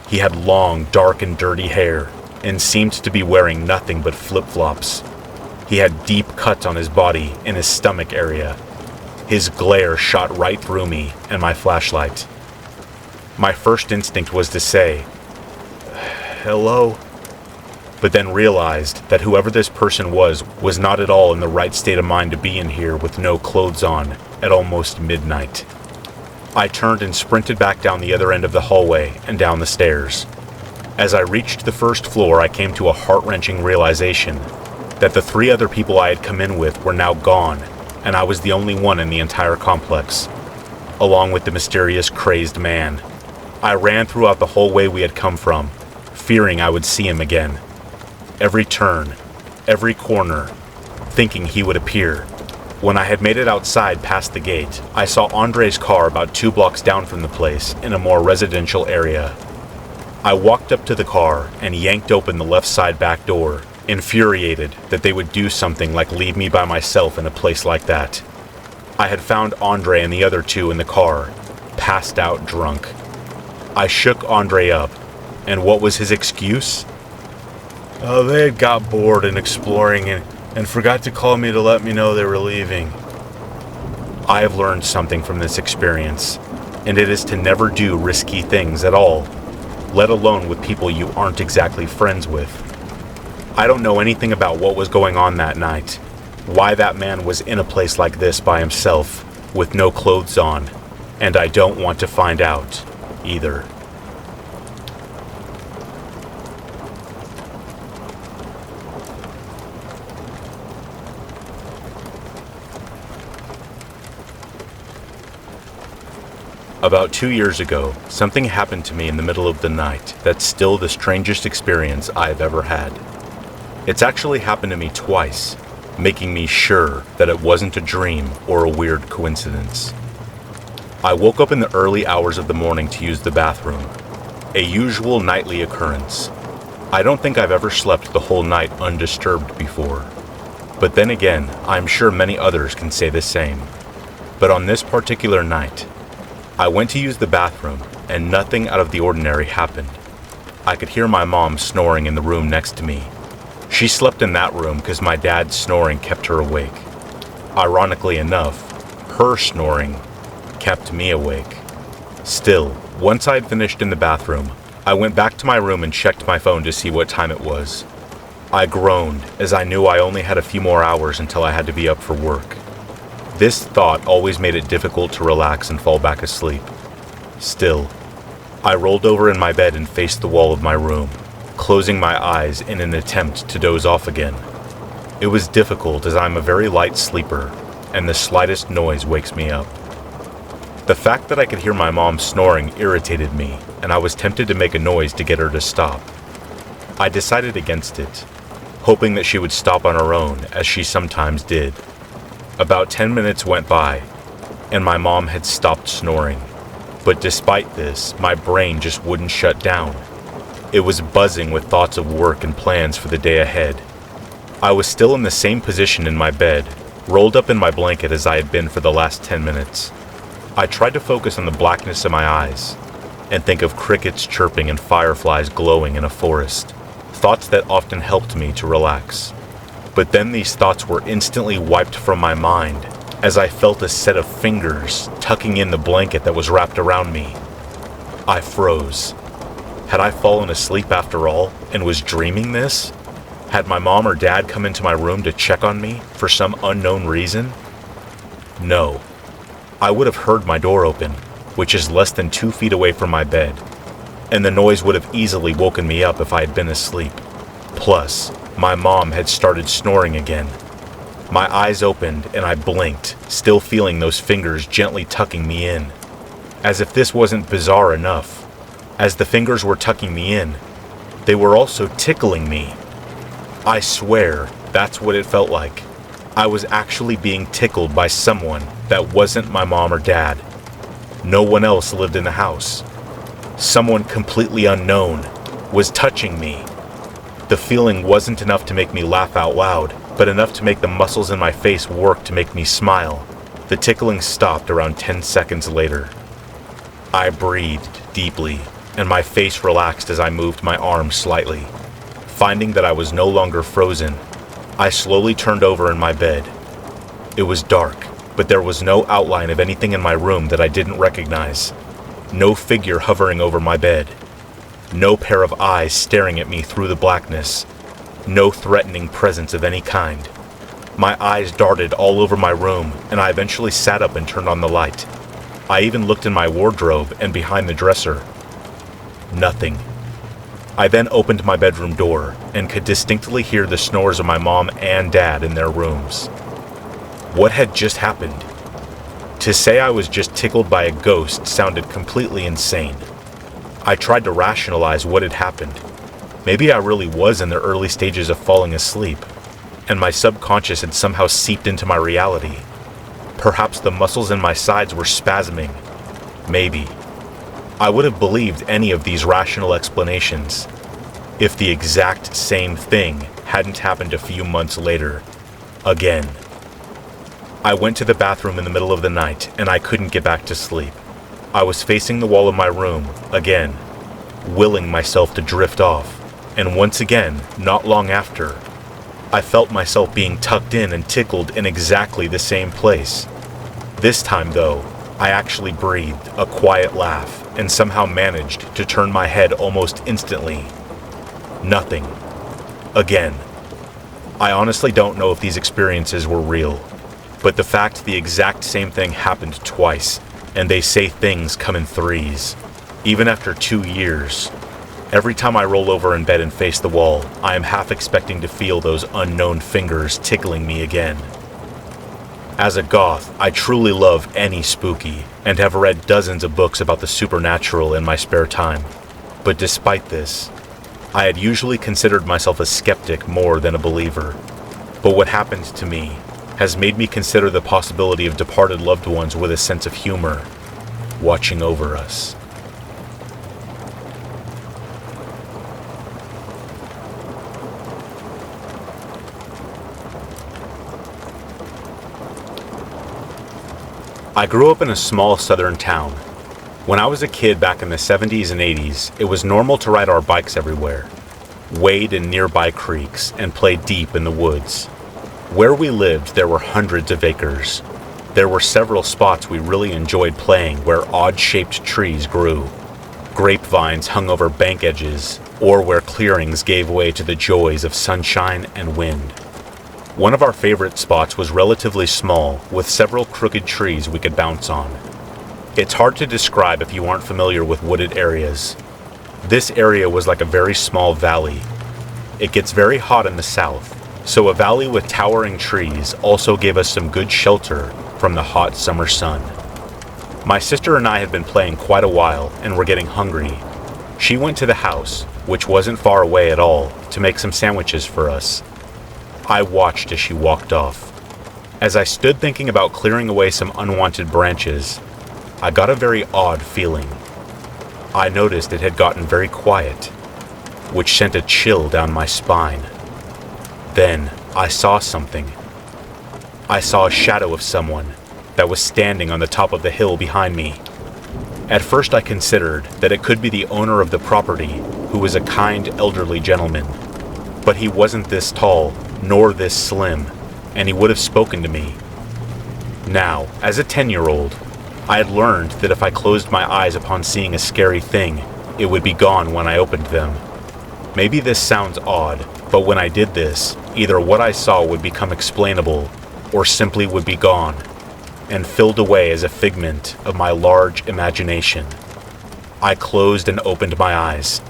E: He had long, dark and dirty hair, and seemed to be wearing nothing but flip-flops. He had deep cuts on his body in his stomach area. His glare shot right through me and my flashlight. My first instinct was to say, "Hello?" but then realized that whoever this person was not at all in the right state of mind to be in here with no clothes on at almost midnight. I turned and sprinted back down the other end of the hallway and down the stairs. As I reached the first floor, I came to a heart-wrenching realization that the 3 other people I had come in with were now gone, and I was the only one in the entire complex, along with the mysterious, crazed man. I ran throughout the hallway we had come from, fearing I would see him again. Every turn, every corner, thinking he would appear. When I had made it outside past the gate, I saw Andre's car about 2 blocks down from the place in a more residential area. I walked up to the car and yanked open the left side back door, infuriated that they would do something like leave me by myself in a place like that. I had found Andre and the other 2 in the car, passed out drunk. I shook Andre up, and what was his excuse? Oh, they had got bored and exploring and forgot to call me to let me know they were leaving. I have learned something from this experience, and it is to never do risky things at all, let alone with people you aren't exactly friends with. I don't know anything about what was going on that night, why that man was in a place like this by himself, with no clothes on, and I don't want to find out, either. About 2 years ago, something happened to me in the middle of the night that's still the strangest experience I've ever had. It's actually happened to me twice, making me sure that it wasn't a dream or a weird coincidence. I woke up in the early hours of the morning to use the bathroom, a usual nightly occurrence. I don't think I've ever slept the whole night undisturbed before, but then again, I'm sure many others can say the same. But on this particular night, I went to use the bathroom, and nothing out of the ordinary happened. I could hear my mom snoring in the room next to me. She slept in that room because my dad's snoring kept her awake. Ironically enough, her snoring kept me awake. Still, once I had finished in the bathroom, I went back to my room and checked my phone to see what time it was. I groaned as I knew I only had a few more hours until I had to be up for work. This thought always made it difficult to relax and fall back asleep. Still, I rolled over in my bed and faced the wall of my room, closing my eyes in an attempt to doze off again. It was difficult as I'm a very light sleeper, and the slightest noise wakes me up. The fact that I could hear my mom snoring irritated me, and I was tempted to make a noise to get her to stop. I decided against it, hoping that she would stop on her own, as she sometimes did. About 10 minutes went by, and my mom had stopped snoring. But despite this, my brain just wouldn't shut down. It was buzzing with thoughts of work and plans for the day ahead. I was still in the same position in my bed, rolled up in my blanket as I had been for the last 10 minutes. I tried to focus on the blackness of my eyes, and think of crickets chirping and fireflies glowing in a forest, thoughts that often helped me to relax. But then these thoughts were instantly wiped from my mind as I felt a set of fingers tucking in the blanket that was wrapped around me. I froze. Had I fallen asleep after all and was dreaming this? Had my mom or dad come into my room to check on me for some unknown reason? No. I would have heard my door open, which is less than 2 feet away from my bed, and the noise would have easily woken me up if I had been asleep. Plus, my mom had started snoring again. My eyes opened and I blinked, still feeling those fingers gently tucking me in. As if this wasn't bizarre enough, as the fingers were tucking me in, they were also tickling me. I swear, that's what it felt like. I was actually being tickled by someone that wasn't my mom or dad. No one else lived in the house. Someone completely unknown, was touching me. The feeling wasn't enough to make me laugh out loud, but enough to make the muscles in my face work to make me smile. The tickling stopped around 10 seconds later. I breathed deeply, and my face relaxed as I moved my arms slightly. Finding that I was no longer frozen, I slowly turned over in my bed. It was dark, but there was no outline of anything in my room that I didn't recognize. No figure hovering over my bed. No pair of eyes staring at me through the blackness. No threatening presence of any kind. My eyes darted all over my room, and I eventually sat up and turned on the light. I even looked in my wardrobe and behind the dresser. Nothing. I then opened my bedroom door and could distinctly hear the snores of my mom and dad in their rooms. What had just happened? To say I was just tickled by a ghost sounded completely insane. I tried to rationalize what had happened. Maybe I really was in the early stages of falling asleep, and my subconscious had somehow seeped into my reality. Perhaps the muscles in my sides were spasming. Maybe. I would have believed any of these rational explanations if the exact same thing hadn't happened a few months later. Again. I went to the bathroom in the middle of the night, and I couldn't get back to sleep. I was facing the wall of my room, again, willing myself to drift off, and once again, not long after, I felt myself being tucked in and tickled in exactly the same place. This time, though, I actually breathed a quiet laugh and somehow managed to turn my head almost instantly. Nothing. Again. I honestly don't know if these experiences were real, but the fact the exact same thing happened twice, and they say things come in threes, even after 2 years. Every time I roll over in bed and face the wall, I am half expecting to feel those unknown fingers tickling me again. As a goth, I truly love any spooky, and have read dozens of books about the supernatural in my spare time. But despite this, I had usually considered myself a skeptic more than a believer. But what happened to me has made me consider the possibility of departed loved ones with a sense of humor, watching over us. I grew up in a small southern town. When I was a kid back in the 70s and 80s, it was normal to ride our bikes everywhere, wade in nearby creeks, and play deep in the woods. Where we lived, there were hundreds of acres. There were several spots we really enjoyed playing where odd-shaped trees grew. Grapevines hung over bank edges, or where clearings gave way to the joys of sunshine and wind. One of our favorite spots was relatively small, with several crooked trees we could bounce on. It's hard to describe if you aren't familiar with wooded areas. This area was like a very small valley. It gets very hot in the south, so a valley with towering trees also gave us some good shelter from the hot summer sun. My sister and I had been playing quite a while and were getting hungry. She went to the house, which wasn't far away at all, to make some sandwiches for us. I watched as she walked off. As I stood thinking about clearing away some unwanted branches, I got a very odd feeling. I noticed it had gotten very quiet, which sent a chill down my spine. Then I saw something. I saw a shadow of someone that was standing on the top of the hill behind me. At first I considered that it could be the owner of the property, who was a kind elderly gentleman. But he wasn't this tall, nor this slim, and he would have spoken to me. Now, as a 10-year-old, I had learned that if I closed my eyes upon seeing a scary thing, it would be gone when I opened them. Maybe this sounds odd, but when I did this, either what I saw would become explainable, or simply would be gone, and filled away as a figment of my large imagination. I closed and opened my eyes.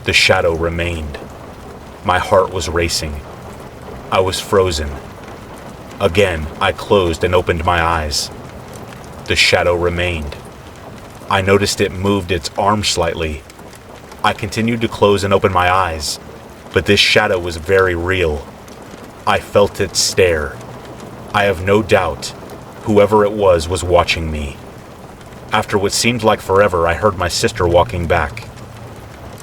E: The shadow remained. My heart was racing. I was frozen. Again, I closed and opened my eyes. The shadow remained. I noticed it moved its arm slightly. I continued to close and open my eyes, but this shadow was very real. I felt its stare. I have no doubt whoever it was watching me. After what seemed like forever, I heard my sister walking back.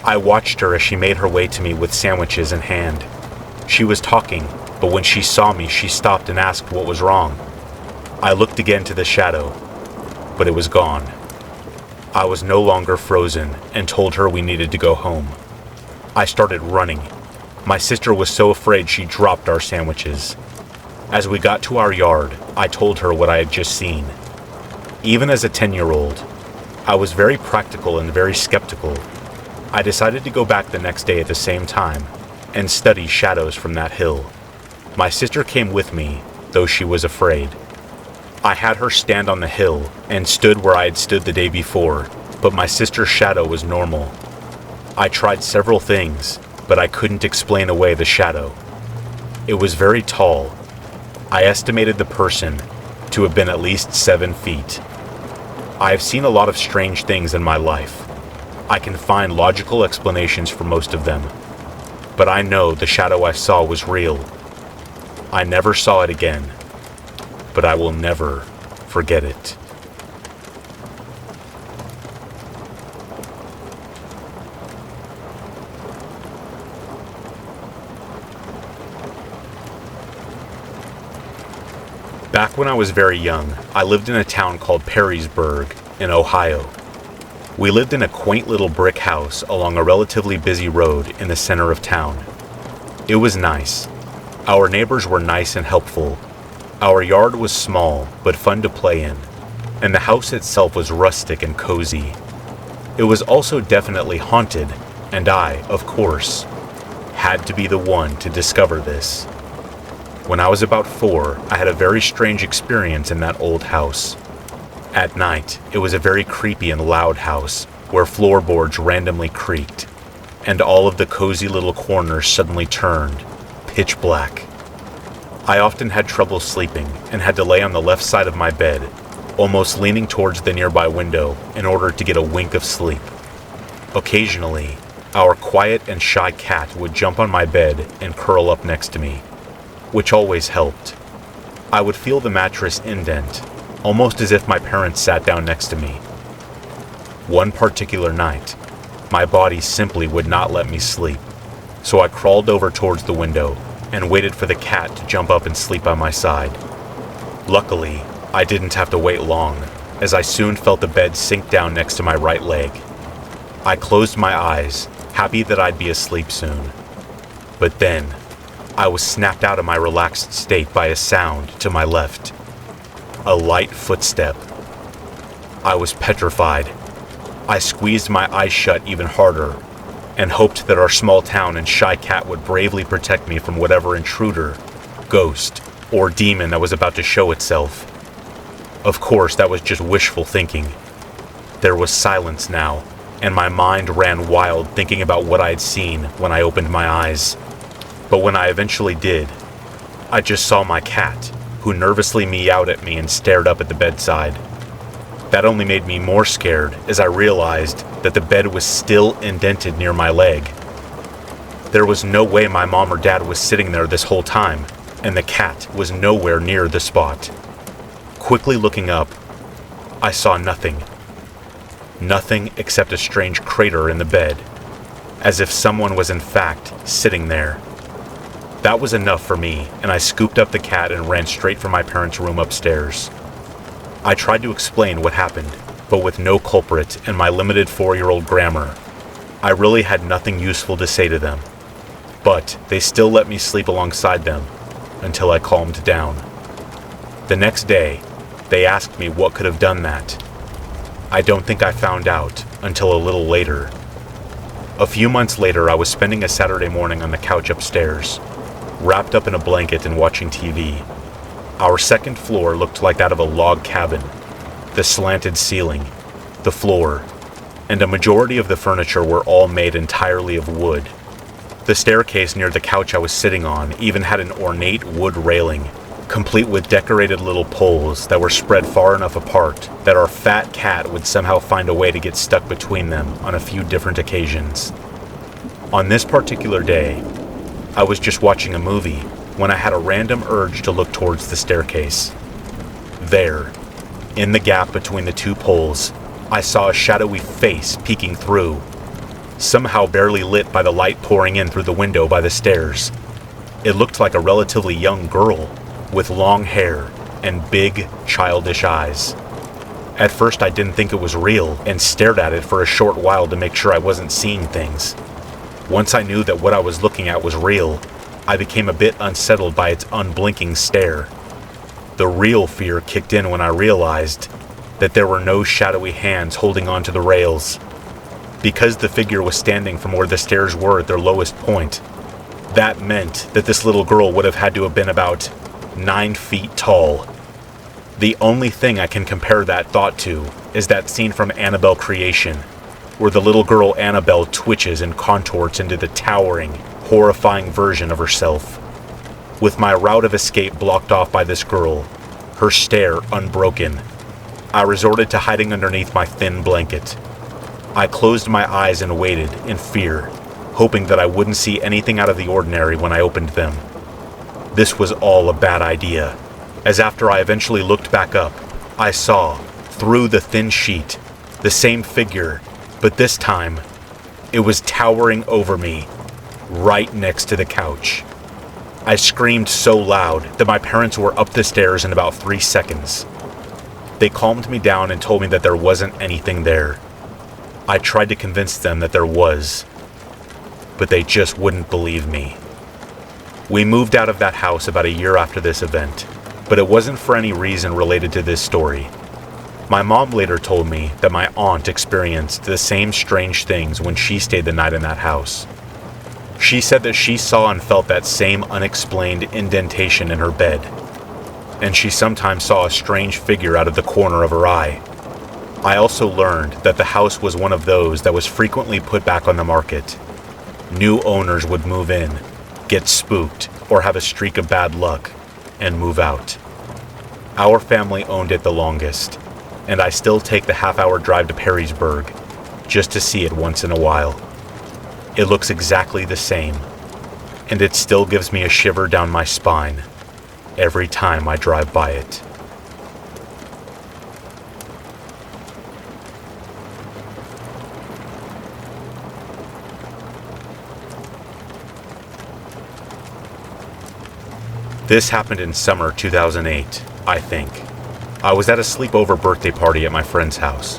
E: I watched her as she made her way to me with sandwiches in hand. She was talking, but when she saw me, she stopped and asked what was wrong. I looked again to the shadow, but it was gone. I was no longer frozen and told her we needed to go home. I started running. My sister was so afraid she dropped our sandwiches. As we got to our yard, I told her what I had just seen. Even as a 10-year-old, I was very practical and very skeptical. I decided to go back the next day at the same time and study shadows from that hill. My sister came with me, though she was afraid. I had her stand on the hill and stood where I had stood the day before, but my sister's shadow was normal. I tried several things, but I couldn't explain away the shadow. It was very tall. I estimated the person to have been at least 7 feet. I have seen a lot of strange things in my life. I can find logical explanations for most of them, but I know the shadow I saw was real. I never saw it again, but I will never forget it. Back when I was very young, I lived in a town called Perrysburg in Ohio. We lived in a quaint little brick house along a relatively busy road in the center of town. It was nice. Our neighbors were nice and helpful. Our yard was small but fun to play in, and the house itself was rustic and cozy. It was also definitely haunted, and I, of course, had to be the one to discover this. When I was about 4, I had a very strange experience in that old house. At night, it was a very creepy and loud house where floorboards randomly creaked, and all of the cozy little corners suddenly turned pitch black. I often had trouble sleeping and had to lay on the left side of my bed, almost leaning towards the nearby window in order to get a wink of sleep. Occasionally, our quiet and shy cat would jump on my bed and curl up next to me, which always helped. I would feel the mattress indent, almost as if my parents sat down next to me. One particular night, my body simply would not let me sleep, so I crawled over towards the window and waited for the cat to jump up and sleep by my side. Luckily, I didn't have to wait long, as I soon felt the bed sink down next to my right leg. I closed my eyes, happy that I'd be asleep soon. But then, I was snapped out of my relaxed state by a sound to my left. A light footstep. I was petrified. I squeezed my eyes shut even harder and hoped that our small town and shy cat would bravely protect me from whatever intruder, ghost, or demon that was about to show itself. Of course, that was just wishful thinking. There was silence now, and my mind ran wild thinking about what I had seen when I opened my eyes. But when I eventually did, I just saw my cat, who nervously meowed at me and stared up at the bedside. That only made me more scared as I realized that the bed was still indented near my leg. There was no way my mom or dad was sitting there this whole time, and the cat was nowhere near the spot. Quickly looking up, I saw nothing. Nothing except a strange crater in the bed, as if someone was in fact sitting there. That was enough for me, and I scooped up the cat and ran straight for my parents' room upstairs. I tried to explain what happened, but with no culprit and my limited 4-year-old grammar, I really had nothing useful to say to them. But they still let me sleep alongside them until I calmed down. The next day, they asked me what could have done that. I don't think I found out until a little later. A few months later, I was spending a Saturday morning on the couch upstairs, wrapped up in a blanket and watching TV. Our second floor looked like that of a log cabin. The slanted ceiling, the floor, and a majority of the furniture were all made entirely of wood. The staircase near the couch I was sitting on even had an ornate wood railing, complete with decorated little poles that were spread far enough apart that our fat cat would somehow find a way to get stuck between them on a few different occasions. On this particular day, I was just watching a movie when I had a random urge to look towards the staircase. There, in the gap between the two poles, I saw a shadowy face peeking through. somehow barely lit by the light pouring in through the window by the stairs. It looked like a relatively young girl with long hair and big, childish eyes. At first I didn't think it was real and stared at it for a short while to make sure I wasn't seeing things. Once I knew that what I was looking at was real, I became a bit unsettled by its unblinking stare. The real fear kicked in when I realized that there were no shadowy hands holding onto the rails. Because the figure was standing from where the stairs were at their lowest point, that meant that this little girl would have had to have been about 9 feet tall. The only thing I can compare that thought to is that scene from Annabelle Creation, where the little girl Annabelle twitches and contorts into the towering, horrifying version of herself. With my route of escape blocked off by this girl, her stare unbroken, I resorted to hiding underneath my thin blanket. I closed my eyes and waited in fear, hoping that I wouldn't see anything out of the ordinary when I opened them. This was all a bad idea, as after I eventually looked back up, I saw, through the thin sheet, the same figure, but this time, it was towering over me, right next to the couch. I screamed so loud that my parents were up the stairs in about 3 seconds. They calmed me down and told me that there wasn't anything there. I tried to convince them that there was, but they just wouldn't believe me. We moved out of that house about a year after this event, but it wasn't for any reason related to this story. My mom later told me that my aunt experienced the same strange things when she stayed the night in that house. She said that she saw and felt that same unexplained indentation in her bed, and she sometimes saw a strange figure out of the corner of her eye. I also learned that the house was one of those that was frequently put back on the market. New owners would move in, get spooked, or have a streak of bad luck, and move out. Our family owned it the longest, and I still take the half-hour drive to Perrysburg just to see it once in a while. It looks exactly the same, and it still gives me a shiver down my spine every time I drive by it. This happened in summer 2008, I think. I was at a sleepover birthday party at my friend's house.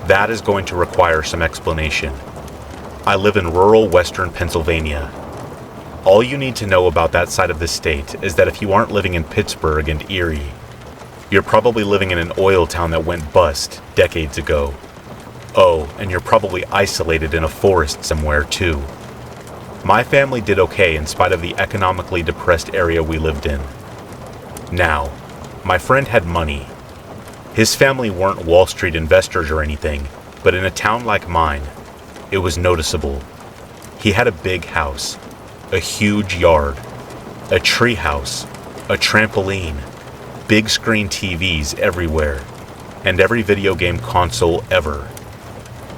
E: That is going to require some explanation. I live in rural western Pennsylvania. All you need to know about that side of the state is that if you aren't living in Pittsburgh and Erie, you're probably living in an oil town that went bust decades ago. Oh, and you're probably isolated in a forest somewhere too. My family did okay in spite of the economically depressed area we lived in. Now, my friend had money. His family weren't Wall Street investors or anything, but in a town like mine, it was noticeable. He had a big house, a huge yard, a tree house, a trampoline, big screen TVs everywhere, and every video game console ever.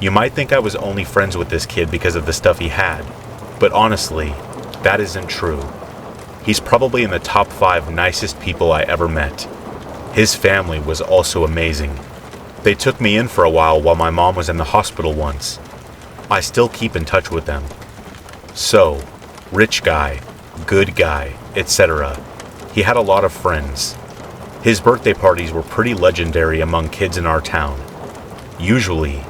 E: You might think I was only friends with this kid because of the stuff he had, but honestly, that isn't true. He's probably in the top 5 nicest people I ever met. His family was also amazing. They took me in for a while my mom was in the hospital once. I still keep in touch with them. So, rich guy, good guy, etc. He had a lot of friends. His birthday parties were pretty legendary among kids in our town. Usually,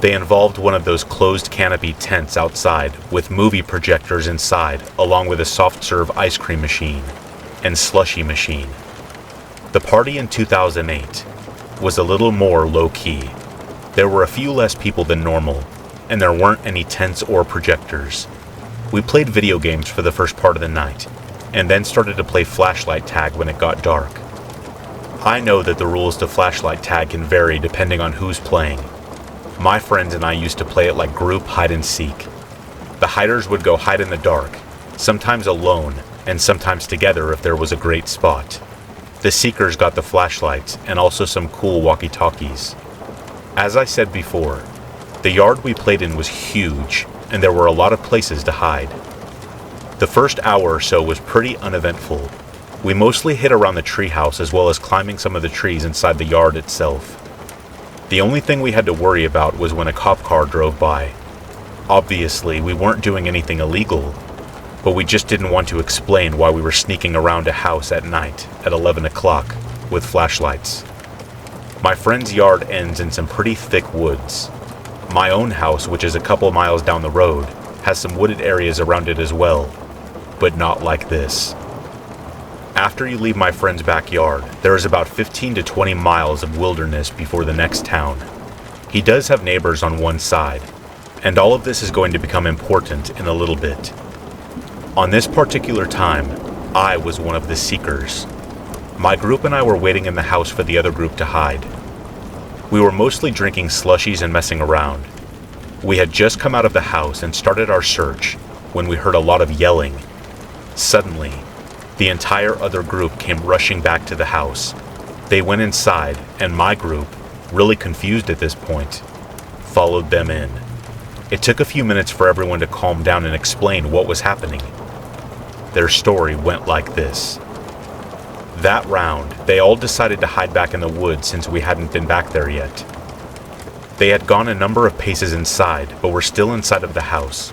E: they involved one of those closed canopy tents outside with movie projectors inside, along with a soft serve ice cream machine and slushie machine. The party in 2008 was a little more low-key. There were a few less people than normal, and there weren't any tents or projectors. We played video games for the first part of the night, and then started to play flashlight tag when it got dark. I know that the rules to flashlight tag can vary depending on who's playing. My friends and I used to play it like group hide and seek. The hiders would go hide in the dark, sometimes alone, and sometimes together if there was a great spot. The seekers got the flashlights and also some cool walkie-talkies. As I said before, the yard we played in was huge, and there were a lot of places to hide. The first hour or so was pretty uneventful. We mostly hid around the treehouse as well as climbing some of the trees inside the yard itself. The only thing we had to worry about was when a cop car drove by. Obviously, we weren't doing anything illegal, but we just didn't want to explain why we were sneaking around a house at night at 11 o'clock with flashlights. My friend's yard ends in some pretty thick woods. My own house, which is a couple miles down the road, has some wooded areas around it as well, but not like this. After you leave my friend's backyard, there is about 15 to 20 miles of wilderness before the next town. He does have neighbors on one side, and all of this is going to become important in a little bit. On this particular time, I was one of the seekers. My group and I were waiting in the house for the other group to hide. We were mostly drinking slushies and messing around. We had just come out of the house and started our search when we heard a lot of yelling. Suddenly, the entire other group came rushing back to the house. They went inside, and my group, really confused at this point, followed them in. It took a few minutes for everyone to calm down and explain what was happening. Their story went like this. That round, they all decided to hide back in the woods since we hadn't been back there yet. They had gone a number of paces inside, but were still inside of the house.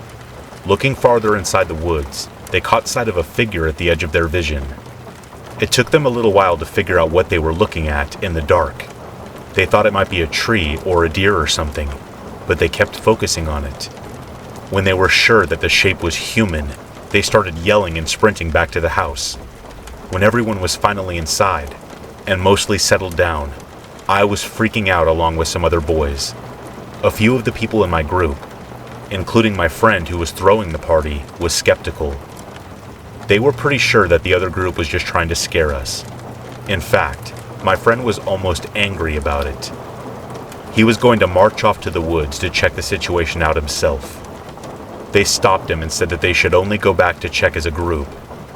E: Looking farther inside the woods, they caught sight of a figure at the edge of their vision. It took them a little while to figure out what they were looking at in the dark. They thought it might be a tree or a deer or something, but they kept focusing on it. When they were sure that the shape was human, they started yelling and sprinting back to the house. When everyone was finally inside, and mostly settled down, I was freaking out along with some other boys. A few of the people in my group, including my friend who was throwing the party, was skeptical. They were pretty sure that the other group was just trying to scare us. In fact, my friend was almost angry about it. He was going to march off to the woods to check the situation out himself. They stopped him and said that they should only go back to check as a group,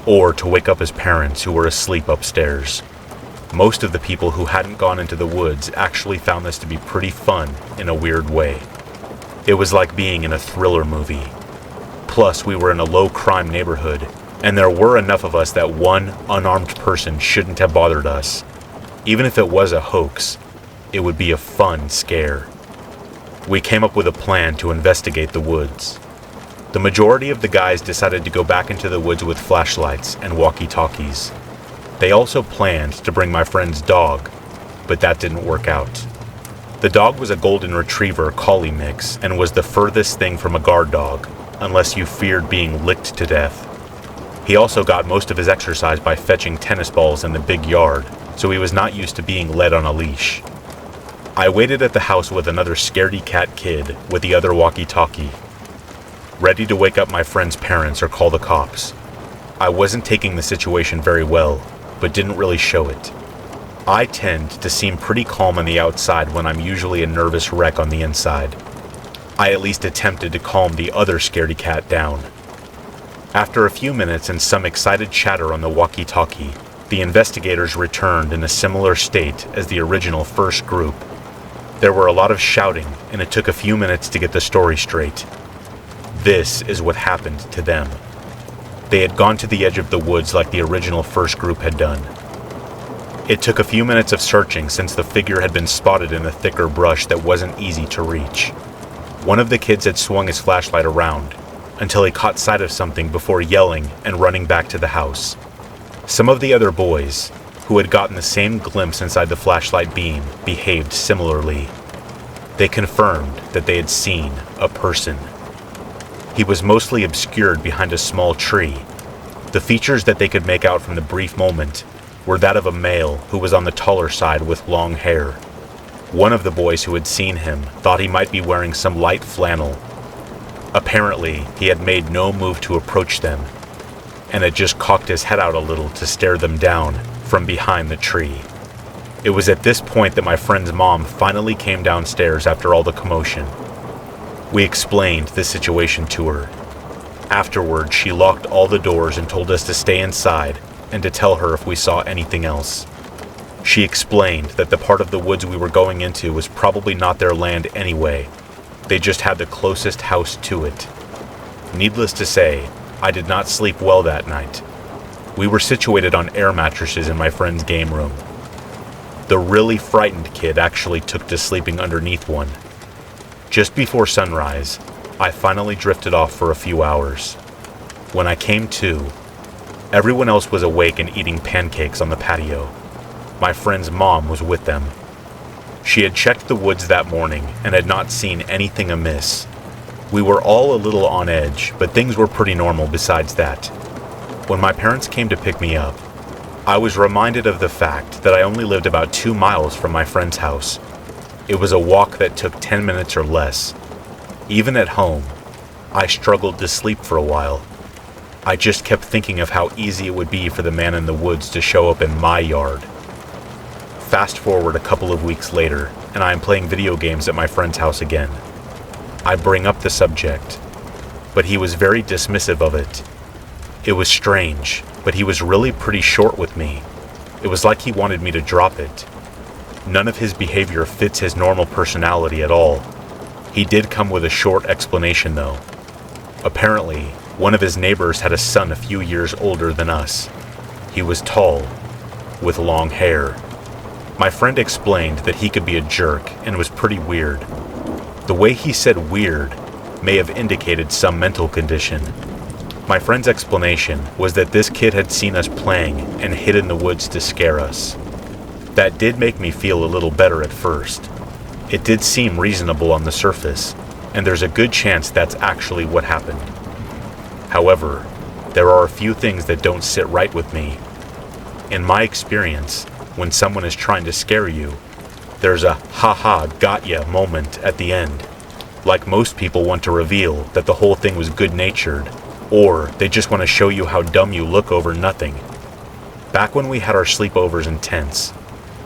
E: or to wake up his parents who were asleep upstairs. Most of the people who hadn't gone into the woods actually found this to be pretty fun in a weird way. It was like being in a thriller movie. Plus, we were in a low-crime neighborhood, and there were enough of us that one unarmed person shouldn't have bothered us. Even if it was a hoax, it would be a fun scare. We came up with a plan to investigate the woods. The majority of the guys decided to go back into the woods with flashlights and walkie-talkies. They also planned to bring my friend's dog, but that didn't work out. The dog was a golden retriever collie mix and was the furthest thing from a guard dog, unless you feared being licked to death. He also got most of his exercise by fetching tennis balls in the big yard, so he was not used to being led on a leash. I waited at the house with another scaredy cat kid with the other walkie-talkie, ready to wake up my friend's parents or call the cops. I wasn't taking the situation very well, but didn't really show it. I tend to seem pretty calm on the outside when I'm usually a nervous wreck on the inside. I at least attempted to calm the other scaredy cat down. After a few minutes and some excited chatter on the walkie-talkie, the investigators returned in a similar state as the original first group. There were a lot of shouting, and it took a few minutes to get the story straight. This is what happened to them. They had gone to the edge of the woods like the original first group had done. It took a few minutes of searching since the figure had been spotted in the thicker brush that wasn't easy to reach. One of the kids had swung his flashlight around until he caught sight of something before yelling and running back to the house. Some of the other boys, who had gotten the same glimpse inside the flashlight beam, behaved similarly. They confirmed that they had seen a person. He was mostly obscured behind a small tree. The features that they could make out from the brief moment were that of a male who was on the taller side with long hair. One of the boys who had seen him thought he might be wearing some light flannel. Apparently, he had made no move to approach them, and had just cocked his head out a little to stare them down from behind the tree. It was at this point that my friend's mom finally came downstairs after all the commotion. We explained the situation to her. Afterward, she locked all the doors and told us to stay inside and to tell her if we saw anything else. She explained that the part of the woods we were going into was probably not their land anyway. They just had the closest house to it. Needless to say, I did not sleep well that night. We were situated on air mattresses in my friend's game room. The really frightened kid actually took to sleeping underneath one. Just before sunrise, I finally drifted off for a few hours. When I came to, everyone else was awake and eating pancakes on the patio. My friend's mom was with them. She had checked the woods that morning and had not seen anything amiss. We were all a little on edge, but things were pretty normal besides that. When my parents came to pick me up, I was reminded of the fact that I only lived about 2 miles from my friend's house. It was a walk that took 10 minutes or less. Even at home, I struggled to sleep for a while. I just kept thinking of how easy it would be for the man in the woods to show up in my yard. Fast forward a couple of weeks later, and I am playing video games at my friend's house again. I bring up the subject, but he was very dismissive of it. It was strange, but he was really pretty short with me. It was like he wanted me to drop it. None of his behavior fits his normal personality at all. He did come with a short explanation though. Apparently, one of his neighbors had a son a few years older than us. He was tall, with long hair. My friend explained that he could be a jerk and was pretty weird. The way he said weird may have indicated some mental condition. My friend's explanation was that this kid had seen us playing and hid in the woods to scare us. That did make me feel a little better at first. It did seem reasonable on the surface, and there's a good chance that's actually what happened. However, there are a few things that don't sit right with me. In my experience, when someone is trying to scare you, there's a "ha-ha, got ya" moment at the end. Like most people want to reveal that the whole thing was good-natured, or they just want to show you how dumb you look over nothing. Back when we had our sleepovers in tents,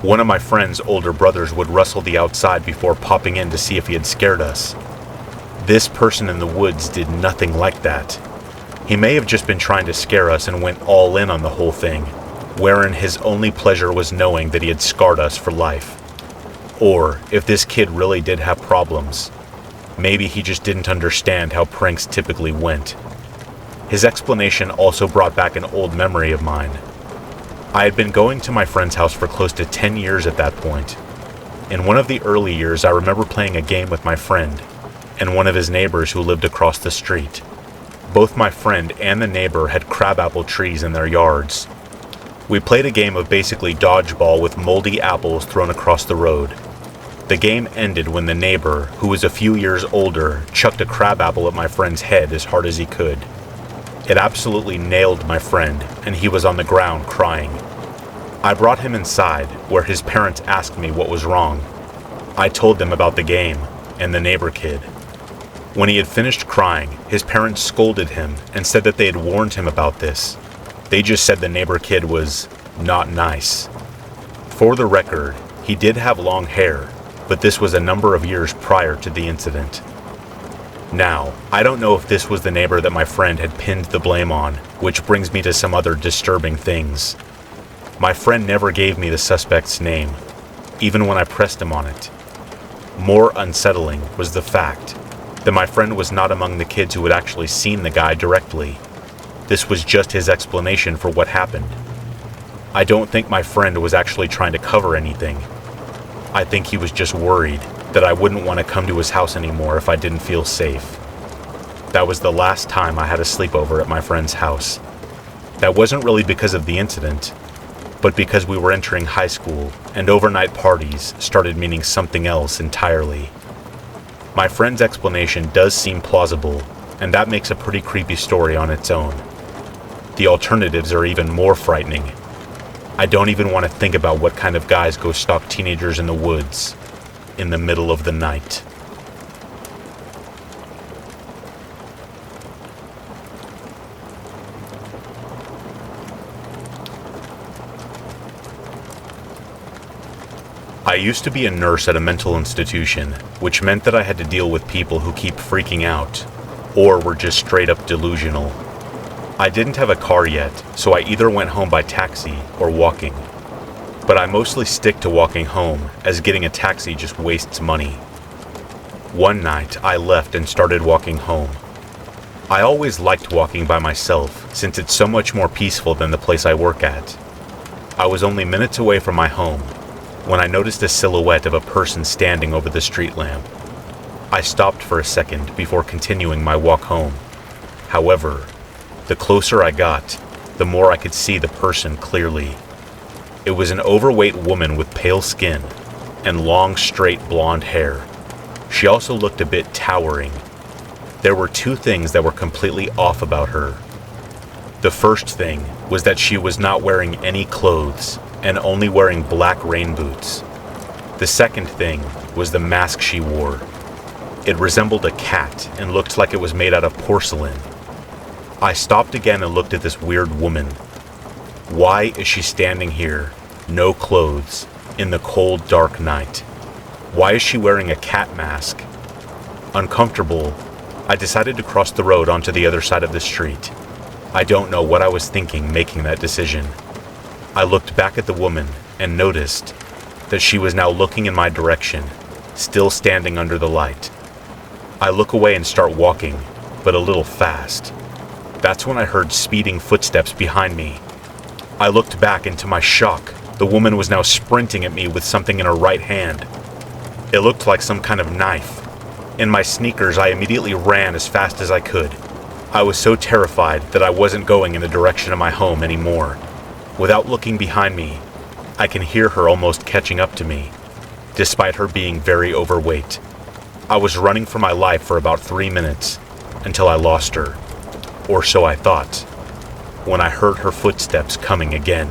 E: one of my friend's older brothers would rustle the outside before popping in to see if he had scared us. This person in the woods did nothing like that. He may have just been trying to scare us and went all in on the whole thing, wherein his only pleasure was knowing that he had scarred us for life. Or, if this kid really did have problems, maybe he just didn't understand how pranks typically went. His explanation also brought back an old memory of mine. I had been going to my friend's house for close to 10 years at that point. In one of the early years, I remember playing a game with my friend and one of his neighbors who lived across the street. Both my friend and the neighbor had crabapple trees in their yards. We played a game of basically dodgeball with moldy apples thrown across the road. The game ended when the neighbor, who was a few years older, chucked a crabapple at my friend's head as hard as he could. It absolutely nailed my friend, and he was on the ground crying. I brought him inside, where his parents asked me what was wrong. I told them about the game, and the neighbor kid. When he had finished crying, his parents scolded him and said that they had warned him about this. They just said the neighbor kid was not nice. For the record, he did have long hair, but this was a number of years prior to the incident. Now, I don't know if this was the neighbor that my friend had pinned the blame on, which brings me to some other disturbing things. My friend never gave me the suspect's name, even when I pressed him on it. More unsettling was the fact that my friend was not among the kids who had actually seen the guy directly. This was just his explanation for what happened. I don't think my friend was actually trying to cover anything. I think he was just worried that I wouldn't want to come to his house anymore if I didn't feel safe. That was the last time I had a sleepover at my friend's house. That wasn't really because of the incident, but because we were entering high school and overnight parties started meaning something else entirely. My friend's explanation does seem plausible, and that makes a pretty creepy story on its own. The alternatives are even more frightening. I don't even want to think about what kind of guys go stalk teenagers in the woods in the middle of the night. I used to be a nurse at a mental institution, which meant that I had to deal with people who keep freaking out, or were just straight up delusional. I didn't have a car yet, so I either went home by taxi or walking. But I mostly stick to walking home, as getting a taxi just wastes money. One night, I left and started walking home. I always liked walking by myself, since it's so much more peaceful than the place I work at. I was only minutes away from my home when I noticed a silhouette of a person standing over the street lamp. I stopped for a second before continuing my walk home. However, the closer I got, the more I could see the person clearly. It was an overweight woman with pale skin and long, straight blonde hair. She also looked a bit towering. There were two things that were completely off about her. The first thing was that she was not wearing any clothes and only wearing black rain boots. The second thing was the mask she wore. It resembled a cat and looked like it was made out of porcelain. I stopped again and looked at this weird woman. Why is she standing here, no clothes, in the cold, dark night? Why is she wearing a cat mask? Uncomfortable, I decided to cross the road onto the other side of the street. I don't know what I was thinking making that decision. I looked back at the woman and noticed that she was now looking in my direction, still standing under the light. I look away and start walking, but a little fast. That's when I heard speeding footsteps behind me. I looked back, and to my shock, the woman was now sprinting at me with something in her right hand. It looked like some kind of knife. In my sneakers, I immediately ran as fast as I could. I was so terrified that I wasn't going in the direction of my home anymore. Without looking behind me, I can hear her almost catching up to me, despite her being very overweight. I was running for my life for about 3 minutes until I lost her, or so I thought, when I heard her footsteps coming again.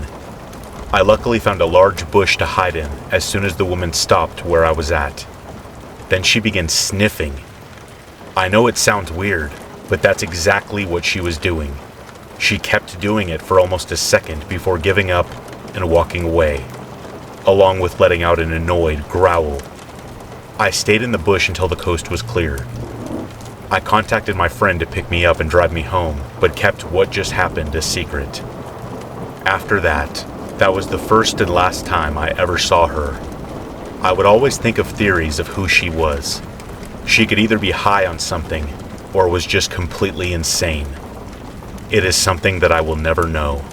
E: I luckily found a large bush to hide in as soon as the woman stopped where I was at. Then she began sniffing. I know it sounds weird, but that's exactly what she was doing. She kept doing it for almost a second before giving up and walking away, along with letting out an annoyed growl. I stayed in the bush until the coast was clear. I contacted my friend to pick me up and drive me home, but kept what just happened a secret. After that, that was the first and last time I ever saw her. I would always think of theories of who she was. She could either be high on something, or was just completely insane. It is something that I will never know.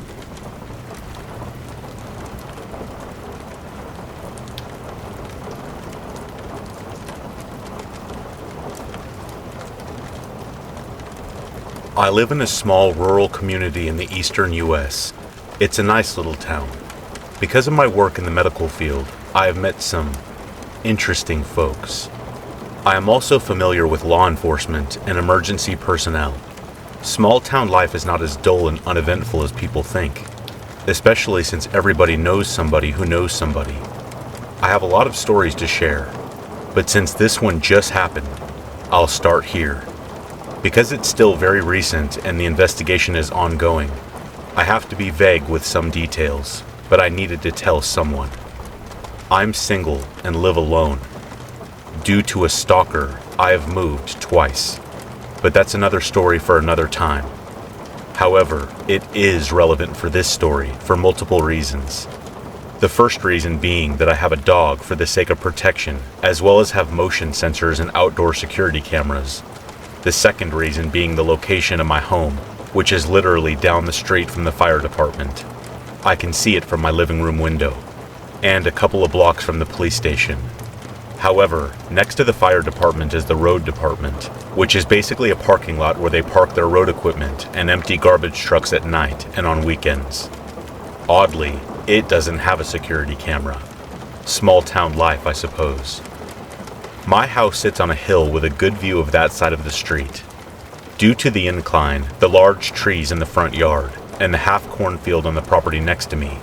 E: I live in a small rural community in the eastern US. It's a nice little town. Because of my work in the medical field, I have met some interesting folks. I am also familiar with law enforcement and emergency personnel. Small town life is not as dull and uneventful as people think, especially since everybody knows somebody who knows somebody. I have a lot of stories to share, but since this one just happened, I'll start here. Because it's still very recent and the investigation is ongoing, I have to be vague with some details, but I needed to tell someone. I'm single and live alone. Due to a stalker, I have moved twice, but that's another story for another time. However, it is relevant for this story for multiple reasons. The first reason being that I have a dog for the sake of protection, as well as have motion sensors and outdoor security cameras. The second reason being the location of my home, which is literally down the street from the fire department. I can see it from my living room window, and a couple of blocks from the police station. However, next to the fire department is the road department, which is basically a parking lot where they park their road equipment and empty garbage trucks at night and on weekends. Oddly, it doesn't have a security camera. Small town life, I suppose. My house sits on a hill with a good view of that side of the street. Due to the incline, the large trees in the front yard, and the half cornfield on the property next to me,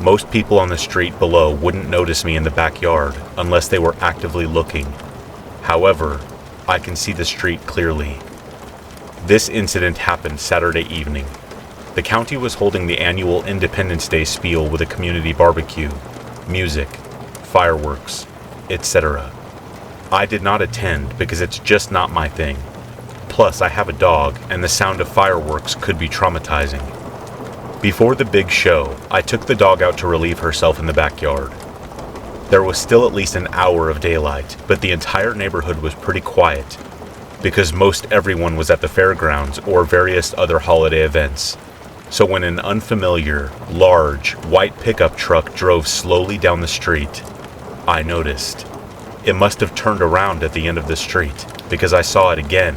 E: most people on the street below wouldn't notice me in the backyard unless they were actively looking. However, I can see the street clearly. This incident happened Saturday evening. The county was holding the annual Independence Day spiel with a community barbecue, music, fireworks, etc. I did not attend because it's just not my thing. Plus, I have a dog, and the sound of fireworks could be traumatizing. Before the big show, I took the dog out to relieve herself in the backyard. There was still at least an hour of daylight, but the entire neighborhood was pretty quiet, because most everyone was at the fairgrounds or various other holiday events. So when an unfamiliar, large, white pickup truck drove slowly down the street, I noticed. It must have turned around at the end of the street, because I saw it again,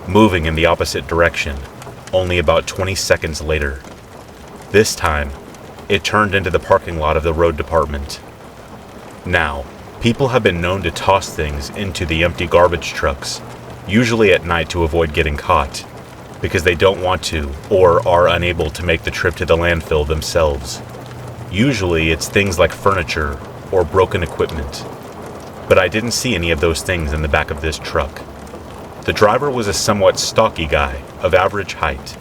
E: moving in the opposite direction, only about 20 seconds later. This time, it turned into the parking lot of the road department. Now, people have been known to toss things into the empty garbage trucks, usually at night to avoid getting caught, because they don't want to or are unable to make the trip to the landfill themselves. Usually it's things like furniture or broken equipment. But I didn't see any of those things in the back of this truck. The driver was a somewhat stocky guy of average height.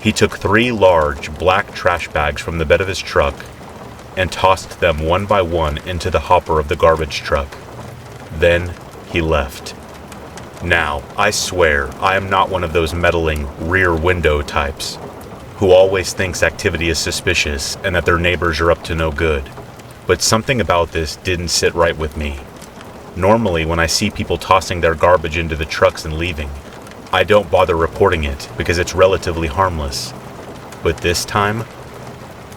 E: He took 3 large black trash bags from the bed of his truck and tossed them one by one into the hopper of the garbage truck. Then he left. Now, I swear, I am not one of those meddling rear window types who always thinks activity is suspicious and that their neighbors are up to no good. But something about this didn't sit right with me. Normally, when I see people tossing their garbage into the trucks and leaving, I don't bother reporting it because it's relatively harmless. But this time,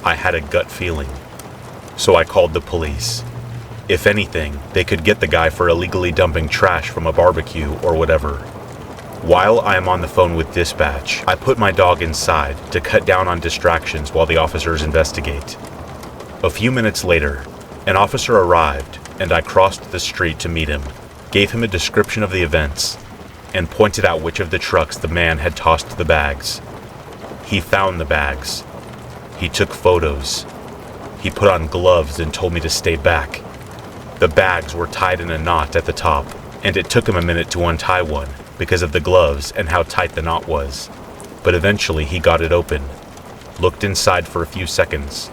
E: I had a gut feeling. So I called the police. If anything, they could get the guy for illegally dumping trash from a barbecue or whatever. While I am on the phone with dispatch, I put my dog inside to cut down on distractions while the officers investigate. A few minutes later, an officer arrived and I crossed the street to meet him, gave him a description of the events, and pointed out which of the trucks the man had tossed the bags. He found the bags. He took photos. He put on gloves and told me to stay back. The bags were tied in a knot at the top, and it took him a minute to untie one because of the gloves and how tight the knot was. But eventually he got it open, looked inside for a few seconds,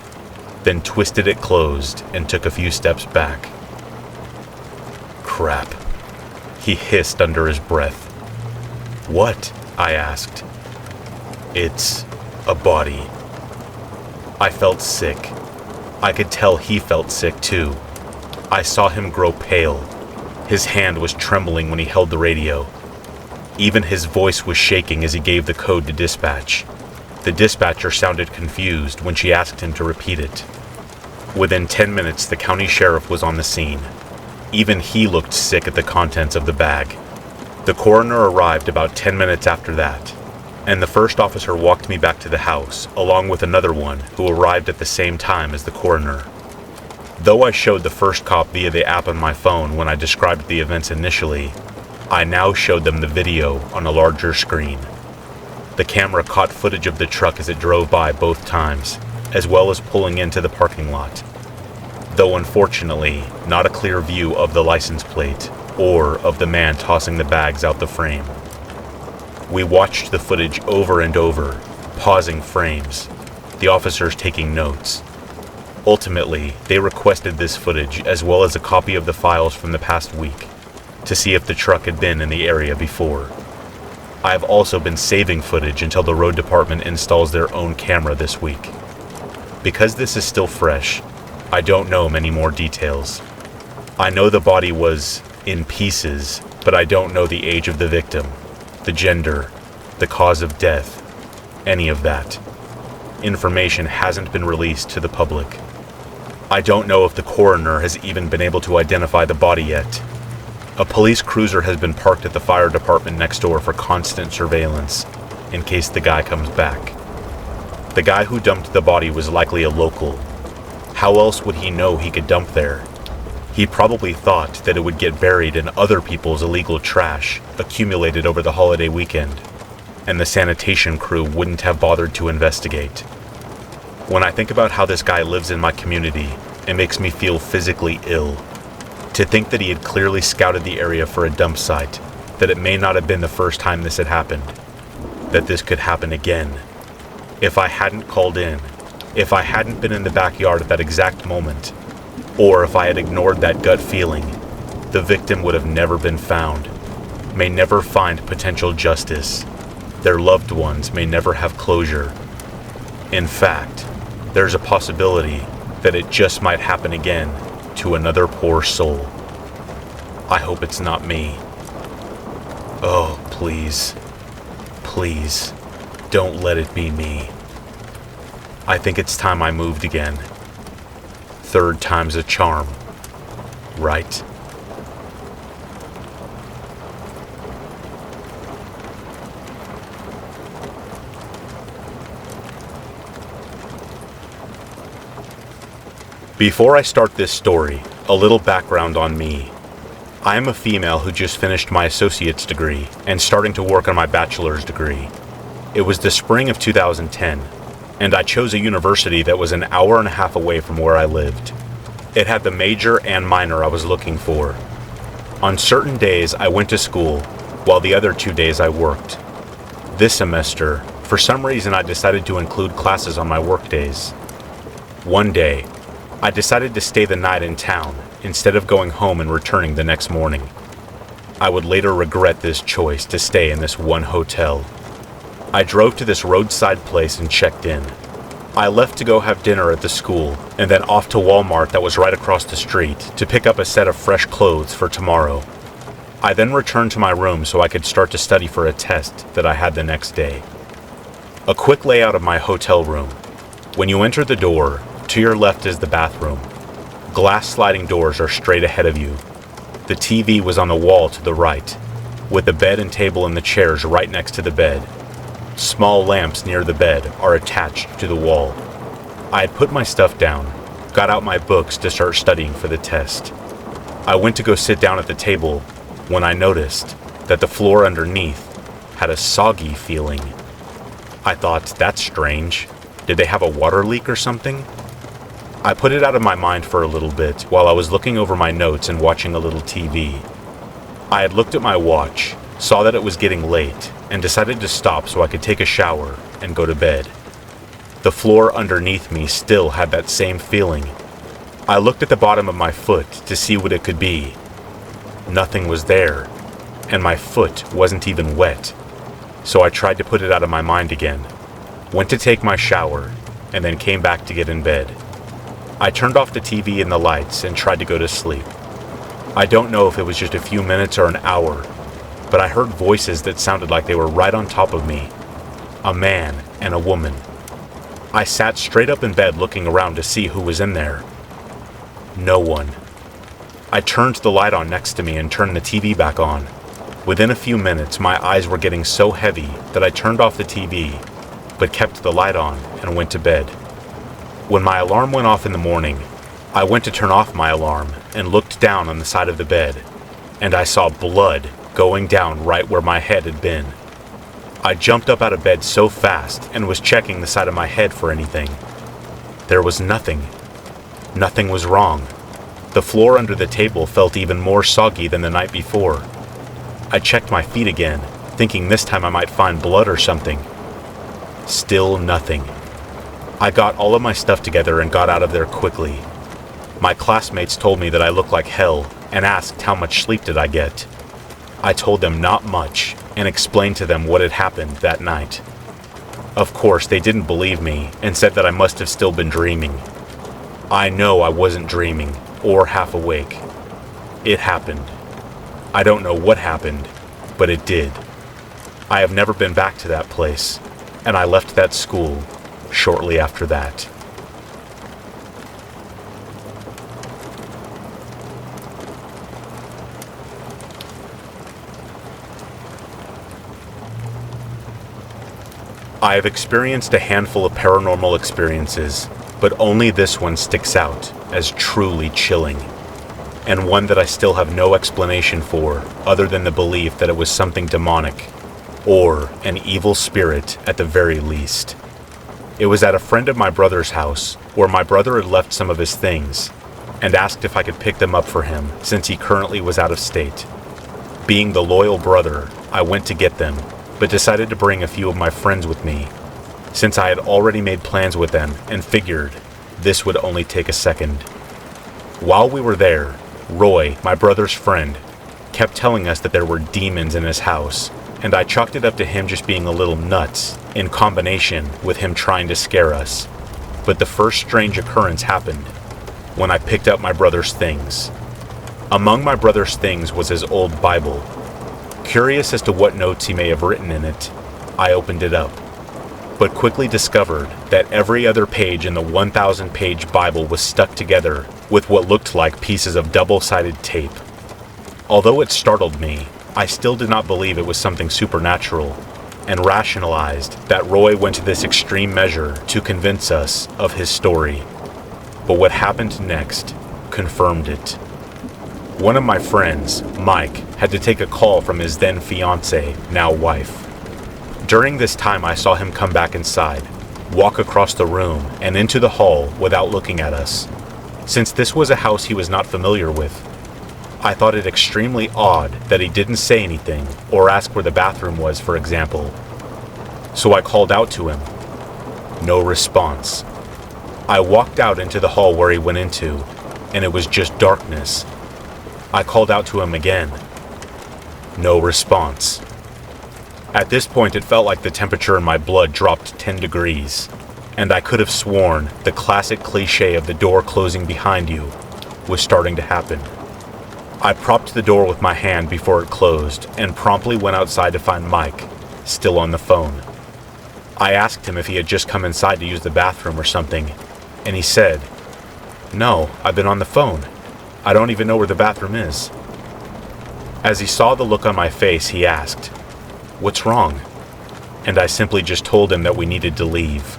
E: then twisted it closed and took a few steps back. Crap, he hissed under his breath. What? I asked. It's a body. I felt sick. I could tell he felt sick too. I saw him grow pale. His hand was trembling when he held the radio. Even his voice was shaking as he gave the code to dispatch. The dispatcher sounded confused when she asked him to repeat it. Within 10 minutes, the county sheriff was on the scene. Even he looked sick at the contents of the bag. The coroner arrived about 10 minutes after that, and the first officer walked me back to the house, along with another one who arrived at the same time as the coroner. Though I showed the first cop via the app on my phone when I described the events initially, I now showed them the video on a larger screen. The camera caught footage of the truck as it drove by both times, as well as pulling into the parking lot. Though unfortunately, not a clear view of the license plate or of the man tossing the bags out the frame. We watched the footage over and over, pausing frames, the officers taking notes. Ultimately, they requested this footage as well as a copy of the files from the past week to see if the truck had been in the area before. I have also been saving footage until the road department installs their own camera this week. Because this is still fresh, I don't know many more details. I know the body was in pieces, but I don't know the age of the victim, the gender, the cause of death, any of that. Information hasn't been released to the public. I don't know if the coroner has even been able to identify the body yet. A police cruiser has been parked at the fire department next door for constant surveillance, in case the guy comes back. The guy who dumped the body was likely a local. How else would he know he could dump there? He probably thought that it would get buried in other people's illegal trash accumulated over the holiday weekend, and the sanitation crew wouldn't have bothered to investigate. When I think about how this guy lives in my community, it makes me feel physically ill. To think that he had clearly scouted the area for a dump site, that it may not have been the first time this had happened, that this could happen again. If I hadn't called in, if I hadn't been in the backyard at that exact moment, or if I had ignored that gut feeling, the victim would have never been found, may never find potential justice. Their loved ones may never have closure. In fact, there's a possibility that it just might happen again to another poor soul. I hope it's not me. Oh, please. Please, don't let it be me. I think it's time I moved again. Third time's a charm, right? Before I start this story, a little background on me. I am a female who just finished my associate's degree and starting to work on my bachelor's degree. It was the spring of 2010, and I chose a university that was an hour and a half away from where I lived. It had the major and minor I was looking for. On certain days, I went to school, while the other 2 days I worked. This semester, for some reason, I decided to include classes on my work days. One day, I decided to stay the night in town instead of going home and returning the next morning. I would later regret this choice to stay in this one hotel. I drove to this roadside place and checked in. I left to go have dinner at the school and then off to Walmart that was right across the street to pick up a set of fresh clothes for tomorrow. I then returned to my room so I could start to study for a test that I had the next day. A quick layout of my hotel room. When you enter the door, to your left is the bathroom. Glass sliding doors are straight ahead of you. The TV was on the wall to the right, with the bed and table and the chairs right next to the bed. Small lamps near the bed are attached to the wall. I had put my stuff down, got out my books to start studying for the test. I went to go sit down at the table when I noticed that the floor underneath had a soggy feeling. I thought, that's strange. Did they have a water leak or something? I put it out of my mind for a little bit while I was looking over my notes and watching a little TV. I had looked at my watch, saw that it was getting late, and decided to stop so I could take a shower and go to bed. The floor underneath me still had that same feeling. I looked at the bottom of my foot to see what it could be. Nothing was there, and my foot wasn't even wet. So I tried to put it out of my mind again, went to take my shower, and then came back to get in bed. I turned off the TV and the lights and tried to go to sleep. I don't know if it was just a few minutes or an hour, but I heard voices that sounded like they were right on top of me. A man and a woman. I sat straight up in bed looking around to see who was in there. No one. I turned the light on next to me and turned the TV back on. Within a few minutes, my eyes were getting so heavy that I turned off the TV, but kept the light on and went to bed. When my alarm went off in the morning, I went to turn off my alarm and looked down on the side of the bed, and I saw blood going down right where my head had been. I jumped up out of bed so fast and was checking the side of my head for anything. There was nothing. Nothing was wrong. The floor under the table felt even more soggy than the night before. I checked my feet again, thinking this time I might find blood or something. Still nothing. I got all of my stuff together and got out of there quickly. My classmates told me that I looked like hell and asked how much sleep did I get. I told them not much and explained to them what had happened that night. Of course, they didn't believe me and said that I must have still been dreaming. I know I wasn't dreaming or half awake. It happened. I don't know what happened, but it did. I have never been back to that place, and I left that school shortly after that. I have experienced a handful of paranormal experiences, but only this one sticks out as truly chilling, and one that I still have no explanation for other than the belief that it was something demonic, or an evil spirit at the very least. It was at a friend of my brother's house, where my brother had left some of his things, and asked if I could pick them up for him, since he currently was out of state. Being the loyal brother, I went to get them, but decided to bring a few of my friends with me, since I had already made plans with them and figured this would only take a second. While we were there, Roy, my brother's friend, kept telling us that there were demons in his house, and I chalked it up to him just being a little nuts in combination with him trying to scare us. But the first strange occurrence happened when I picked up my brother's things. Among my brother's things was his old Bible. Curious as to what notes he may have written in it, I opened it up, but quickly discovered that every other page in the 1,000-page Bible was stuck together with what looked like pieces of double-sided tape. Although it startled me, I still did not believe it was something supernatural, and rationalized that Roy went to this extreme measure to convince us of his story. But what happened next confirmed it. One of my friends, Mike, had to take a call from his then fiancée, now wife. During this time, I saw him come back inside, walk across the room and into the hall without looking at us. Since this was a house he was not familiar with, I thought it extremely odd that he didn't say anything or ask where the bathroom was, for example. So I called out to him. No response. I walked out into the hall where he went into, and it was just darkness. I called out to him again. No response. At this point, it felt like the temperature in my blood dropped 10 degrees, and I could have sworn the classic cliche of the door closing behind you was starting to happen. I propped the door with my hand before it closed and promptly went outside to find Mike, still on the phone. I asked him if he had just come inside to use the bathroom or something, and he said, "No, I've been on the phone. I don't even know where the bathroom is." As he saw the look on my face, he asked, "What's wrong?" And I simply just told him that we needed to leave.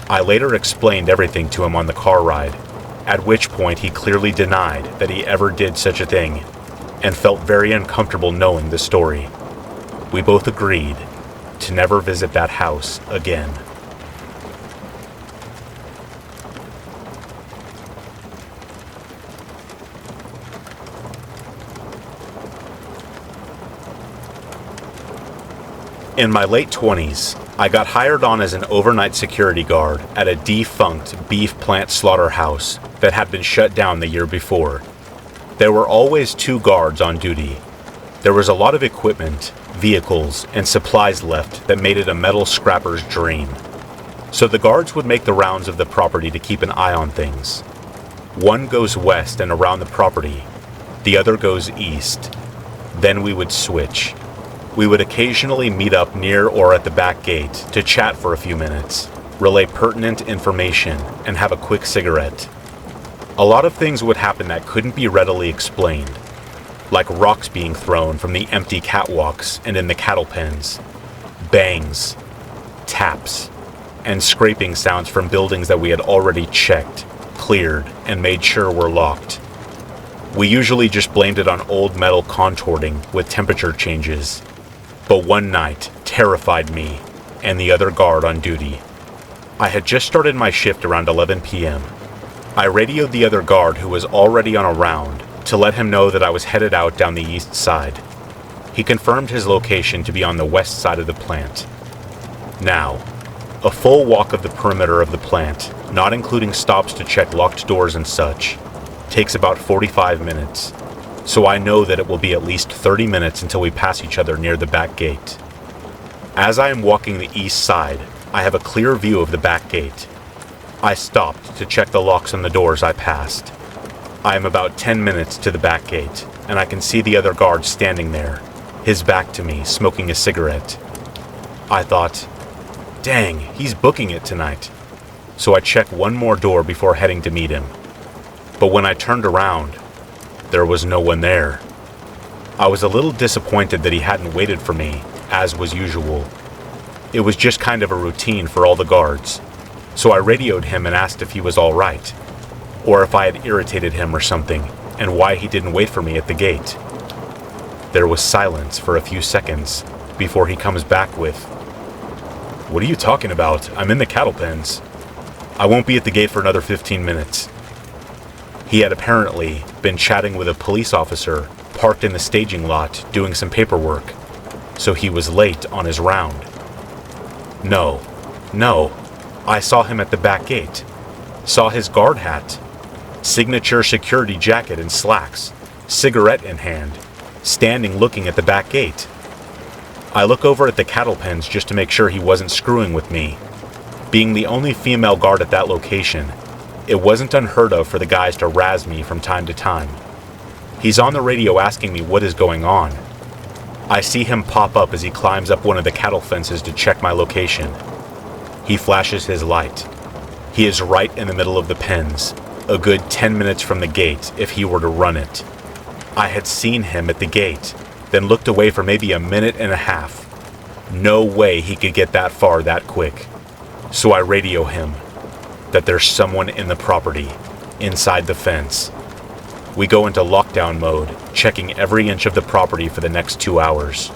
E: I later explained everything to him on the car ride, at which point he clearly denied that he ever did such a thing and felt very uncomfortable knowing the story. We both agreed to never visit that house again. In my late 20s, I got hired on as an overnight security guard at a defunct beef plant slaughterhouse that had been shut down the year before. There were always 2 guards on duty. There was a lot of equipment, vehicles, and supplies left that made it a metal scrapper's dream. So the guards would make the rounds of the property to keep an eye on things. One goes west and around the property, the other goes east. Then we would switch. We would occasionally meet up near or at the back gate to chat for a few minutes, relay pertinent information, and have a quick cigarette. A lot of things would happen that couldn't be readily explained, like rocks being thrown from the empty catwalks and in the cattle pens, bangs, taps, and scraping sounds from buildings that we had already checked, cleared, and made sure were locked. We usually just blamed it on old metal contorting with temperature changes. But one night terrified me and the other guard on duty. I had just started my shift around 11 p.m. I radioed the other guard, who was already on a round, to let him know that I was headed out down the east side. He confirmed his location to be on the west side of the plant. Now, a full walk of the perimeter of the plant, not including stops to check locked doors and such, takes about 45 minutes. So I know that it will be at least 30 minutes until we pass each other near the back gate. As I am walking the east side, I have a clear view of the back gate. I stopped to check the locks on the doors I passed. I am about 10 minutes to the back gate, and I can see the other guard standing there, his back to me, smoking a cigarette. I thought, dang, he's booking it tonight. So I checked one more door before heading to meet him. But when I turned around, there was no one there. I was a little disappointed that he hadn't waited for me, as was usual. It was just kind of a routine for all the guards, so I radioed him and asked if he was all right, or if I had irritated him or something, and why he didn't wait for me at the gate. There was silence for a few seconds before he comes back with, "What are you talking about? I'm in the cattle pens. I won't be at the gate for another 15 minutes. He had apparently been chatting with a police officer parked in the staging lot doing some paperwork, so he was late on his round. No, I saw him at the back gate. Saw his guard hat, signature security jacket and slacks, cigarette in hand, standing looking at the back gate. I look over at the cattle pens just to make sure he wasn't screwing with me. Being the only female guard at that location, it wasn't unheard of for the guys to razz me from time to time. He's on the radio asking me what is going on. I see him pop up as he climbs up one of the cattle fences to check my location. He flashes his light. He is right in the middle of the pens, a good 10 minutes from the gate if he were to run it. I had seen him at the gate, then looked away for maybe a minute and a half. No way he could get that far that quick. So I radio him. that there's someone in the property, inside the fence. We go into lockdown mode, checking every inch of the property for the next 2 hours.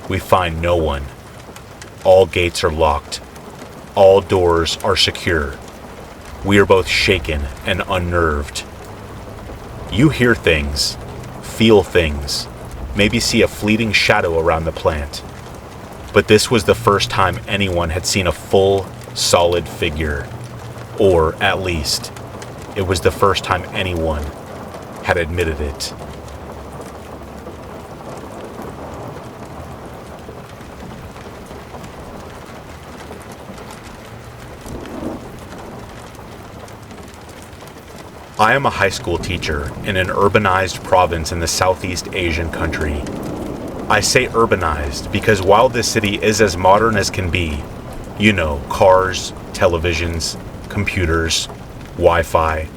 E: We find no one. All gates are locked. All doors are secure. We are both shaken and unnerved. You hear things, feel things, maybe see a fleeting shadow around the plant. But this was the first time anyone had seen a full, solid figure. Or, at least, it was the first time anyone had admitted it. I am a high school teacher in an urbanized province in the Southeast Asian country. I say urbanized because while this city is as modern as can be, you know, cars, televisions, computers, Wi-Fi,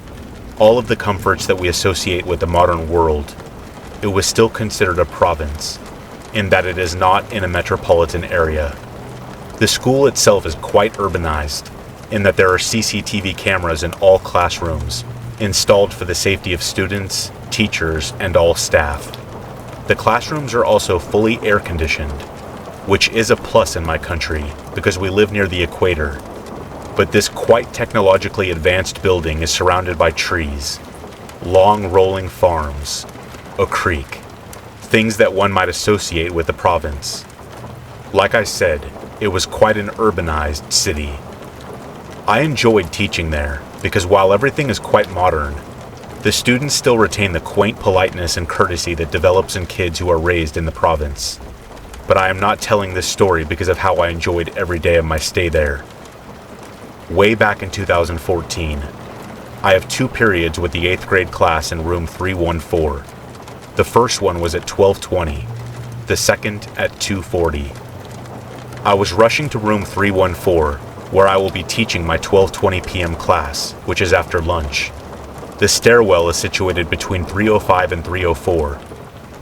E: all of the comforts that we associate with the modern world, it was still considered a province, in that it is not in a metropolitan area. The school itself is quite urbanized, in that there are CCTV cameras in all classrooms, installed for the safety of students, teachers, and all staff. The classrooms are also fully air-conditioned, which is a plus in my country because we live near the equator. But this quite technologically advanced building is surrounded by trees, long rolling farms, a creek, things that one might associate with the province. Like I said, it was quite an urbanized city. I enjoyed teaching there because while everything is quite modern, the students still retain the quaint politeness and courtesy that develops in kids who are raised in the province. But I am not telling this story because of how I enjoyed every day of my stay there. Way back in 2014, I have 2 periods with the 8th grade class in room 314. The first one was at 12:20, the second at 2:40. I was rushing to room 314, where I will be teaching my 12:20 p.m. class, which is after lunch. The stairwell is situated between 305 and 304,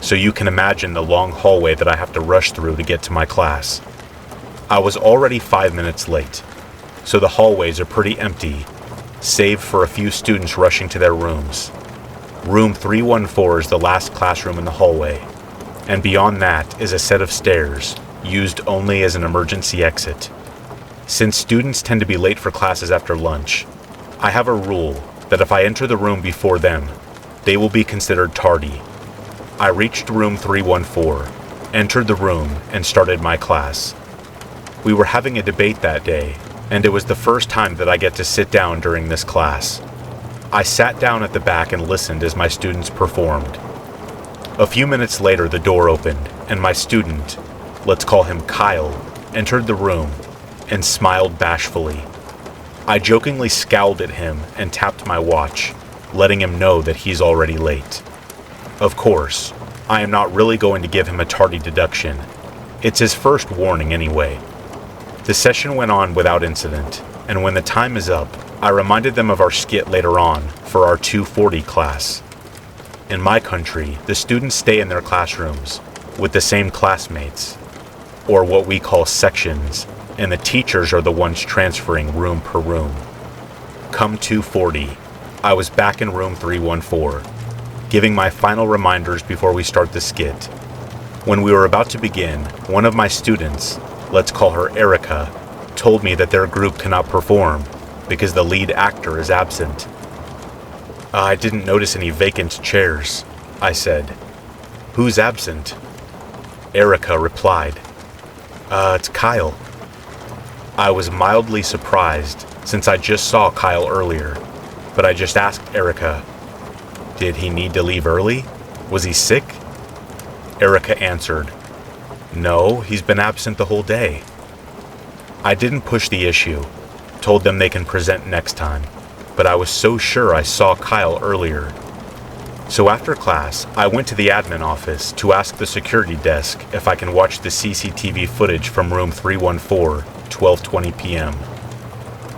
E: so you can imagine the long hallway that I have to rush through to get to my class. I was already 5 minutes late, so the hallways are pretty empty, save for a few students rushing to their rooms. Room 314 is the last classroom in the hallway, and beyond that is a set of stairs, used only as an emergency exit. Since students tend to be late for classes after lunch, I have a rule that if I enter the room before them, they will be considered tardy. I reached room 314, entered the room, and started my class. We were having a debate that day, and it was the first time that I get to sit down during this class. I sat down at the back and listened as my students performed. A few minutes later, the door opened, and my student, let's call him Kyle, entered the room and smiled bashfully. I jokingly scowled at him and tapped my watch, letting him know that he's already late. Of course, I am not really going to give him a tardy deduction. It's his first warning anyway. The session went on without incident, and when the time is up, I reminded them of our skit later on for our 240 class. In my country, the students stay in their classrooms with the same classmates, or what we call sections, and the teachers are the ones transferring room per room. Come 240, I was back in room 314, giving my final reminders before we start the skit. When we were about to begin, one of my students, let's call her Erica, told me that their group cannot perform because the lead actor is absent. I didn't notice any vacant chairs, I said. Who's absent? Erica replied, It's Kyle. I was mildly surprised since I just saw Kyle earlier, but I just asked Erica, did he need to leave early? Was he sick? Erica answered, no, he's been absent the whole day. I didn't push the issue, told them they can present next time, but I was so sure I saw Kyle earlier. So after class, I went to the admin office to ask the security desk if I can watch the CCTV footage from room 314, 12:20 p.m.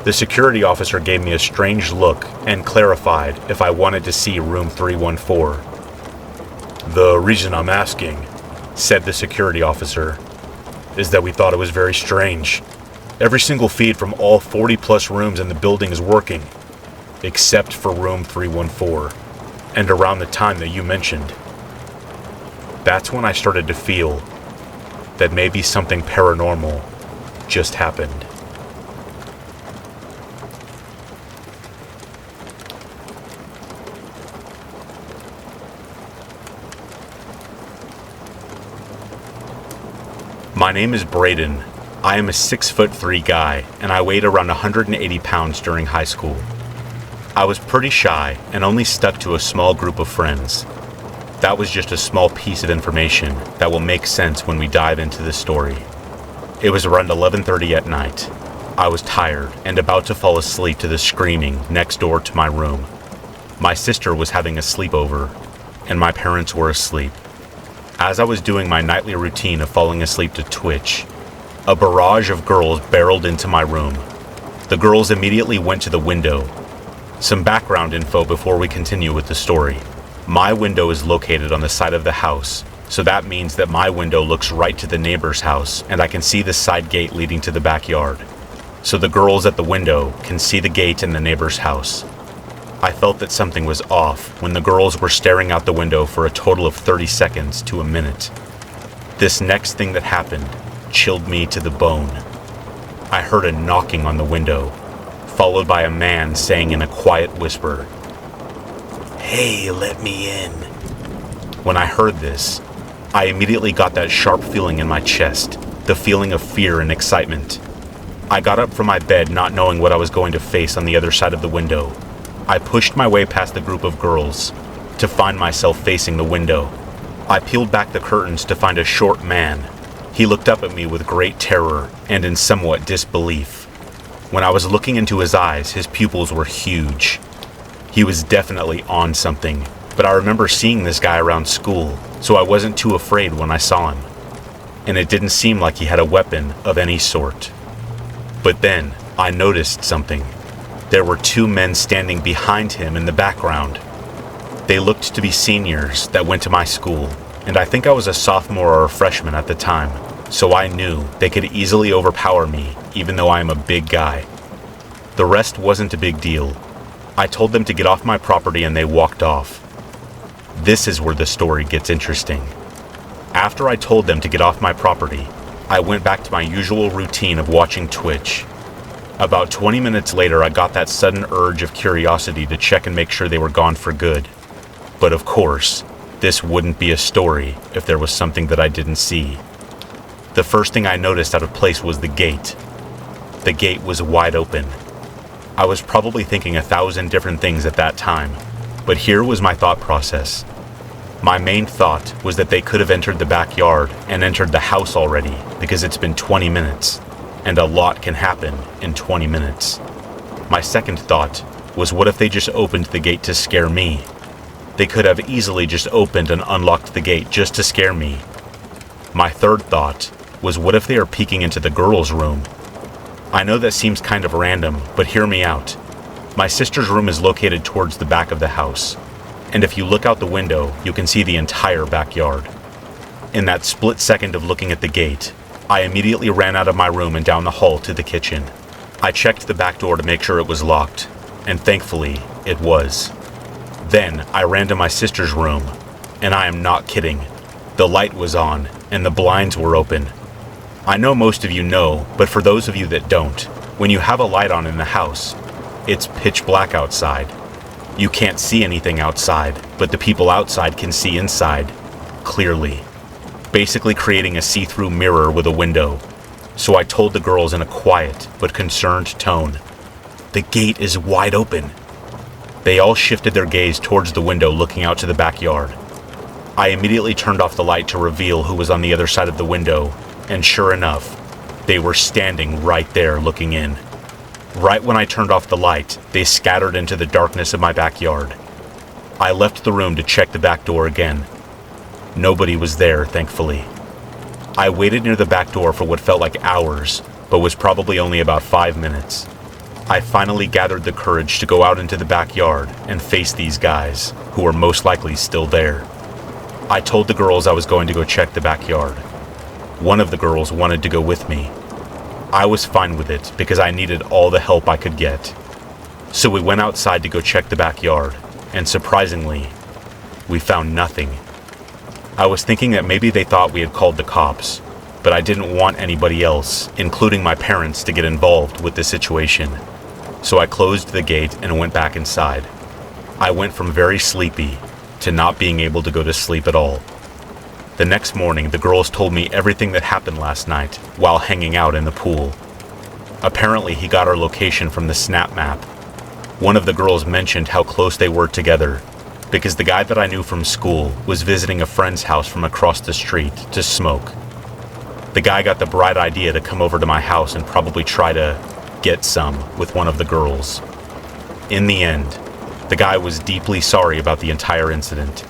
E: The security officer gave me a strange look and clarified if I wanted to see room 314. The reason I'm asking, said the security officer, is that we thought it was very strange. Every single feed from all 40 plus rooms in the building is working, except for room 314, and around the time that you mentioned. That's when I started to feel that maybe something paranormal just happened. My name is Braden. I am a 6'3" guy, and I weighed around 180 pounds during high school. I was pretty shy and only stuck to a small group of friends. That was just a small piece of information that will make sense when we dive into the story. It was around 11:30 at night. I was tired and about to fall asleep to the screaming next door to my room. My sister was having a sleepover, and my parents were asleep. As I was doing my nightly routine of falling asleep to Twitch, a barrage of girls barreled into my room. The girls immediately went to the window. Some background info before we continue with the story. My window is located on the side of the house, so that means that my window looks right to the neighbor's house, and I can see the side gate leading to the backyard. So the girls at the window can see the gate in the neighbor's house. I felt that something was off when the girls were staring out the window for a total of 30 seconds to a minute. This next thing that happened chilled me to the bone. I heard a knocking on the window, followed by a man saying in a quiet whisper, "Hey, let me in." When I heard this, I immediately got that sharp feeling in my chest, the feeling of fear and excitement. I got up from my bed not knowing what I was going to face on the other side of the window. I pushed my way past the group of girls to find myself facing the window. I peeled back the curtains to find a short man. He looked up at me with great terror and in somewhat disbelief. When I was looking into his eyes, his pupils were huge. He was definitely on something, but I remember seeing this guy around school, so I wasn't too afraid when I saw him. And it didn't seem like he had a weapon of any sort. But then I noticed something. There were two men standing behind him in the background. They looked to be seniors that went to my school, and I think I was a sophomore or a freshman at the time, so I knew they could easily overpower me, even though I am a big guy. The rest wasn't a big deal. I told them to get off my property and they walked off. This is where the story gets interesting. After I told them to get off my property, I went back to my usual routine of watching Twitch. About 20 minutes later, I got that sudden urge of curiosity to check and make sure they were gone for good. But of course, this wouldn't be a story if there was something that I didn't see. The first thing I noticed out of place was the gate. The gate was wide open. I was probably thinking 1,000 different things at that time, but here was my thought process. My main thought was that they could have entered the backyard and entered the house already because it's been 20 minutes, and a lot can happen in 20 minutes. My second thought was, what if they just opened the gate to scare me? They could have easily just opened and unlocked the gate just to scare me. My third thought was, what if they are peeking into the girls' room? I know that seems kind of random, but hear me out. My sister's room is located towards the back of the house, and if you look out the window, you can see the entire backyard. In that split second of looking at the gate, I immediately ran out of my room and down the hall to the kitchen. I checked the back door to make sure it was locked, and thankfully, it was. Then I ran to my sister's room, and I am not kidding. The light was on, and the blinds were open. I know most of you know, but for those of you that don't, when you have a light on in the house, it's pitch black outside. You can't see anything outside, but the people outside can see inside, clearly. Basically creating a see-through mirror with a window. So I told the girls in a quiet but concerned tone, "The gate is wide open." They all shifted their gaze towards the window looking out to the backyard. I immediately turned off the light to reveal who was on the other side of the window, and sure enough, they were standing right there looking in. Right when I turned off the light, they scattered into the darkness of my backyard. I left the room to check the back door again. Nobody was there, thankfully. I waited near the back door for what felt like hours, but was probably only about 5 minutes. I finally gathered the courage to go out into the backyard and face these guys, who were most likely still there. I told the girls I was going to go check the backyard. One of the girls wanted to go with me. I was fine with it because I needed all the help I could get. So we went outside to go check the backyard, and surprisingly, we found nothing. I was thinking that maybe they thought we had called the cops, but I didn't want anybody else, including my parents, to get involved with the situation. So I closed the gate and went back inside. I went from very sleepy to not being able to go to sleep at all. The next morning, the girls told me everything that happened last night while hanging out in the pool. Apparently, he got our location from the snap map. One of the girls mentioned how close they were together because the guy that I knew from school was visiting a friend's house from across the street to smoke. The guy got the bright idea to come over to my house and probably try to get some with one of the girls. In the end, the guy was deeply sorry about the entire incident.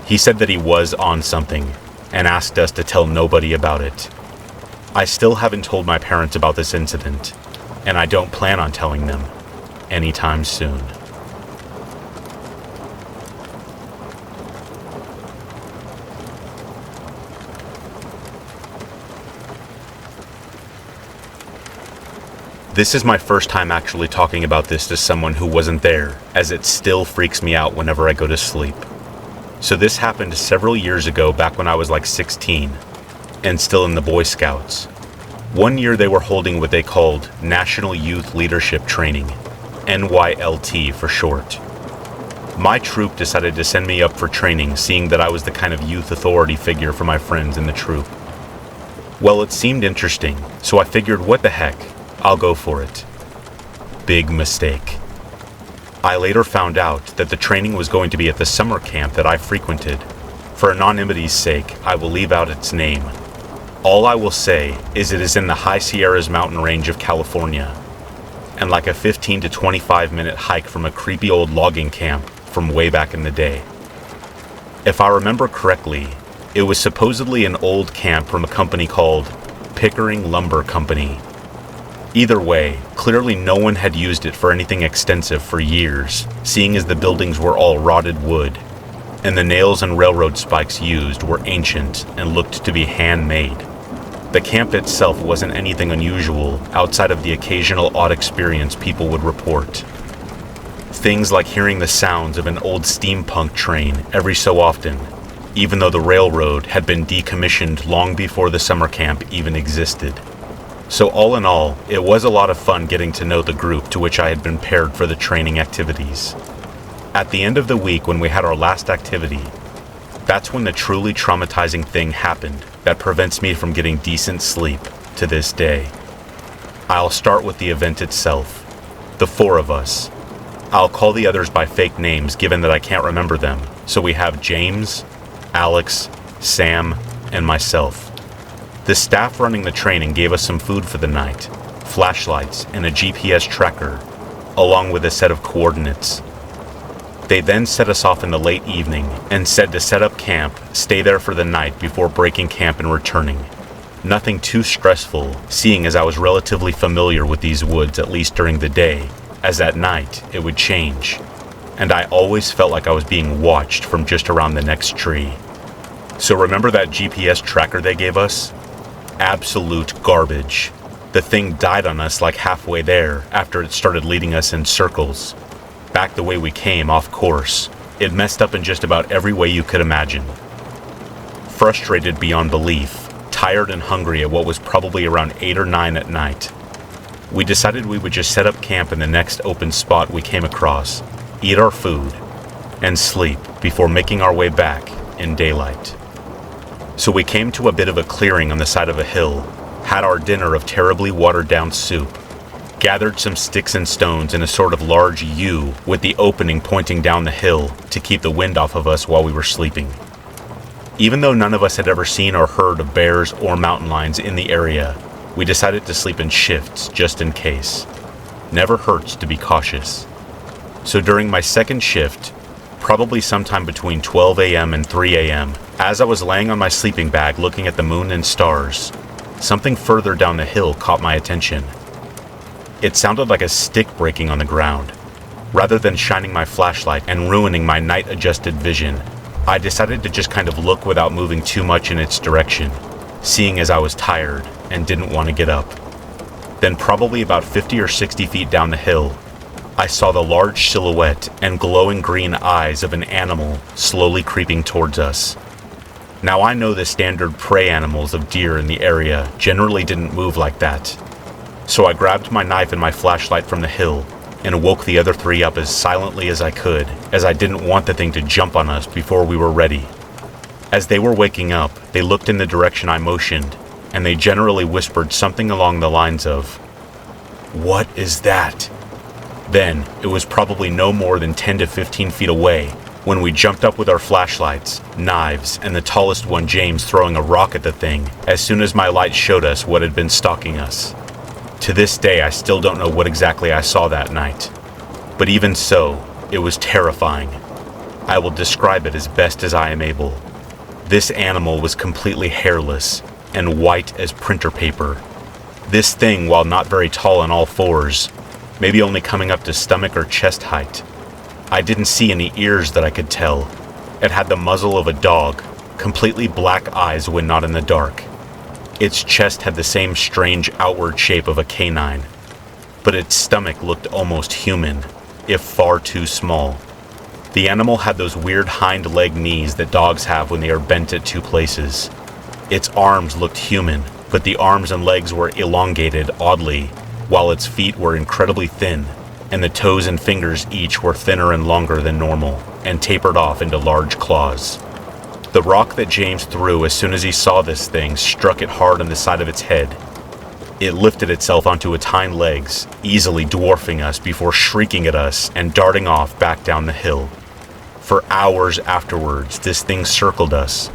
E: He said that he was on something and asked us to tell nobody about it. I still haven't told my parents about this incident, and I don't plan on telling them anytime soon. This is my first time actually talking about this to someone who wasn't there, as it still freaks me out whenever I go to sleep. So this happened several years ago, back when I was like 16, and still in the Boy Scouts. One year they were holding what they called National Youth Leadership Training, NYLT for short. My troop decided to send me up for training, seeing that I was the kind of youth authority figure for my friends in the troop. Well, it seemed interesting, so I figured, what the heck, I'll go for it. Big mistake. I later found out that the training was going to be at the summer camp that I frequented. For anonymity's sake, I will leave out its name. All I will say is it is in the High Sierras mountain range of California, and like a 15 to 25 minute hike from a creepy old logging camp from way back in the day. If I remember correctly, it was supposedly an old camp from a company called Pickering Lumber Company. Either way, clearly no one had used it for anything extensive for years, seeing as the buildings were all rotted wood, and the nails and railroad spikes used were ancient and looked to be handmade. The camp itself wasn't anything unusual outside of the occasional odd experience people would report. Things like hearing the sounds of an old steampunk train every so often, even though the railroad had been decommissioned long before the summer camp even existed. So all in all, it was a lot of fun getting to know the group to which I had been paired for the training activities. At the end of the week when we had our last activity, that's when the truly traumatizing thing happened that prevents me from getting decent sleep to this day. I'll start with the event itself. The four of us. I'll call the others by fake names given that I can't remember them, so we have James, Alex, Sam, and myself. The staff running the training gave us some food for the night, flashlights, and a GPS tracker, along with a set of coordinates. They then set us off in the late evening and said to set up camp, stay there for the night before breaking camp and returning. Nothing too stressful, seeing as I was relatively familiar with these woods at least during the day, as at night it would change, and I always felt like I was being watched from just around the next tree. So remember that GPS tracker they gave us? Absolute garbage. The thing died on us like halfway there after it started leading us in circles. Back the way we came, off course. It messed up in just about every way you could imagine. Frustrated beyond belief, tired and hungry at what was probably around 8 or 9 at night, we decided we would just set up camp in the next open spot we came across, eat our food, and sleep before making our way back in daylight. So we came to a bit of a clearing on the side of a hill, had our dinner of terribly watered-down soup, gathered some sticks and stones in a sort of large U with the opening pointing down the hill to keep the wind off of us while we were sleeping. Even though none of us had ever seen or heard of bears or mountain lions in the area, we decided to sleep in shifts just in case. Never hurts to be cautious. So during my second shift, probably sometime between 12 a.m. and 3 a.m., as I was laying on my sleeping bag looking at the moon and stars, something further down the hill caught my attention. It sounded like a stick breaking on the ground. Rather than shining my flashlight and ruining my night-adjusted vision, I decided to just kind of look without moving too much in its direction, seeing as I was tired and didn't want to get up. Then probably about 50 or 60 feet down the hill, I saw the large silhouette and glowing green eyes of an animal slowly creeping towards us. Now I know the standard prey animals of deer in the area generally didn't move like that. So I grabbed my knife and my flashlight from the hill and woke the other three up as silently as I could, as I didn't want the thing to jump on us before we were ready. As they were waking up, they looked in the direction I motioned, and they generally whispered something along the lines of, "What is that?" Then, it was probably no more than 10 to 15 feet away when we jumped up with our flashlights, knives, and the tallest one, James, throwing a rock at the thing as soon as my light showed us what had been stalking us. To this day, I still don't know what exactly I saw that night. But even so, it was terrifying. I will describe it as best as I am able. This animal was completely hairless and white as printer paper. This thing, while not very tall on all fours, maybe only coming up to stomach or chest height. I didn't see any ears that I could tell. It had the muzzle of a dog, completely black eyes when not in the dark. Its chest had the same strange outward shape of a canine, but its stomach looked almost human, if far too small. The animal had those weird hind leg knees that dogs have when they are bent at two places. Its arms looked human, but the arms and legs were elongated oddly, while its feet were incredibly thin, and the toes and fingers each were thinner and longer than normal, and tapered off into large claws. The rock that James threw as soon as he saw this thing struck it hard on the side of its head. It lifted itself onto its hind legs, easily dwarfing us before shrieking at us and darting off back down the hill. For hours afterwards, this thing circled us,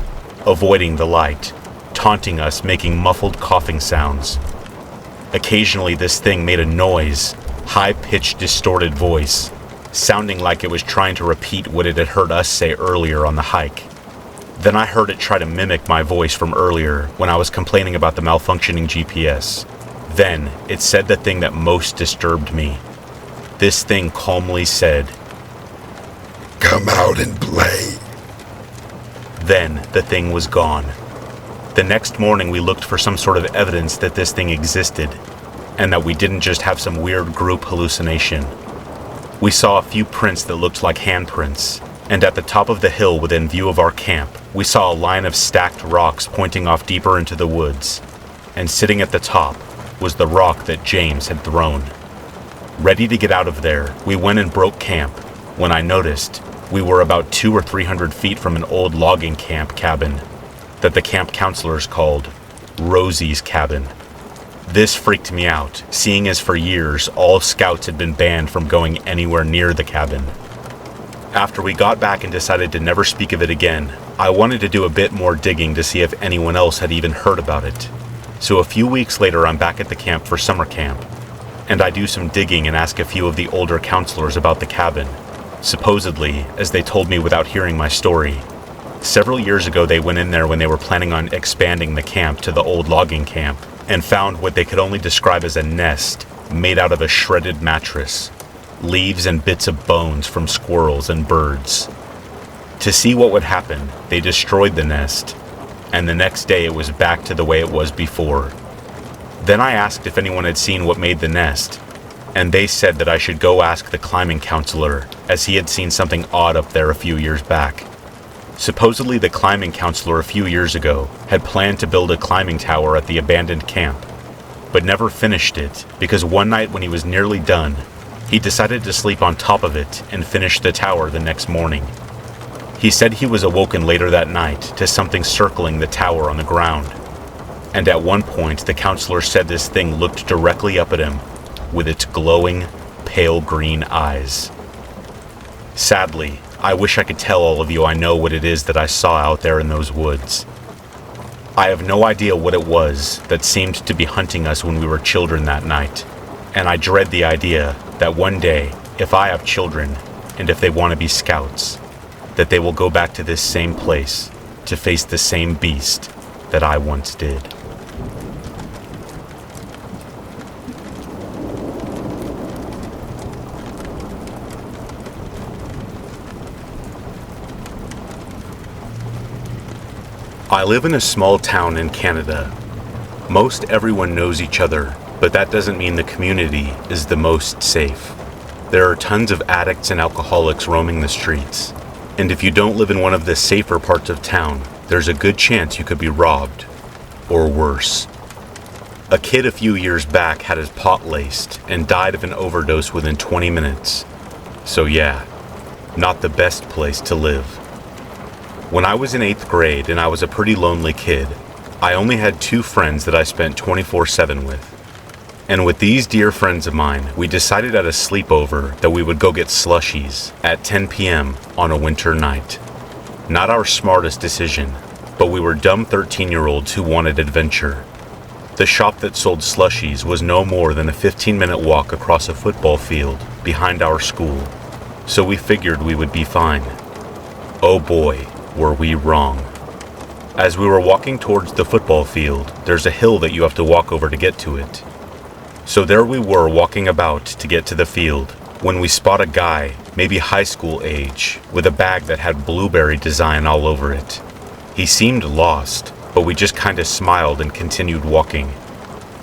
E: avoiding the light, taunting us, making muffled coughing sounds. Occasionally, this thing made a noise, high-pitched, distorted voice, sounding like it was trying to repeat what it had heard us say earlier on the hike. Then I heard it try to mimic my voice from earlier when I was complaining about the malfunctioning GPS. Then, it said the thing that most disturbed me. This thing calmly said,
F: "Come out and play."
E: Then, the thing was gone. The next morning, we looked for some sort of evidence that this thing existed, and that we didn't just have some weird group hallucination. We saw a few prints that looked like handprints, and at the top of the hill within view of our camp, we saw a line of stacked rocks pointing off deeper into the woods, and sitting at the top was the rock that James had thrown. Ready to get out of there, we went and broke camp, when I noticed we were about 200 or 300 feet from an old logging camp cabin that the camp counselors called Rosie's cabin. This freaked me out, seeing as for years all scouts had been banned from going anywhere near the cabin. After we got back and decided to never speak of it again, I wanted to do a bit more digging to see if anyone else had even heard about it. So a few weeks later, I'm back at the camp for summer camp, and I do some digging and ask a few of the older counselors about the cabin. Supposedly, as they told me without hearing my story, several years ago they went in there when they were planning on expanding the camp to the old logging camp, and found what they could only describe as a nest made out of a shredded mattress, leaves and bits of bones from squirrels and birds. To see what would happen, they destroyed the nest, and the next day it was back to the way it was before. Then I asked if anyone had seen what made the nest, and they said that I should go ask the climbing counselor, as he had seen something odd up there a few years back. Supposedly the climbing counselor a few years ago had planned to build a climbing tower at the abandoned camp, but never finished it because one night when he was nearly done, he decided to sleep on top of it and finish the tower the next morning. He said he was awoken later that night to something circling the tower on the ground, and at one point the counselor said this thing looked directly up at him with its glowing, pale green eyes. Sadly, I wish I could tell all of you I know what it is that I saw out there in those woods. I have no idea what it was that seemed to be hunting us when we were children that night, and I dread the idea that one day, if I have children, and if they want to be scouts, that they will go back to this same place to face the same beast that I once did. I live in a small town in Canada. Most everyone knows each other, But that doesn't mean the community is the most safe. There are tons of addicts and alcoholics roaming the streets. And if you don't live in one of the safer parts of town, there's a good chance you could be robbed. Or worse. A kid a few years back had his pot laced and died of an overdose within 20 minutes. So yeah, not the best place to live. When I was in 8th grade and I was a pretty lonely kid, I only had 2 friends that I spent 24/7 with. And with these dear friends of mine, we decided at a sleepover that we would go get slushies at 10 p.m. on a winter night. Not our smartest decision, but we were dumb 13-year-olds who wanted adventure. The shop that sold slushies was no more than a 15-minute walk across a football field behind our school, so we figured we would be fine. Oh boy, were we wrong. As we were walking towards the football field, there's a hill that you have to walk over to get to it. So there we were walking about to get to the field, when we spot a guy, maybe high school age, with a bag that had blueberry design all over it. He seemed lost, but we just kinda smiled and continued walking.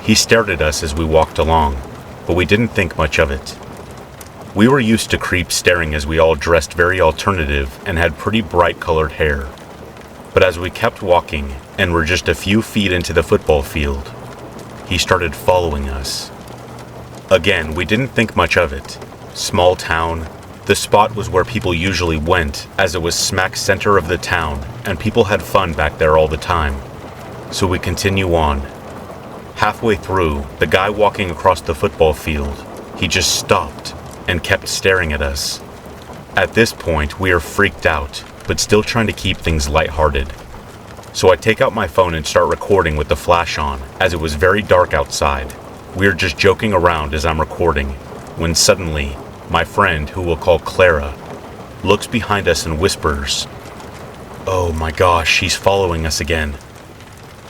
E: He stared at us as we walked along, but we didn't think much of it. We were used to creeps staring as we all dressed very alternative and had pretty bright colored hair. But as we kept walking, and were just a few feet into the football field, he started following us. Again, we didn't think much of it. Small town. The spot was where people usually went, as it was smack center of the town, and people had fun back there all the time. So we continue on. Halfway through, the guy walking across the football field, he just stopped and kept staring at us. At this point, we are freaked out, but still trying to keep things lighthearted. So I take out my phone and start recording with the flash on, as it was very dark outside. We are just joking around as I'm recording, when suddenly, my friend, who we'll call Clara, looks behind us and whispers, "Oh my gosh, she's following us again."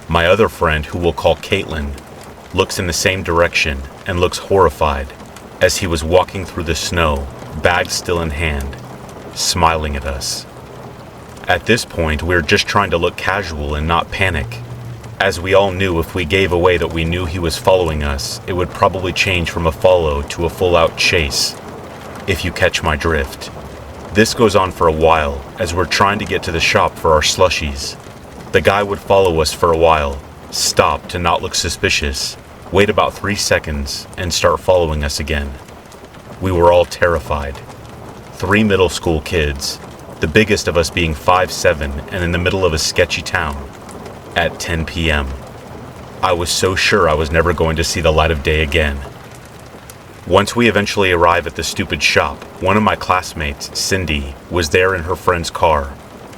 E: My other friend, who we'll call Caitlin, looks in the same direction and looks horrified, as he was walking through the snow, bag still in hand, smiling at us. At this point, we were just trying to look casual and not panic, as we all knew if we gave away that we knew he was following us, it would probably change from a follow to a full-out chase, if you catch my drift. This goes on for a while, as we're trying to get to the shop for our slushies. The guy would follow us for a while, stop to not look suspicious, wait about 3 seconds, and start following us again. We were all terrified. 3 middle school kids, the biggest of us being 5'7" and in the middle of a sketchy town, at 10 p.m. I was so sure I was never going to see the light of day again. Once we eventually arrive at the stupid shop, one of my classmates, Cindy, was there in her friend's car,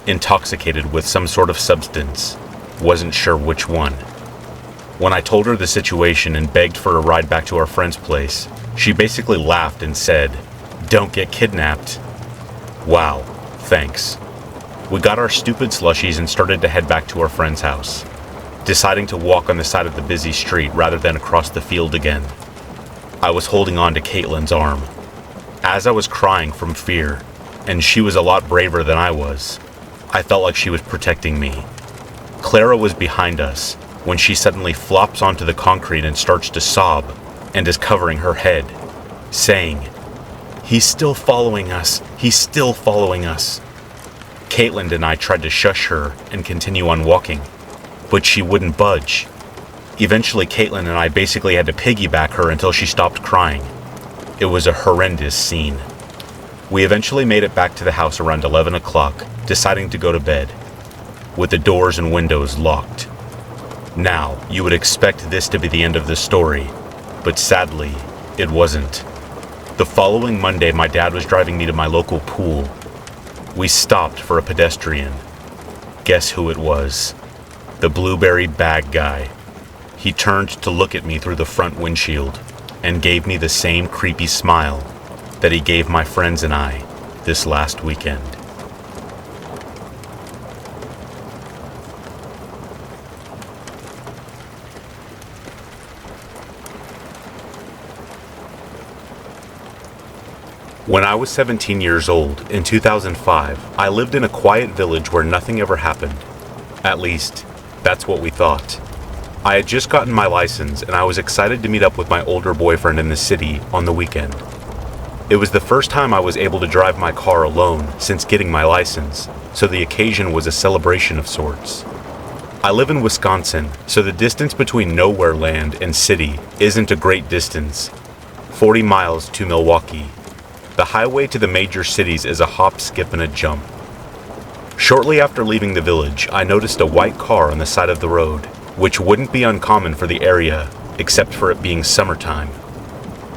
E: intoxicated with some sort of substance, wasn't sure which one. When I told her the situation and begged for a ride back to our friend's place, she basically laughed and said, "Don't get kidnapped." Wow, thanks. We got our stupid slushies and started to head back to our friend's house, deciding to walk on the side of the busy street rather than across the field again. I was holding on to Caitlin's arm. As I was crying from fear, and she was a lot braver than I was, I felt like she was protecting me. Clara was behind us when she suddenly flops onto the concrete and starts to sob and is covering her head, saying, "He's still following us. He's still following us." Caitlin and I tried to shush her and continue on walking, but she wouldn't budge. Eventually, Caitlin and I basically had to piggyback her until she stopped crying. It was a horrendous scene. We eventually made it back to the house around 11 o'clock, deciding to go to bed, with the doors and windows locked. Now, you would expect this to be the end of the story, but sadly, it wasn't. The following Monday, my dad was driving me to my local pool. We stopped for a pedestrian. Guess who it was? The blueberry bag guy. He turned to look at me through the front windshield and gave me the same creepy smile that he gave my friends and I this last weekend. When I was 17 years old, in 2005, I lived in a quiet village where nothing ever happened. At least, that's what we thought. I had just gotten my license and I was excited to meet up with my older boyfriend in the city on the weekend. It was the first time I was able to drive my car alone since getting my license, so the occasion was a celebration of sorts. I live in Wisconsin, so the distance between nowhere land and city isn't a great distance. 40 miles to Milwaukee. The highway to the major cities is a hop, skip, and a jump. Shortly after leaving the village, I noticed a white car on the side of the road, which wouldn't be uncommon for the area, except for it being summertime.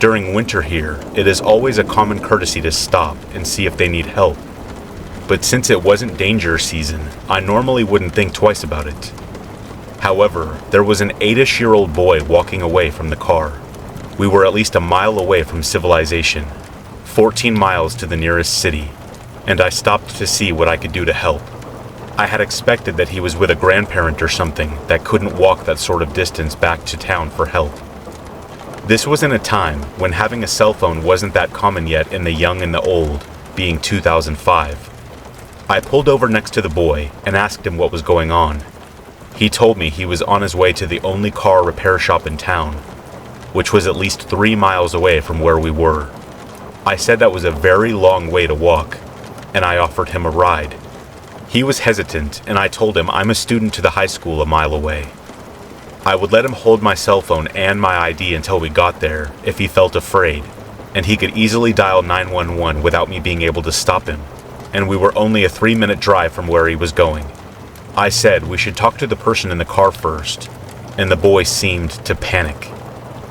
E: During winter here, it is always a common courtesy to stop and see if they need help. But since it wasn't danger season, I normally wouldn't think twice about it. However, there was an 8-ish-year-old boy walking away from the car. We were at least a mile away from civilization, 14 miles to the nearest city, and I stopped to see what I could do to help. I had expected that he was with a grandparent or something that couldn't walk that sort of distance back to town for help. This was in a time when having a cell phone wasn't that common yet in the young and the old, being 2005. I pulled over next to the boy and asked him what was going on. He told me he was on his way to the only car repair shop in town, which was at least 3 miles away from where we were. I said that was a very long way to walk, and I offered him a ride. He was hesitant, and I told him I'm a student to the high school a mile away. I would let him hold my cell phone and my ID until we got there if he felt afraid, and he could easily dial 911 without me being able to stop him, and we were only a 3-minute drive from where he was going. I said we should talk to the person in the car first, and the boy seemed to panic.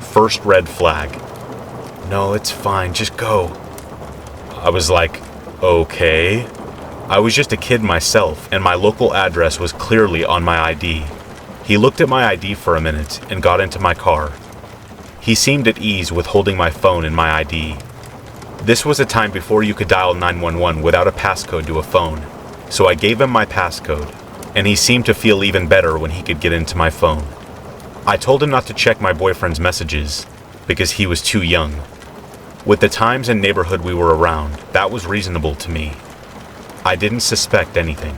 E: First red flag. No, it's fine, just go. I was like, okay. I was just a kid myself, and my local address was clearly on my ID. He looked at my ID for a minute and got into my car. He seemed at ease with holding my phone and my ID. This was a time before you could dial 911 without a passcode to a phone, so I gave him my passcode, and he seemed to feel even better when he could get into my phone. I told him not to check my boyfriend's messages, because he was too young. With the times and neighborhood we were around, that was reasonable to me. I didn't suspect anything.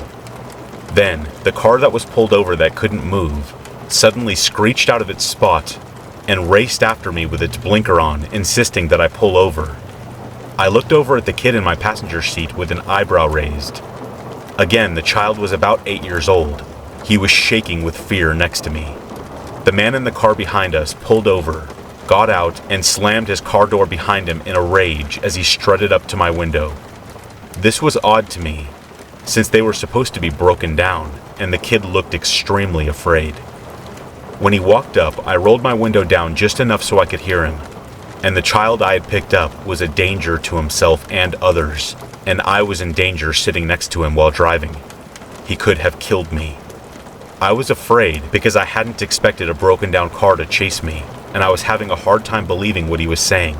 E: Then, the car that was pulled over that couldn't move suddenly screeched out of its spot and raced after me with its blinker on, insisting that I pull over. I looked over at the kid in my passenger seat with an eyebrow raised. Again, the child was about 8 years old. He was shaking with fear next to me. The man in the car behind us pulled over, got out, and slammed his car door behind him in a rage as he strutted up to my window. This was odd to me, since they were supposed to be broken down, and the kid looked extremely afraid. When he walked up, I rolled my window down just enough so I could hear him, and the child I had picked up was a danger to himself and others, and I was in danger sitting next to him while driving. He could have killed me. I was afraid because I hadn't expected a broken down car to chase me, and I was having a hard time believing what he was saying.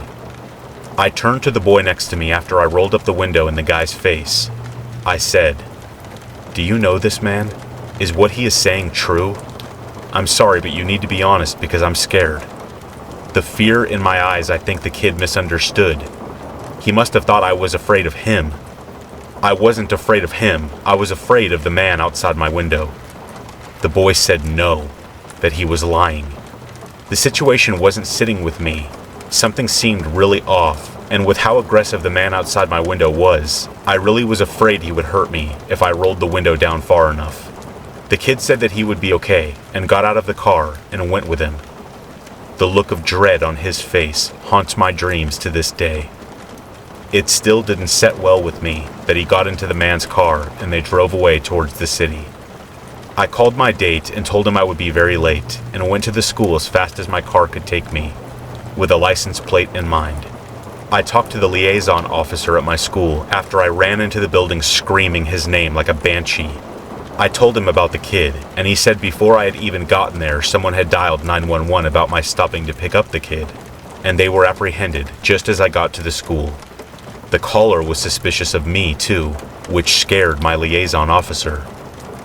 E: I turned to the boy next to me after I rolled up the window in the guy's face. I said, "Do you know this man? Is what he is saying true? I'm sorry, but you need to be honest because I'm scared." The fear in my eyes, I think the kid misunderstood. He must have thought I was afraid of him. I wasn't afraid of him. I was afraid of the man outside my window. The boy said no, that he was lying. The situation wasn't sitting with me. Something seemed really off, and with how aggressive the man outside my window was, I really was afraid he would hurt me if I rolled the window down far enough. The kid said that he would be okay, and got out of the car and went with him. The look of dread on his face haunts my dreams to this day. It still didn't set well with me that he got into the man's car and they drove away towards the city. I called my date and told him I would be very late, and went to the school as fast as my car could take me, with a license plate in mind. I talked to the liaison officer at my school after I ran into the building screaming his name like a banshee. I told him about the kid, and he said before I had even gotten there, someone had dialed 911 about my stopping to pick up the kid, and they were apprehended just as I got to the school. The caller was suspicious of me, too, which scared my liaison officer.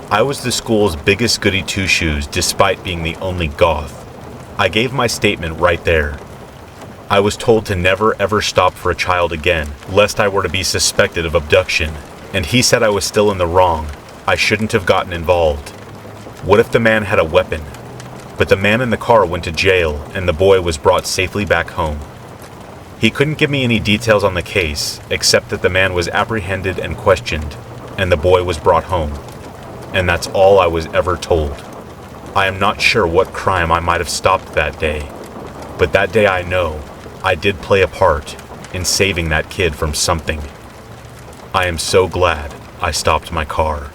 E: I was the school's biggest goody two-shoes despite being the only goth. I gave my statement right there. I was told to never ever stop for a child again, lest I were to be suspected of abduction, and he said I was still in the wrong. I shouldn't have gotten involved. What if the man had a weapon? but the man in the car went to jail and the boy was brought safely back home. He couldn't give me any details on the case, except that the man was apprehended and questioned, and the boy was brought home. And that's all I was ever told. I am not sure what crime I might have stopped that day, but that day I know I did play a part in saving that kid from something. I am so glad I stopped my car.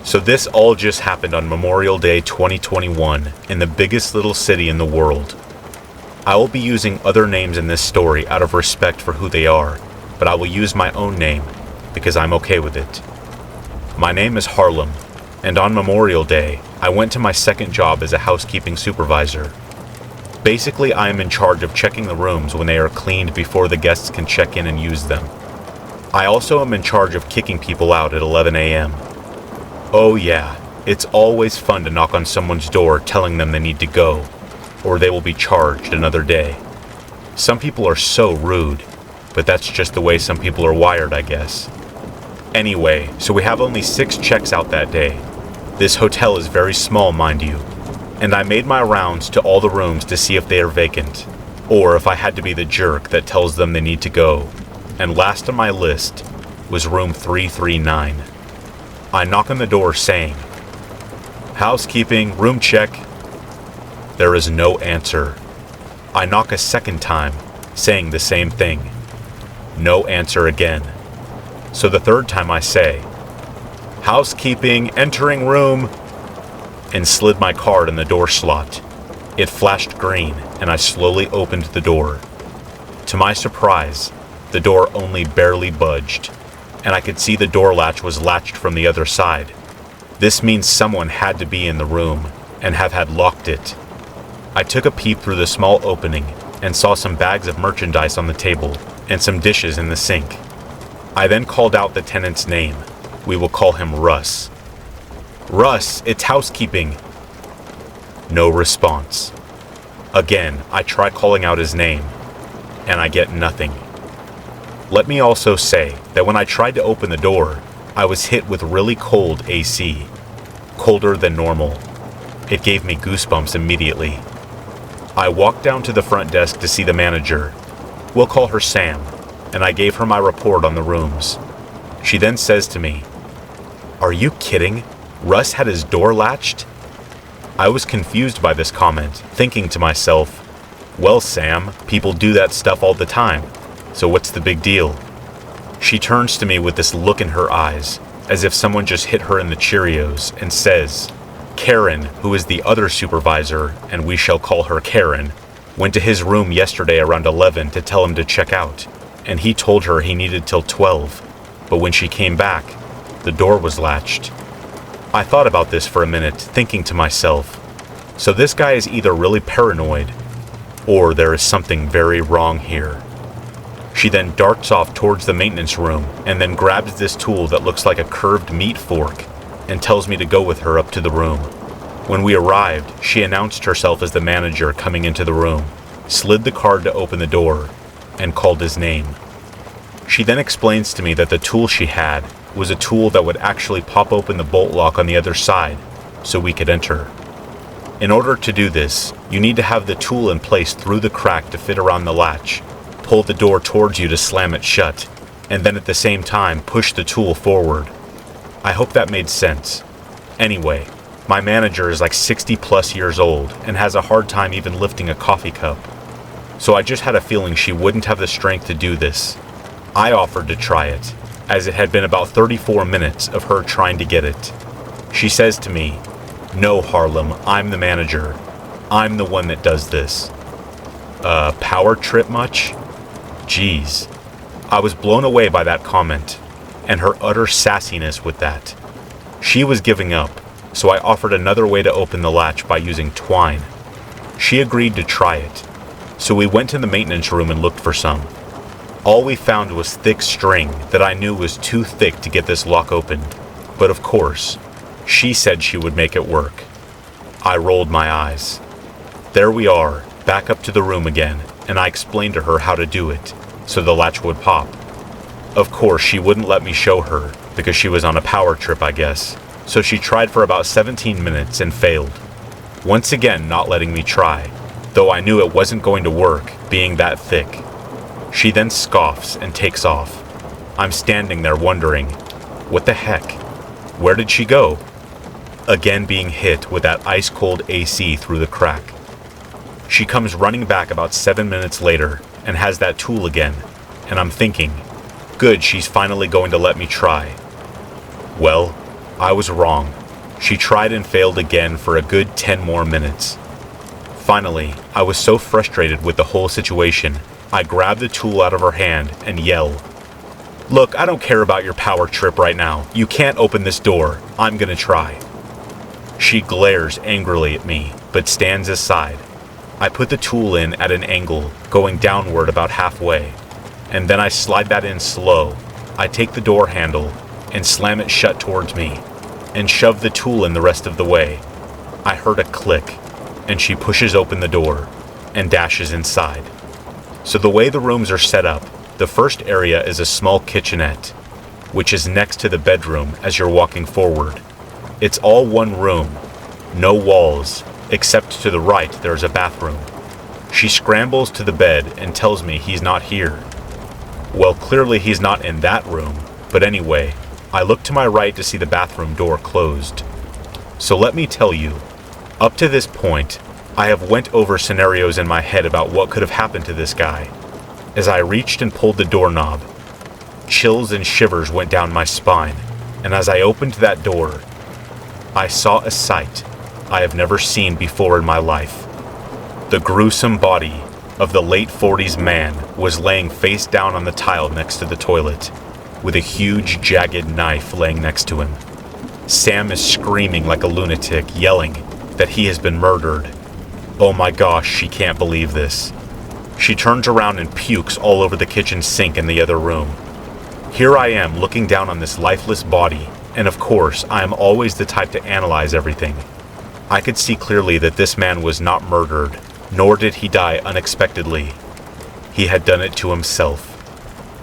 E: So this all just happened on Memorial Day 2021 in the biggest little city in the world. I will be using other names in this story out of respect for who they are, but I will use my own name because I'm okay with it. My name is Harlem, and on Memorial Day, I went to my second job as a housekeeping supervisor. Basically, I am in charge of checking the rooms when they are cleaned before the guests can check in and use them. I also am in charge of kicking people out at 11 a.m. Oh yeah, it's always fun to knock on someone's door telling them they need to go, or they will be charged another day. Some people are so rude, but that's just the way some people are wired, I guess. Anyway, so we have only 6 checks out that day. This hotel is very small, mind you, and I made my rounds to all the rooms to see if they are vacant, or if I had to be the jerk that tells them they need to go, and last on my list was room 339. I knock on the door saying, "Housekeeping, room check." There is no answer. I knock a second time, saying the same thing. No answer again. So the third time I say, "Housekeeping, entering room," and slid my card in the door slot. It flashed green, and I slowly opened the door. To my surprise, the door only barely budged, and I could see the door latch was latched from the other side. This means someone had to be in the room and had locked it. I took a peep through the small opening and saw some bags of merchandise on the table and some dishes in the sink. I then called out the tenant's name. We will call him Russ. "Russ, it's housekeeping." No response. Again, I try calling out his name, and I get nothing. Let me also say that when I tried to open the door, I was hit with really cold AC. Colder than normal. It gave me goosebumps immediately. I walked down to the front desk to see the manager. We'll call her Sam, and I gave her my report on the rooms. She then says to me, "Are you kidding? Russ had his door latched?" I was confused by this comment, thinking to myself, "Well, Sam, people do that stuff all the time. So what's the big deal?" She turns to me with this look in her eyes, as if someone just hit her in the Cheerios, and says, "Karen, who is the other supervisor, and we shall call her Karen, went to his room yesterday around 11 to tell him to check out, and he told her he needed till 12, but when she came back, the door was latched." I thought about this for a minute, thinking to myself, so this guy is either really paranoid, or there is something very wrong here. She then darts off towards the maintenance room and then grabs this tool that looks like a curved meat fork and tells me to go with her up to the room. When we arrived, she announced herself as the manager coming into the room, slid the card to open the door, and called his name. She then explains to me that the tool she had was a tool that would actually pop open the bolt lock on the other side so we could enter. In order to do this, you need to have the tool in place through the crack to fit around the latch, pull the door towards you to slam it shut, and then at the same time push the tool forward. I hope that made sense. Anyway, my manager is like 60 plus years old and has a hard time even lifting a coffee cup. So I just had a feeling she wouldn't have the strength to do this. I offered to try it, as it had been about 34 minutes of her trying to get it. She says to me, "No, Harlem, I'm the manager. I'm the one that does this." Power trip much? Jeez. I was blown away by that comment, and her utter sassiness with that. She was giving up, so I offered another way to open the latch by using twine. She agreed to try it, so we went to the maintenance room and looked for some. All we found was thick string that I knew was too thick to get this lock opened, but of course, she said she would make it work. I rolled my eyes. There we are, back up to the room again, and I explained to her how to do it, so the latch would pop. Of course, she wouldn't let me show her, because she was on a power trip, I guess, so she tried for about 17 minutes and failed. Once again, not letting me try, though I knew it wasn't going to work, being that thick. She then scoffs and takes off. I'm standing there wondering, what the heck? Where did she go? Again being hit with that ice-cold AC through the crack. She comes running back about 7 minutes later and has that tool again, and I'm thinking, good, she's finally going to let me try. Well, I was wrong. She tried and failed again for a good 10 more minutes. Finally, I was so frustrated with the whole situation, I grab the tool out of her hand and yell, "Look, I don't care about your power trip right now. You can't open this door. I'm gonna try." She glares angrily at me, but stands aside. I put the tool in at an angle, going downward about halfway, and then I slide that in slow. I take the door handle and slam it shut towards me, and shove the tool in the rest of the way. I heard a click, and she pushes open the door and dashes inside. So the way the rooms are set up, the first area is a small kitchenette, which is next to the bedroom as you're walking forward. It's all one room, no walls, except to the right there's a bathroom. She scrambles to the bed and tells me he's not here. Well, clearly he's not in that room, but anyway, I look to my right to see the bathroom door closed. So let me tell you, up to this point, I have went over scenarios in my head about what could have happened to this guy. As I reached and pulled the doorknob, chills and shivers went down my spine, and as I opened that door, I saw a sight I have never seen before in my life. The gruesome body of the late 40s man was laying face down on the tile next to the toilet, with a huge jagged knife laying next to him. Sam is screaming like a lunatic, yelling that he has been murdered. Oh my gosh, she can't believe this. She turns around and pukes all over the kitchen sink in the other room. Here I am looking down on this lifeless body, and of course, I am always the type to analyze everything. I could see clearly that this man was not murdered, nor did he die unexpectedly. He had done it to himself.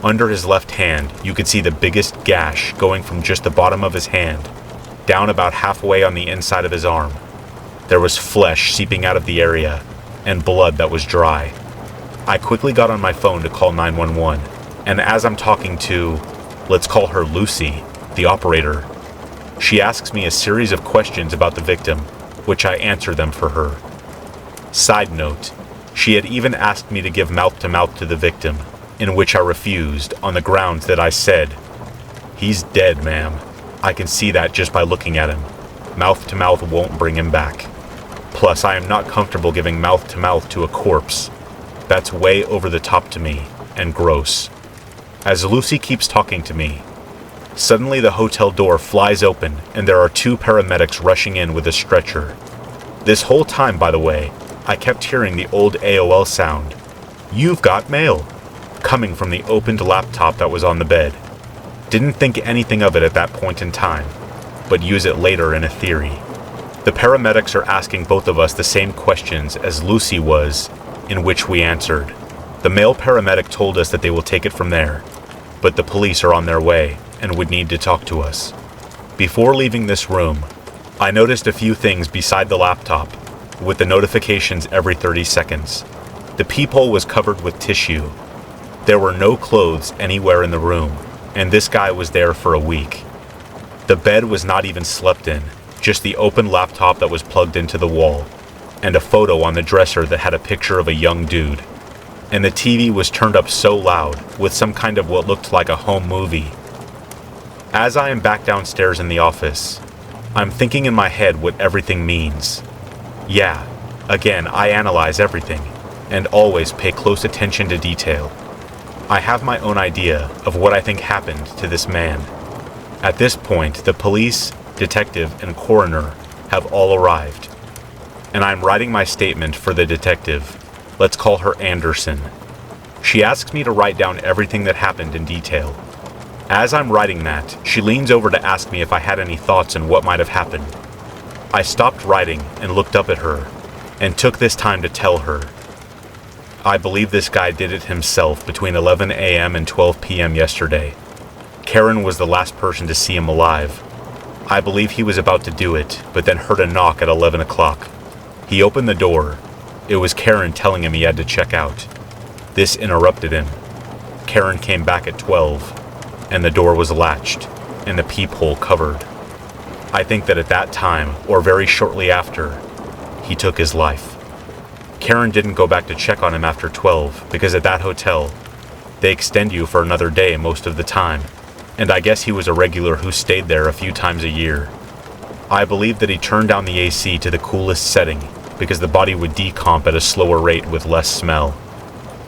E: Under his left hand, you could see the biggest gash going from just the bottom of his hand, down about halfway on the inside of his arm. There was flesh seeping out of the area, and blood that was dry. I quickly got on my phone to call 911, and as I'm talking to, let's call her Lucy, the operator, she asks me a series of questions about the victim, which I answer them for her. Side note, she had even asked me to give mouth-to-mouth to the victim, in which I refused on the grounds that I said, "He's dead, ma'am. I can see that just by looking at him. Mouth-to-mouth won't bring him back. Plus, I am not comfortable giving mouth-to-mouth to a corpse. That's way over the top to me, and gross." As Lucy keeps talking to me, suddenly the hotel door flies open and there are 2 paramedics rushing in with a stretcher. This whole time, by the way, I kept hearing the old AOL sound, "You've got mail," coming from the opened laptop that was on the bed. Didn't think anything of it at that point in time, but use it later in a theory. The paramedics are asking both of us the same questions as Lucy was, in which we answered. The male paramedic told us that they will take it from there, but the police are on their way and would need to talk to us. Before leaving this room, I noticed a few things beside the laptop, with the notifications every 30 seconds. The peephole was covered with tissue. There were no clothes anywhere in the room, and this guy was there for a week. The bed was not even slept in, just the open laptop that was plugged into the wall, and a photo on the dresser that had a picture of a young dude. And the TV was turned up so loud, with some kind of what looked like a home movie. As I am back downstairs in the office, I'm thinking in my head what everything means. Yeah, again, I analyze everything, and always pay close attention to detail. I have my own idea of what I think happened to this man. At this point, the police, detective, and coroner have all arrived, and I'm writing my statement for the detective. Let's call her Anderson. She asks me to write down everything that happened in detail. As I'm writing that, she leans over to ask me if I had any thoughts on what might have happened. I stopped writing and looked up at her, and took this time to tell her. I believe this guy did it himself between 11 a.m. and 12 p.m. yesterday. Karen was the last person to see him alive. I believe he was about to do it, but then heard a knock at 11 o'clock. He opened the door. It was Karen telling him he had to check out. This interrupted him. Karen came back at 12, and the door was latched, and the peephole covered. I think that at that time, or very shortly after, he took his life. Karen didn't go back to check on him after 12, because at that hotel, they extend you for another day most of the time, and I guess he was a regular who stayed there a few times a year. I believe that he turned down the AC to the coolest setting, because the body would decomp at a slower rate with less smell.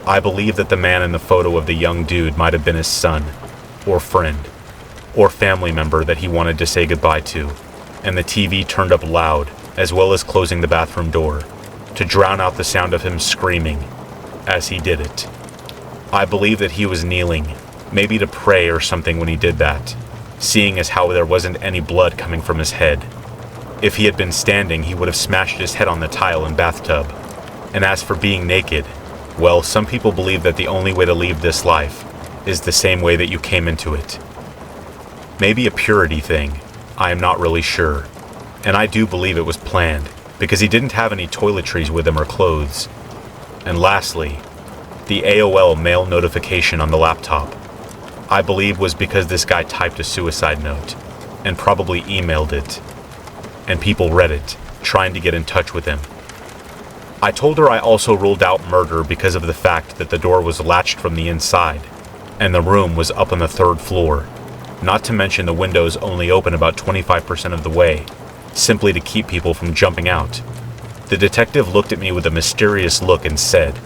E: I believe that the man in the photo of the young dude might have been his son, or friend, or family member that he wanted to say goodbye to, and the TV turned up loud, as well as closing the bathroom door, to drown out the sound of him screaming as he did it. I believe that he was kneeling, maybe to pray or something when he did that, seeing as how there wasn't any blood coming from his head. If he had been standing, he would have smashed his head on the tile and bathtub. And as for being naked, well, some people believe that the only way to leave this life is the same way that you came into it. Maybe a purity thing, I am not really sure. And I do believe it was planned, because he didn't have any toiletries with him or clothes. And lastly, the AOL mail notification on the laptop, I believe was because this guy typed a suicide note, and probably emailed it. And people read it, trying to get in touch with him. I told her I also ruled out murder because of the fact that the door was latched from the inside, and the room was up on the 3rd floor, not to mention the windows only open about 25% of the way, simply to keep people from jumping out. The detective looked at me with a mysterious look and said,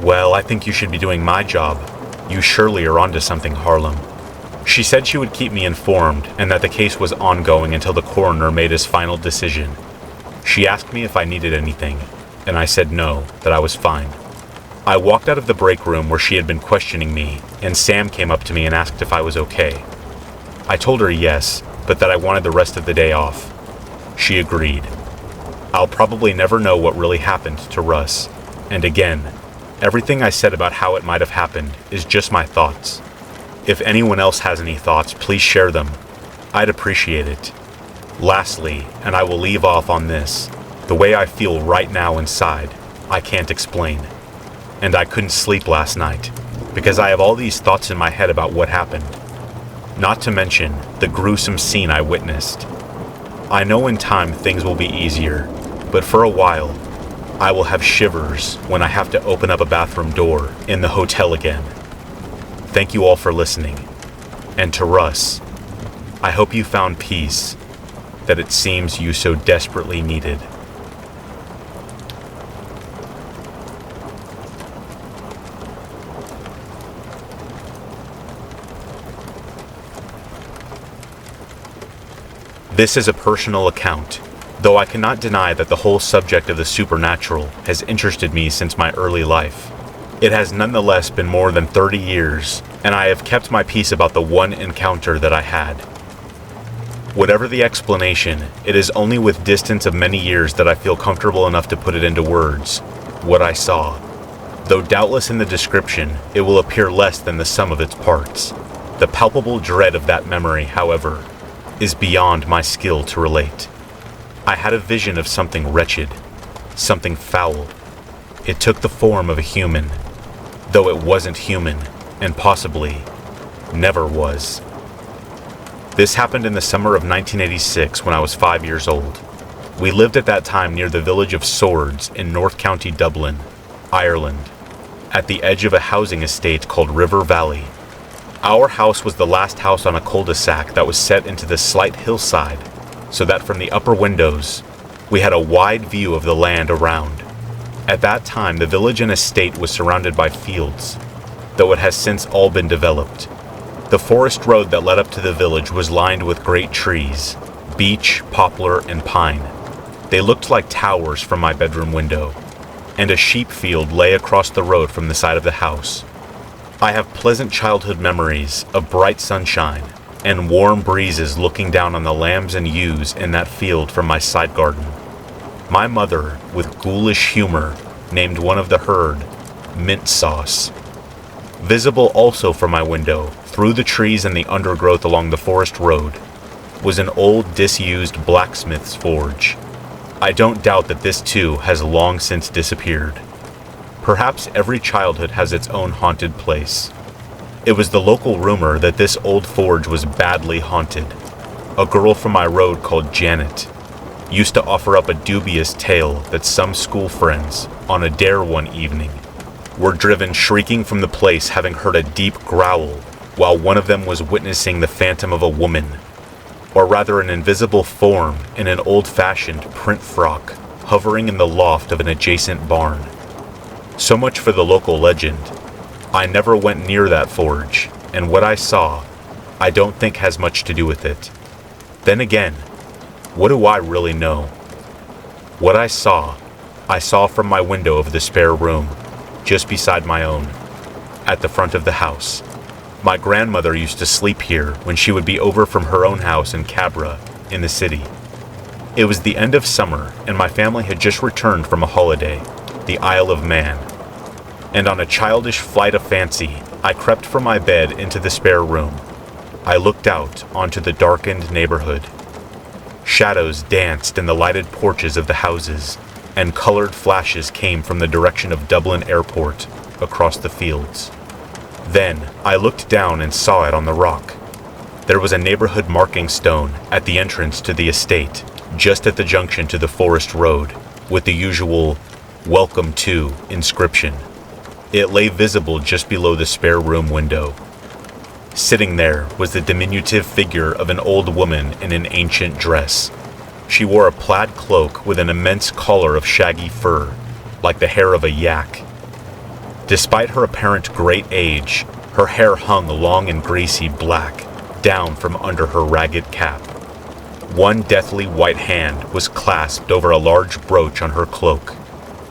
E: "Well, I think you should be doing my job. You surely are onto something, Harlem." She said she would keep me informed and that the case was ongoing until the coroner made his final decision. She asked me if I needed anything, and I said no, that I was fine. I walked out of the break room where she had been questioning me, and Sam came up to me and asked if I was okay. I told her yes, but that I wanted the rest of the day off. She agreed. I'll probably never know what really happened to Russ, and again, everything I said about how it might have happened is just my thoughts. If anyone else has any thoughts, please share them. I'd appreciate it. Lastly, and I will leave off on this, the way I feel right now inside, I can't explain. And I couldn't sleep last night, because I have all these thoughts in my head about what happened. Not to mention the gruesome scene I witnessed. I know in time things will be easier, but for a while, I will have shivers when I have to open up a bathroom door in the hotel again. Thank you all for listening. And to Russ, I hope you found peace that it seems you so desperately needed. This is a personal account, though I cannot deny that the whole subject of the supernatural has interested me since my early life. It has nonetheless been more than 30 years, and I have kept my peace about the one encounter that I had. Whatever the explanation, it is only with distance of many years that I feel comfortable enough to put it into words, what I saw. Though doubtless in the description, it will appear less than the sum of its parts. The palpable dread of that memory, however, is beyond my skill to relate. I had a vision of something wretched, something foul. It took the form of a human, though it wasn't human, and possibly never was. This happened in the summer of 1986 when I was 5 years old. We lived at that time near the village of Swords in North County, Dublin, Ireland, at the edge of a housing estate called River Valley. Our house was the last house on a cul-de-sac that was set into this slight hillside, so that from the upper windows, we had a wide view of the land around. At that time, the village and estate was surrounded by fields, though it has since all been developed. The forest road that led up to the village was lined with great trees, beech, poplar, and pine. They looked like towers from my bedroom window, and a sheep field lay across the road from the side of the house. I have pleasant childhood memories of bright sunshine and warm breezes looking down on the lambs and ewes in that field from my side garden. My mother, with ghoulish humor, named one of the herd mint sauce. Visible also from my window, through the trees and the undergrowth along the forest road, was an old disused blacksmith's forge. I don't doubt that this too has long since disappeared. Perhaps every childhood has its own haunted place. It was the local rumor that this old forge was badly haunted. A girl from my road called Janet used to offer up a dubious tale that some school friends, on a dare one evening, were driven shrieking from the place having heard a deep growl while one of them was witnessing the phantom of a woman, or rather an invisible form in an old-fashioned print frock hovering in the loft of an adjacent barn. So much for the local legend. I never went near that forge, and what I saw, I don't think has much to do with it. Then again, what do I really know? What I saw from my window of the spare room, just beside my own, at the front of the house. My grandmother used to sleep here when she would be over from her own house in Cabra, in the city. It was the end of summer, and my family had just returned from a holiday, the Isle of Man. And on a childish flight of fancy, I crept from my bed into the spare room. I looked out onto the darkened neighborhood. Shadows danced in the lighted porches of the houses, and colored flashes came from the direction of Dublin Airport across the fields. Then I looked down and saw it on the rock. There was a neighborhood marking stone at the entrance to the estate, just at the junction to the forest road, with the usual "Welcome to" inscription. It lay visible just below the spare room window. Sitting there was the diminutive figure of an old woman in an ancient dress. She wore a plaid cloak with an immense collar of shaggy fur, like the hair of a yak. Despite her apparent great age, her hair hung long and greasy black, down from under her ragged cap. One deathly white hand was clasped over a large brooch on her cloak.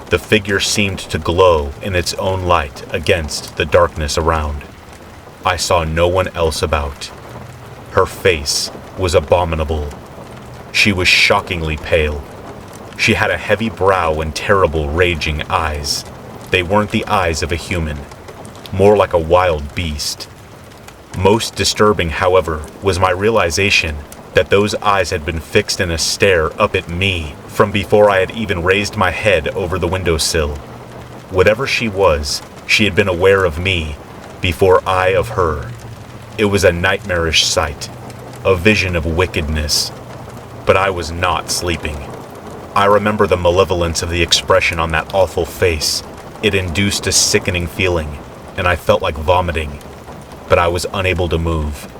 E: The figure seemed to glow in its own light against the darkness around. I saw no one else about. Her face was abominable. She was shockingly pale. She had a heavy brow and terrible raging eyes. They weren't the eyes of a human, more like a wild beast. Most disturbing, however, was my realization that those eyes had been fixed in a stare up at me from before I had even raised my head over the windowsill. Whatever she was, she had been aware of me before I of her. It was a nightmarish sight, a vision of wickedness. But I was not sleeping. I remember the malevolence of the expression on that awful face. It induced a sickening feeling, and I felt like vomiting, but I was unable to move.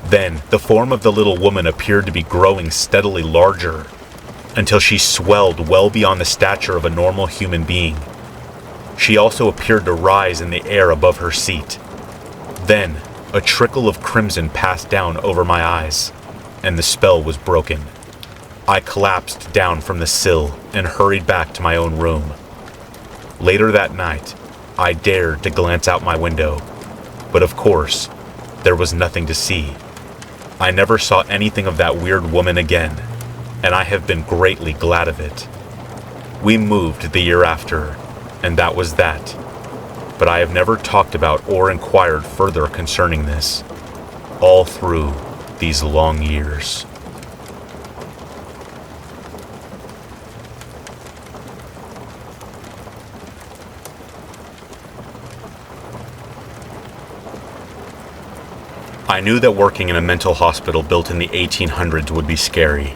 E: Then, the form of the little woman appeared to be growing steadily larger, until she swelled well beyond the stature of a normal human being. She also appeared to rise in the air above her seat. Then, a trickle of crimson passed down over my eyes, and the spell was broken. I collapsed down from the sill and hurried back to my own room. Later that night, I dared to glance out my window, but of course, there was nothing to see. I never saw anything of that weird woman again, and I have been greatly glad of it. We moved the year after, and that was that. But I have never talked about or inquired further concerning this, all through these long years. I knew that working in a mental hospital built in the 1800s would be scary.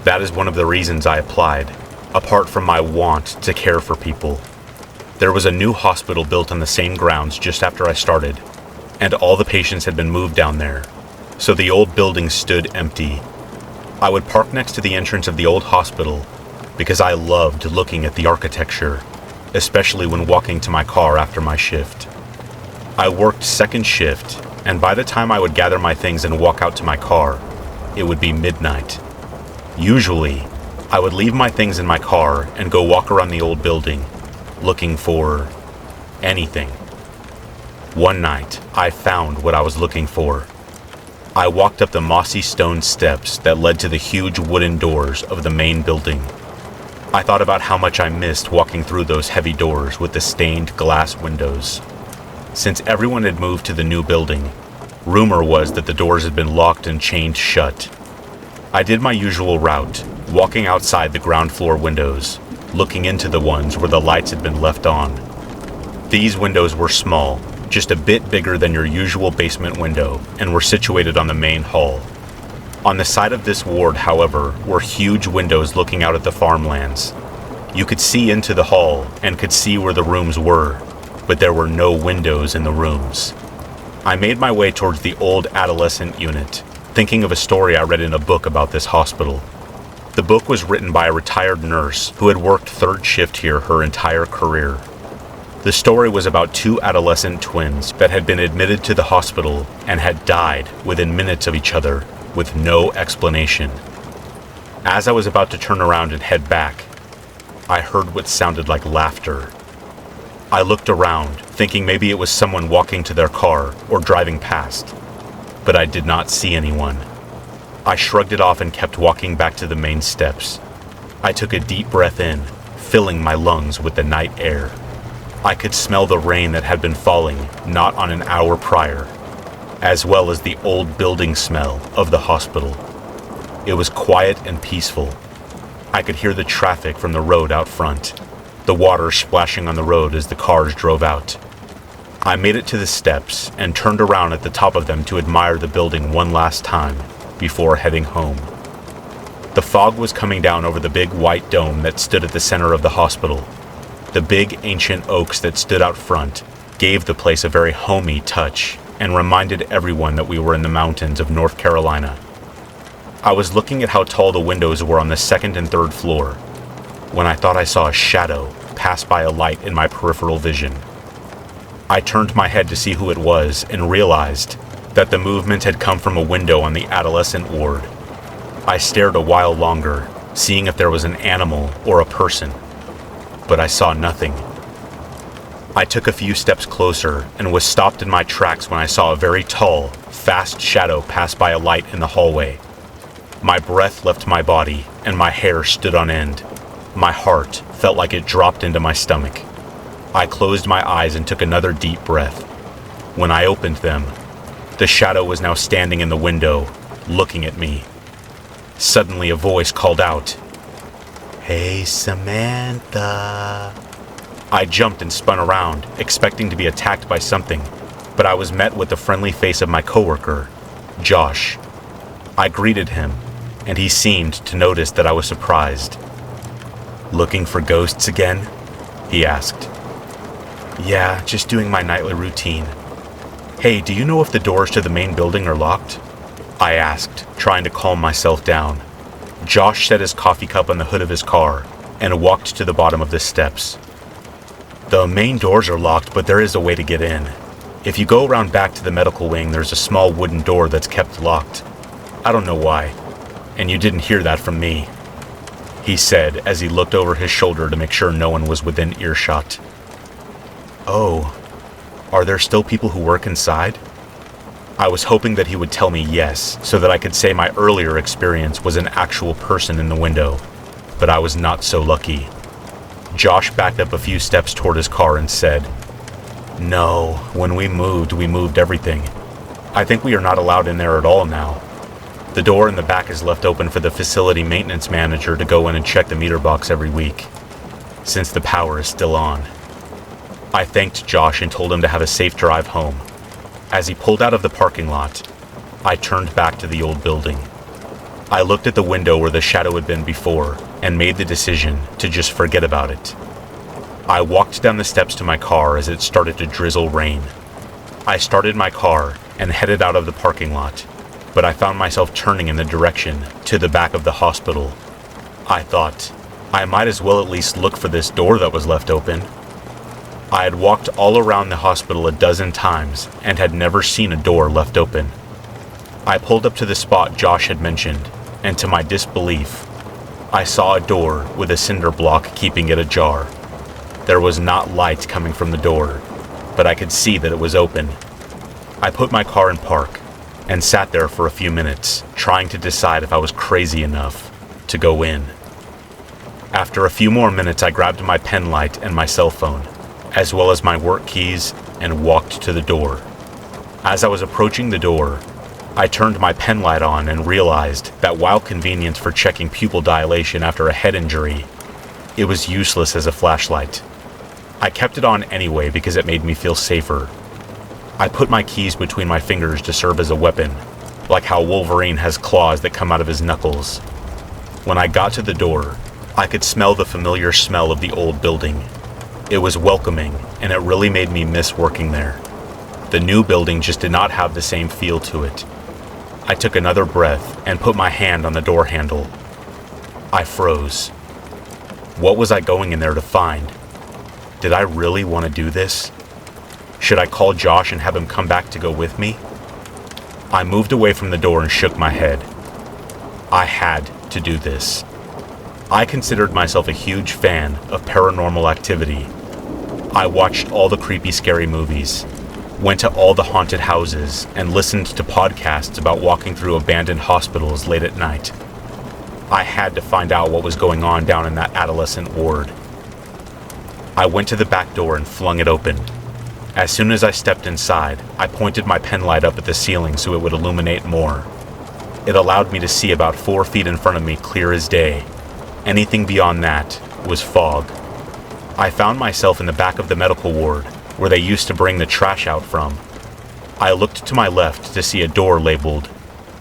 E: That is one of the reasons I applied, apart from my want to care for people. There was a new hospital built on the same grounds just after I started, and all the patients had been moved down there, so the old building stood empty. I would park next to the entrance of the old hospital because I loved looking at the architecture, especially when walking to my car after my shift. I worked second shift, and by the time I would gather my things and walk out to my car, it would be midnight. Usually, I would leave my things in my car and go walk around the old building, looking for anything. One night, I found what I was looking for. I walked up the mossy stone steps that led to the huge wooden doors of the main building. I thought about how much I missed walking through those heavy doors with the stained glass windows. Since everyone had moved to the new building, rumor was that the doors had been locked and chained shut. I did my usual route, walking outside the ground floor windows, looking into the ones where the lights had been left on. These windows were small, just a bit bigger than your usual basement window, and were situated on the main hall. On the side of this ward, however, were huge windows looking out at the farmlands. You could see into the hall and could see where the rooms were, but there were no windows in the rooms. I made my way towards the old Adolescent unit, thinking of a story I read in a book about this hospital. The book was written by a retired nurse who had worked third shift here her entire career. The story was about two adolescent twins that had been admitted to the hospital and had died within minutes of each other with no explanation. As I was about to turn around and head back, I heard what sounded like laughter. I looked around, thinking maybe it was someone walking to their car or driving past, but I did not see anyone. I shrugged it off and kept walking back to the main steps. I took a deep breath in, filling my lungs with the night air. I could smell the rain that had been falling not on an hour prior, as well as the old building smell of the hospital. It was quiet and peaceful. I could hear the traffic from the road out front, the water splashing on the road as the cars drove out. I made it to the steps and turned around at the top of them to admire the building one last time before heading home. The fog was coming down over the big white dome that stood at the center of the hospital. The big ancient oaks that stood out front gave the place a very homey touch and reminded everyone that we were in the mountains of North Carolina. I was looking at how tall the windows were on the second and third floor when I thought I saw a shadow pass by a light in my peripheral vision. I turned my head to see who it was and realized that the movement had come from a window on the adolescent ward. I stared a while longer, seeing if there was an animal or a person, but I saw nothing. I took a few steps closer and was stopped in my tracks when I saw a very tall, fast shadow pass by a light in the hallway. My breath left my body and my hair stood on end. My heart felt like it dropped into my stomach. I closed my eyes and took another deep breath. When I opened them, the shadow was now standing in the window, looking at me. Suddenly a voice called out, "Hey, Samantha." I jumped and spun around, expecting to be attacked by something, but I was met with the friendly face of my coworker, Josh. I greeted him, and he seemed to notice that I was surprised. "Looking for ghosts again?" he asked. "Yeah, just doing my nightly routine." "Hey, do you know if the doors to the main building are locked?" I asked, trying to calm myself down. Josh set his coffee cup on the hood of his car and walked to the bottom of the steps. "The main doors are locked, but there is a way to get in. If you go around back to the medical wing, there's a small wooden door that's kept locked. I don't know why, and you didn't hear that from me," he said as he looked over his shoulder to make sure no one was within earshot. "Oh, are there still people who work inside?" I was hoping that he would tell me yes, so that I could say my earlier experience was an actual person in the window, but I was not so lucky. Josh backed up a few steps toward his car and said, "No, when we moved everything. I think we are not allowed in there at all now. The door in the back is left open for the facility maintenance manager to go in and check the meter box every week, since the power is still on." I thanked Josh and told him to have a safe drive home. As he pulled out of the parking lot, I turned back to the old building. I looked at the window where the shadow had been before and made the decision to just forget about it. I walked down the steps to my car as it started to drizzle rain. I started my car and headed out of the parking lot, but I found myself turning in the direction to the back of the hospital. I thought, I might as well at least look for this door that was left open. I had walked all around the hospital a dozen times and had never seen a door left open. I pulled up to the spot Josh had mentioned, and to my disbelief, I saw a door with a cinder block keeping it ajar. There was not light coming from the door, but I could see that it was open. I put my car in park and sat there for a few minutes, trying to decide if I was crazy enough to go in. After a few more minutes, I grabbed my pen light and my cell phone, as well as my work keys, and walked to the door. As I was approaching the door, I turned my pen light on and realized that while convenient for checking pupil dilation after a head injury, it was useless as a flashlight. I kept it on anyway because it made me feel safer. I put my keys between my fingers to serve as a weapon, like how Wolverine has claws that come out of his knuckles. When I got to the door, I could smell the familiar smell of the old building. It was welcoming, and it really made me miss working there. The new building just did not have the same feel to it. I took another breath and put my hand on the door handle. I froze. What was I going in there to find? Did I really want to do this? Should I call Josh and have him come back to go with me? I moved away from the door and shook my head. I had to do this. I considered myself a huge fan of Paranormal Activity. I watched all the creepy, scary movies, went to all the haunted houses, and listened to podcasts about walking through abandoned hospitals late at night. I had to find out what was going on down in that adolescent ward. I went to the back door and flung it open. As soon as I stepped inside, I pointed my pen light up at the ceiling so it would illuminate more. It allowed me to see about 4 feet in front of me clear as day. Anything beyond that was fog. I found myself in the back of the medical ward, where they used to bring the trash out from. I looked to my left to see a door labeled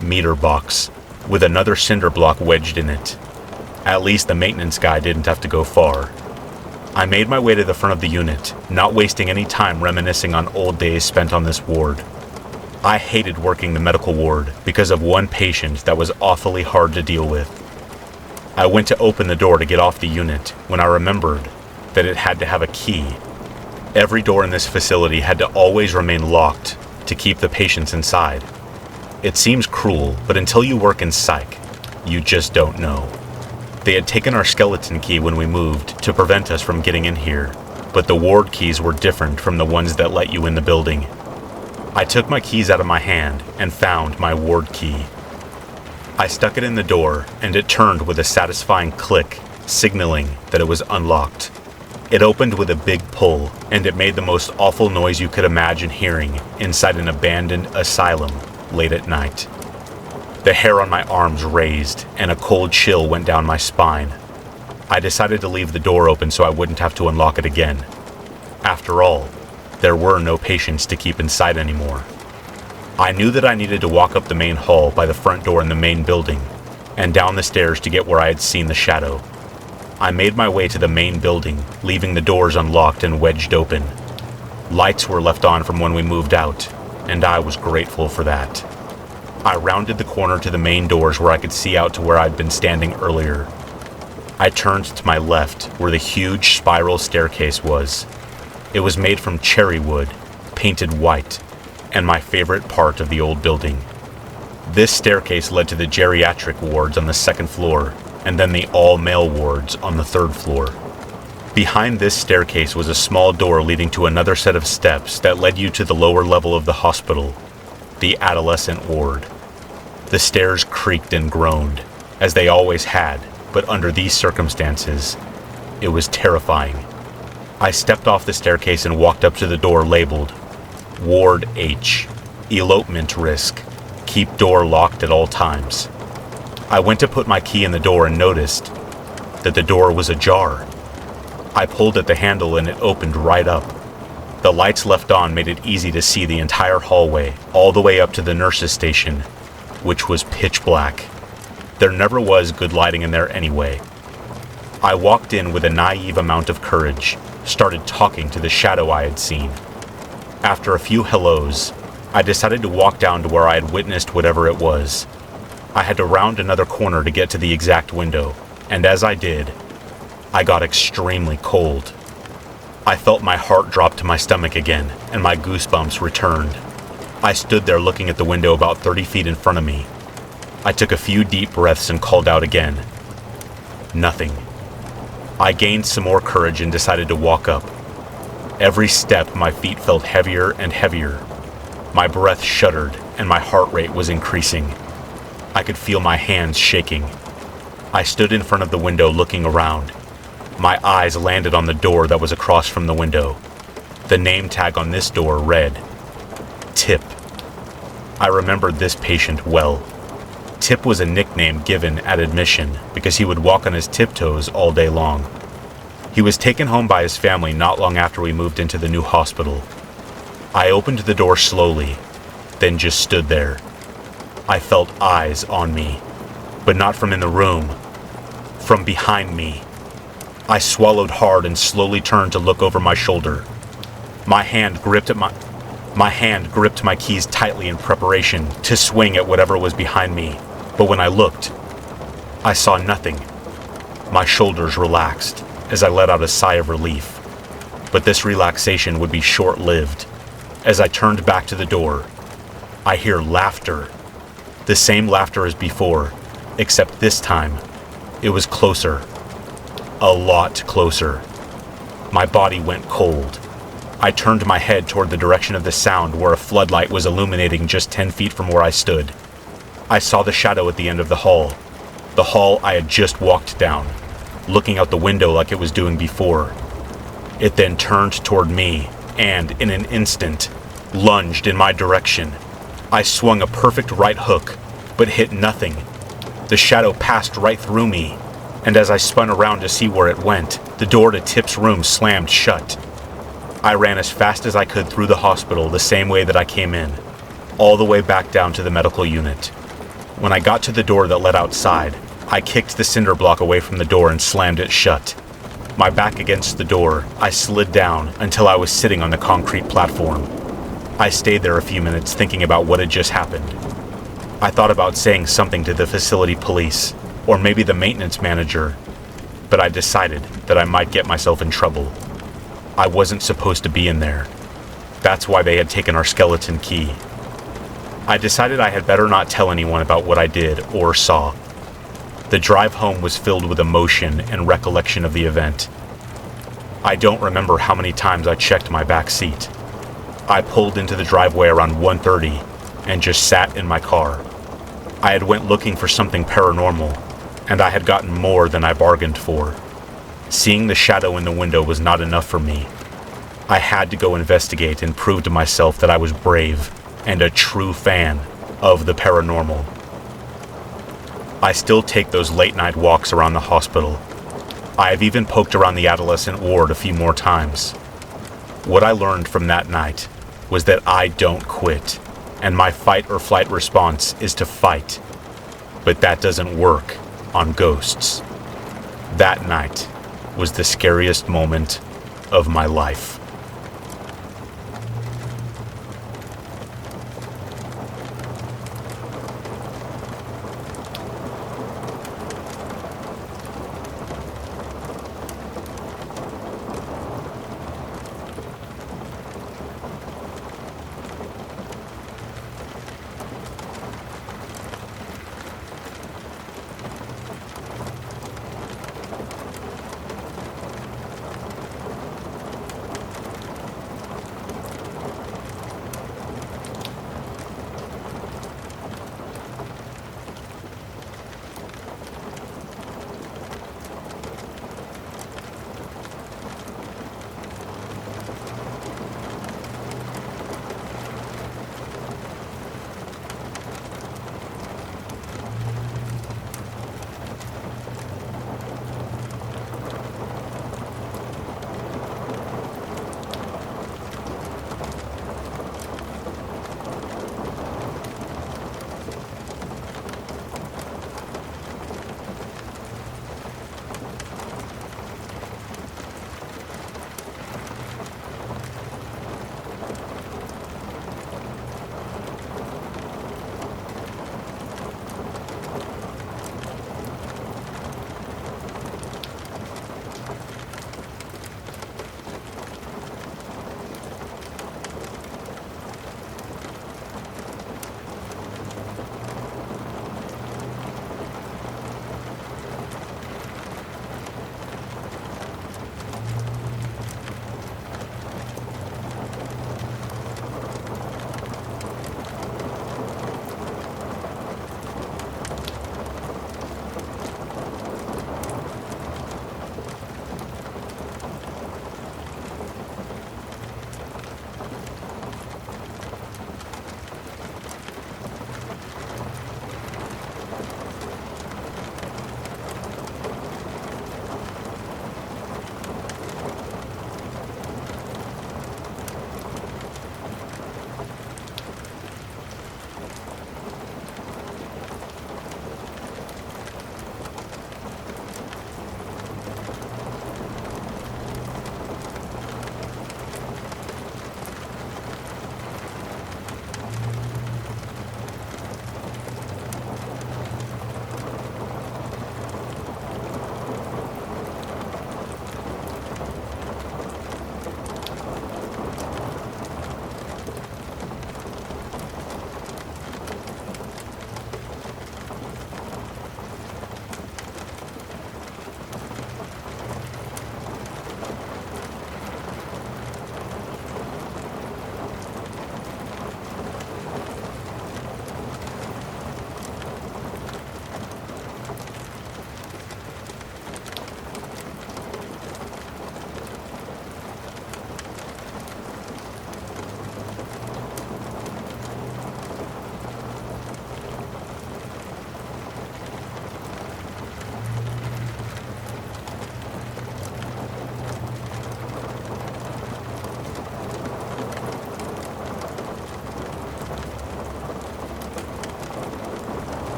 E: meter box, with another cinder block wedged in it. At least the maintenance guy didn't have to go far. I made my way to the front of the unit, not wasting any time reminiscing on old days spent on this ward. I hated working the medical ward because of one patient that was awfully hard to deal with. I went to open the door to get off the unit when I remembered that it had to have a key. Every door in this facility had to always remain locked to keep the patients inside. It seems cruel, but until you work in Psych, you just don't know. They had taken our skeleton key when we moved to prevent us from getting in here, but the ward keys were different from the ones that let you in the building. I took my keys out of my hand and found my ward key. I stuck it in the door, and it turned with a satisfying click, signaling that it was unlocked. It opened with a big pull, and it made the most awful noise you could imagine hearing inside an abandoned asylum late at night. The hair on my arms raised, and a cold chill went down my spine. I decided to leave the door open so I wouldn't have to unlock it again. After all, there were no patients to keep inside anymore. I knew that I needed to walk up the main hall by the front door in the main building, and down the stairs to get where I had seen the shadow. I made my way to the main building, leaving the doors unlocked and wedged open. Lights were left on from when we moved out, and I was grateful for that. I rounded the corner to the main doors where I could see out to where I'd been standing earlier. I turned to my left where the huge spiral staircase was. It was made from cherry wood, painted white, and my favorite part of the old building. This staircase led to the geriatric wards on the second floor, and then the all-male wards on the third floor. Behind this staircase was a small door leading to another set of steps that led you to the lower level of the hospital, the Adolescent ward. The stairs creaked and groaned, as they always had, but under these circumstances, it was terrifying. I stepped off the staircase and walked up to the door labeled Ward H, Elopement Risk, Keep Door Locked at all times. I went to put my key in the door and noticed that the door was ajar. I pulled at the handle and it opened right up. The lights left on made it easy to see the entire hallway, all the way up to the nurse's station, which was pitch black. There never was good lighting in there anyway. I walked in with a naive amount of courage, started talking to the shadow I had seen. After a few hellos, I decided to walk down to where I had witnessed whatever it was. I had to round another corner to get to the exact window, and as I did, I got extremely cold. I felt my heart drop to my stomach again, and my goosebumps returned. I stood there looking at the window about 30 feet in front of me. I took a few deep breaths and called out again. Nothing. I gained some more courage and decided to walk up. Every step, my feet felt heavier and heavier. My breath shuddered, and my heart rate was increasing. I could feel my hands shaking. I stood in front of the window looking around. My eyes landed on the door that was across from the window. The name tag on this door read, Tip. I remembered this patient well. Tip was a nickname given at admission because he would walk on his tiptoes all day long. He was taken home by his family not long after we moved into the new hospital. I opened the door slowly, then just stood there. I felt eyes on me, but not from in the room, from behind me. I swallowed hard and slowly turned to look over my shoulder. My hand gripped my keys tightly in preparation to swing at whatever was behind me, but when I looked, I saw nothing. My shoulders relaxed as I let out a sigh of relief, but this relaxation would be short-lived. As I turned back to the door, I hear laughter. The same laughter as before, except this time, it was closer. A lot closer. My body went cold. I turned my head toward the direction of the sound where a floodlight was illuminating just 10 feet from where I stood. I saw the shadow at the end of the hall I had just walked down, looking out the window like it was doing before. It then turned toward me and, in an instant, lunged in my direction. I swung a perfect right hook, but hit nothing. The shadow passed right through me, and as I spun around to see where it went, the door to Tip's room slammed shut. I ran as fast as I could through the hospital the same way that I came in, all the way back down to the medical unit. When I got to the door that led outside, I kicked the cinder block away from the door and slammed it shut. My back against the door, I slid down until I was sitting on the concrete platform. I stayed there a few minutes thinking about what had just happened. I thought about saying something to the facility police, or maybe the maintenance manager, but I decided that I might get myself in trouble. I wasn't supposed to be in there. That's why they had taken our skeleton key. I decided I had better not tell anyone about what I did or saw. The drive home was filled with emotion and recollection of the event. I don't remember how many times I checked my back seat. I pulled into the driveway around 1:30 and just sat in my car. I had went looking for something paranormal, and I had gotten more than I bargained for. Seeing the shadow in the window was not enough for me. I had to go investigate and prove to myself that I was brave and a true fan of the paranormal. I still take those late-night walks around the hospital. I have even poked around the adolescent ward a few more times. What I learned from that night was that I don't quit, and my fight or flight response is to fight. But that doesn't work on ghosts. That night was the scariest moment of my life.